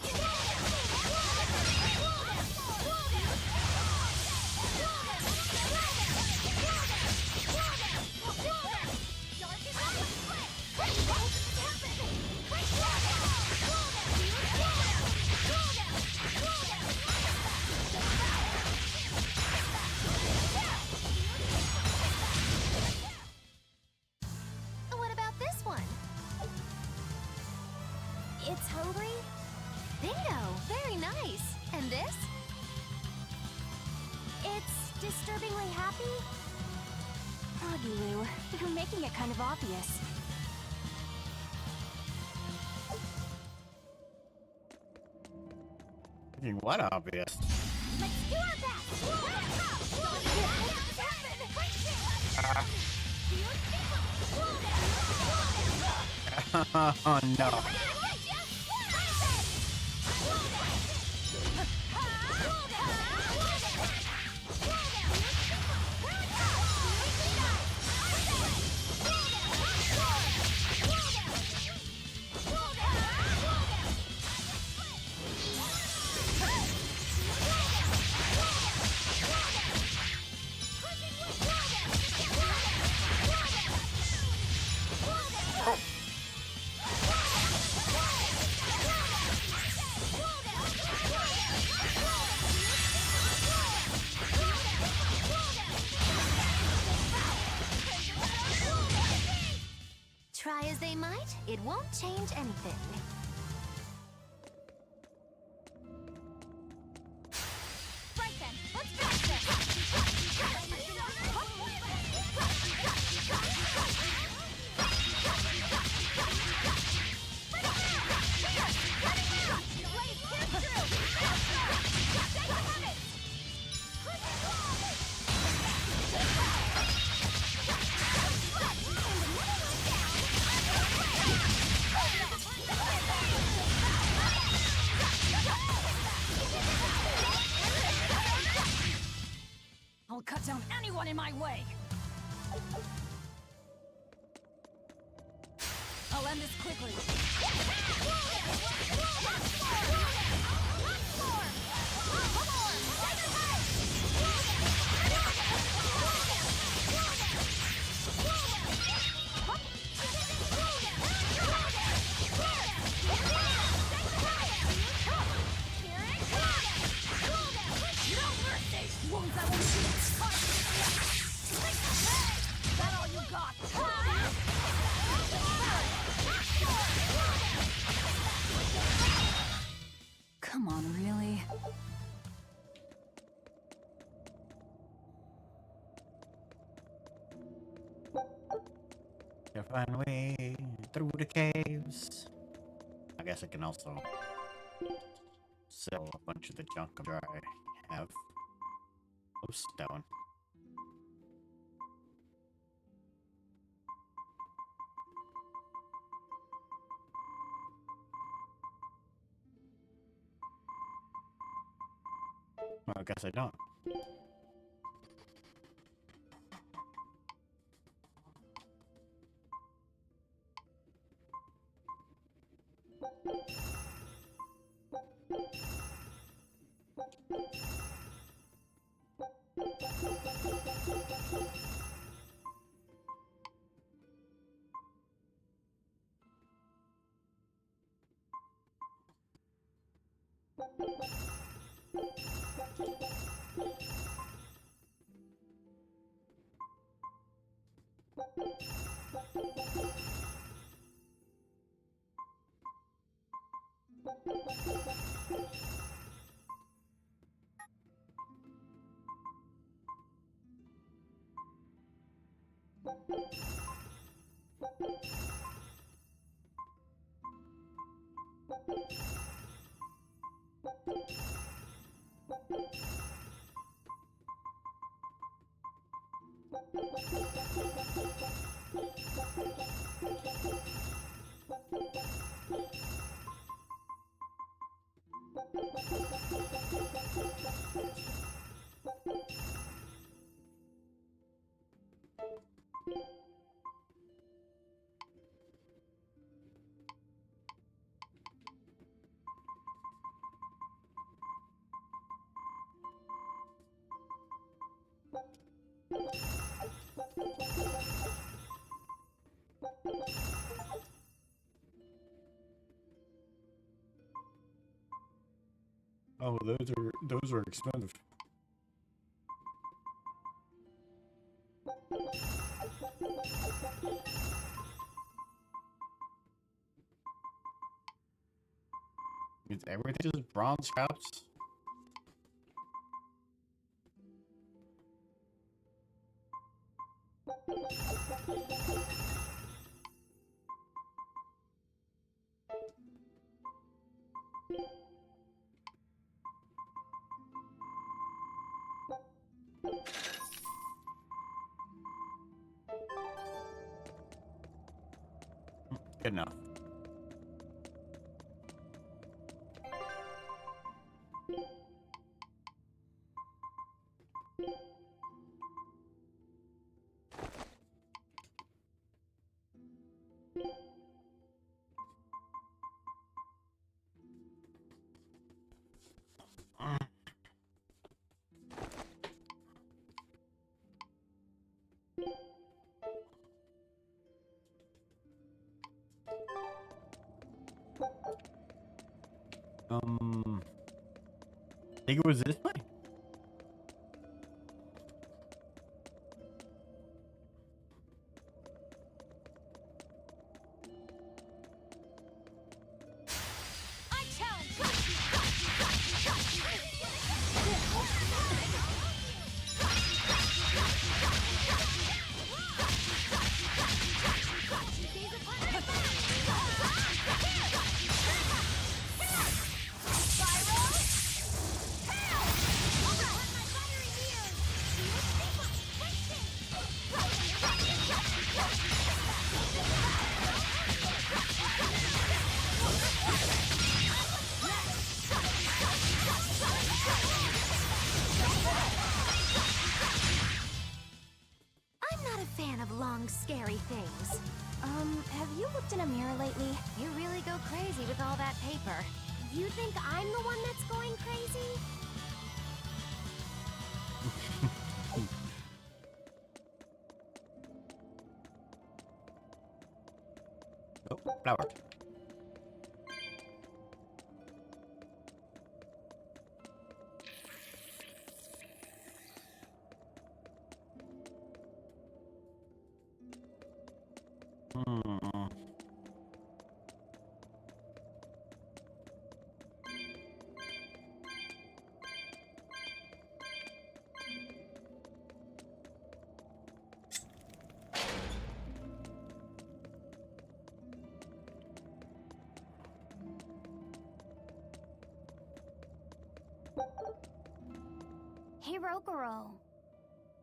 What about this one? It's hungry? Bingo! Very nice. And this? It's disturbingly happy? Froggy Lou, you're making it kind of obvious. What obvious? Let's do our best! Oh no. won't change anything. Right then, let's finish this! I'll cut down anyone in my way! I'll end this quickly. Wounds that won't shoot. Is that all you got? Come on, really? To find a way through the caves. I guess I can also sell a bunch of the junk I have. Oh, stone. Well, I guess I don't. Oh, those are expensive. Is everything just bronze scraps? Good enough. I think it was this way. crazy with all that paper. You think I'm the one that's going crazy? Oh, flower. Hey, Rogoro.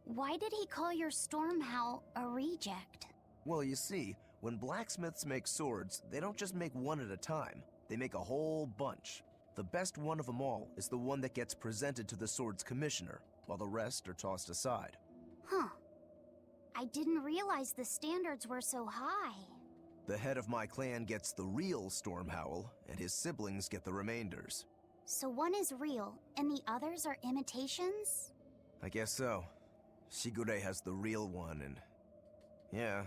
Why did he call your storm howl a reject? Well, you see, when blacksmiths make swords, they don't just make one at a time. They make a whole bunch. The best one of them all is the one that gets presented to the sword's commissioner, while the rest are tossed aside. Huh. I didn't realize the standards were so high. The head of my clan gets the real storm howl, and his siblings get the remainders. So one is real, and the others are imitations? I guess so. Shigure has the real one, and... yeah,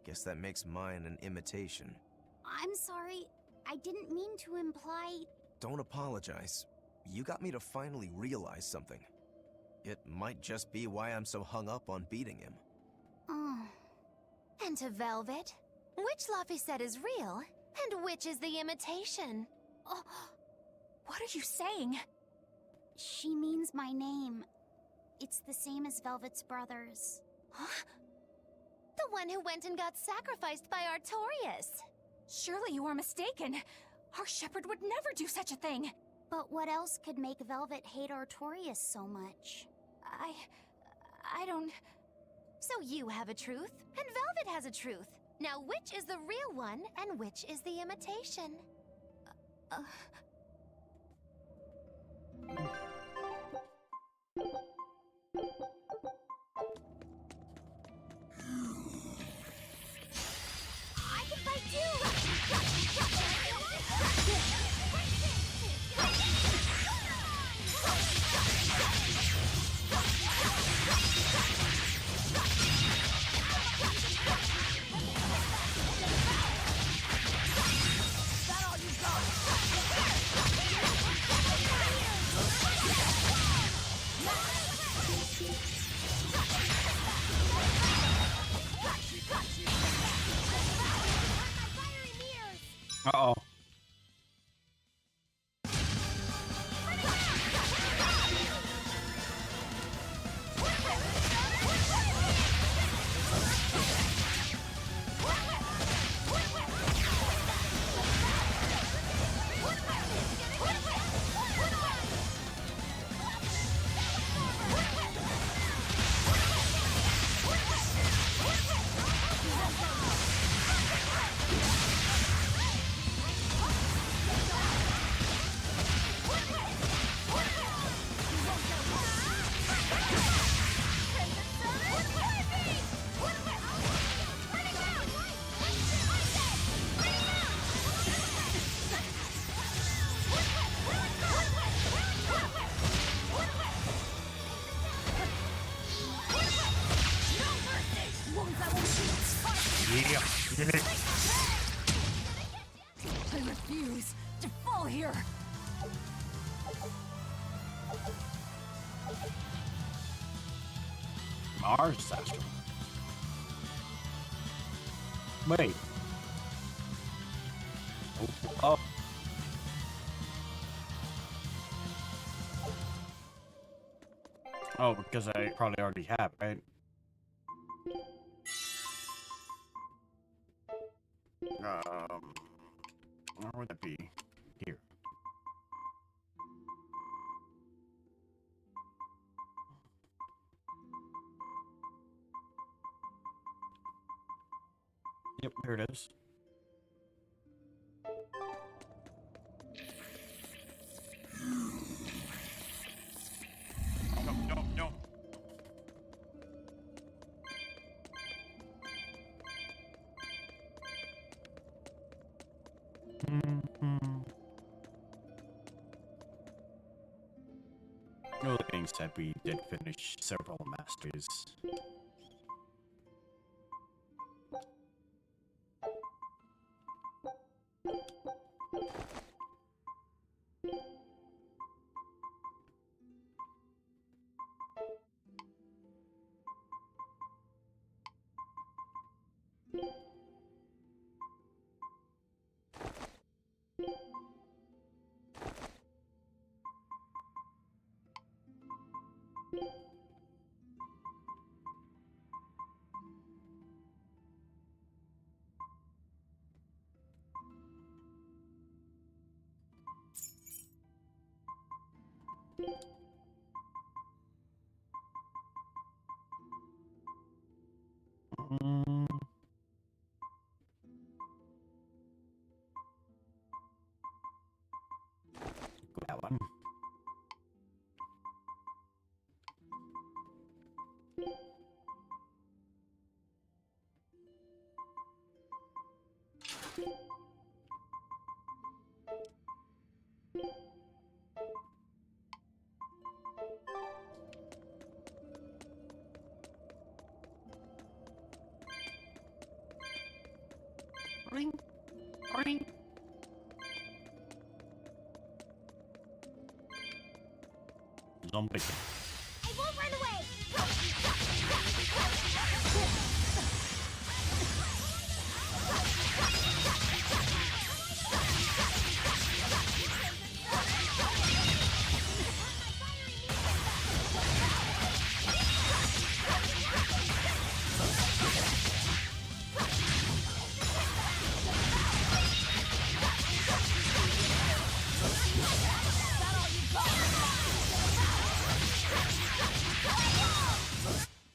guess that makes mine an imitation. I'm sorry, I didn't mean to imply... Don't apologize. You got me to finally realize something. It might just be why I'm so hung up on beating him. Oh. And to Velvet, which Laphicet is real, and which is the imitation? Oh, what are you saying? She means my name. It's the same as Velvet's brothers. Huh? The one who went and got sacrificed by Artorias. Surely you are mistaken. Our shepherd would never do such a thing. But what else could make Velvet hate Artorias so much? I don't... So you have a truth, and Velvet has a truth. Now which is the real one, and which is the imitation? I can fight too! That all you Uh-oh. I refuse to fall here. Mars Astral. Wait. Oh. Oh, because I probably already have, right? Where would that be? Here. Yep, there it is. No. All that being said, we did finish several masters. That one. Ring, ring. Zombie. I won't run away!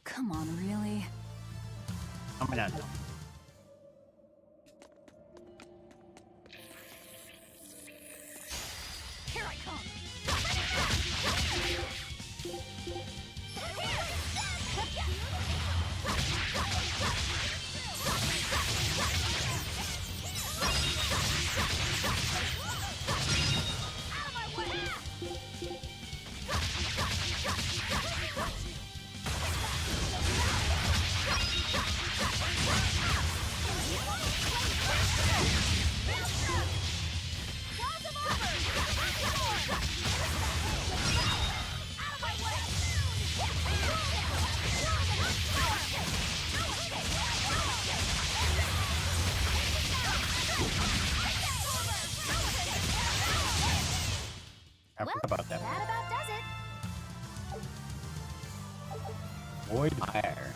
Come on, really? Coming at them. Here I come! I forgot about that. That about does it. Void Fire.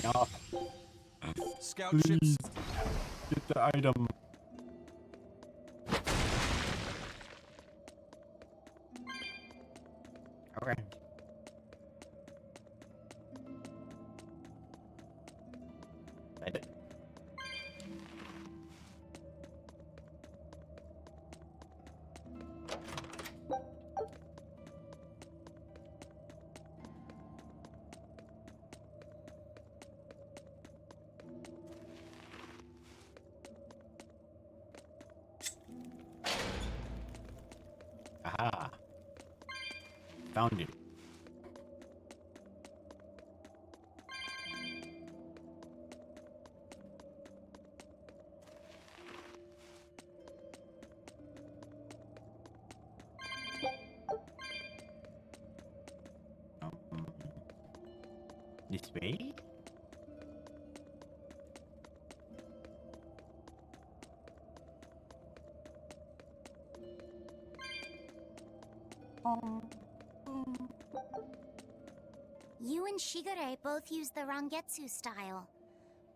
No. Scout Please. ships. Get the item. Okay. I did. Aha. Found it. This way? You and Shigure both use the Rangetsu style.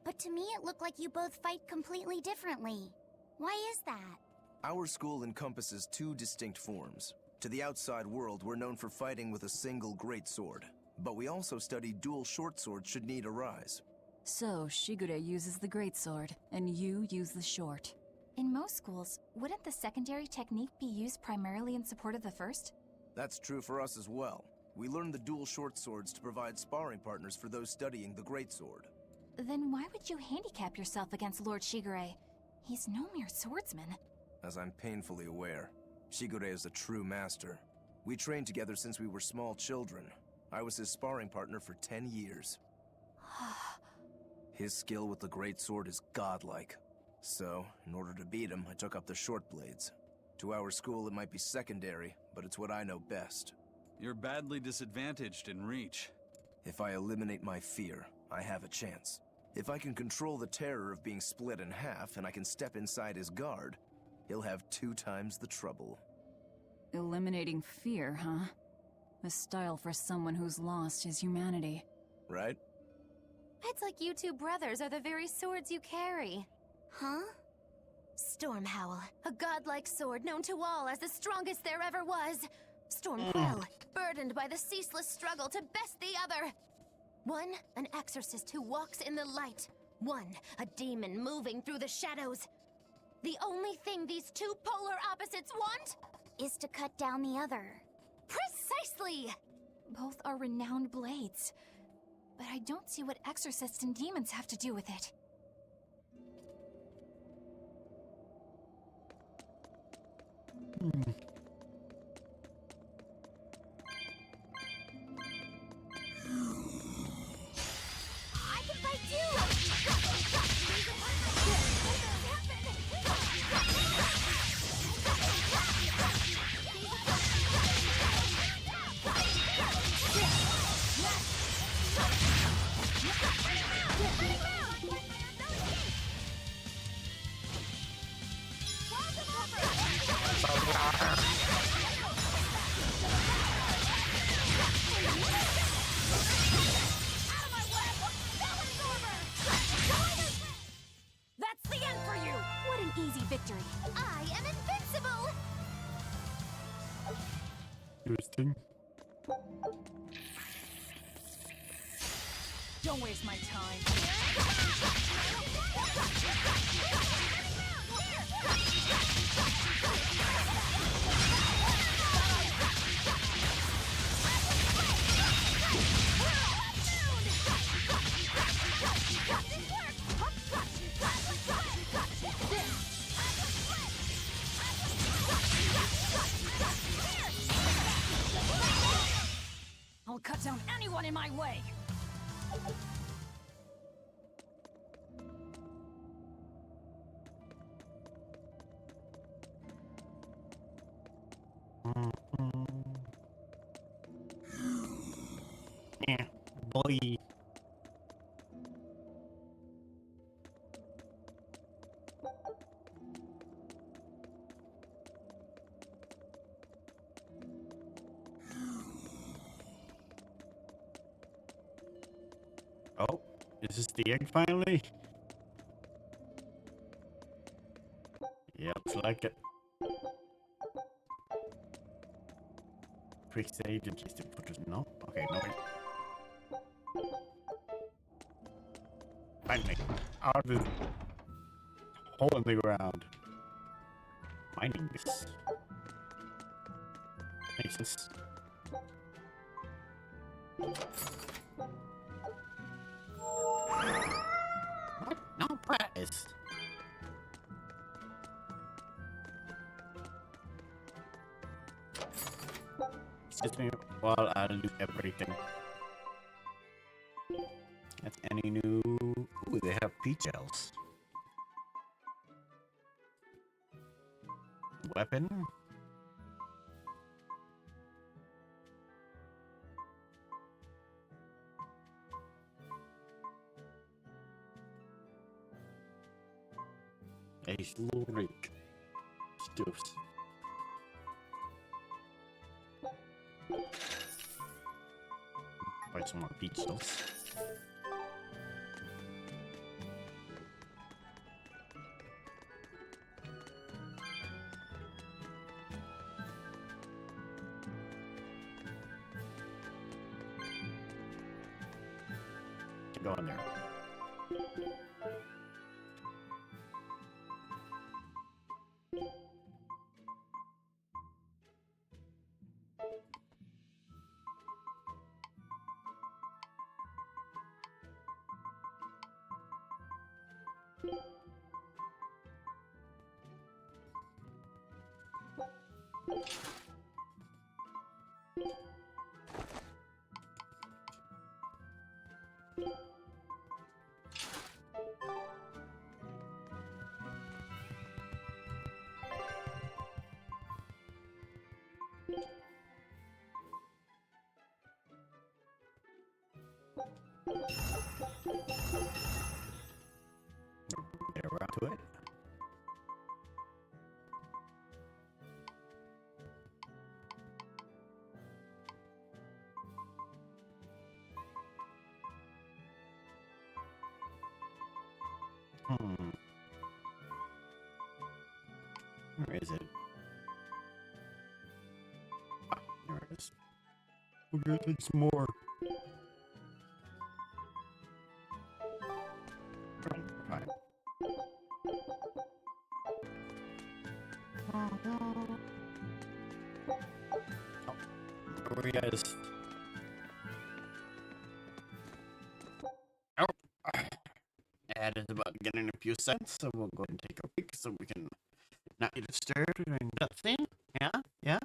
But to me it looked like you both fight completely differently. Why is that? Our school encompasses two distinct forms. To the outside world, we're known for fighting with a single greatsword. But we also study dual short swords should need arise. So, Shigure uses the greatsword, and you use the short. In most schools, wouldn't the secondary technique be used primarily in support of the first? That's true for us as well. We learn the dual short swords to provide sparring partners for those studying the greatsword. Then why would you handicap yourself against Lord Shigure? He's no mere swordsman. As I'm painfully aware, Shigure is a true master. We trained together since we were small children. I was his sparring partner for 10 years. His skill with the great sword is godlike. So, in order to beat him, I took up the short blades. To our school, it might be secondary, but it's what I know best. You're badly disadvantaged in reach. If I eliminate my fear, I have a chance. If I can control the terror of being split in half and I can step inside his guard, he'll have 2 times the trouble. Eliminating fear, huh? A style for someone who's lost his humanity. Right? It's like you two brothers are the very swords you carry. Huh? Stormhowl, a godlike sword known to all as the strongest there ever was. Stormquell, burdened by the ceaseless struggle to best the other. One, an exorcist who walks in the light. One, a demon moving through the shadows. The only thing these two polar opposites want is to cut down the other. Precisely! Both are renowned blades, but I don't see what exorcists and demons have to do with it. I can fight too! That's the end for you! What an easy victory. I am invincible! Interesting. Don't waste my time. I'll cut down anyone in my way! Yeah, boy. Oh, is this the egg finally? Yeah, looks like it. Quick save in case the put no. Okay, no wait. Finally, out of this hole in the ground. Mining this. Makes this. What? No prize. Excuse me while I do everything. That's any new. Ooh, they have peach shells. Weapon. A slow rake. Stuffs. Buy some more peach shells. Go in there. Get around to it. Where is it? Ah, there it is. Okay, it's more. Right. Oh, where you guys? Oh, and it's about getting a few cents, so we'll go ahead and take a break so we can not get disturbed during that scene. Yeah, yeah.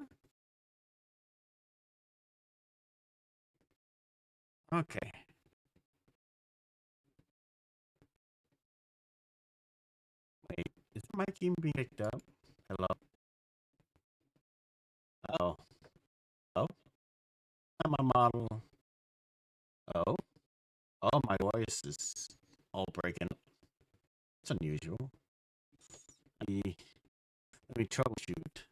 Okay. Wait, is my team being picked up? Hello? Oh. Oh? I'm a model. Oh? Oh, my voice is all breaking up. It's unusual. Let me troubleshoot.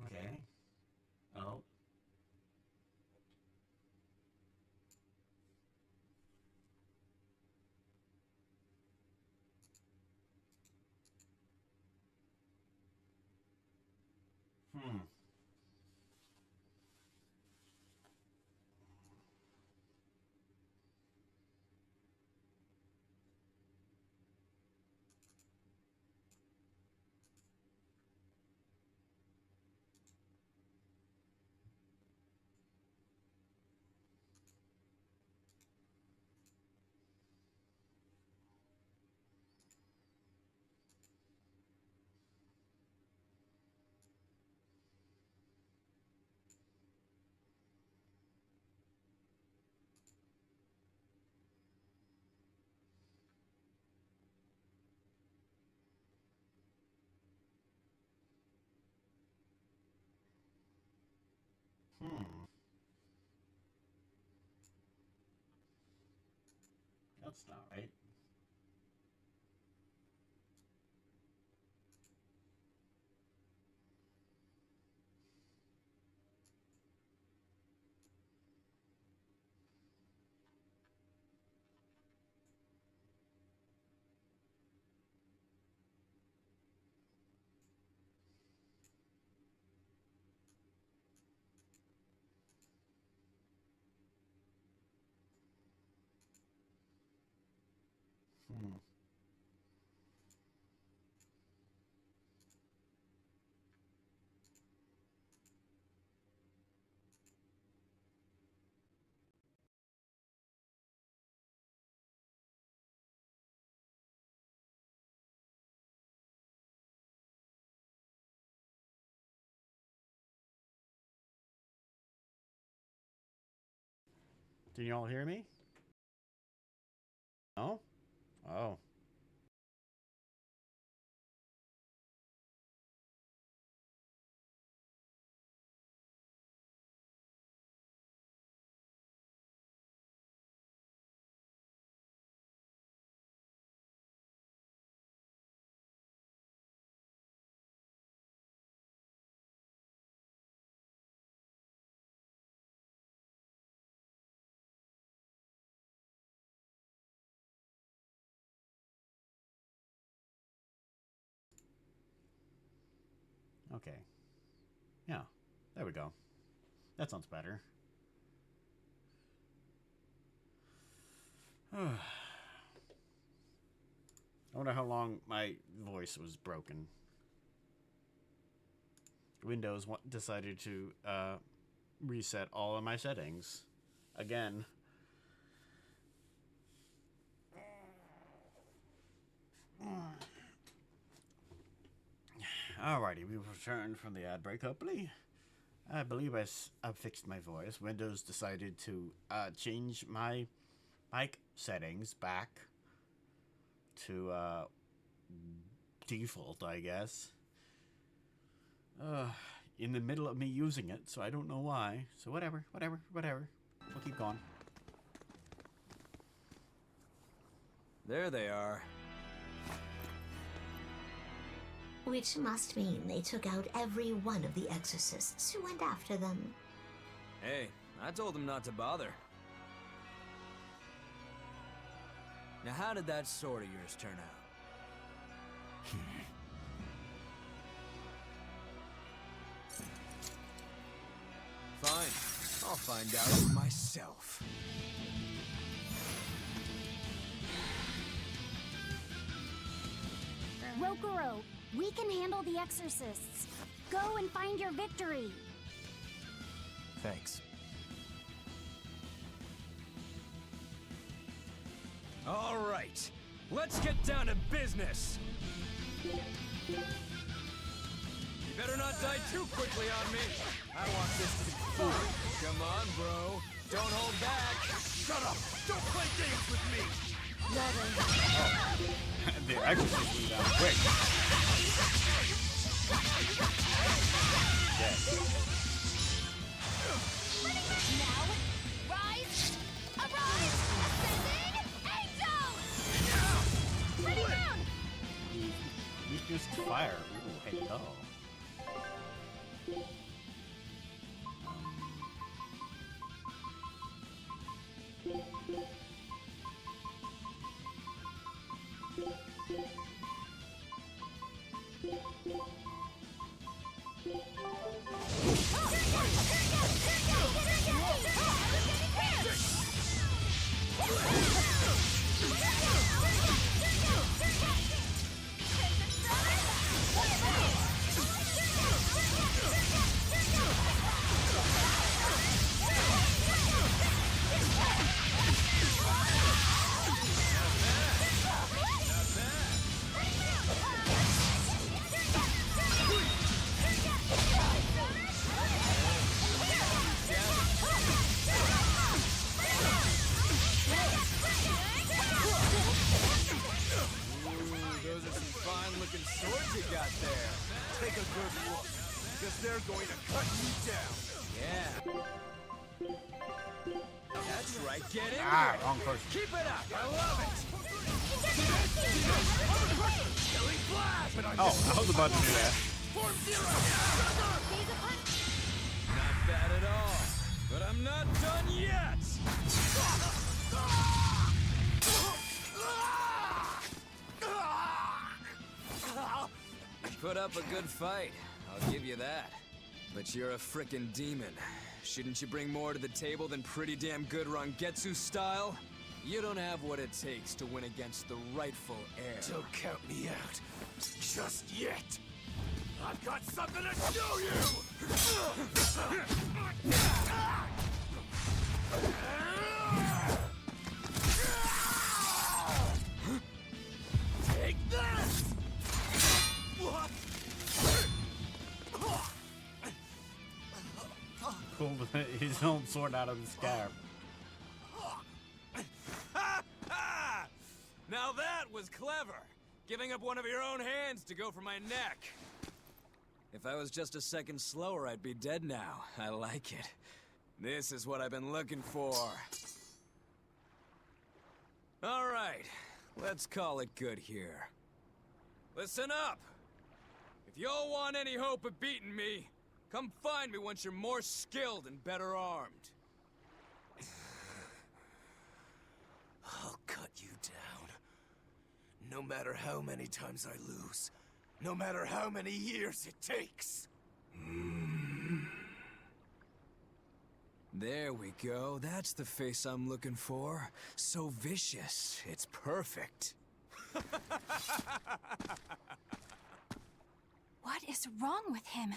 Okay. Oh. Hmm. Hmm. That's not right. Hmm. Can you all hear me? No? Oh. Okay. Yeah. There we go. That sounds better. I wonder how long my voice was broken. Windows decided to reset all of my settings again. Alrighty, we've returned from the ad break, hopefully. I believe I fixed my voice. Windows decided to change my mic settings back to default, I guess. In the middle of me using it, so I don't know why. So whatever. We'll keep going. There they are. Which must mean they took out every one of the exorcists who went after them. Hey, I told them not to bother. Now how did that sword of yours turn out? Fine, I'll find out myself. Rokuro, we can handle the exorcists. Go and find your victory. Thanks. All right, let's get down to business. You better not die too quickly on me. I want this to be fun. Come on, bro. Don't hold back. Shut up. Don't play games with me. The exorcist went down quick. Now, rise, arise, ascending, angel! Ready down! He's just fire. Ooh, hello. Take a good look, because they're going to cut you down. Yeah. That's right, get in Ah, there. wrong person. Keep it up, I love it. Oh, I was about to do that. Not bad at all, but I'm not done yet. You put up a good fight, I'll give you that. But you're a frickin' demon. Shouldn't you bring more to the table than pretty damn good Rangetsu style? You don't have what it takes to win against the rightful heir. Don't count me out. Just yet. I've got something to show you! Take this! Pulled his own sword out of the scarf. Now that was clever! Giving up one of your own hands to go for my neck. If I was just a second slower, I'd be dead now. I like it. This is what I've been looking for. All right, let's call it good here. Listen up! If y'all want any hope of beating me, come find me once you're more skilled and better armed. I'll cut you down. No matter how many times I lose. No matter how many years it takes. There we go. That's the face I'm looking for. So vicious. It's perfect. What is wrong with him?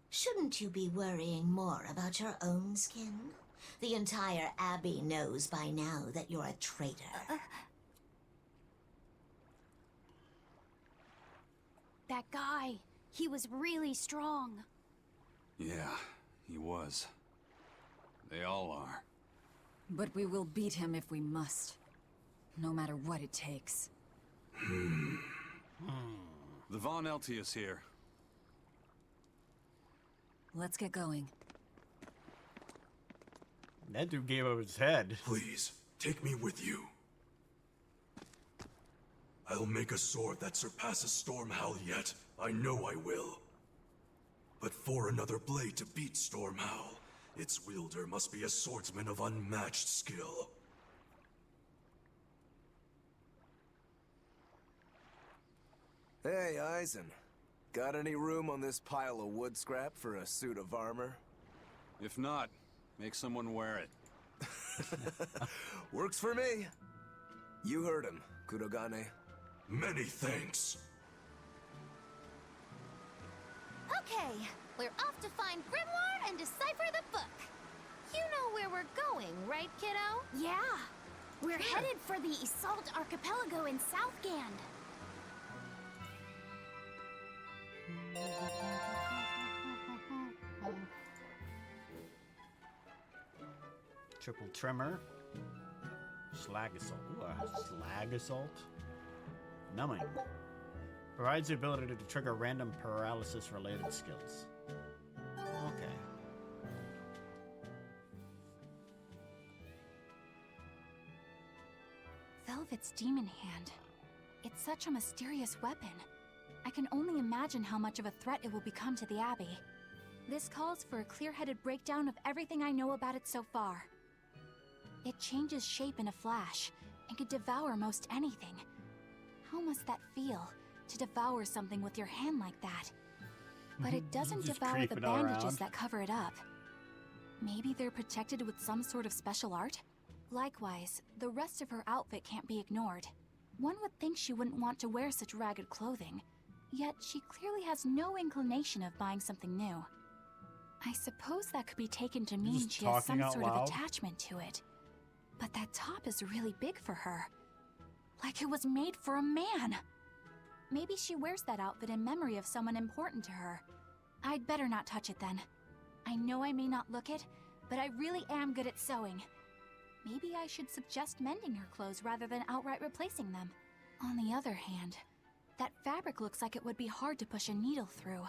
Shouldn't you be worrying more about your own skin? The entire Abbey knows by now that you're a traitor. That guy, he was really strong. Yeah, he was. They all are. But we will beat him if we must. No matter what it takes. The Von Eltius here. Let's get going. That dude gave up his head. Please, take me with you. I'll make a sword that surpasses Stormhowl yet. I know I will. But for another blade to beat Stormhowl, its wielder must be a swordsman of unmatched skill. Hey, Eisen. Got any room on this pile of wood scrap for a suit of armor? If not, make someone wear it. Works for me. You heard him, Kurogane. Many thanks. Okay, we're off to find Grimoire and decipher the book. You know where we're going, right, kiddo? Yeah. We're headed for the Isolde Archipelago in Southgand. Triple Tremor. Slag Assault. Ooh, a Slag Assault. Numbing. Provides the ability to trigger random paralysis-related skills. Okay. Velvet's demon hand. It's such a mysterious weapon. I can only imagine how much of a threat it will become to the Abbey. This calls for a clear-headed breakdown of everything I know about it so far. It changes shape in a flash, and can devour most anything. How must that feel, to devour something with your hand like that? But it doesn't Just devour the creeping bandages around. that cover it up. Maybe they're protected with some sort of special art? Likewise, the rest of her outfit can't be ignored. One would think she wouldn't want to wear such ragged clothing, yet she clearly has no inclination of buying something new. I suppose that could be taken to mean just she has some talking out sort of loud? attachment to it. But that top is really big for her. Like it was made for a man. Maybe she wears that outfit in memory of someone important to her. I'd better not touch it then. I know I may not look it, but I really am good at sewing. Maybe I should suggest mending her clothes rather than outright replacing them. On the other hand, that fabric looks like it would be hard to push a needle through.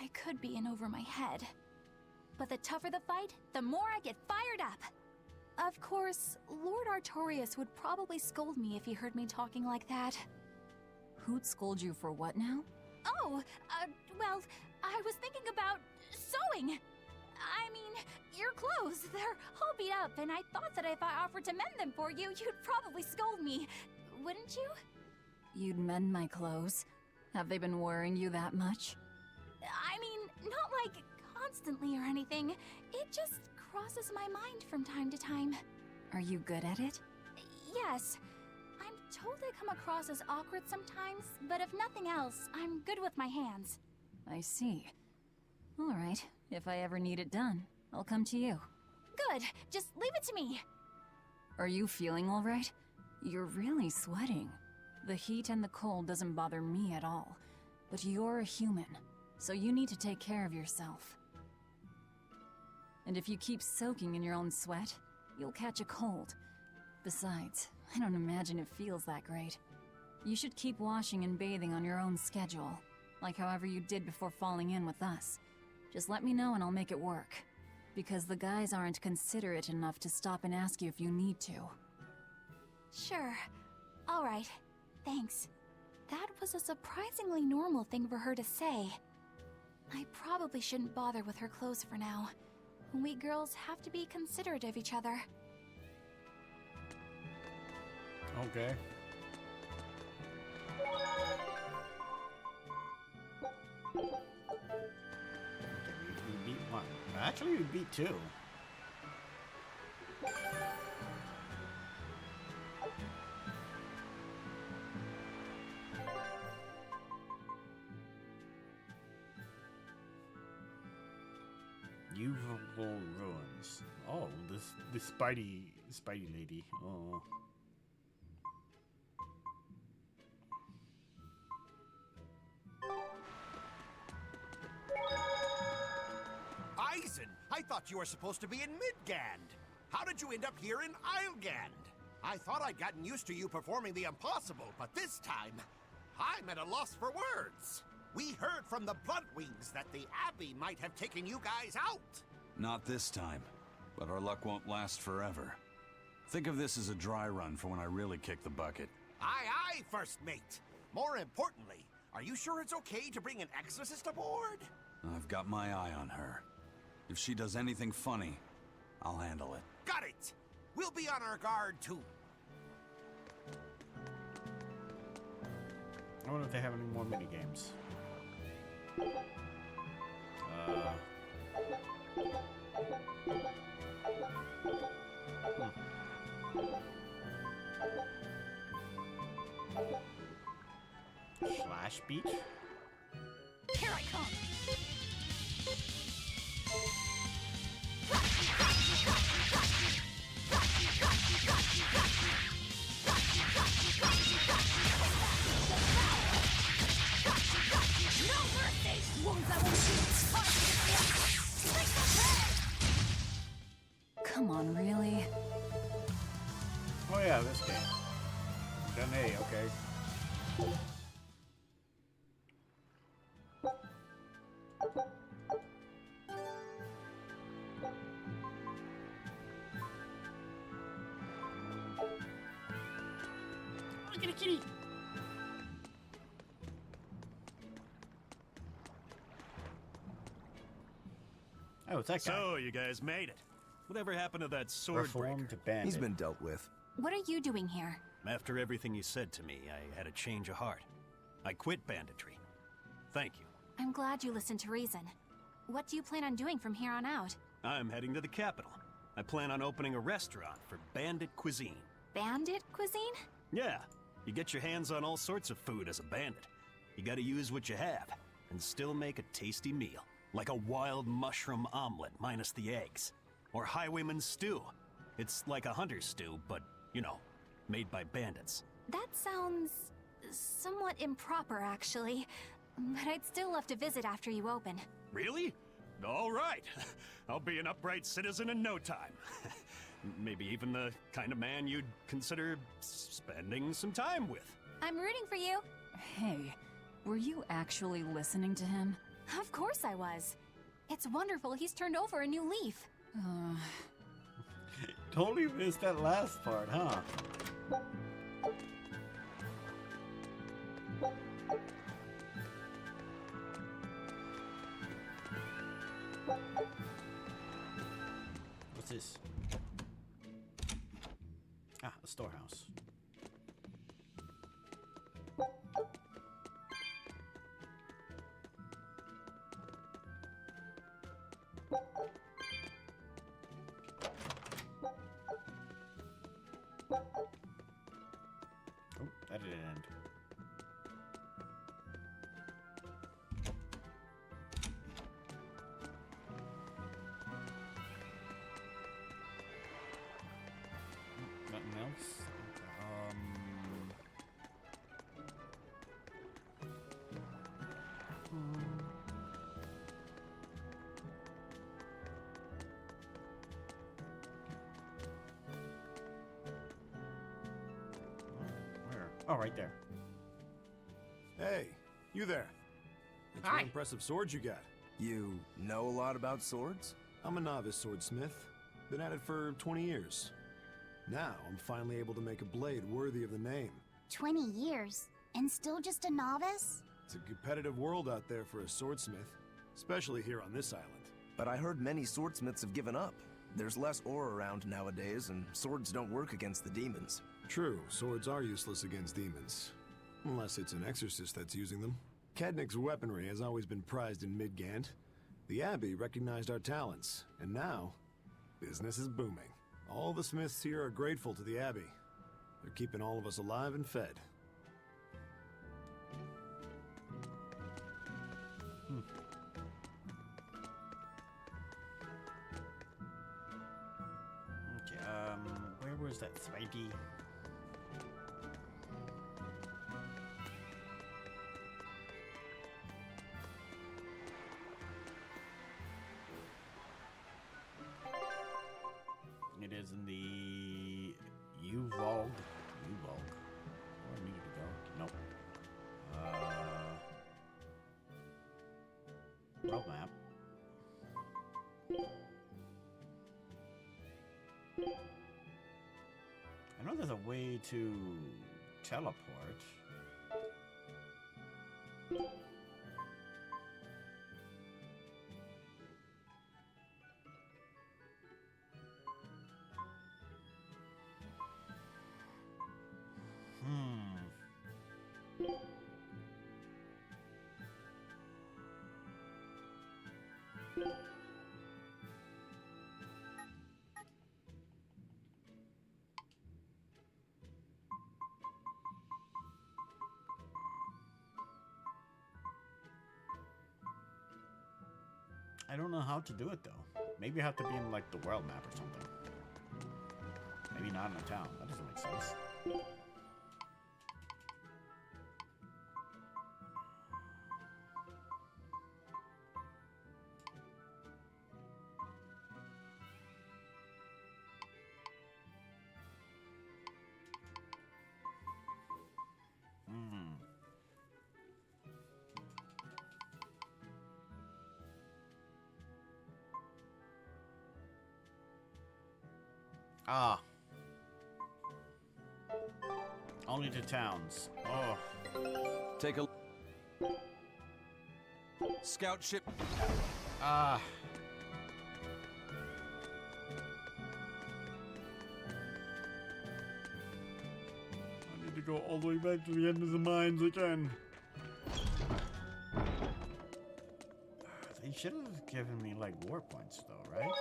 I could be in over my head. But the tougher the fight, the more I get fired up. Of course, Lord Artorius would probably scold me if he heard me talking like that. Who'd scold you for what now? Oh, well, I was thinking about sewing. I mean, your clothes, they're all beat up, and I thought that if I offered to mend them for you, you'd probably scold me. Wouldn't you? You'd mend my clothes? Have they been worrying you that much? I mean, not like constantly or anything. It just crosses my mind from time to time. Are you good at it? Yes. I'm told I come across as awkward sometimes, but if nothing else, I'm good with my hands. I see. All right, if I ever need it done, I'll come to you. Good. Just leave it to me. Are you feeling all right? You're really sweating. The heat and the cold doesn't bother me at all. But you're a human, so you need to take care of yourself. And if you keep soaking in your own sweat, you'll catch a cold. Besides, I don't imagine it feels that great. You should keep washing and bathing on your own schedule, like however you did before falling in with us. Just let me know and I'll make it work. Because the guys aren't considerate enough to stop and ask you if you need to. Sure. All right. Thanks. That was a surprisingly normal thing for her to say. I probably shouldn't bother with her clothes for now. We girls have to be considerate of each other. Okay. We beat one. Actually, we beat two. Youthful ruins. Oh, this Spidey lady. Oh. Eisen, I thought you were supposed to be in Midgand. How did you end up here in Islegand? I thought I'd gotten used to you performing the impossible, but this time, I'm at a loss for words. We heard from the Bloodwings that the Abbey might have taken you guys out. Not this time, but our luck won't last forever. Think of this as a dry run for when I really kick the bucket. Aye, aye, First Mate. More importantly, are you sure it's okay to bring an exorcist aboard? I've got my eye on her. If she does anything funny, I'll handle it. Got it! We'll be on our guard, too. I wonder if they have any more minigames. Slash beach? Here I come! No mercy! Wounds I won't Come on, really? Oh yeah, this game. Done A, okay. Look at a kitty! Oh, it's that guy. So, you guys made it. Whatever happened to that sword breaker? He's been dealt with. What are you doing here? After everything you said to me, I had a change of heart. I quit banditry. Thank you. I'm glad you listened to reason. What do you plan on doing from here on out? I'm heading to the capital. I plan on opening a restaurant for bandit cuisine. Bandit cuisine? Yeah, you get your hands on all sorts of food as a bandit. You gotta use what you have, and still make a tasty meal. Like a wild mushroom omelet minus the eggs. Or highwayman's stew. It's like a hunter's stew, but, you know, made by bandits. That sounds somewhat improper, actually. But I'd still love to visit after you open. Really? All right. I'll be an upright citizen in no time. Maybe even the kind of man you'd consider spending some time with. I'm rooting for you. Hey, were you actually listening to him? Of course I was. It's wonderful he's turned over a new leaf. Totally missed that last part, huh? What's this? Ah, a storehouse. Oh, that didn't end. Nothing else? Where? Oh, right there. Hey, you there. That's Hi. one impressive sword you got. You know a lot about swords? I'm a novice swordsmith. Been at it for 20 years. Now, I'm finally able to make a blade worthy of the name. 20 years, and still just a novice? It's a competitive world out there for a swordsmith, especially here on this island. But I heard many swordsmiths have given up. There's less ore around nowadays, and swords don't work against the demons. True, swords are useless against demons. Unless it's an exorcist that's using them. Kadnik's weaponry has always been prized in Midgand. The Abbey recognized our talents, and now, business is booming. All the smiths here are grateful to the Abbey. They're keeping all of us alive and fed. is that, Spidey? It is in the U-Volg. U-Volg. Where I need to go? Nope. World map. I know there's a way to teleport. I don't know how to do it though. Maybe I have to be in like the world map or something. Maybe not in a town. That doesn't make sense. Ah. Only to towns. Oh. Take a scout ship. Ah. I need to go all the way back to the end of the mines again. They should have given me like war points though, right?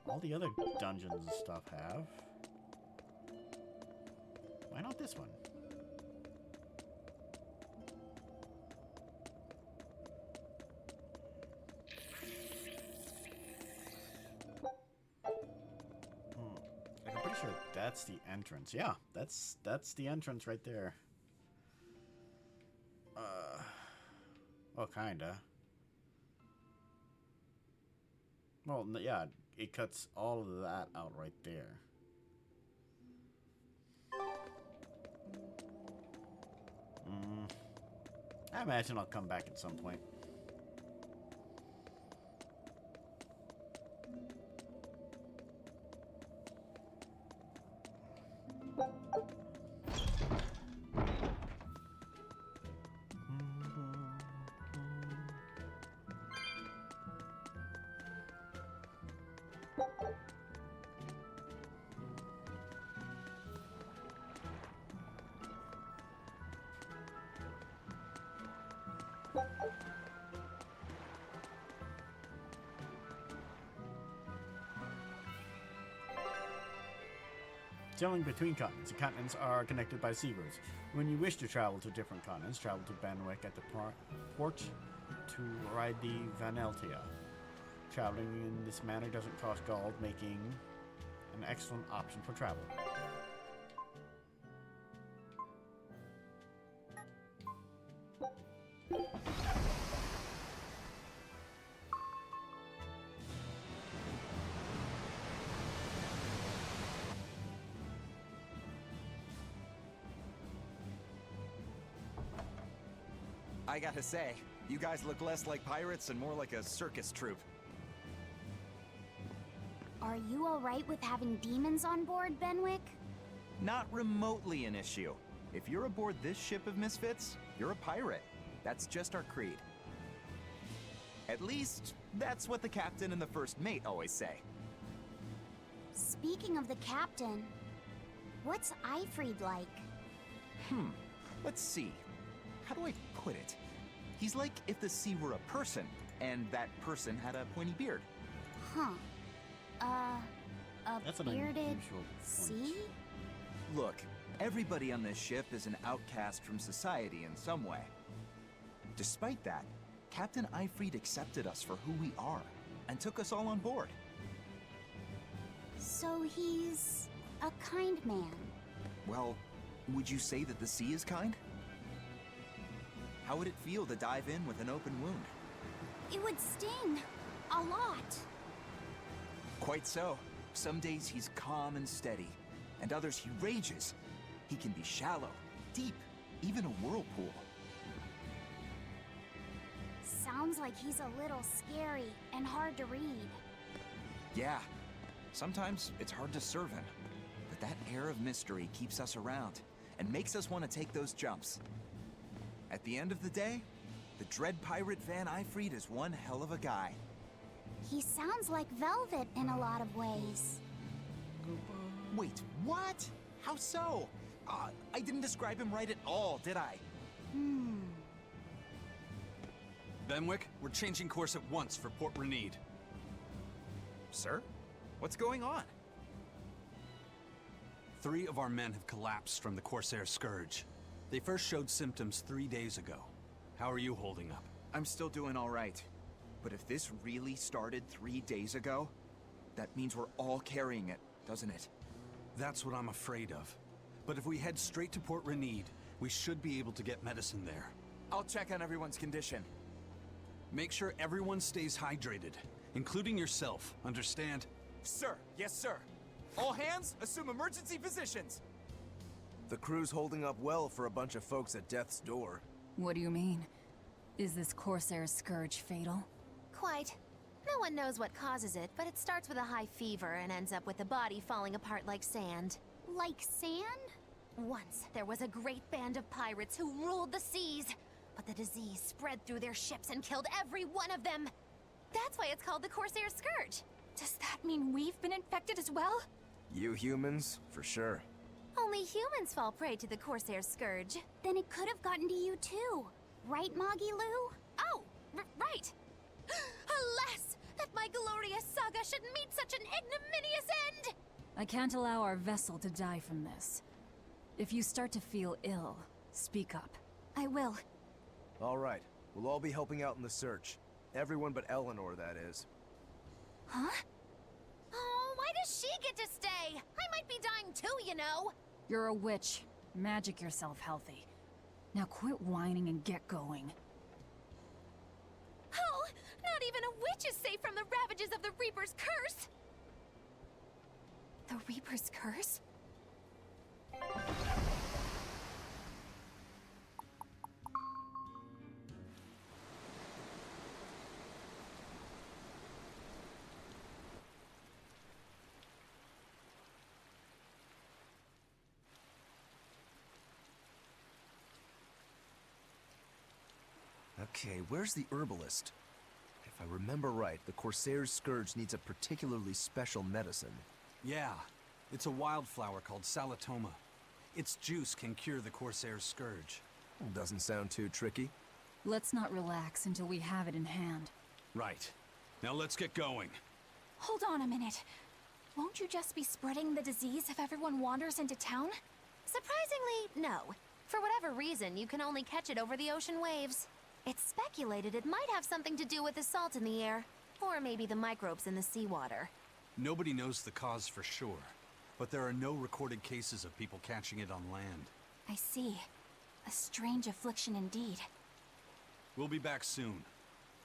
All the other dungeons and stuff have. Why not this one? Like, I'm pretty sure that's the entrance. Yeah, that's the entrance right there. Well, kinda. Well, yeah, it cuts all of that out right there. I imagine I'll come back at some point. Sailing between continents. The continents are connected by sea routes. When you wish to travel to different continents, travel to Benwick at the port to ride the Vaneltia. Traveling in this manner doesn't cost gold, making an excellent option for travel. I gotta say, you guys look less like pirates and more like a circus troupe. Are you alright with having demons on board, Benwick? Not remotely an issue. If you're aboard this ship of misfits, you're a pirate. That's just our creed. At least, that's what the captain and the first mate always say. Speaking of the captain, what's Eifried like? Let's see. How do I put it? He's like if the sea were a person, and that person had a pointy beard. Huh. That's A an bearded unusual point. sea? Look, everybody on this ship is an outcast from society in some way. Despite that, Captain Eifried accepted us for who we are, and took us all on board. So he's A kind man. Well, would you say that the sea is kind? How would it feel to dive in with an open wound? It would sting. A lot. Quite so. Some days he's calm and steady, and others he rages. He can be shallow, deep, even a whirlpool. Sounds like he's a little scary and hard to read. Yeah, sometimes it's hard to serve him, but that air of mystery keeps us around and makes us want to take those jumps. At the end of the day, the dread pirate Van Eyfried is one hell of a guy. He sounds like Velvet in a lot of ways. Wait, what? How so? I didn't describe him right at all, did I? Benwick, we're changing course at once for Port Renede. Sir? What's going on? 3 of our men have collapsed from the Corsair Scourge. They first showed symptoms 3 days ago. How are you holding up? I'm still doing all right. But if this really started 3 days ago, that means we're all carrying it, doesn't it? That's what I'm afraid of. But if we head straight to Port Renede, we should be able to get medicine there. I'll check on everyone's condition. Make sure everyone stays hydrated, including yourself, understand? Sir, yes sir. All hands, assume emergency positions. The crew's holding up well for a bunch of folks at death's door. What do you mean? Is this Corsair Scourge fatal? Quite. No one knows what causes it, but it starts with a high fever and ends up with the body falling apart like sand. Like sand? Once, there was a great band of pirates who ruled the seas, but the disease spread through their ships and killed every one of them. That's why it's called the Corsair Scourge. Does that mean we've been infected as well? You humans, for sure. Only humans fall prey to the Corsair Scourge. Then it could have gotten to you too. Right, Moggy Lou? Oh, right! Alas, that my glorious saga should meet such an ignominious end! I can't allow our vessel to die from this. If you start to feel ill, speak up. I will. All right. We'll all be helping out in the search. Everyone but Eleanor, that is. Huh? Oh, why does she get to stay? I might be dying too, you know. You're a witch. Magic yourself healthy. Now quit whining and get going. Oh, not even a witch is safe from the ravages of the Reaper's curse! The Reaper's curse? Okay, where's the herbalist? If I remember right, the Corsair's Scourge needs a particularly special medicine. Yeah, it's a wildflower called Salatoma. Its juice can cure the Corsair's Scourge. Doesn't sound too tricky. Let's not relax until we have it in hand. Right. Now let's get going. Hold on a minute. Won't you just be spreading the disease if everyone wanders into town? Surprisingly, no. For whatever reason, you can only catch it over the ocean waves. It's speculated it might have something to do with the salt in the air, or maybe the microbes in the seawater. Nobody knows the cause for sure, but there are no recorded cases of people catching it on land. I see. A strange affliction indeed. We'll be back soon.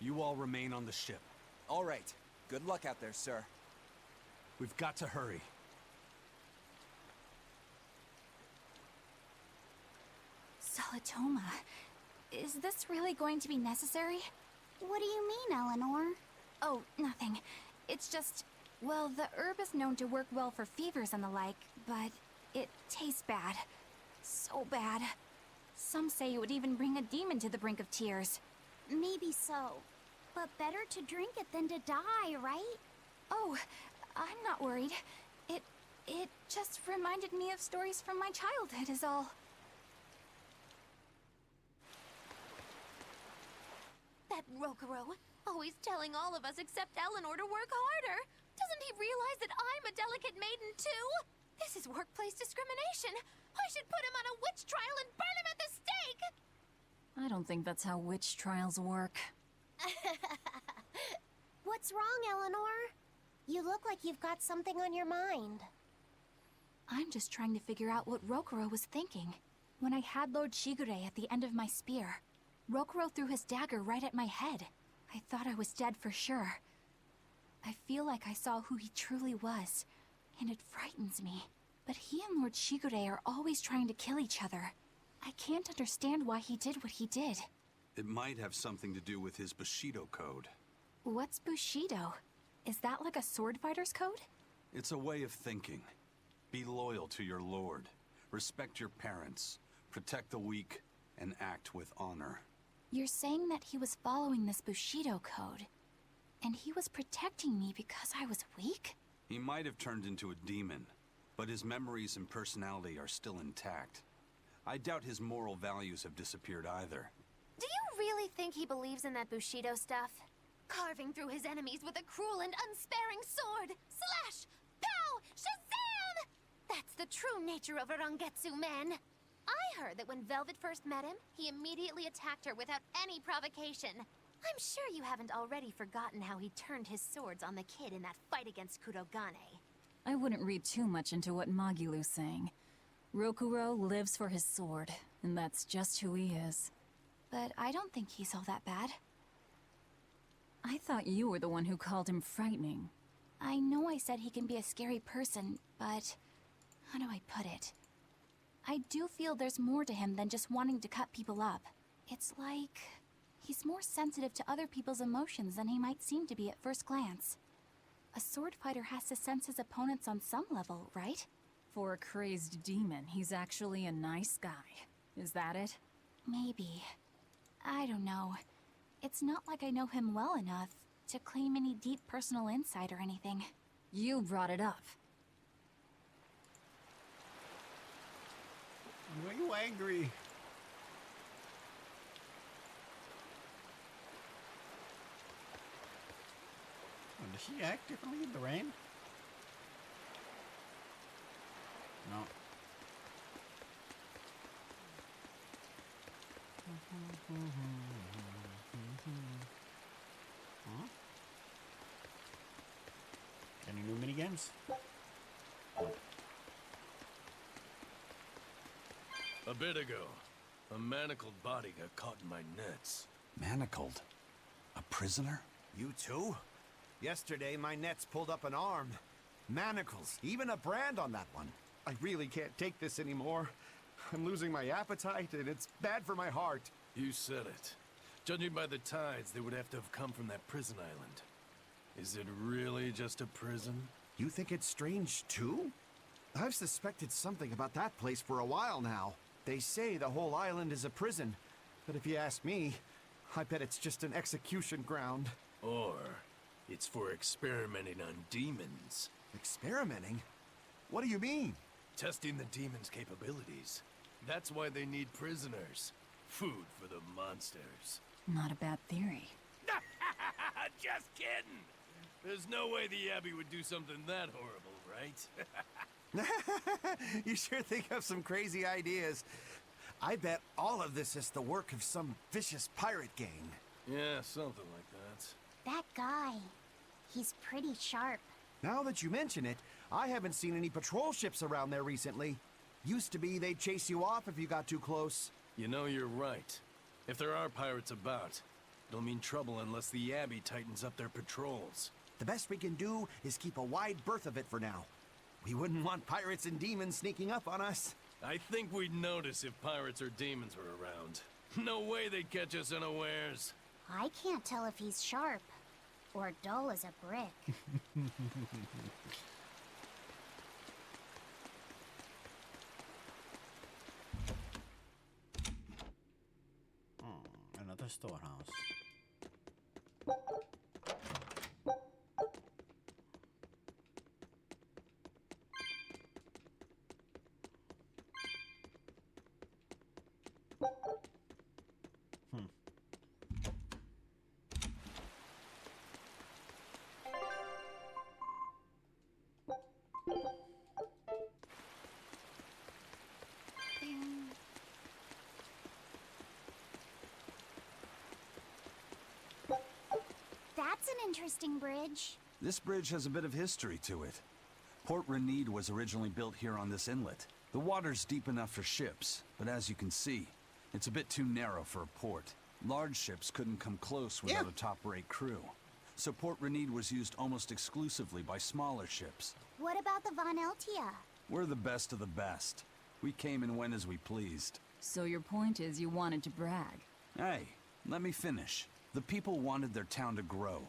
You all remain on the ship. All right. Good luck out there, sir. We've got to hurry. Salatoma. Is this really going to be necessary? What do you mean, Eleanor? Oh, nothing. It's just, well, the herb is known to work well for fevers and the like, but it tastes bad. So bad. Some say it would even bring a demon to the brink of tears. Maybe so. But better to drink it than to die, right? Oh, I'm not worried. It just reminded me of stories from my childhood is all. That Rokuro, always telling all of us except Eleanor to work harder. Doesn't he realize that I'm a delicate maiden too? This is workplace discrimination. I should put him on a witch trial and burn him at the stake! I don't think that's how witch trials work. What's wrong, Eleanor? You look like you've got something on your mind. I'm just trying to figure out what Rokuro was thinking. When I had Lord Shigure at the end of my spear, Rokuro threw his dagger right at my head. I thought I was dead for sure. I feel like I saw who he truly was, and it frightens me. But he and Lord Shigure are always trying to kill each other. I can't understand why he did what he did. It might have something to do with his Bushido code. What's Bushido? Is that like a sword fighter's code? It's a way of thinking. Be loyal to your lord. Respect your parents. Protect the weak. And act with honor. You're saying that he was following this Bushido code, and he was protecting me because I was weak? He might have turned into a demon, but his memories and personality are still intact. I doubt his moral values have disappeared either. Do you really think he believes in that Bushido stuff? Carving through his enemies with a cruel and unsparing sword! Slash! Pow! Shazam! That's the true nature of a Rangetsu man. I heard that when Velvet first met him, he immediately attacked her without any provocation. I'm sure you haven't already forgotten how he turned his swords on the kid in that fight against Kurogane. I wouldn't read too much into what Magilu's saying. Rokuro lives for his sword, and that's just who he is. But I don't think he's all that bad. I thought you were the one who called him frightening. I know I said he can be a scary person, but how do I put it? I do feel there's more to him than just wanting to cut people up. It's like he's more sensitive to other people's emotions than he might seem to be at first glance. A sword fighter has to sense his opponents on some level, right? For a crazed demon, he's actually a nice guy. Is that it? Maybe. I don't know. It's not like I know him well enough to claim any deep personal insight or anything. You brought it up. Why are you angry? Oh, does she act differently in the rain? No. Huh? Any new minigames? A bit ago, a manacled body got caught in my nets. Manacled? A prisoner? You too? Yesterday, my nets pulled up an arm. Manacles, even a brand on that one. I really can't take this anymore. I'm losing my appetite, and it's bad for my heart. You said it. Judging by the tides, they would have to have come from that prison island. Is it really just a prison? You think it's strange, too? I've suspected something about that place for a while now. They say the whole island is a prison, but if you ask me, I bet it's just an execution ground. Or it's for experimenting on demons. Experimenting? What do you mean? Testing the demons' capabilities. That's why they need prisoners. Food for the monsters. Not a bad theory. Just kidding! There's no way the Abbey would do something that horrible, right? You sure think of some crazy ideas. I bet all of this is the work of some vicious pirate gang. Yeah, something like that. That guy, he's pretty sharp. Now that you mention it, I haven't seen any patrol ships around there recently. Used to be they'd chase you off if you got too close. You know, you're right. If there are pirates about, it'll mean trouble unless the Abbey tightens up their patrols. The best we can do is keep a wide berth of it for now. We wouldn't want pirates and demons sneaking up on us. I think we'd notice if pirates or demons were around. No way they'd catch us unawares. I can't tell if he's sharp or dull as a brick. Another storehouse. That's an interesting bridge. This bridge has a bit of history to it. Port Renede was originally built here on this inlet. The water's deep enough for ships, but as you can see, it's a bit too narrow for a port. Large ships couldn't come close without a top-rate crew. So Port Renede was used almost exclusively by smaller ships. What about the Von Eltia? We're the best of the best. We came and went as we pleased. So your point is you wanted to brag? Hey, let me finish. The people wanted their town to grow,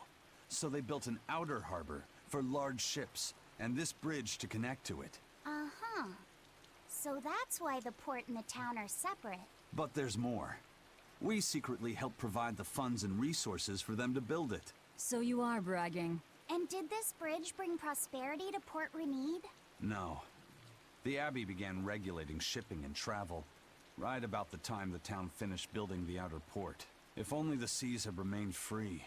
so they built an outer harbor for large ships, and this bridge to connect to it. Uh-huh. So that's why the port and the town are separate. But there's more. We secretly helped provide the funds and resources for them to build it. So you are bragging. And did this bridge bring prosperity to Port Renede? No. The Abbey began regulating shipping and travel, right about the time the town finished building the outer port. If only the seas had remained free,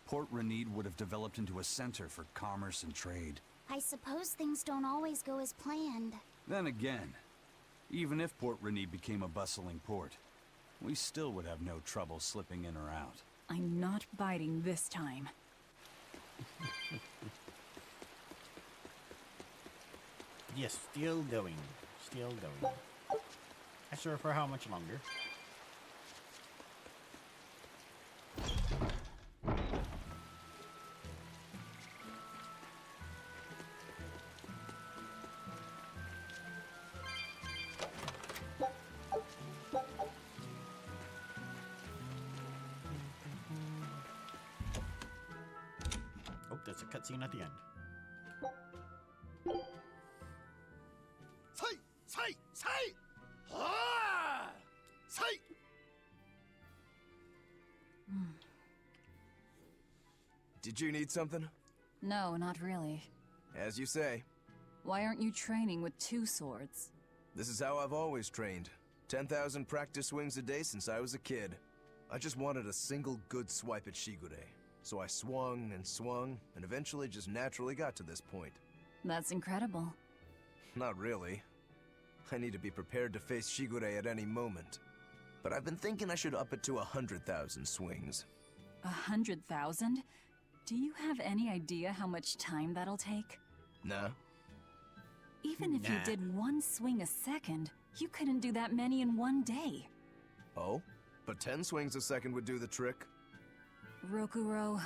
Port Renede would have developed into a center for commerce and trade. I suppose things don't always go as planned. Then again, even if Port Renede became a bustling port, we still would have no trouble slipping in or out. I'm not biting this time. Yes, still going. Still going. Not sure for how much longer. Oh, there's a cutscene at the end. Say! Ah! Say! Did you need something? No, not really. As you say. Why aren't you training with 2 swords? This is how I've always trained. 10,000 practice swings a day since I was a kid. I just wanted a single good swipe at Shigure. So I swung, and eventually just naturally got to this point. That's incredible. Not really. I need to be prepared to face Shigure at any moment. But I've been thinking I should up it to 100,000 swings. 100,000? Do you have any idea how much time that'll take? Nah. Even if you did 1 swing a second, you couldn't do that many in 1 day. Oh? But 10 swings a second would do the trick. Rokuro.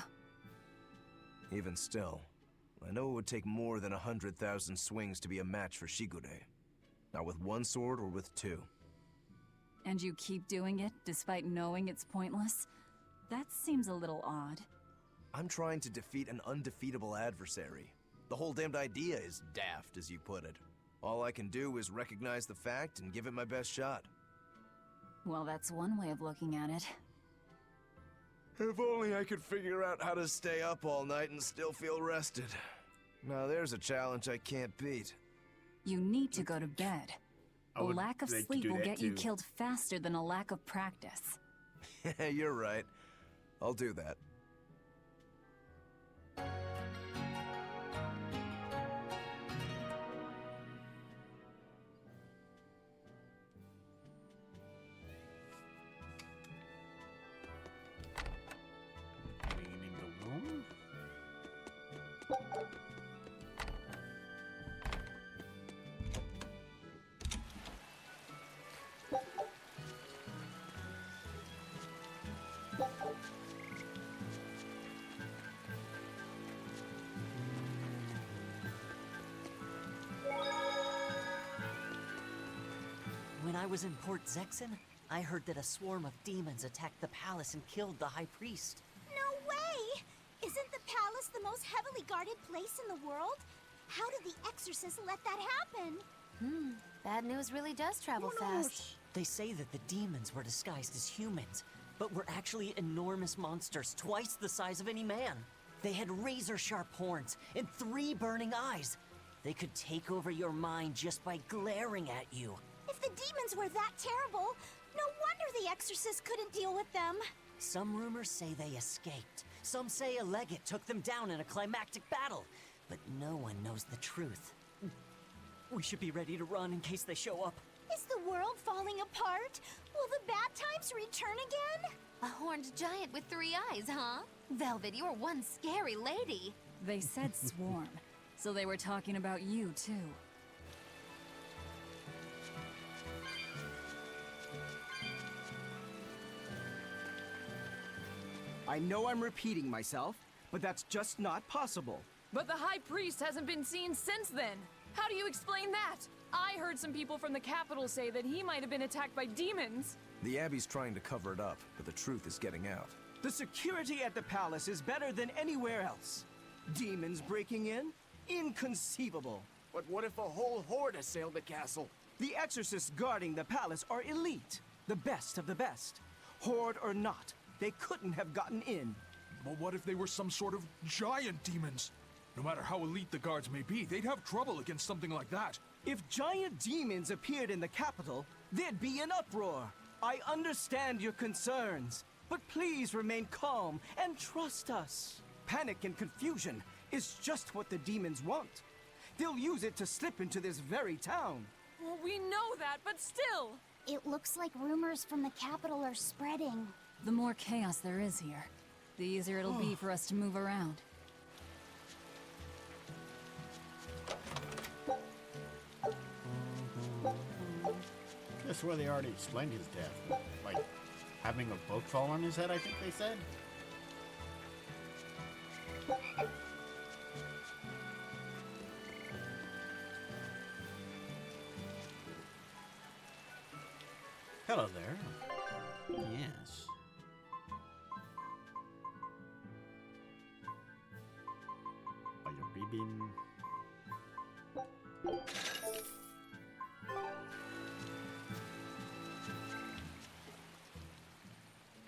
Even still, I know it would take more than 100,000 swings to be a match for Shigure. Not with 1 sword or with 2. And you keep doing it despite knowing it's pointless? That seems a little odd. I'm trying to defeat an undefeatable adversary. The whole damned idea is daft, as you put it. All I can do is recognize the fact and give it my best shot. Well, that's one way of looking at it. If only I could figure out how to stay up all night and still feel rested. Now there's a challenge I can't beat. You need to go to bed. A lack of sleep will get you killed faster than a lack of practice. You're right. I'll do that. When I was in Port Zexen, I heard that a swarm of demons attacked the palace and killed the High Priest. No way! Isn't the palace the most heavily guarded place in the world? How did the exorcist let that happen? Bad news really does travel fast. They say that the demons were disguised as humans, but were actually enormous monsters, twice the size of any man. They had razor-sharp horns and 3 burning eyes. They could take over your mind just by glaring at you. If the demons were that terrible, no wonder the exorcist couldn't deal with them. Some rumors say they escaped. Some say a legate took them down in a climactic battle. But no one knows the truth. We should be ready to run in case they show up. Is the world falling apart? Will the bad times return again? A horned giant with 3 eyes, huh? Velvet, you're one scary lady. They said swarm, So they were talking about you, too. I know I'm repeating myself, but that's just not possible. But the High Priest hasn't been seen since then. How do you explain that? I heard some people from the capital say that he might have been attacked by demons. The Abbey's trying to cover it up, but the truth is getting out. The security at the palace is better than anywhere else. Demons breaking in? Inconceivable. But what if a whole horde assailed the castle? The exorcists guarding the palace are elite. The best of the best. Horde or not, they couldn't have gotten in. But what if they were some sort of giant demons? No matter how elite the guards may be, they'd have trouble against something like that. If giant demons appeared in the capital, there'd be an uproar. I understand your concerns, but please remain calm and trust us. Panic and confusion is just what the demons want. They'll use it to slip into this very town. Well, we know that, but still! It looks like rumors from the capital are spreading. The more chaos there is here, the easier it'll be for us to move around. I swear they already explained his death. Like, having a book fall on his head, I think they said? Hello there. Yes. Are you beeping?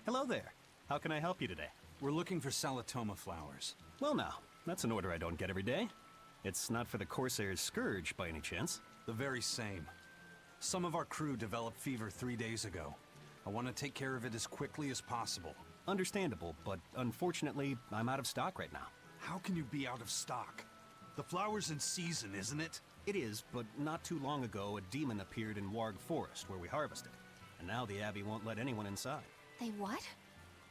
Hello there. How can I help you today? We're looking for Salatoma flowers. Well now, that's an order I don't get every day. It's not for the Corsair's Scourge, by any chance? The very same. Some of our crew developed fever 3 days ago. I want to take care of it as quickly as possible. Understandable, but unfortunately, I'm out of stock right now. How can you be out of stock? The flower's in season, isn't it? It is, but not too long ago, a demon appeared in Warg Forest, where we harvested. And now the Abbey won't let anyone inside. They what?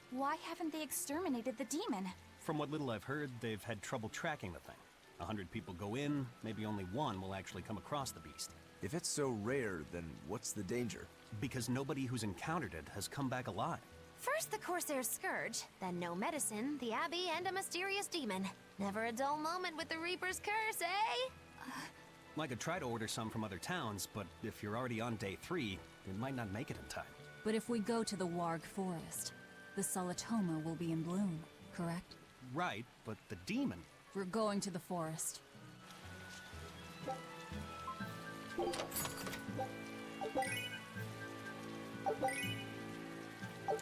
Why haven't they exterminated the demon? From what little I've heard, they've had trouble tracking the thing. 100 people go in, maybe only one will actually come across the beast. If it's so rare, then what's the danger? Because nobody who's encountered it has come back alive. First the Corsair's Scourge, then no medicine, the Abbey, and a mysterious demon. Never a dull moment with the Reaper's Curse, eh? I could try to order some from other towns, but if you're already on day 3, you might not make it in time. But if we go to the Warg Forest, the Salatoma will be in bloom, correct? Right, but the demon... We're going to the forest.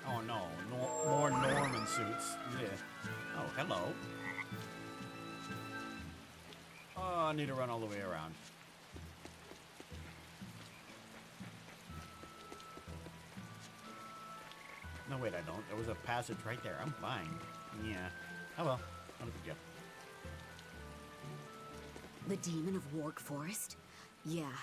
Oh no, more Norman suits. Yeah. Oh, hello. Oh, I need to run all the way around. No, wait, I don't. There was a passage right there. I'm fine. Yeah. Oh well. Not a big deal. The demon of Warg Forest? Yeah,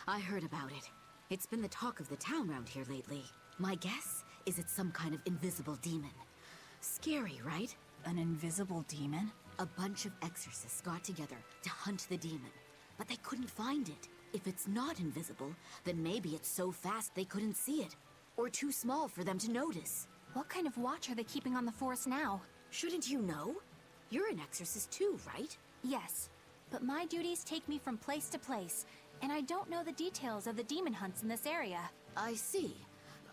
I heard about it. It's been the talk of the town round here lately. My guess is it's some kind of invisible demon. Scary, right? An invisible demon? A bunch of exorcists got together to hunt the demon, but they couldn't find it. If it's not invisible, then maybe it's so fast they couldn't see it, or too small for them to notice. What kind of watch are they keeping on the forest now? Shouldn't you know? You're an exorcist too, right? Yes, but my duties take me from place to place, and I don't know the details of the demon hunts in this area. I see.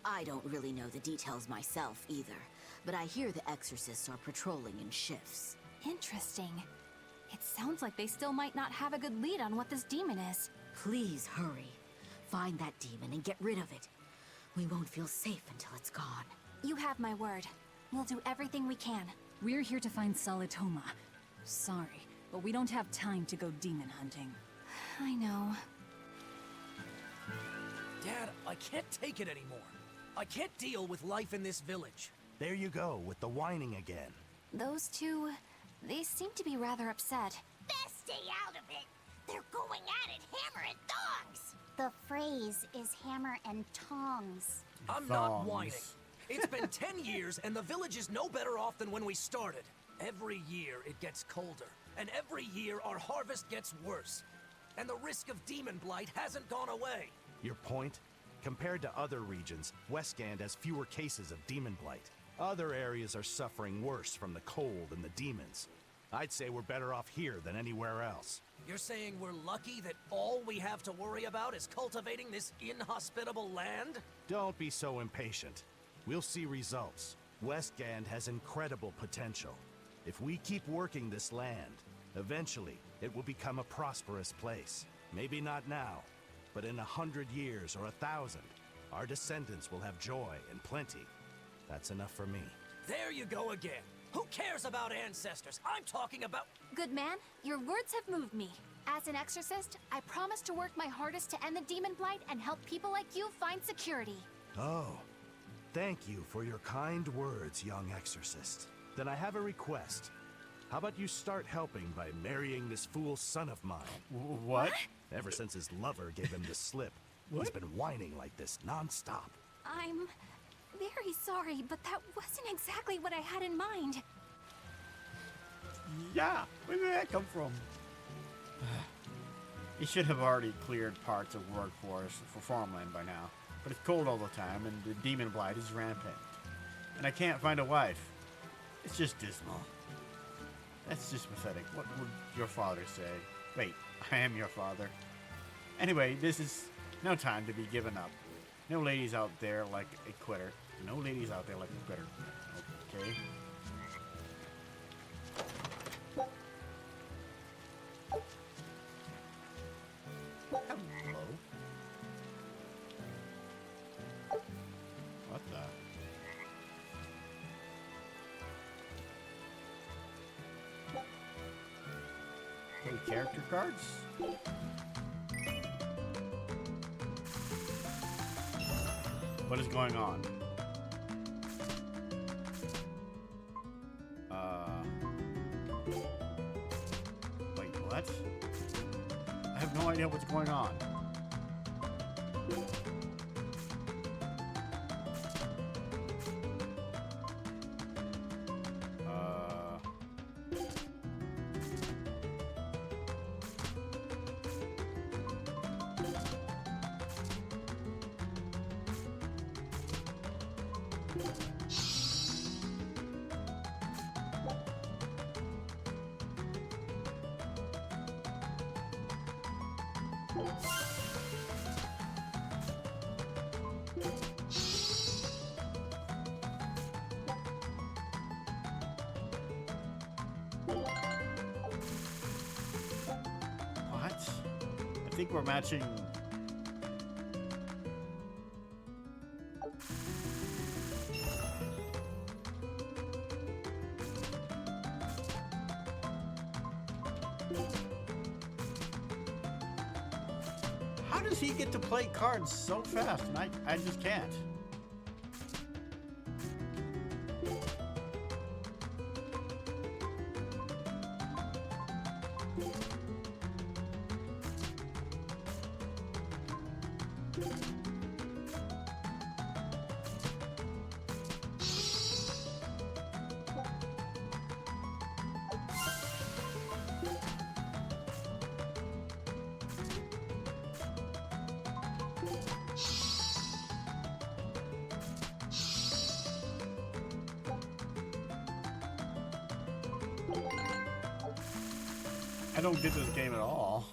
I don't really know the details myself either, but I hear the exorcists are patrolling in shifts. Interesting. It sounds like they still might not have a good lead on what this demon is. Please hurry. Find that demon and get rid of it. We won't feel safe until it's gone. You have my word. We'll do everything we can. We're here to find Salatoma. Sorry, but we don't have time to go demon hunting. I know. Dad, I can't take it anymore. I can't deal with life in this village. There you go, with the whining again. Those two, they seem to be rather upset. Best stay out of it. They're going at it hammer and tongs. The phrase is hammer and tongs. I'm not whining. It's been 10 years and the village is no better off than when we started. Every year it gets colder. and every year our harvest gets worse. And the risk of demon blight hasn't gone away. Your point? Compared to other regions, Westgand has fewer cases of demon blight. Other areas are suffering worse from the cold and the demons. I'd say we're better off here than anywhere else. You're saying we're lucky that all we have to worry about is cultivating this inhospitable land? Don't be so impatient. We'll see results. Westgand has incredible potential. If we keep working this land, eventually it will become a prosperous place. Maybe not now, but in 100 years or 1,000, our descendants will have joy and plenty. That's enough for me. There you go again. Who cares about ancestors? I'm talking about... Good man, your words have moved me. As an exorcist, I promise to work my hardest to end the demon blight and help people like you find security. Oh, thank you for your kind words, young exorcist. Then I have a request. How about you start helping by marrying this fool son of mine? What? Ever since his lover gave him the slip, he's been whining like this non-stop. I'm very sorry, but that wasn't exactly what I had in mind. Yeah, where did that come from? He should have already cleared parts of workforce for farmland by now. But it's cold all the time, and the demon blight is rampant. And I can't find a wife. It's just dismal. That's just pathetic. What would your father say? Wait, I am your father. Anyway, this is no time to be given up. No ladies out there like a quitter. No ladies out there like a quitter. Okay. Hello. What the? Hey, character cards? What is going on? Wait, what? I have no idea what's going on. What? I think we're matching. How does he get to play cards so fast and I just can't? I don't get this game at all.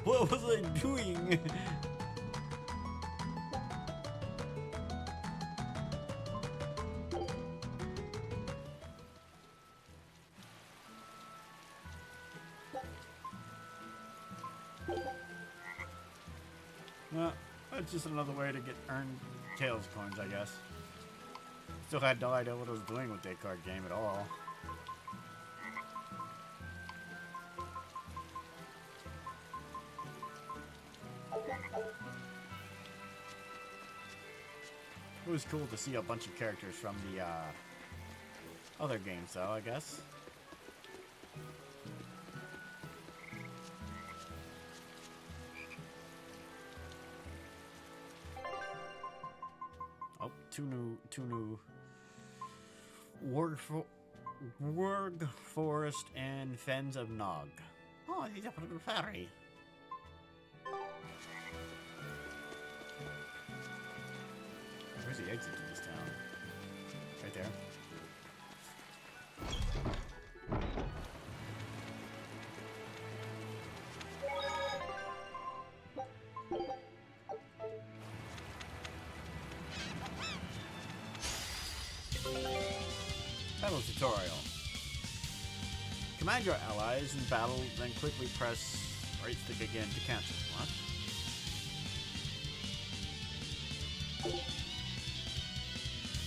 What was I doing? Well, that's just another way to get earned Tales coins, I guess. Still had no idea what I was doing with that card game at all. was cool to see a bunch of characters from the other games, though, I guess. Oh, two new Warg Forest and Fens of Nog. Oh, he's up at the ferry. Where's the exit to this town? Right there. Battle tutorial. Command your allies in battle, then quickly press right stick again to cancel. What?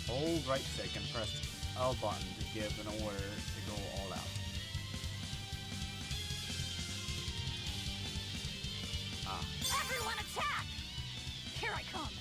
Hold right stick and press L button to give an order to go all out. Ah. Everyone attack! Here I come!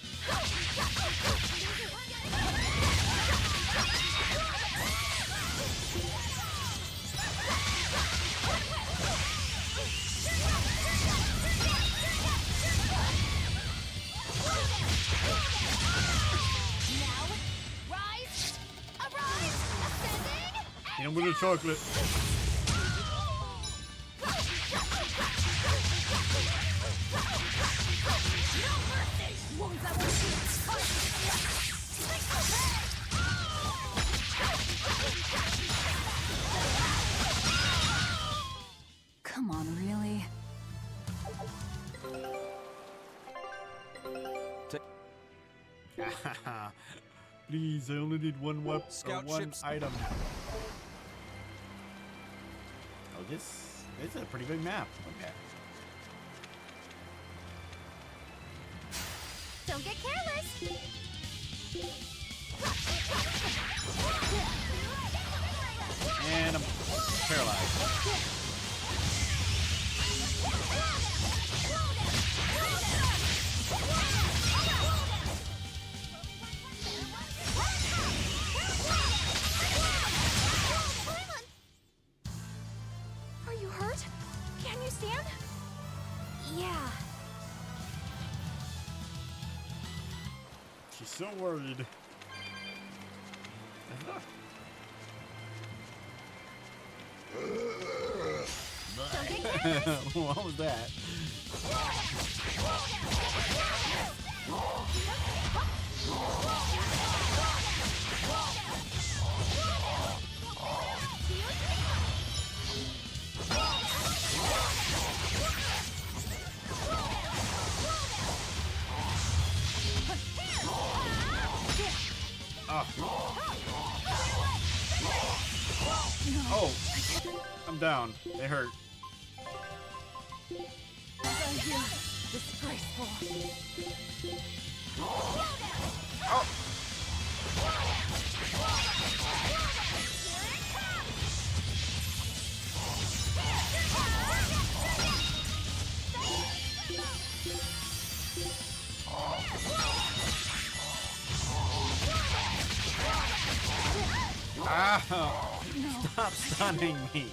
Hit him with the chocolate. Come on, really? Please, I only need one weapon or one item. Oh, this is a pretty big map. Okay. Don't get careless! And I'm paralyzed. Are you hurt? Can you stand? Yeah. She's so worried. What was that? Oh, I'm down. They hurt. Disgraceful. Oh. Ah! Stop stunning me!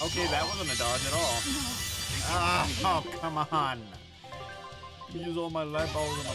Okay, that wasn't a dodge at all. Ah, oh, come on. Use all my light balls on my...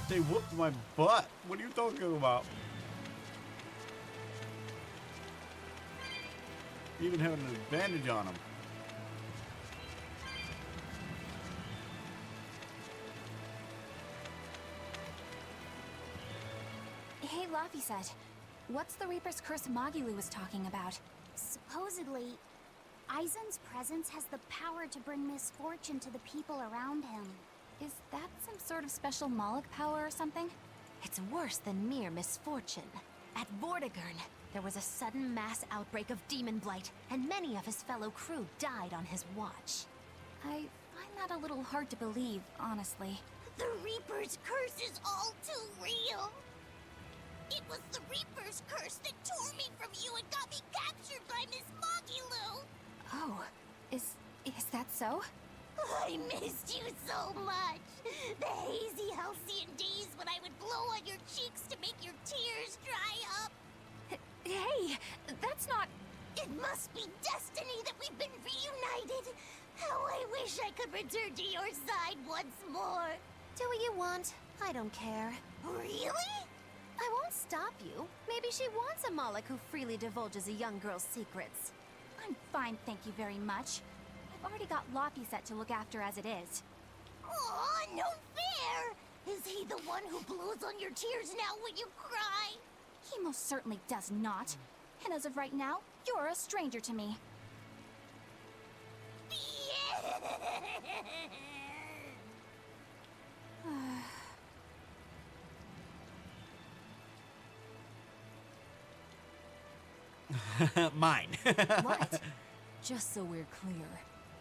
They whooped my butt. What are you talking about? You even have an advantage on them. Hey, Laphicet. What's the Reaper's Curse Magilu was talking about? Supposedly, Aizen's presence has the power to bring misfortune to the people around him. Is that some sort of special Moloch power or something? It's worse than mere misfortune. At Vortigern, there was a sudden mass outbreak of demon blight, and many of his fellow crew died on his watch. I find that a little hard to believe, honestly. The Reaper's curse is all too real. It was the Reaper's curse that tore me from you and got me captured by Miss Magilu. Oh, is that so? I missed you so much. The hazy, halcyon days when I would blow on your cheeks to make your tears dry up. Hey, that's not... It must be destiny that we've been reunited. How I wish I could return to your side once more. Do what you want. I don't care. Really? I won't stop you. Maybe she wants a Moloch who freely divulges a young girl's secrets. I'm fine, thank you very much. I've already got Laphicet to look after as it is. Aw, no fair! Is he the one who blows on your tears now when you cry? He most certainly does not. And as of right now, you're a stranger to me. Mine. What? Just so we're clear,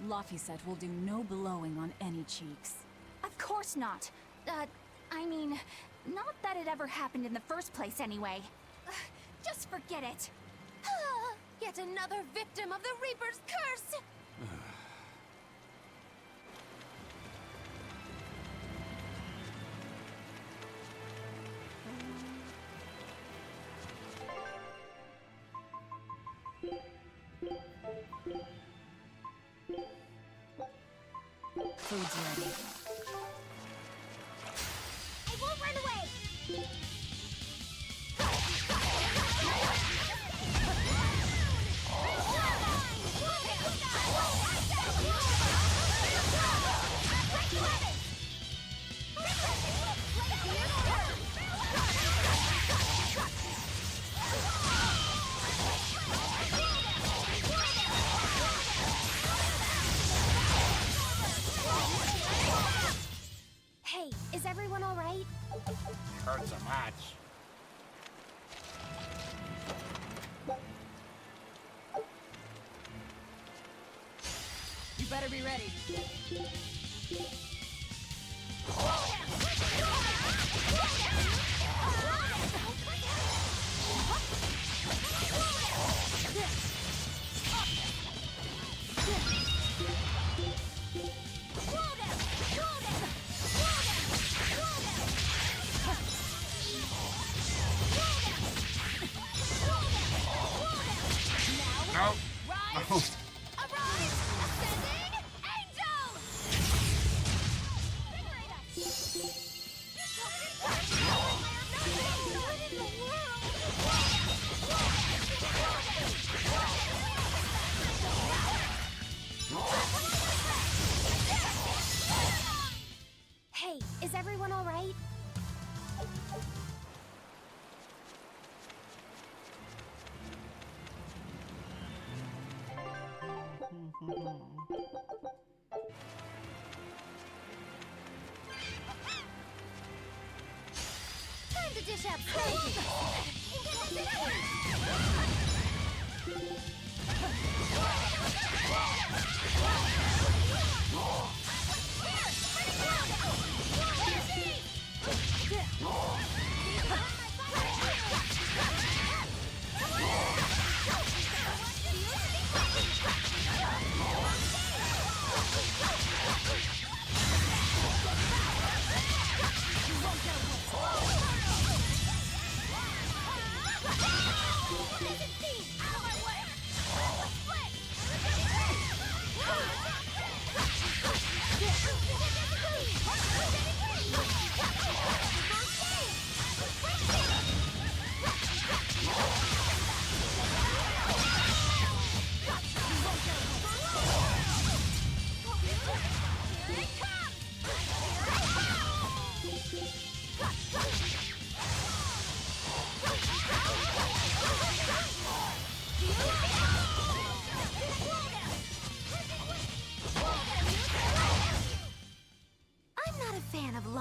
Laphicet will do no blowing on any cheeks. Of course not. I mean, not that it ever happened in the first place anyway. Just forget it. Yet another victim of the Reaper's curse! Food's ready. I won't run away! Hey, is everyone all right? Hurts a match. You better be ready. No. No. Hey, is everyone all right? Time to dish out spanking!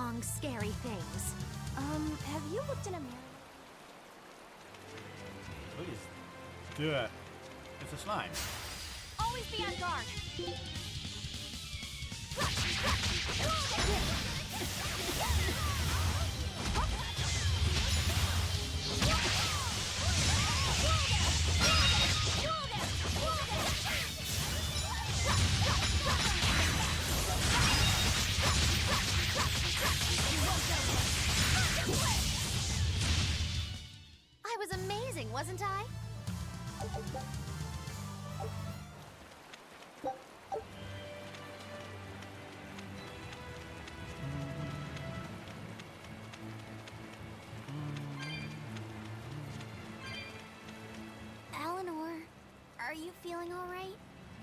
long, scary things. Have you looked in a mirror? Please do it. It's a slime. Always be on guard. I was amazing, wasn't I? Eleanor, are you feeling all right?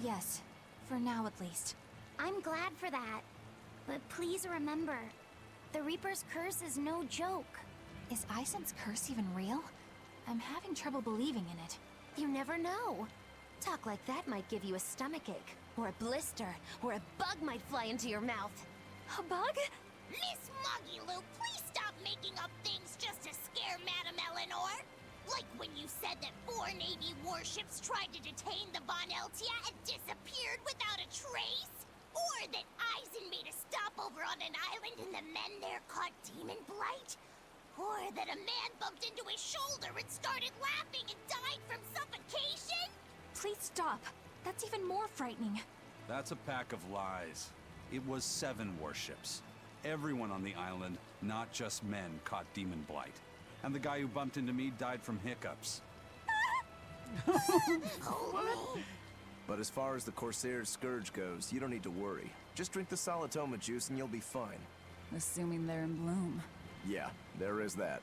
Yes, for now at least. I'm glad for that. But please remember, the Reaper's curse is no joke. Is Isen's curse even real? I'm having trouble believing in it. You never know. Talk like that might give you a stomachache, or a blister, or a bug might fly into your mouth. A bug? Miss Moggy-Lou, please stop making up things just to scare Madame Eleanor. Like when you said that 4 Navy warships tried to detain the Von Eltia and disappeared without a trace? Or that Eisen made a stopover on an island and the men there caught demon blight? Or that a man bumped into his shoulder and started laughing and died from suffocation? Please stop. That's even more frightening. That's a pack of lies. It was 7 warships. Everyone on the island, not just men, caught demon blight. And the guy who bumped into me died from hiccups. But as far as the Corsair's Scourge goes, you don't need to worry. Just drink the Solitoma juice and you'll be fine. Assuming they're in bloom. Yeah, there is that.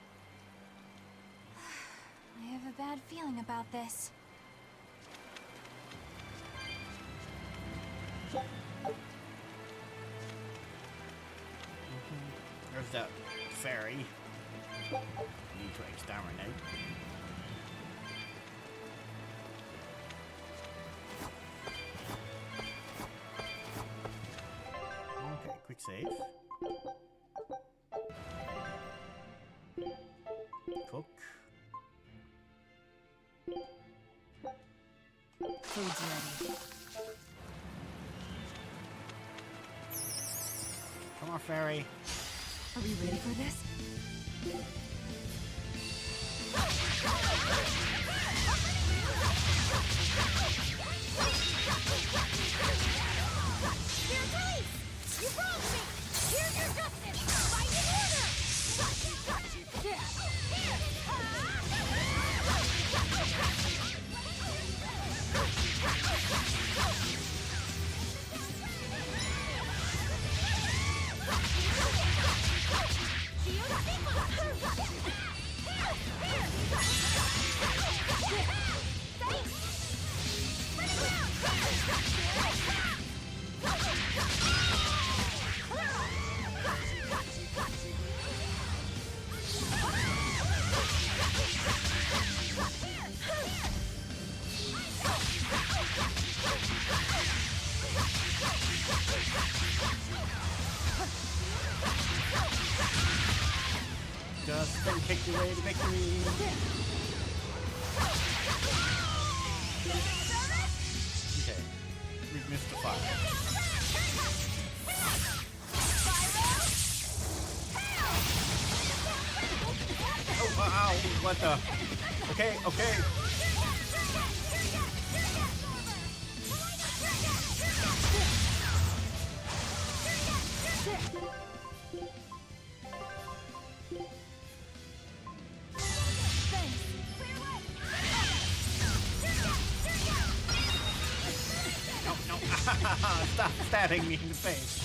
I have a bad feeling about this. There's that fairy. Need to exterminate. Okay, quick save. Cook. Food's ready. Come on, fairy. Are we ready for this? Dear police! You wronged me! Here's your justice! Fight in order! Just kick your way to victory. Okay, we've missed the fire. Oh, wow, what the? Okay, okay. No, stop stabbing me in the face.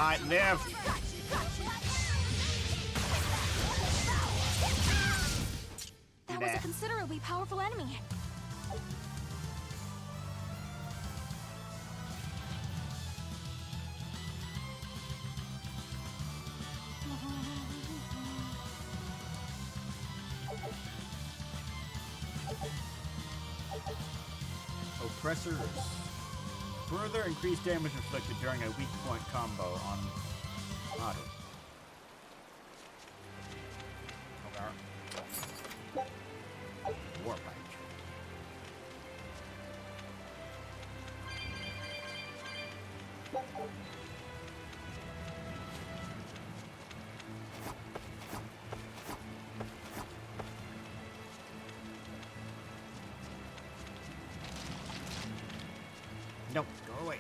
I live. That was a considerably powerful enemy. Oppressors. Further increased damage inflicted during a weak point combo on Otter. War Pike. No, go away.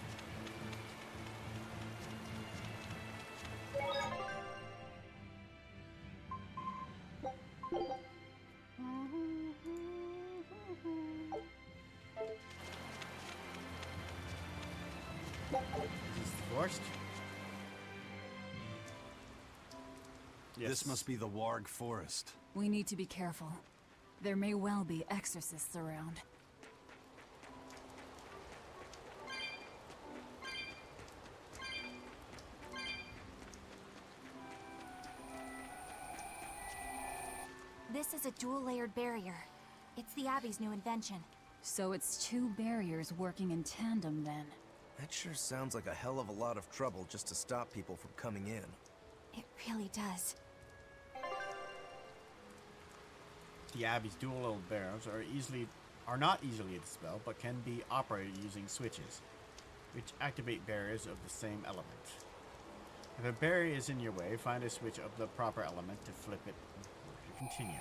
Is this forced? This must be the Warg Forest. We need to be careful. There may well be exorcists around. This is a dual-layered barrier. It's the Abbey's new invention. So it's two barriers working in tandem then. That sure sounds like a hell of a lot of trouble just to stop people from coming in. It really does. The Abbey's dual barriers are not easily dispelled, but can be operated using switches, which activate barriers of the same element. If a barrier is in your way, find a switch of the proper element to flip it to continue.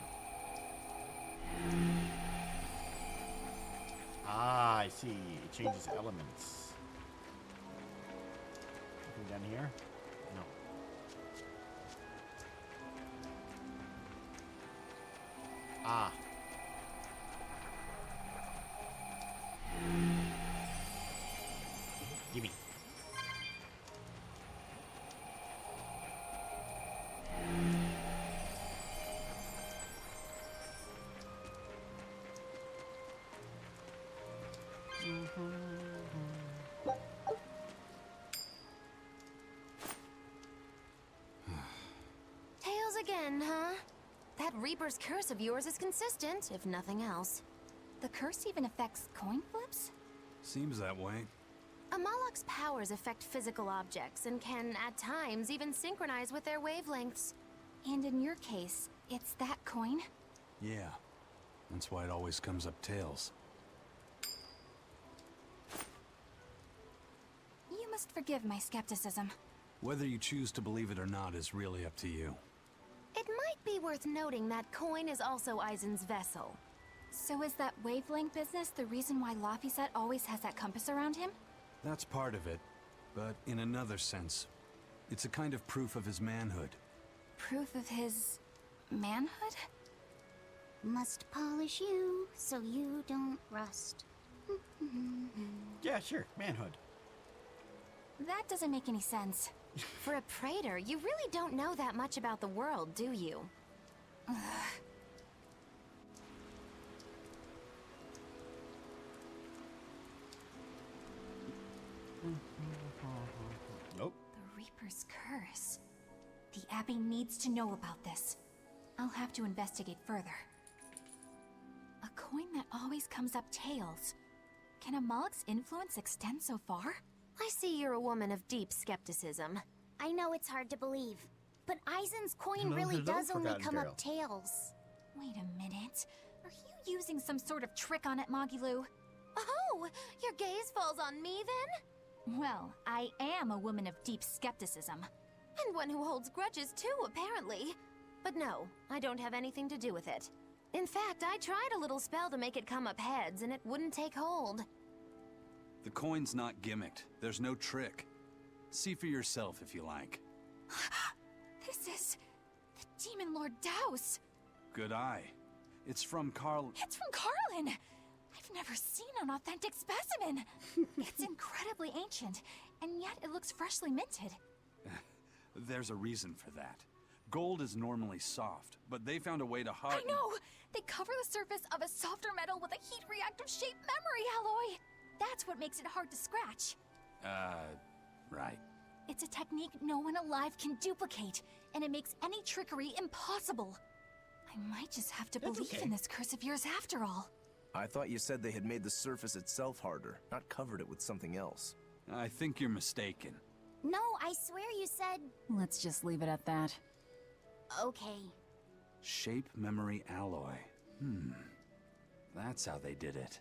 Ah, I see. It changes elements. Anything down here? No. Ah. Gimme. Tails again, huh? That Reaper's curse of yours is consistent, if nothing else. The curse even affects coin flips? Seems that way. Amalok's powers affect physical objects and can, at times, even synchronize with their wavelengths. And in your case, it's that coin? Yeah. That's why it always comes up tails. You must forgive my skepticism. Whether you choose to believe it or not is really up to you. It might be worth noting that coin is also Eisen's vessel. So is that wavelength business the reason why Laphicet always has that compass around him? That's part of it, but in another sense, it's a kind of proof of his manhood. Proof of his... manhood? Must polish you so you don't rust. Yeah, sure. Manhood. That doesn't make any sense. For a praetor, you really don't know that much about the world, do you? Nope. The Reaper's curse. The Abbey needs to know about this. I'll have to investigate further. A coin that always comes up tails. Can Amalok's influence extend so far? I see you're a woman of deep skepticism. I know it's hard to believe, but Eisen's coin Hello, really hello, does only forgotten come girl. up tails. Wait a minute. Are you using some sort of trick on it, Magilu? Oh, your gaze falls on me then? Well, I am a woman of deep skepticism. And one who holds grudges too, apparently. But no, I don't have anything to do with it. In fact, I tried a little spell to make it come up heads, and it wouldn't take hold. The coin's not gimmicked. There's no trick. See for yourself if you like. This is... the Demon Lord Daus. Good eye. It's from Carl... It's from Carlin! I've never seen an authentic specimen. It's incredibly ancient, and yet it looks freshly minted. There's a reason for that. Gold is normally soft, but they found a way to I know! They cover the surface of a softer metal with a heat-reactive shaped memory alloy! That's what makes it hard to scratch. Right. It's a technique no one alive can duplicate, and it makes any trickery impossible. I might just have to believe in this curse of yours after all. I thought you said they had made the surface itself harder, not covered it with something else. I think you're mistaken. No, I swear you said... Let's just leave it at that. Okay. Shape memory alloy. That's how they did it.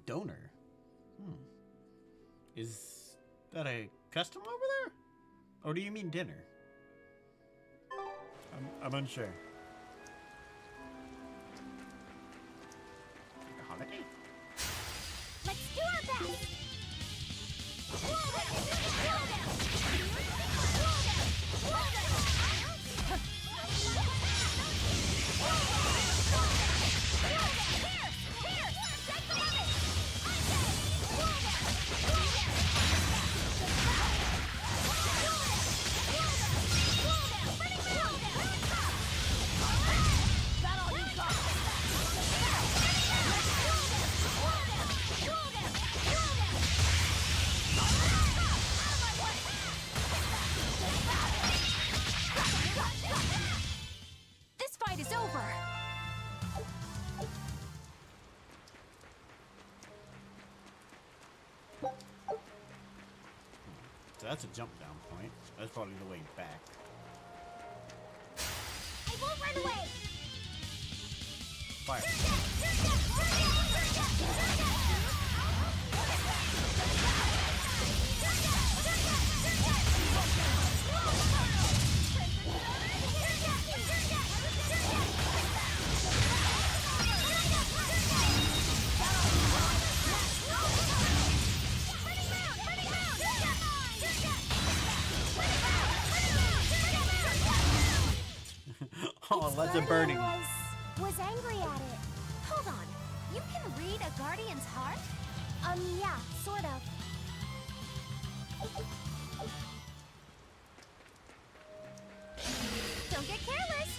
Donor. Is that a custom over there? Or do you mean dinner? I'm unsure. A holiday? Let's do our best! This fight is over! So that's a jump down point. That's probably the way back. I won't run away! Fire. Oh, lots of burning. Was angry at it. Hold on. You can read a guardian's heart? Yeah, sort of. Don't get careless.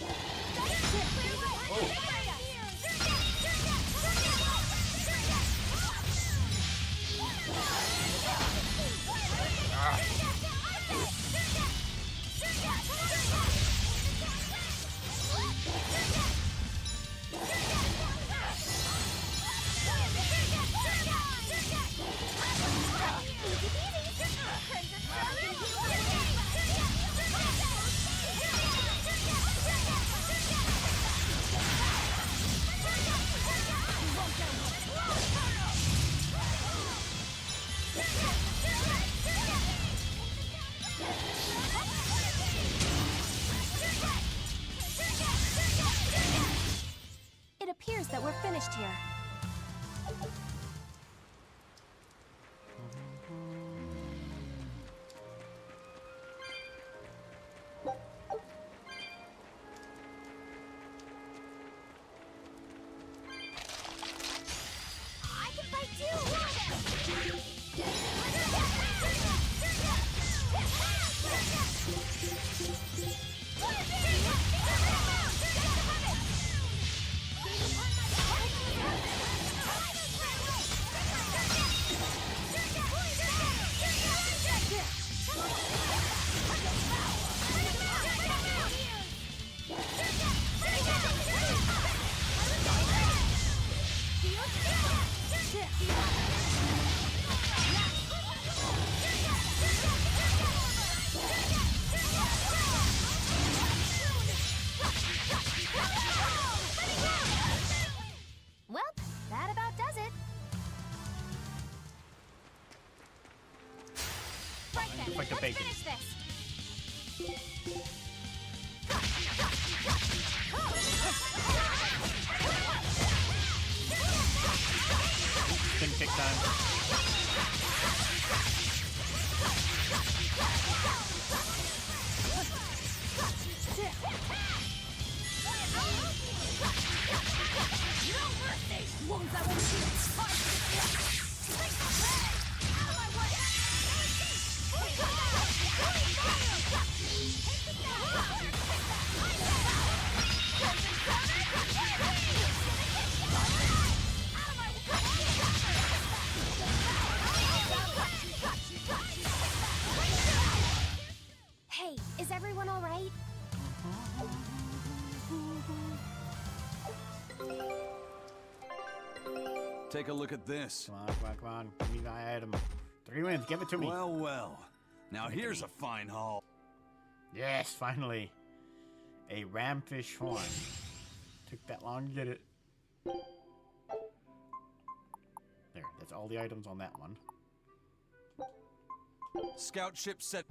It appears that we're finished here. I can fight too! Well, that about does it. Right then, Like the let's bacon. finish this! Spin kick time. Wounds that won't heal! Out of my way! Is everyone all right? Take a look at this. Come on, come on, come on. Give me my item. 3 wins. Give it to me. Well, well. Now here's a fine haul. Yes, finally. A ramfish horn. Took that long to get it. There, that's all the items on that one. Scout ship set.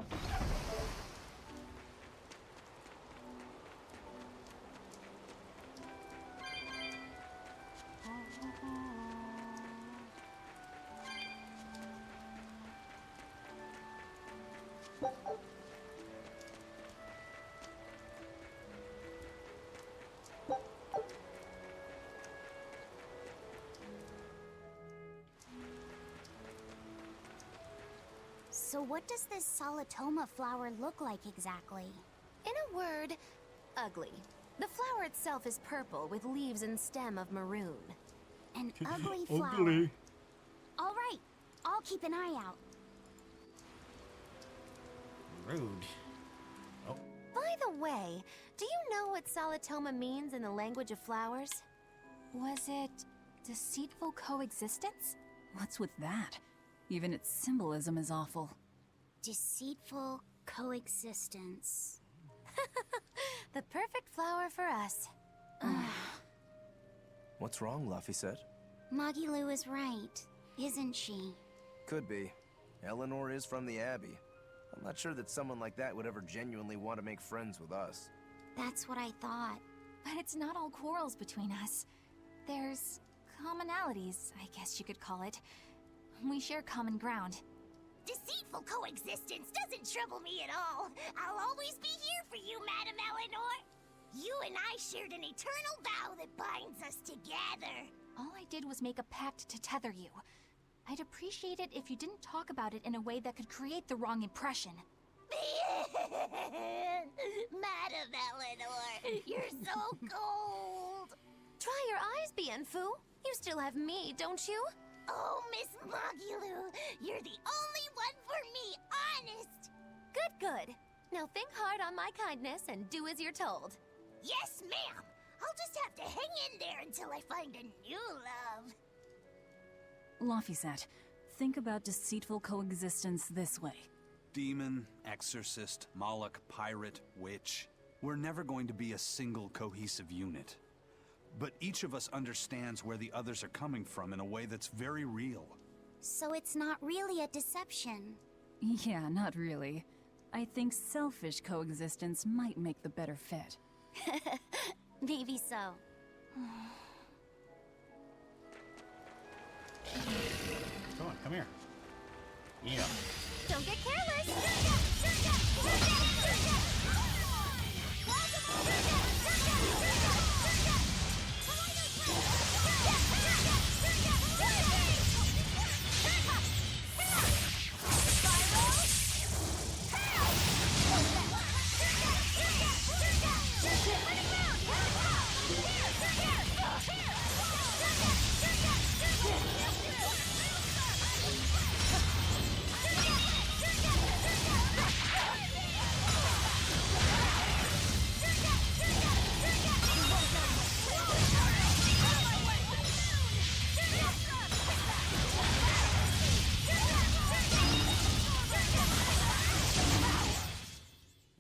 So what does this Solitoma flower look like exactly? In a word, ugly. The flower itself is purple with leaves and stem of maroon. An ugly flower. Ugly. All right, I'll keep an eye out. Rude. Oh, By the way, do you know what Solitoma means in the language of flowers? Was it deceitful coexistence? What's with that? Even its symbolism is awful. Deceitful coexistence. The perfect flower for us. What's wrong, Luffy said? Magilu is right, isn't she? Could be. Eleanor is from the Abbey. I'm not sure that someone like that would ever genuinely want to make friends with us. That's what I thought. But it's not all quarrels between us. There's commonalities, I guess you could call it. We share common ground. Deceitful coexistence doesn't trouble me at all. I'll always be here for you, Madam Eleanor. You and I shared an eternal vow that binds us together. All I did was make a pact to tether you. I'd appreciate it if you didn't talk about it in a way that could create the wrong impression. Madam Eleanor, you're so cold. Try your eyes, Bienfu. You still have me, don't you? Oh, Miss Magilu, you're the only one for me, honest. Good, good. Now think hard on my kindness and do as you're told. Yes, ma'am. I'll just have to hang in there until I find a new love. Laphicet, think about deceitful coexistence this way. Demon, exorcist, Moloch, pirate, witch. We're never going to be a single cohesive unit. But each of us understands where the others are coming from in a way that's very real. So it's not really a deception. Yeah, not really. I think selfish coexistence might make the better fit. Maybe so. come on, come here. Yeah. Don't get careless!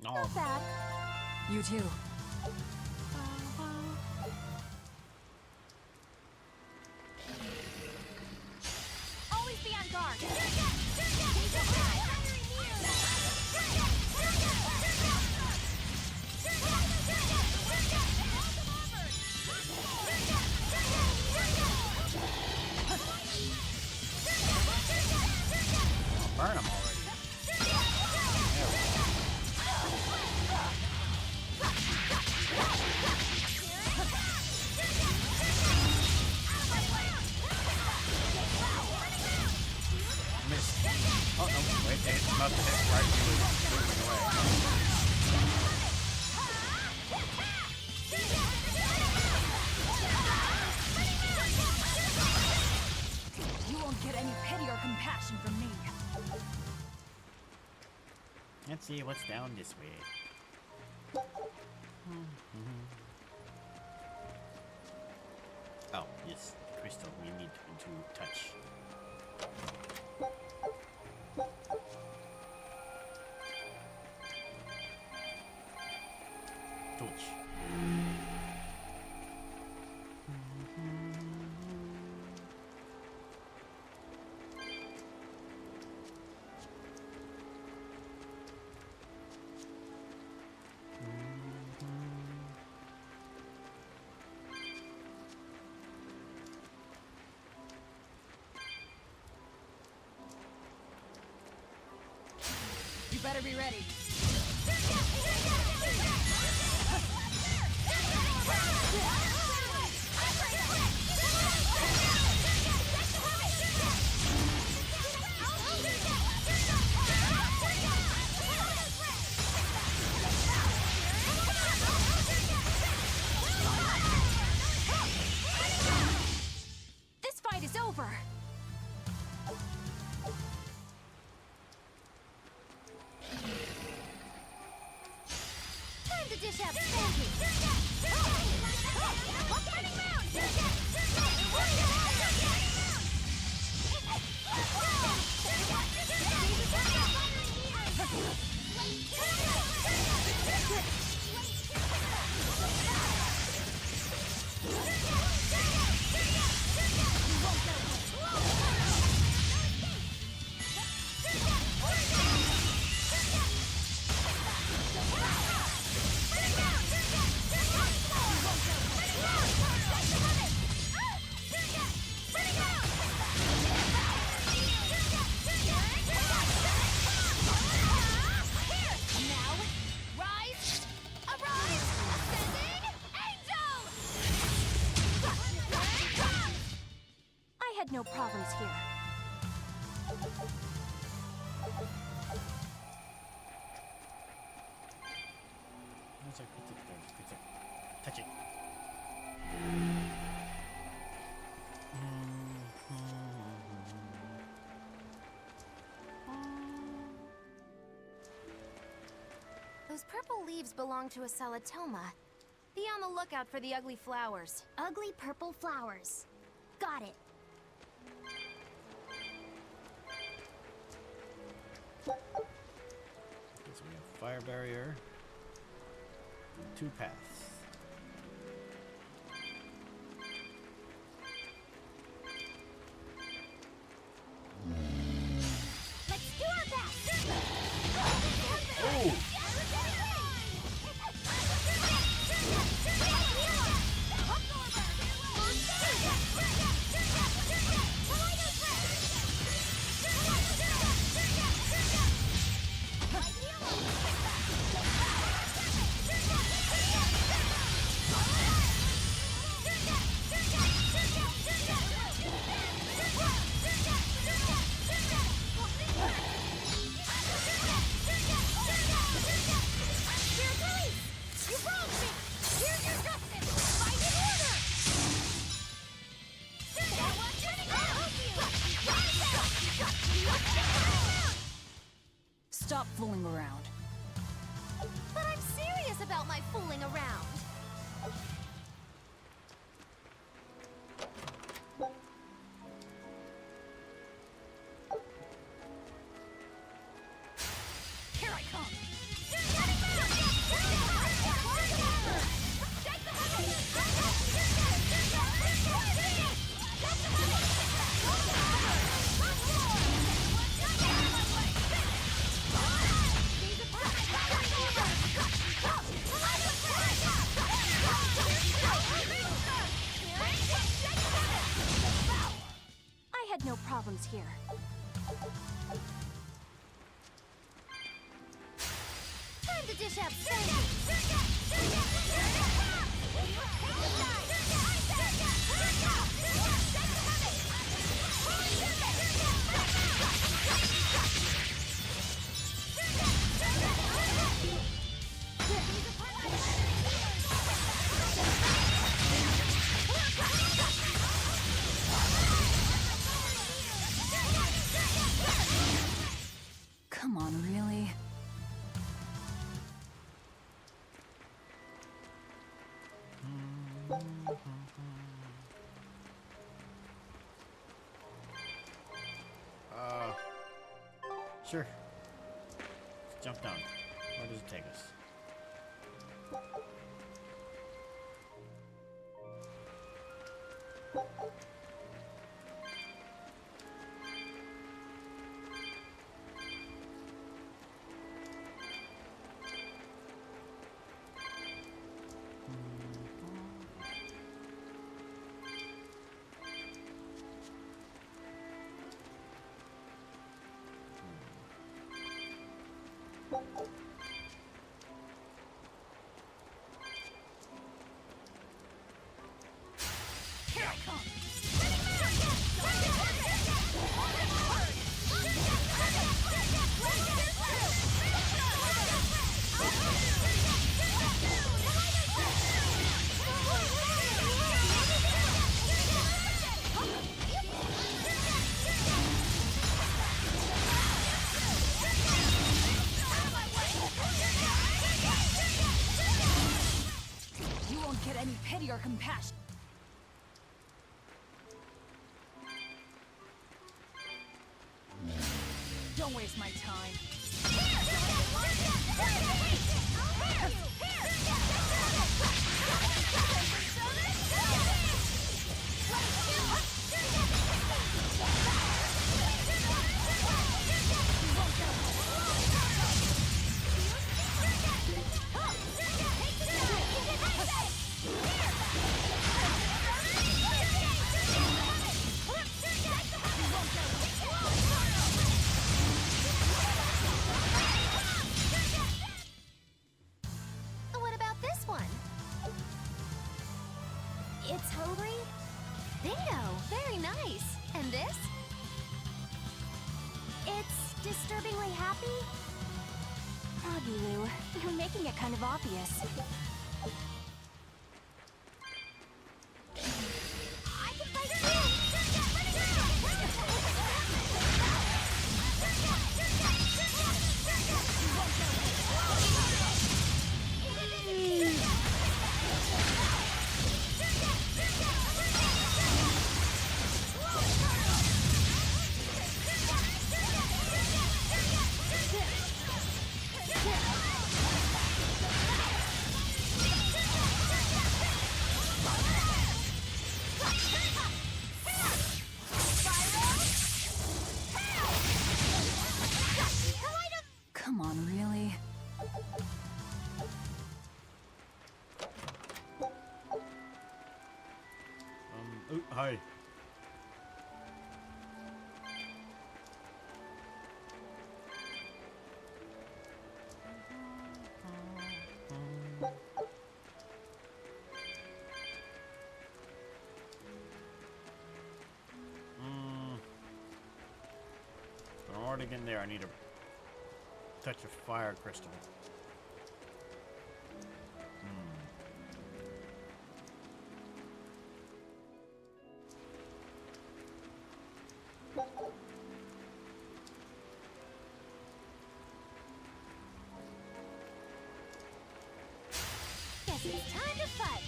Not bad. You too. Always be on guard. Burn them already. There we go. see what's down this way. Oh, yes, crystal we need to touch. Touch. You better be ready. This fight is over. Time to dish out spanking. Running round. No problems here. Touch it. Those purple leaves belong to a salatoma. Be on the lookout for the ugly flowers. Ugly purple flowers. Got it. So we have fire barrier. And 2 paths. Let's do our best. Oh! Stop fooling around. But I'm serious about my fooling around. Here I come. I had no problems here. Time to dish out Come on, really? Sure. Let's jump down. Where does it take us? You won't get any pity or compassion. Don't waste my time. What about this one? It's hungry? Bingo! Very nice. And this? It's disturbingly happy? Froggy Lou, you're making it kind of obvious. I can fight it too! Come on, really? Oh, hi. In order to get in there, I need to touch a fire crystal. Guess it's time to fight!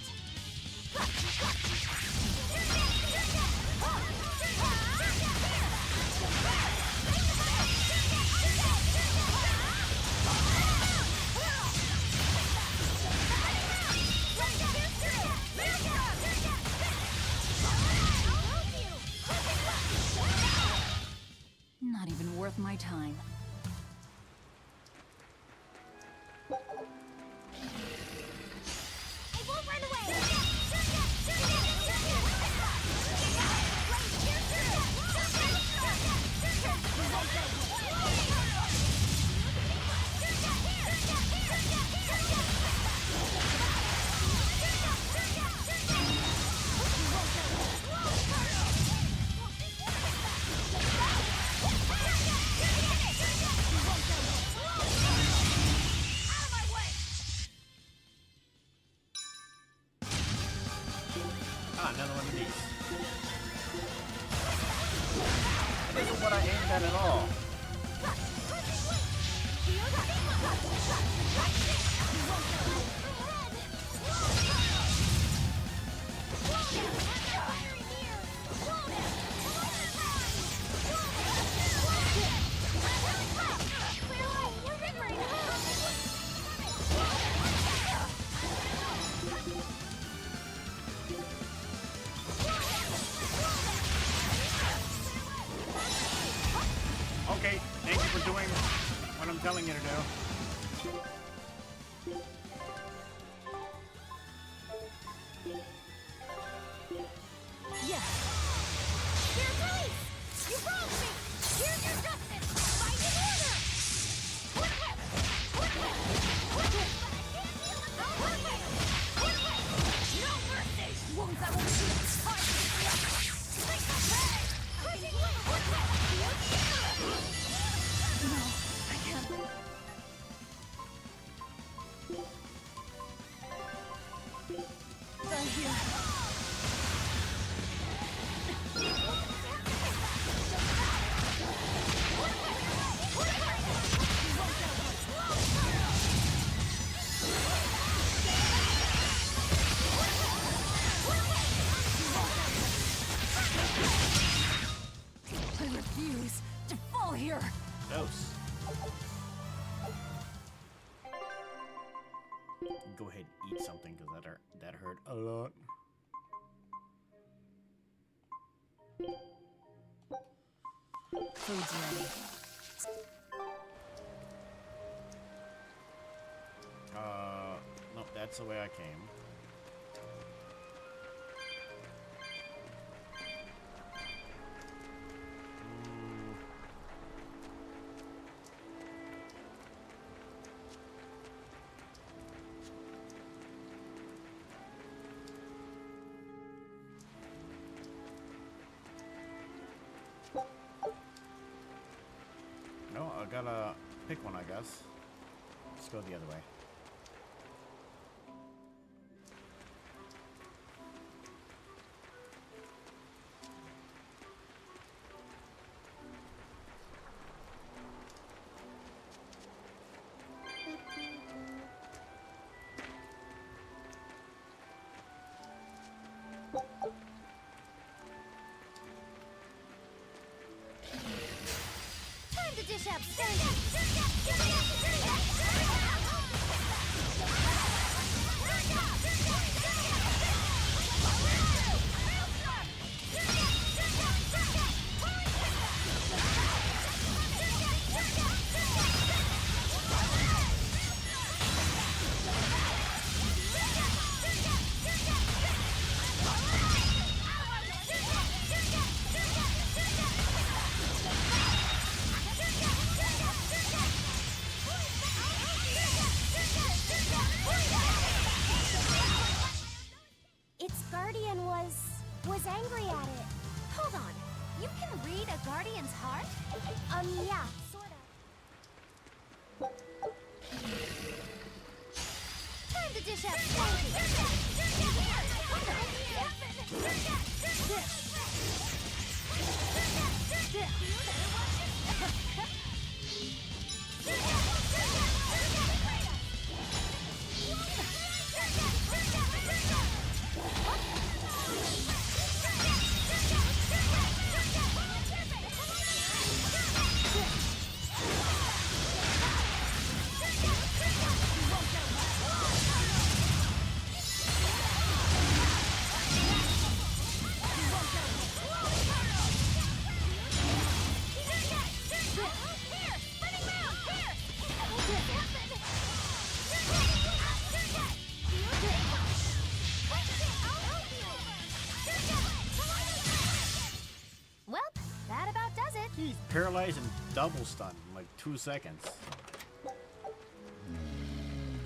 Not even worth my time. I won't run away! Ah, another one of these. That isn't what I aimed at all. telling you to do. Yeah. Here, please! You wronged me! Here's your justice! Fight in order! Quick whip! Quick whip! Quick whip! Quick whip! Quick whip! No mercy! Wounds that will shoot! Hard to see up! Take the pay! Quick whip! Quick whip! No, I can't. They're here. I refuse to fall here. Close. Go ahead and eat something because that hurt a lot. Food's ready. No, that's the way I came. No, I gotta pick one, I guess. Let's go the other way. Time to dish up! Its guardian was angry at it. Hold on. You can read a guardian's heart? Yeah, sorta. Time to dish up. Well, that about does it. He's paralyzed and double stunned in like 2 seconds.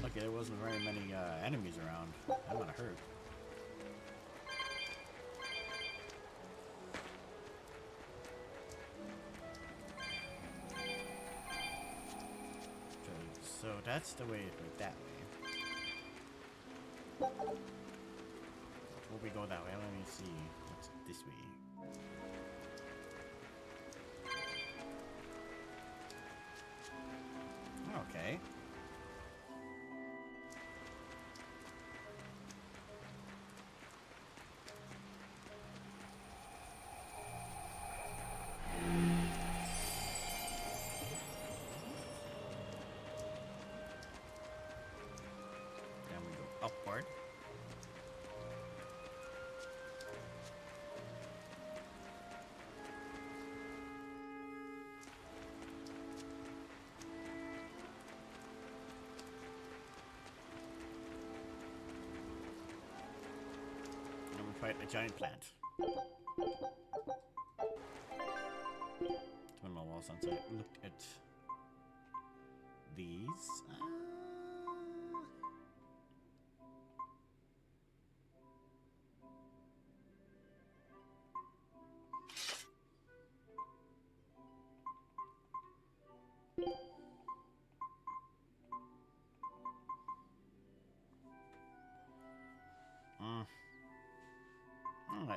Lucky there wasn't very many enemies around. That might have hurt. Okay, so that's the way, like that way. Before we go that way, let me see what's this way. Okay. Then we go upward. fight a giant plant. Twin wall sunset. Look at these.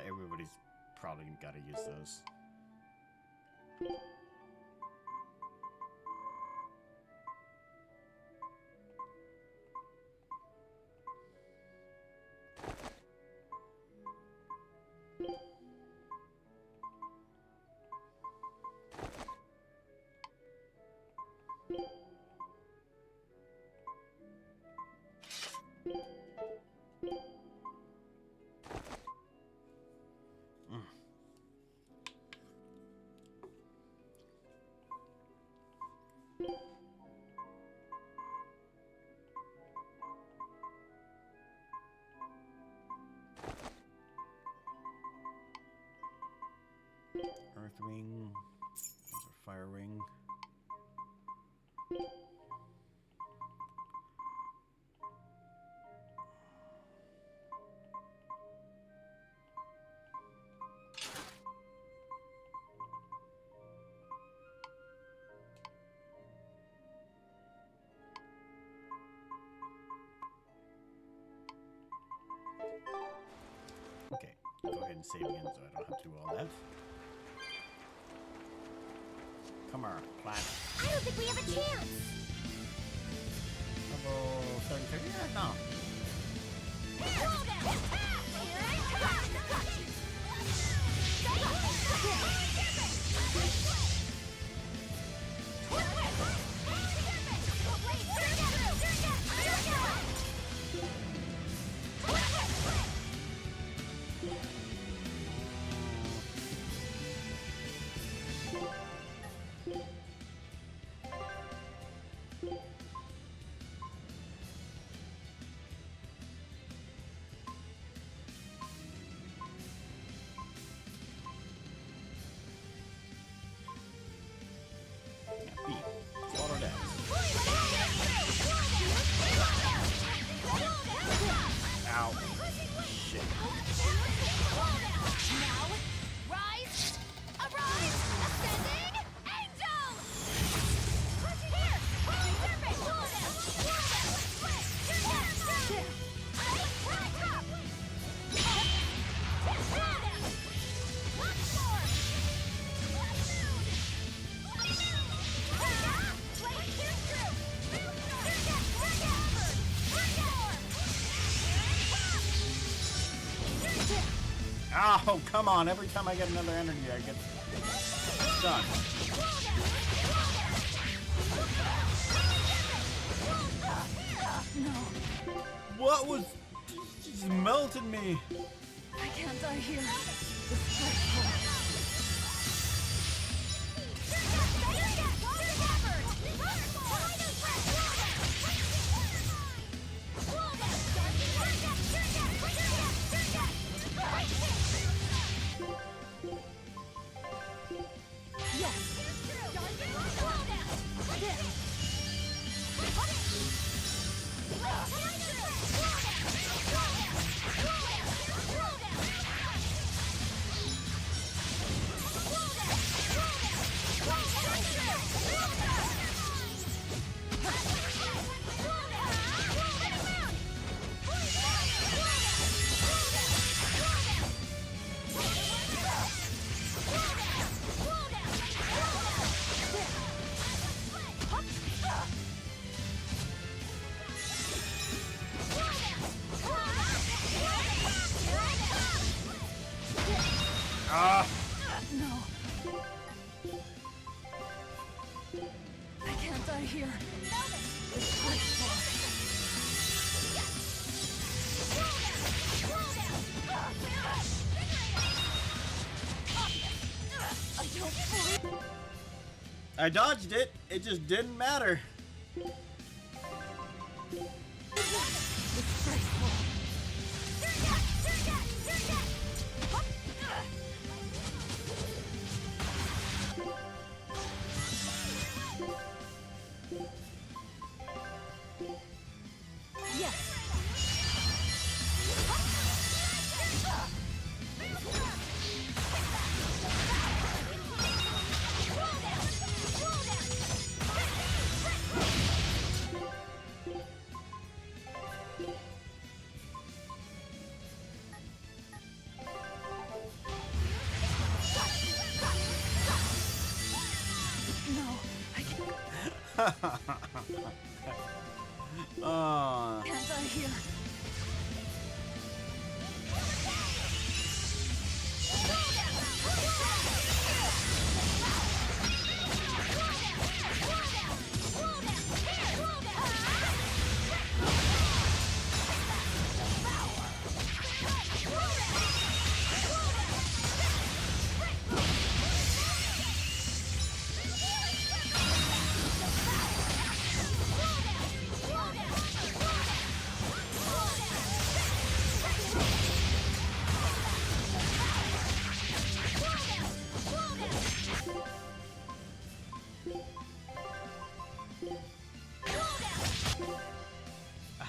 Everybody's probably got to use those. Earthwing, Fire Ring. Okay, go ahead and save again so I don't have to do all that. Come on, planet. I don't think we have a chance. Level 30, yeah, no. Ow. Shit. Now, rise, arise, ascending, angel! Here, holy serpent! Oh, come on. Every time I get another energy, I get stunned. No. What was... just melted me. I can't die here. It's frightful. No. I can't die here. It's frightful. I dodged it. It just didn't matter. It's frightful. Oh. Can't die here.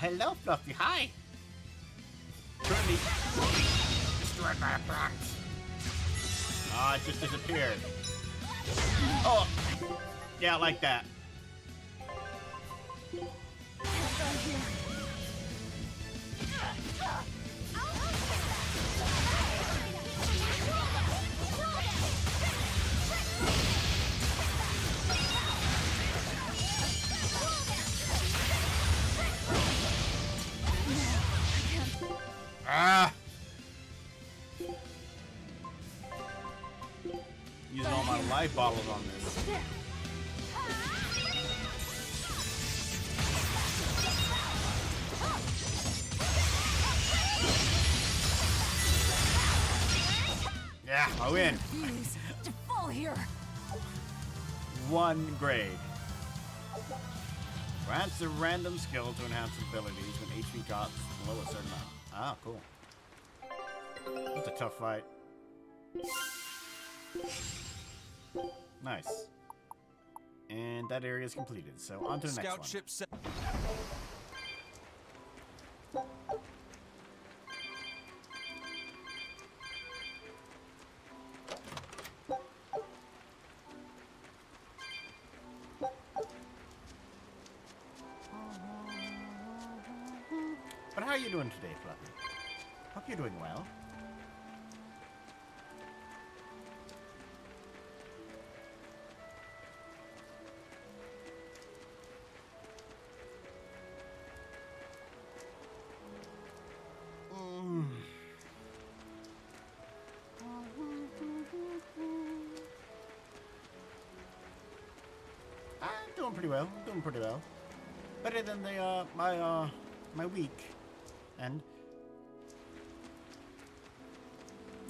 Hello, Fluffy. Hi. Currently destroyed by a plant. Ah, it just disappeared. Oh, yeah, like that. Ah! Using all my life bottles on this. Yeah, I win. To fall here. 1 grade. Grants a random skill to enhance abilities when HP drops below a certain amount. Ah, cool. That's a tough fight. Nice. And that area is completed, so on to the next one. Ship set. But how are you doing today, Fluffy? Hope you're doing well. I'm doing pretty well. I'm doing pretty well. Better than the my week. And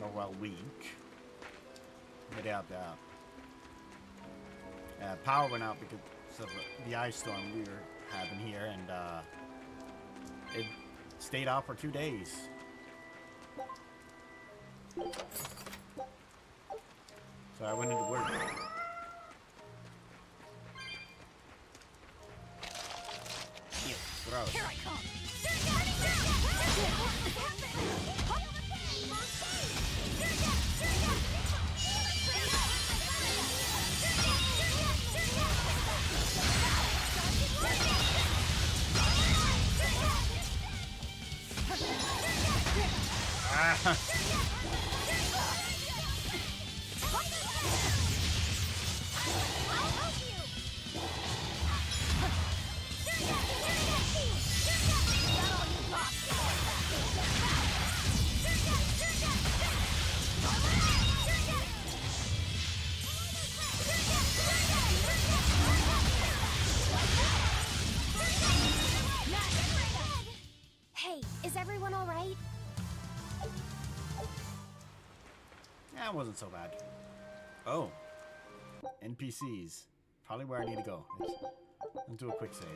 oh well, week. Without power went out because of the ice storm we were having here, and it stayed out for 2 days. So I went into work. Ew, gross. Here I come. Hey, is everyone all right? That wasn't so bad. Oh. NPCs. Probably where I need to go. Let's do a quick save.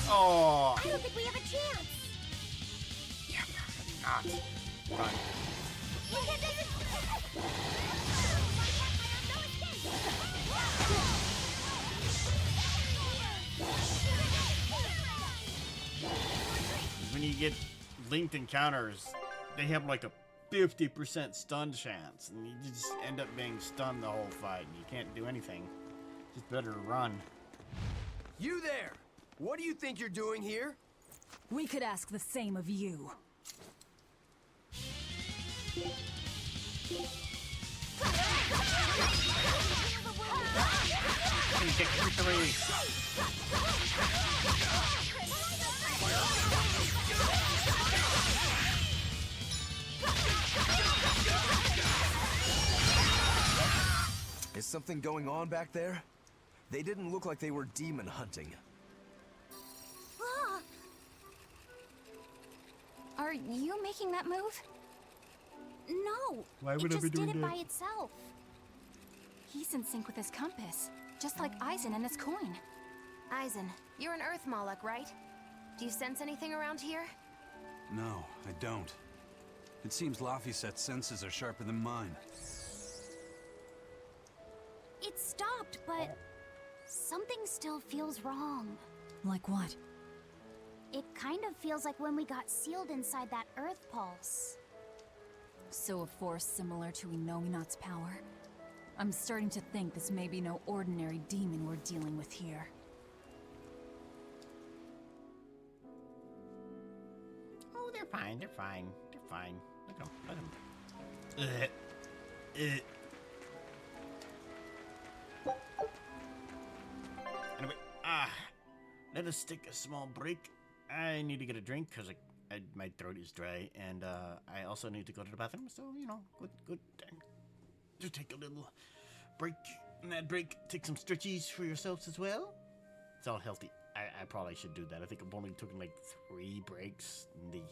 Oh! I don't think we have a chance. Not. Run. When you get linked encounters, they have like a 50% stun chance, and you just end up being stunned the whole fight, and you can't do anything. Just better run. You there! What do you think you're doing here? We could ask the same of you. Is something going on back there? They didn't look like they were demon hunting. Ah! Are you making that move? No. Why would it I be just did doing it that? by itself. He's in sync with his compass, just like Eisen and his coin. Eisen, you're an Earth Moloch, right? Do you sense anything around here? No, I don't. It seems Laphicet's senses are sharper than mine. It stopped, but something still feels wrong. Like what? It kind of feels like when we got sealed inside that Earth Pulse. So a force similar to Inominat's power? I'm starting to think this may be no ordinary demon we're dealing with here. Oh, they're fine. They're fine. They're fine. Look at them. Look at them. Anyway, let us take a small break. I need to get a drink because my throat is dry, and I also need to go to the bathroom. So you know, good. Just take a little break. In that break, take some stretchies for yourselves as well. It's all healthy. I probably should do that. I think I've only taken like 3 breaks in the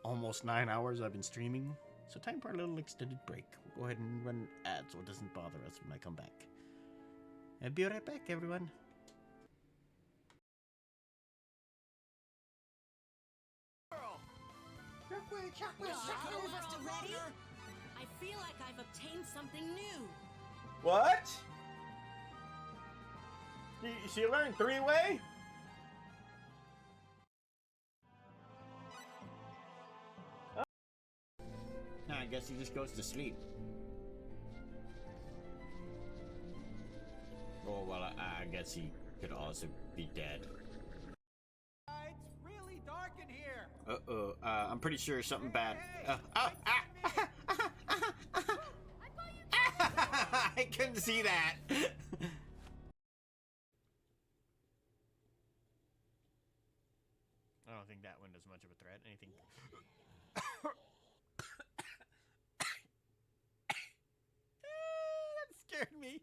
almost 9 hours I've been streaming. So time for a little extended break. We'll go ahead and run ads so it doesn't bother us when I come back. I'll be right back, everyone. Ready? I feel like I've obtained something new. What? She learned 3-way? No, I guess he just goes to sleep. Oh, well, I guess he could also be dead. It's really dark in here. Uh-oh, I'm pretty sure something bad. I couldn't see that. I don't think that one is much of a threat. Anything. That scared me.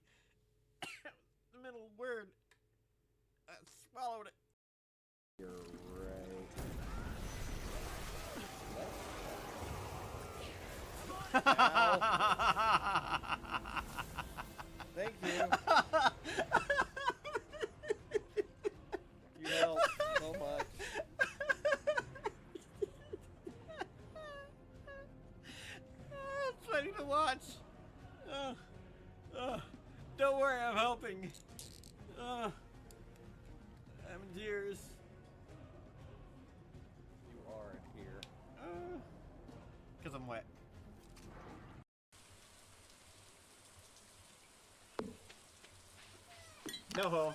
The middle word. I swallowed it. You're Thank you. You helped so much. It's funny to watch. Don't worry, I'm helping. I'm in tears. You are in here. Because I'm wet.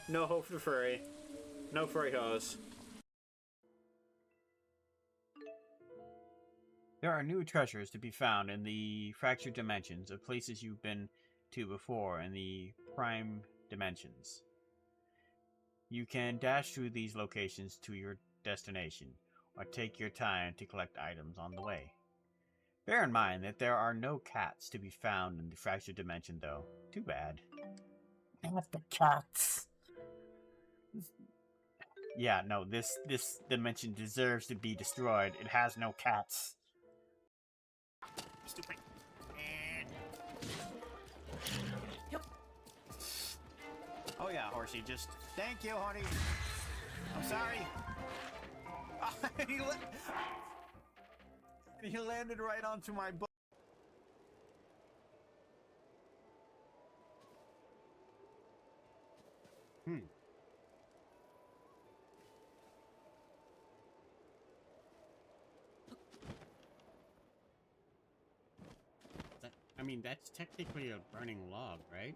No hope for the furry. No furry hose. There are new treasures to be found in the fractured dimensions of places you've been to before in the prime dimensions. You can dash through these locations to your destination, or take your time to collect items on the way. Bear in mind that there are no cats to be found in the fractured dimension, though. Too bad. Not the cats. Yeah, no, this dimension deserves to be destroyed. It has no cats. Stupid. Yep. Oh yeah, horsey, just thank you, honey. I'm sorry. He landed right onto my butt. I mean, that's technically a burning log, right?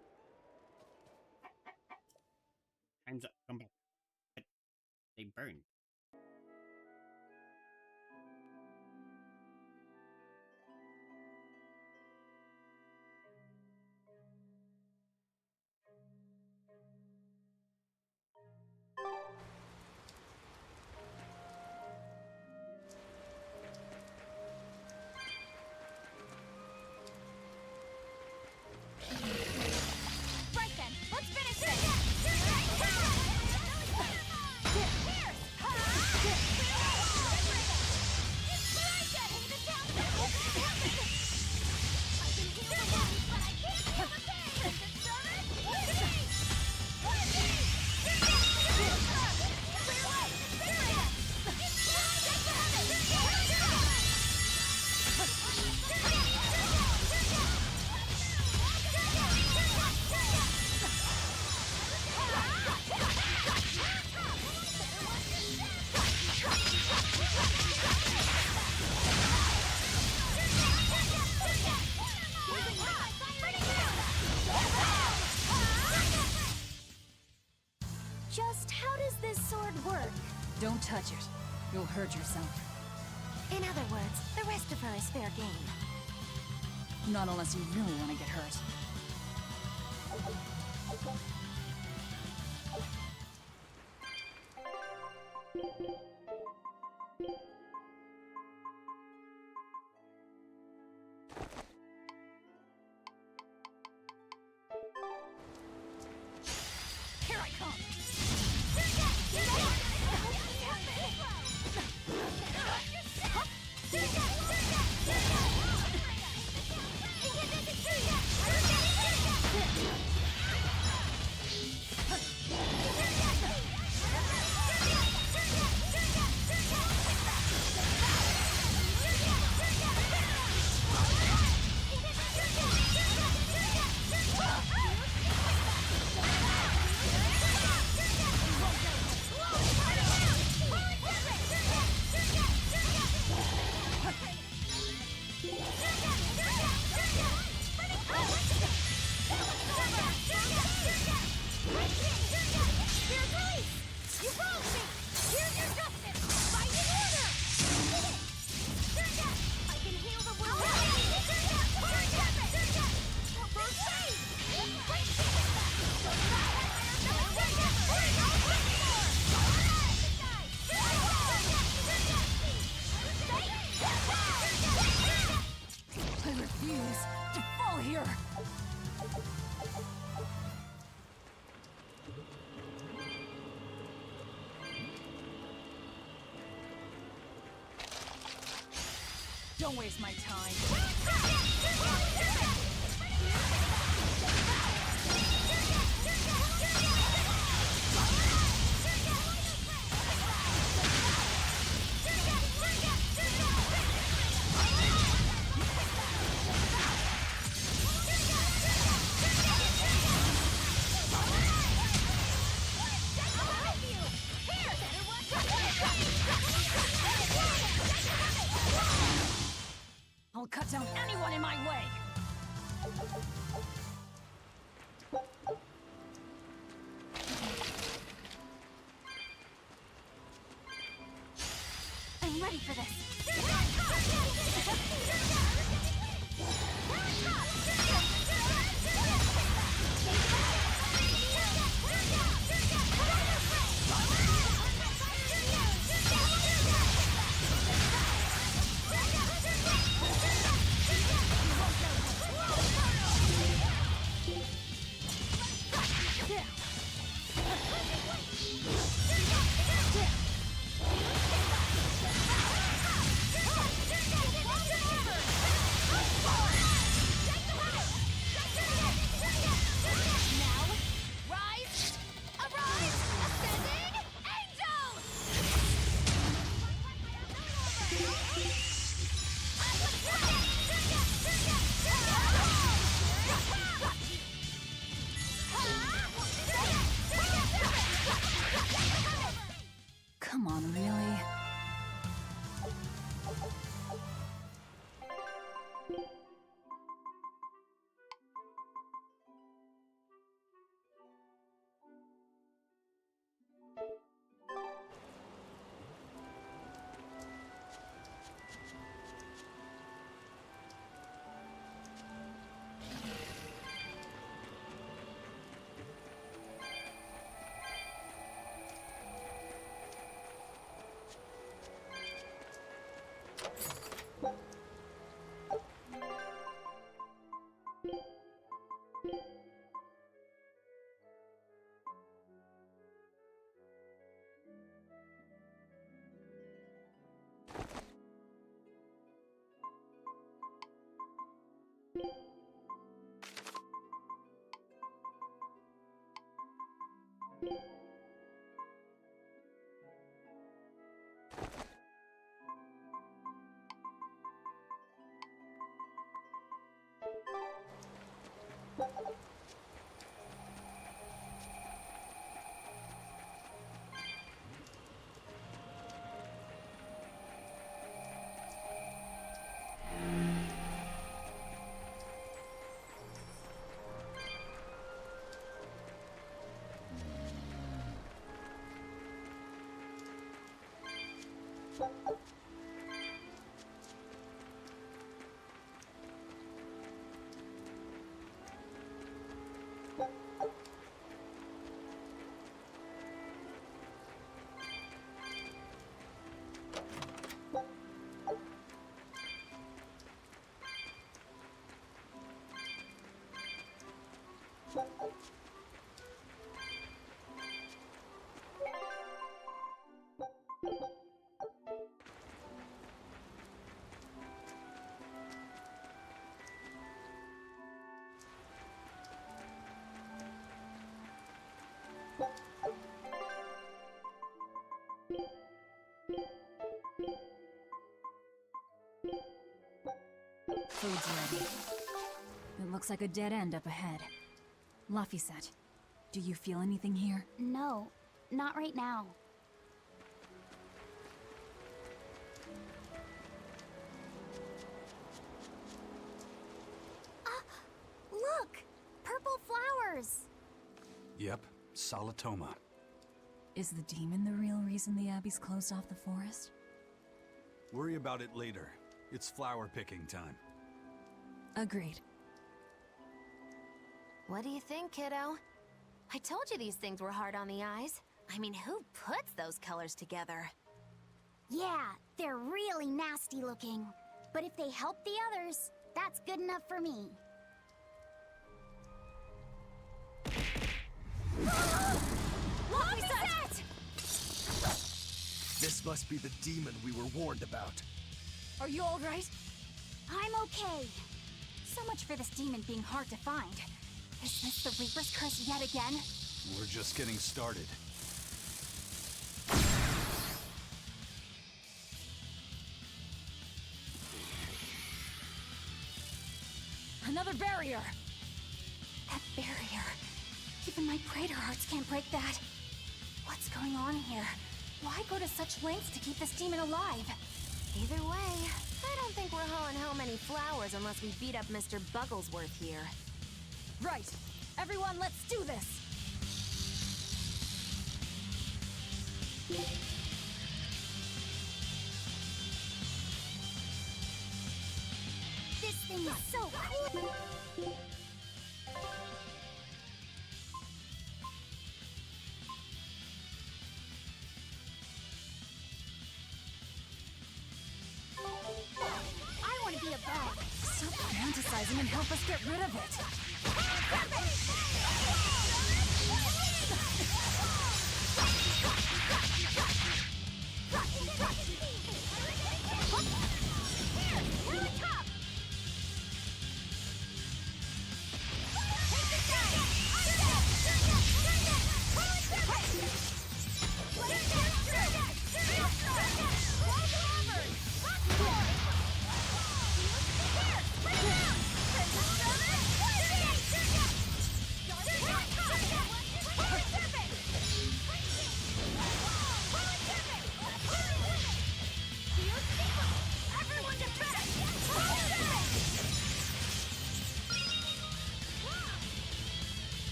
Time's up. Come back. They burn. Right then, let's finish this! Just how does this sword work? Don't touch it. You'll hurt yourself. In other words, the rest of her is fair game. Not unless you really want to get hurt. Here I come! I refuse to fall here! Don't waste my time. I'll cut down anyone in my way! I'm ready for this. Food's ready. It looks like a dead end up ahead. Laphicet, do you feel anything here? No, not right now. Look! Purple flowers! Yep, Solitoma. Is the demon the real reason the Abbey's closed off the forest? Worry about it later. It's flower picking time. Agreed. What do you think, kiddo? I told you these things were hard on the eyes. I mean, who puts those colors together? Yeah, they're really nasty looking. But if they help the others, that's good enough for me. Laphicet! This must be the demon we were warned about. Are you alright? I'm okay. So much for this demon being hard to find. Is this the Reaper's curse yet again? We're just getting started. Another barrier! That barrier. Even my praetor hearts can't break that. What's going on here? Why go to such lengths to keep this demon alive? Either way, I don't think we're hauling home any flowers unless we beat up Mr. Bugglesworth here. Right. Everyone, let's do this! This thing is so cool! I want to be a bug. Stop fantasizing and help us get rid of it!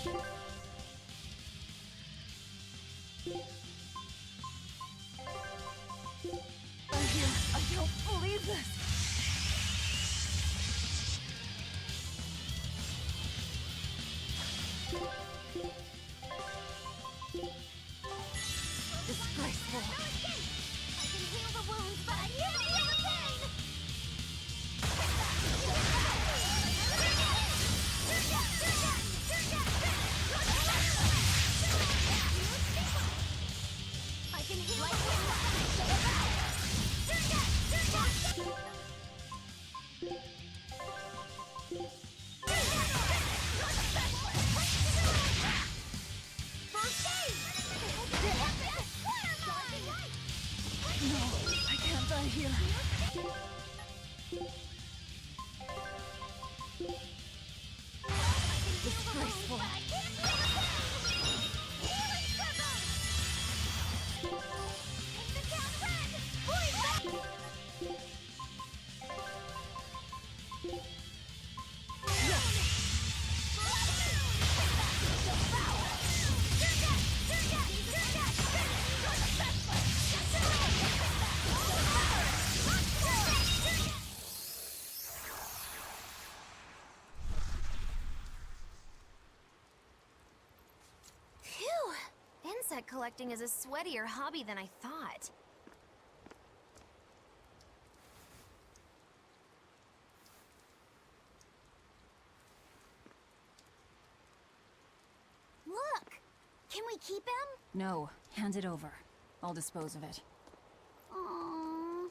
I don't believe this! Disgraceful! I can heal the wounds, but I can't heal the pain! I can heal the wounds, but I First aid! No, I can't die here. Disgraceful. Phew! Insect collecting is a sweatier hobby than I thought. Look! Can we keep him? No, hand it over. I'll dispose of it. Aww.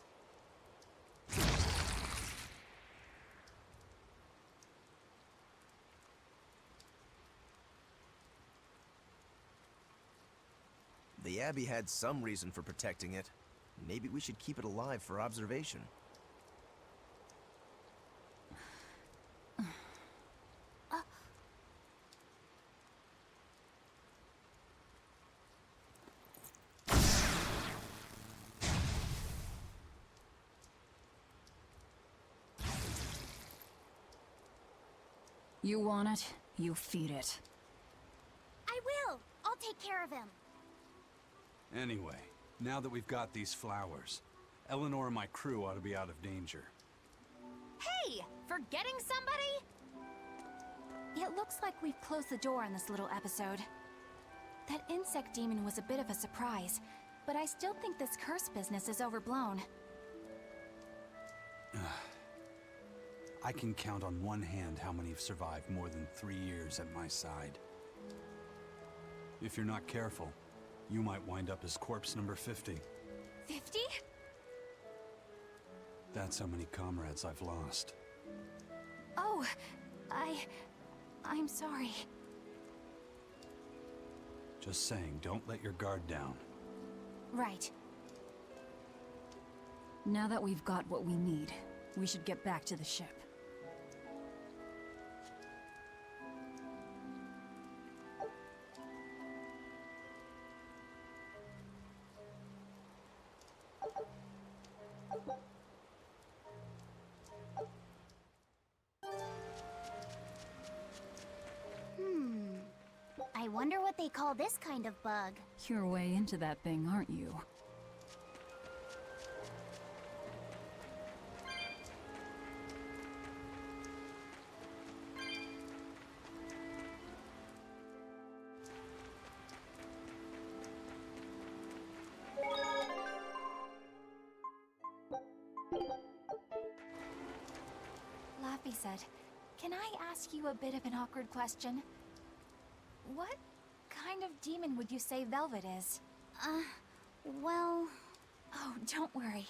The Abbey had some reason for protecting it. Maybe we should keep it alive for observation. You want it, you feed it. I will! I'll take care of him. Anyway, now that we've got these flowers, Eleanor and my crew ought to be out of danger. Hey! Forgetting somebody? It looks like we've closed the door on this little episode. That insect demon was a bit of a surprise, but I still think this curse business is overblown. I can count on one hand how many have survived more than 3 years at my side. If you're not careful, you might wind up as corpse number 50. 50? That's how many comrades I've lost. Oh, I'm sorry. Just saying, don't let your guard down. Right. Now that we've got what we need, we should get back to the ship. I wonder what they call this kind of bug. You're way into that thing, aren't you? Laffy said, "Can I ask you a bit of an awkward question? What kind of demon would you say Velvet is?" Well... Oh, don't worry.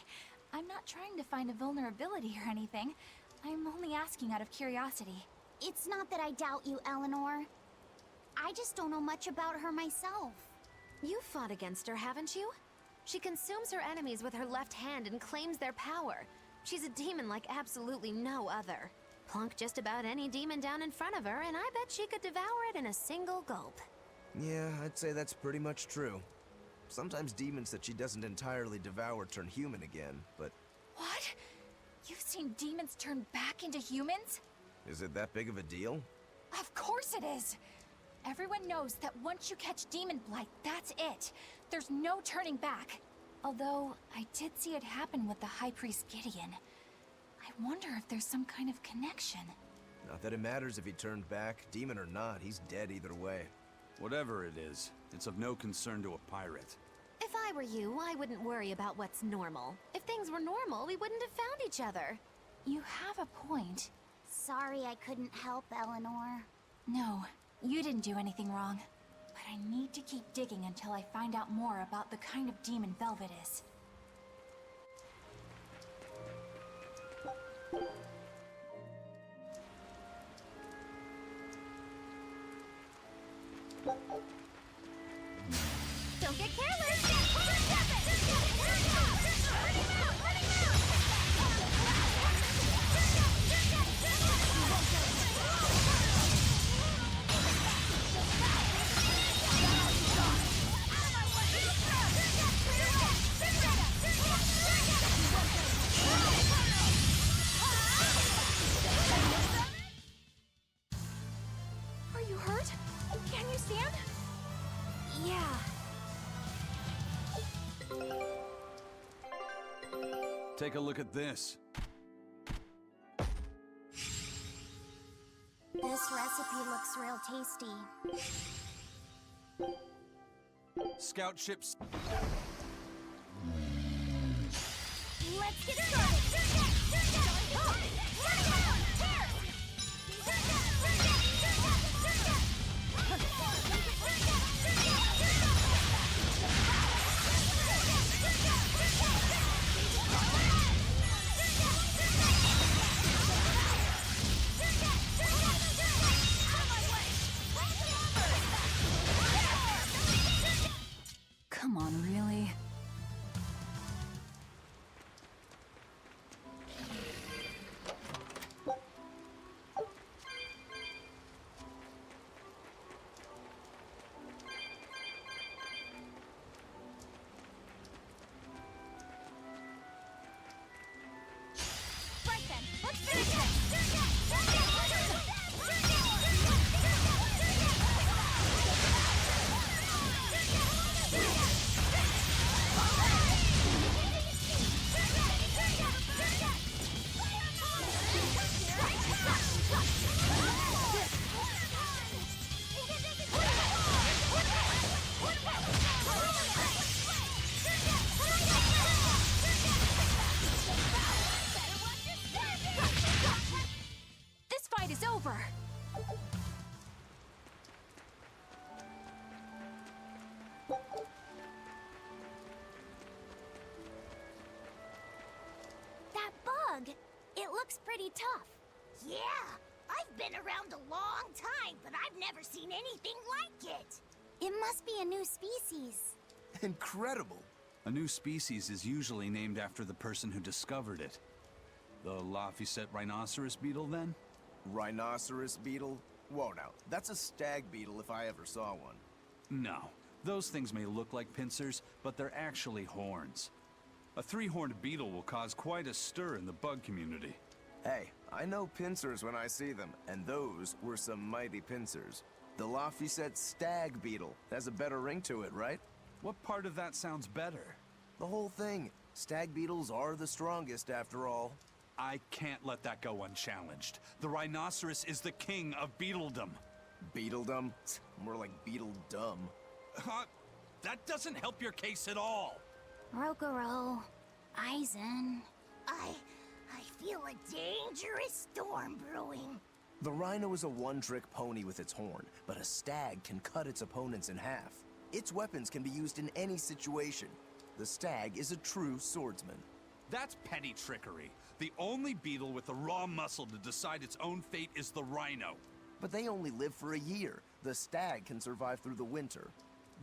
I'm not trying to find a vulnerability or anything. I'm only asking out of curiosity. It's not that I doubt you, Eleanor. I just don't know much about her myself. You've fought against her, haven't you? She consumes her enemies with her left hand and claims their power. She's a demon like absolutely no other. Plunk just about any demon down in front of her, and I bet she could devour it in a single gulp. Yeah, I'd say that's pretty much true. Sometimes demons that she doesn't entirely devour turn human again, but... What? You've seen demons turn back into humans? Is it that big of a deal? Of course it is! Everyone knows that once you catch Demon Blight, that's it. There's no turning back. Although, I did see it happen with the High Priest Gideon. I wonder if there's some kind of connection. Not that it matters if he turned back, demon or not, he's dead either way. Whatever it is, it's of no concern to a pirate. If I were you, I wouldn't worry about what's normal. If things were normal, we wouldn't have found each other. You have a point. Sorry I couldn't help, Eleanor. No, you didn't do anything wrong. But I need to keep digging until I find out more about the kind of demon Velvet is. Don't get careless! Stop it! Are you hurt? Can you stand? Yeah. Take a look at this. This recipe looks real tasty. Scout ships. Let's get started! Come on, really? Right then, let's finish this! This fight is over! That bug, it looks pretty tough. Yeah, I've been around a long time, but I've never seen anything like it. It must be a new species. Incredible! A new species is usually named after the person who discovered it. The Laphicet rhinoceros beetle, then? Rhinoceros beetle? Whoa now, that's a stag beetle if I ever saw one. No. Those things may look like pincers, but they're actually horns. A three-horned beetle will cause quite a stir in the bug community. Hey, I know pincers when I see them, and those were some mighty pincers. The Laphicet stag beetle has a better ring to it, right? What part of that sounds better? The whole thing. Stag beetles are the strongest after all. I can't let that go unchallenged. The rhinoceros is the king of beetledom. Beetledom? More like beetle-dumb. That doesn't help your case at all. Rokuro, Aizen. I feel a dangerous storm brewing. The rhino is a one-trick pony with its horn, but a stag can cut its opponents in half. Its weapons can be used in any situation. The stag is a true swordsman. That's petty trickery. The only beetle with the raw muscle to decide its own fate is the rhino. But they only live for a year. The stag can survive through the winter.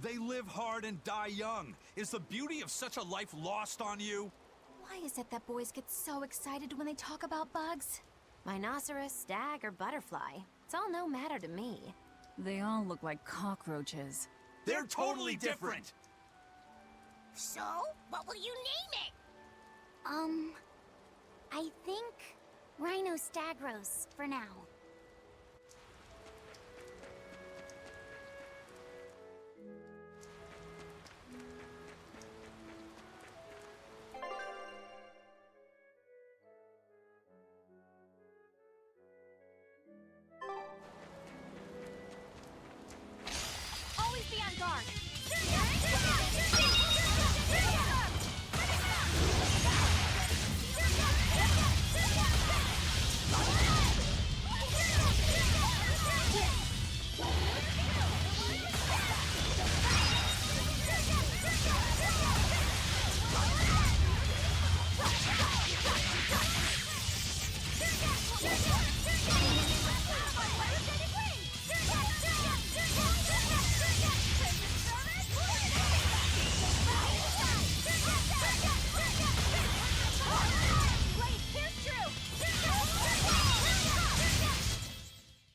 They live hard and die young. Is the beauty of such a life lost on you? Why is it that boys get so excited when they talk about bugs? Rhinoceros, stag, or butterfly. It's all no matter to me. They all look like cockroaches. They're totally different! So, what will you name it? I think Rhino Stagros for now. guard.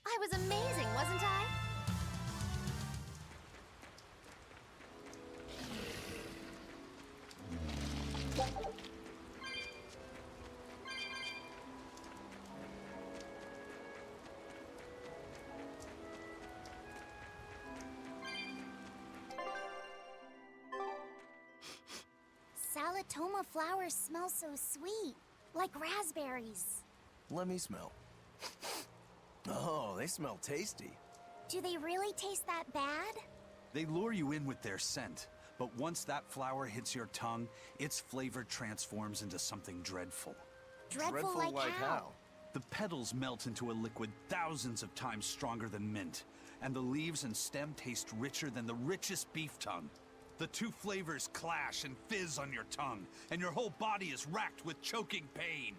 I was amazing, wasn't I? Salatoma flowers smell so sweet, like raspberries. Let me smell. Oh, they smell tasty. Do they really taste that bad? They lure you in with their scent, but once that flower hits your tongue, its flavor transforms into something dreadful. Dreadful like how? The petals melt into a liquid thousands of times stronger than mint, and the leaves and stem taste richer than the richest beef tongue. The two flavors clash and fizz on your tongue, and your whole body is racked with choking pain.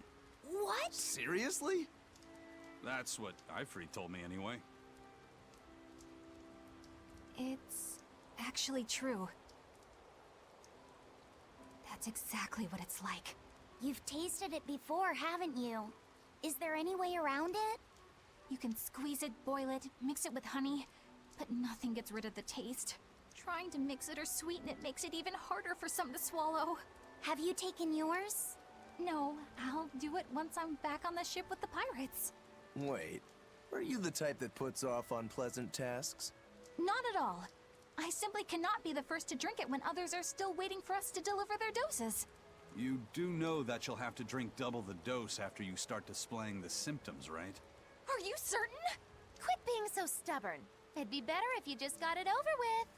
What? Seriously? That's what Ifrit told me anyway. It's actually true. That's exactly what it's like. You've tasted it before, haven't you? Is there any way around it? You can squeeze it, boil it, mix it with honey, but nothing gets rid of the taste. Trying to mix it or sweeten it makes it even harder for some to swallow. Have you taken yours? No, I'll do it once I'm back on the ship with the pirates. Wait, are you the type that puts off unpleasant tasks? Not at all. I simply cannot be the first to drink it when others are still waiting for us to deliver their doses. You do know that you'll have to drink double the dose after you start displaying the symptoms, right? Are you certain? Quit being so stubborn. It'd be better if you just got it over with.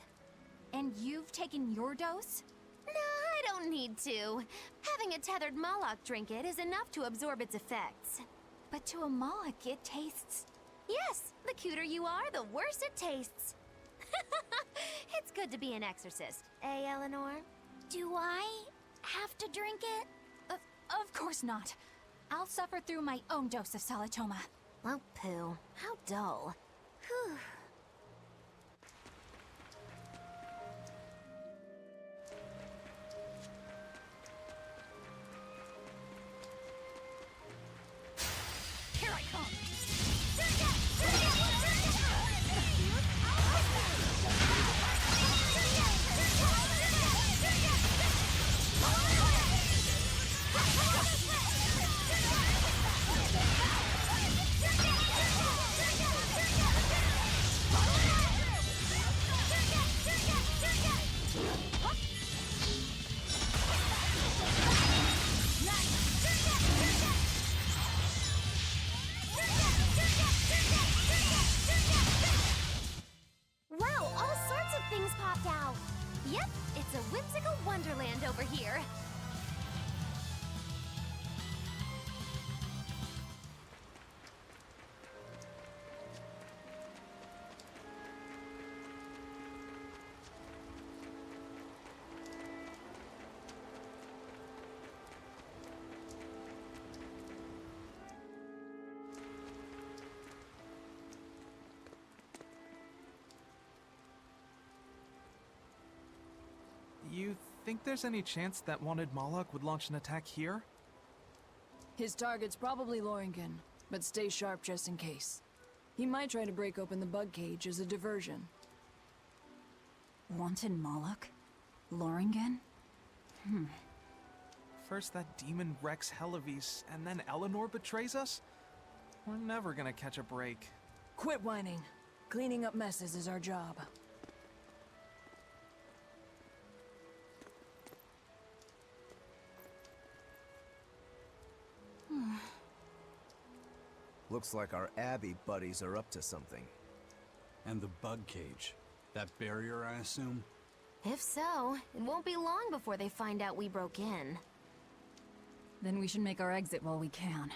And you've taken your dose? No, I don't need to. Having a tethered Moloch drink it is enough to absorb its effects. But to a Moloch, it tastes... Yes, the cuter you are, the worse it tastes. It's good to be an exorcist, eh, Eleanor? Do I have to drink it? Of course not. I'll suffer through my own dose of Salatoma. Oh, pooh. How dull. Whew. Here I come! Wow, all sorts of things popped out. Yep, it's a whimsical wonderland over here. You think there's any chance that wanted Moloch would launch an attack here? His target's probably Loringen, but stay sharp just in case. He might try to break open the bug cage as a diversion. Wanted Moloch? Loringen? First that demon Rex Helavis, and then Eleanor betrays us? We're never gonna catch a break. Quit whining. Cleaning up messes is our job. Looks like our Abbey buddies are up to something. And the bug cage. That barrier, I assume? If so, it won't be long before they find out we broke in. Then we should make our exit while we can.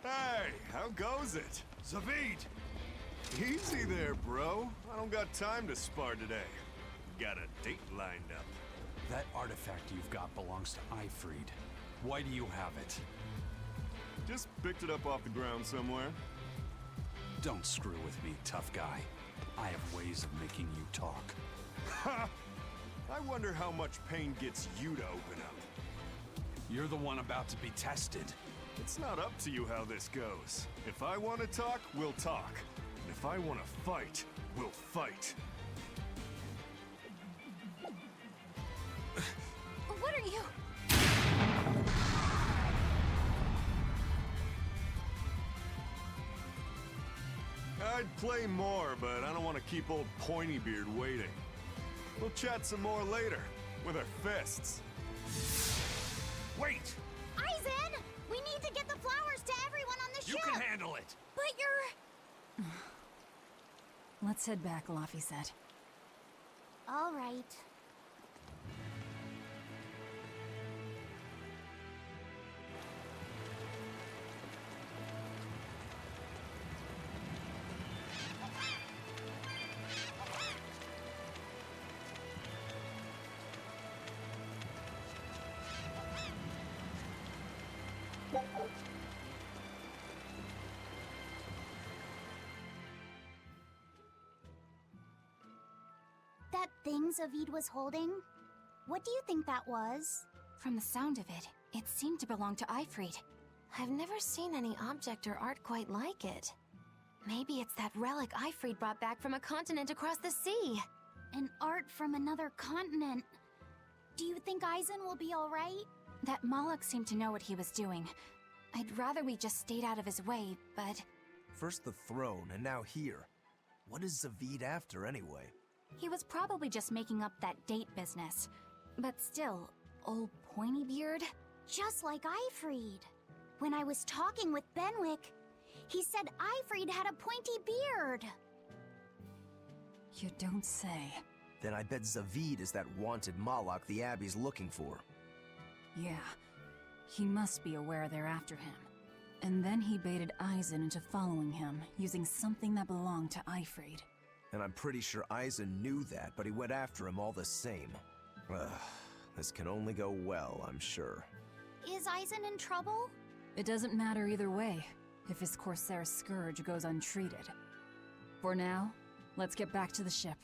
Hey, how goes it? Zavid! Easy there, bro. I don't got time to spar today. Got a date lined up. That artifact you've got belongs to Ifried. Why do you have it? Just picked it up off the ground somewhere. Don't screw with me, tough guy. I have ways of making you talk. Ha! I wonder how much pain gets you to open up. You're the one about to be tested. It's not up to you how this goes. If I want to talk, we'll talk. And if I want to fight, we'll fight. What are you? I'd play more, but I don't want to keep old Pointybeard waiting. We'll chat some more later, with our fists. Wait! Aizen! We need to get the flowers to everyone on the ship! You can handle it! But you're... Let's head back, Laffy said. All right. That thing Zavid was holding? What do you think that was? From the sound of it, it seemed to belong to Ifried. I've never seen any object or art quite like it. Maybe it's that relic Ifrid brought back from a continent across the sea. An art from another continent. Do you think Aizen will be alright? That Moloch seemed to know what he was doing. I'd rather we just stayed out of his way, but... First the throne, and now here. What is Zavid after, anyway? He was probably just making up that date business. But still, old pointy beard? Just like Ifrid. When I was talking with Benwick, he said Ifrid had a pointy beard. You don't say. Then I bet Zavid is that wanted Moloch the Abbey's looking for. Yeah. He must be aware they're after him. And then he baited Aizen into following him, using something that belonged to Ifrid. And I'm pretty sure Aizen knew that, but he went after him all the same. Ugh, this can only go well, I'm sure. Is Aizen in trouble? It doesn't matter either way, if his Corsair scourge goes untreated. For now, let's get back to the ship.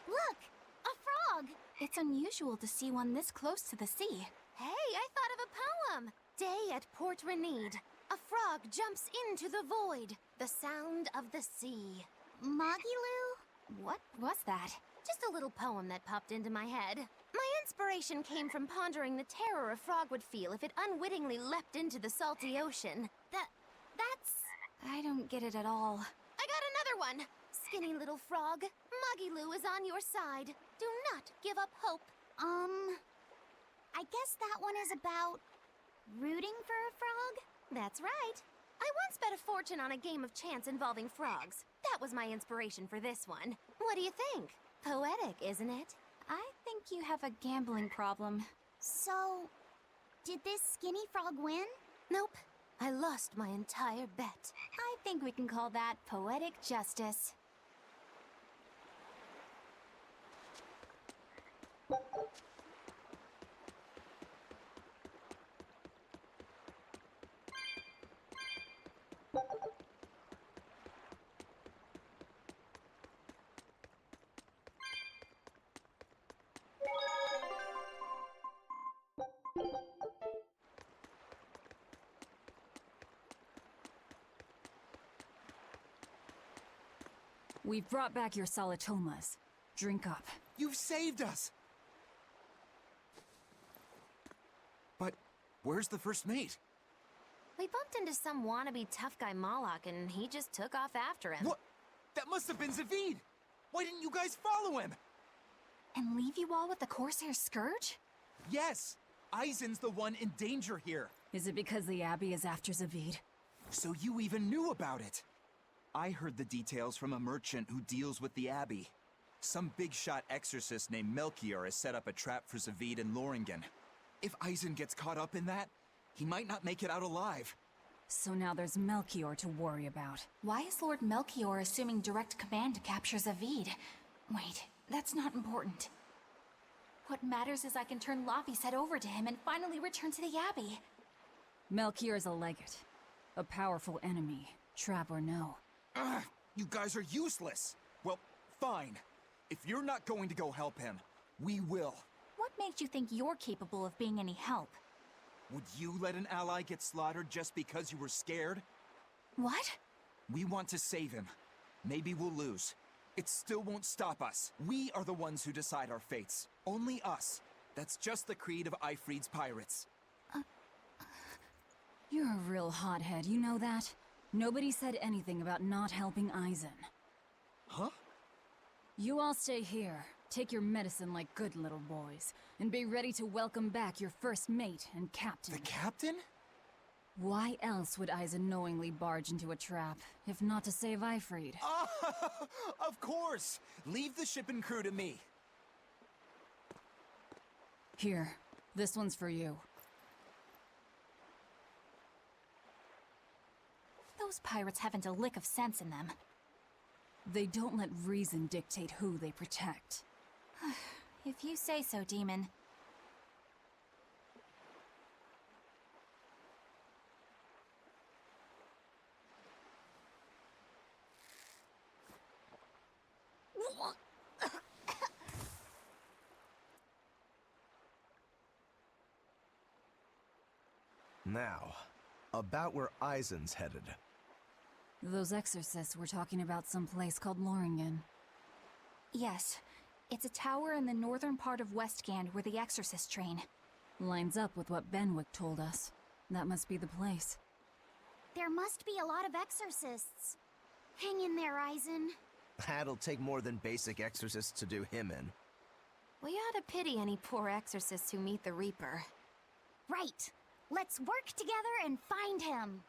Look! A frog! It's unusual to see one this close to the sea. Hey, I thought of a poem! Day at Port Renede. A frog jumps into the void. The sound of the sea. Magilu? What was that? Just a little poem that popped into my head. My inspiration came from pondering the terror a frog would feel if it unwittingly leapt into the salty ocean. That's... I don't get it at all. I got another one! Skinny little frog, Muggy-Loo is on your side. Do not give up hope. I guess that one is about rooting for a frog? That's right. I once bet a fortune on a game of chance involving frogs. That was my inspiration for this one. What do you think? Poetic, isn't it? I think you have a gambling problem. So, did this skinny frog win? Nope. I lost my entire bet. I think we can call that poetic justice. We've brought back your solitomas. Drink up. You've saved us! But where's the first mate? We bumped into some wannabe tough guy Moloch and he just took off after him. What? That must have been Zavid! Why didn't you guys follow him? And leave you all with the Corsair Scourge? Yes! Eisen's the one in danger here. Is it because the Abbey is after Zavid? So you even knew about it? I heard the details from a merchant who deals with the Abbey. Some big-shot exorcist named Melchior has set up a trap for Zavid and Loringen. If Eisen gets caught up in that, he might not make it out alive. So now there's Melchior to worry about. Why is Lord Melchior assuming direct command to capture Zavid? Wait, that's not important. What matters is I can turn Laphicet over to him and finally return to the Abbey. Melchior's a legate. A powerful enemy, trap or no. Ugh, you guys are useless! Well, fine. If you're not going to go help him, we will. What makes you think you're capable of being any help? Would you let an ally get slaughtered just because you were scared? What? We want to save him. Maybe we'll lose. It still won't stop us. We are the ones who decide our fates. Only us. That's just the creed of Eifried's pirates. You're a real hothead, you know that? Nobody said anything about not helping Eisen. Huh? You all stay here, take your medicine like good little boys, and be ready to welcome back your first mate and captain. The captain? Why else would Eisen knowingly barge into a trap, if not to save Eifried? Of course! Leave the ship and crew to me. Here, this one's for you. Those pirates haven't a lick of sense in them. They don't let reason dictate who they protect. If you say so, Demon. Now, about where Eisen's headed. Those exorcists were talking about some place called Loringen. Yes. It's a tower in the northern part of Westgand where the exorcists train. Lines up with what Benwick told us. That must be the place. There must be a lot of exorcists. Hang in there, Eisen. That'll take more than basic exorcists to do him in. We ought to pity any poor exorcists who meet the Reaper. Right. Let's work together and find him.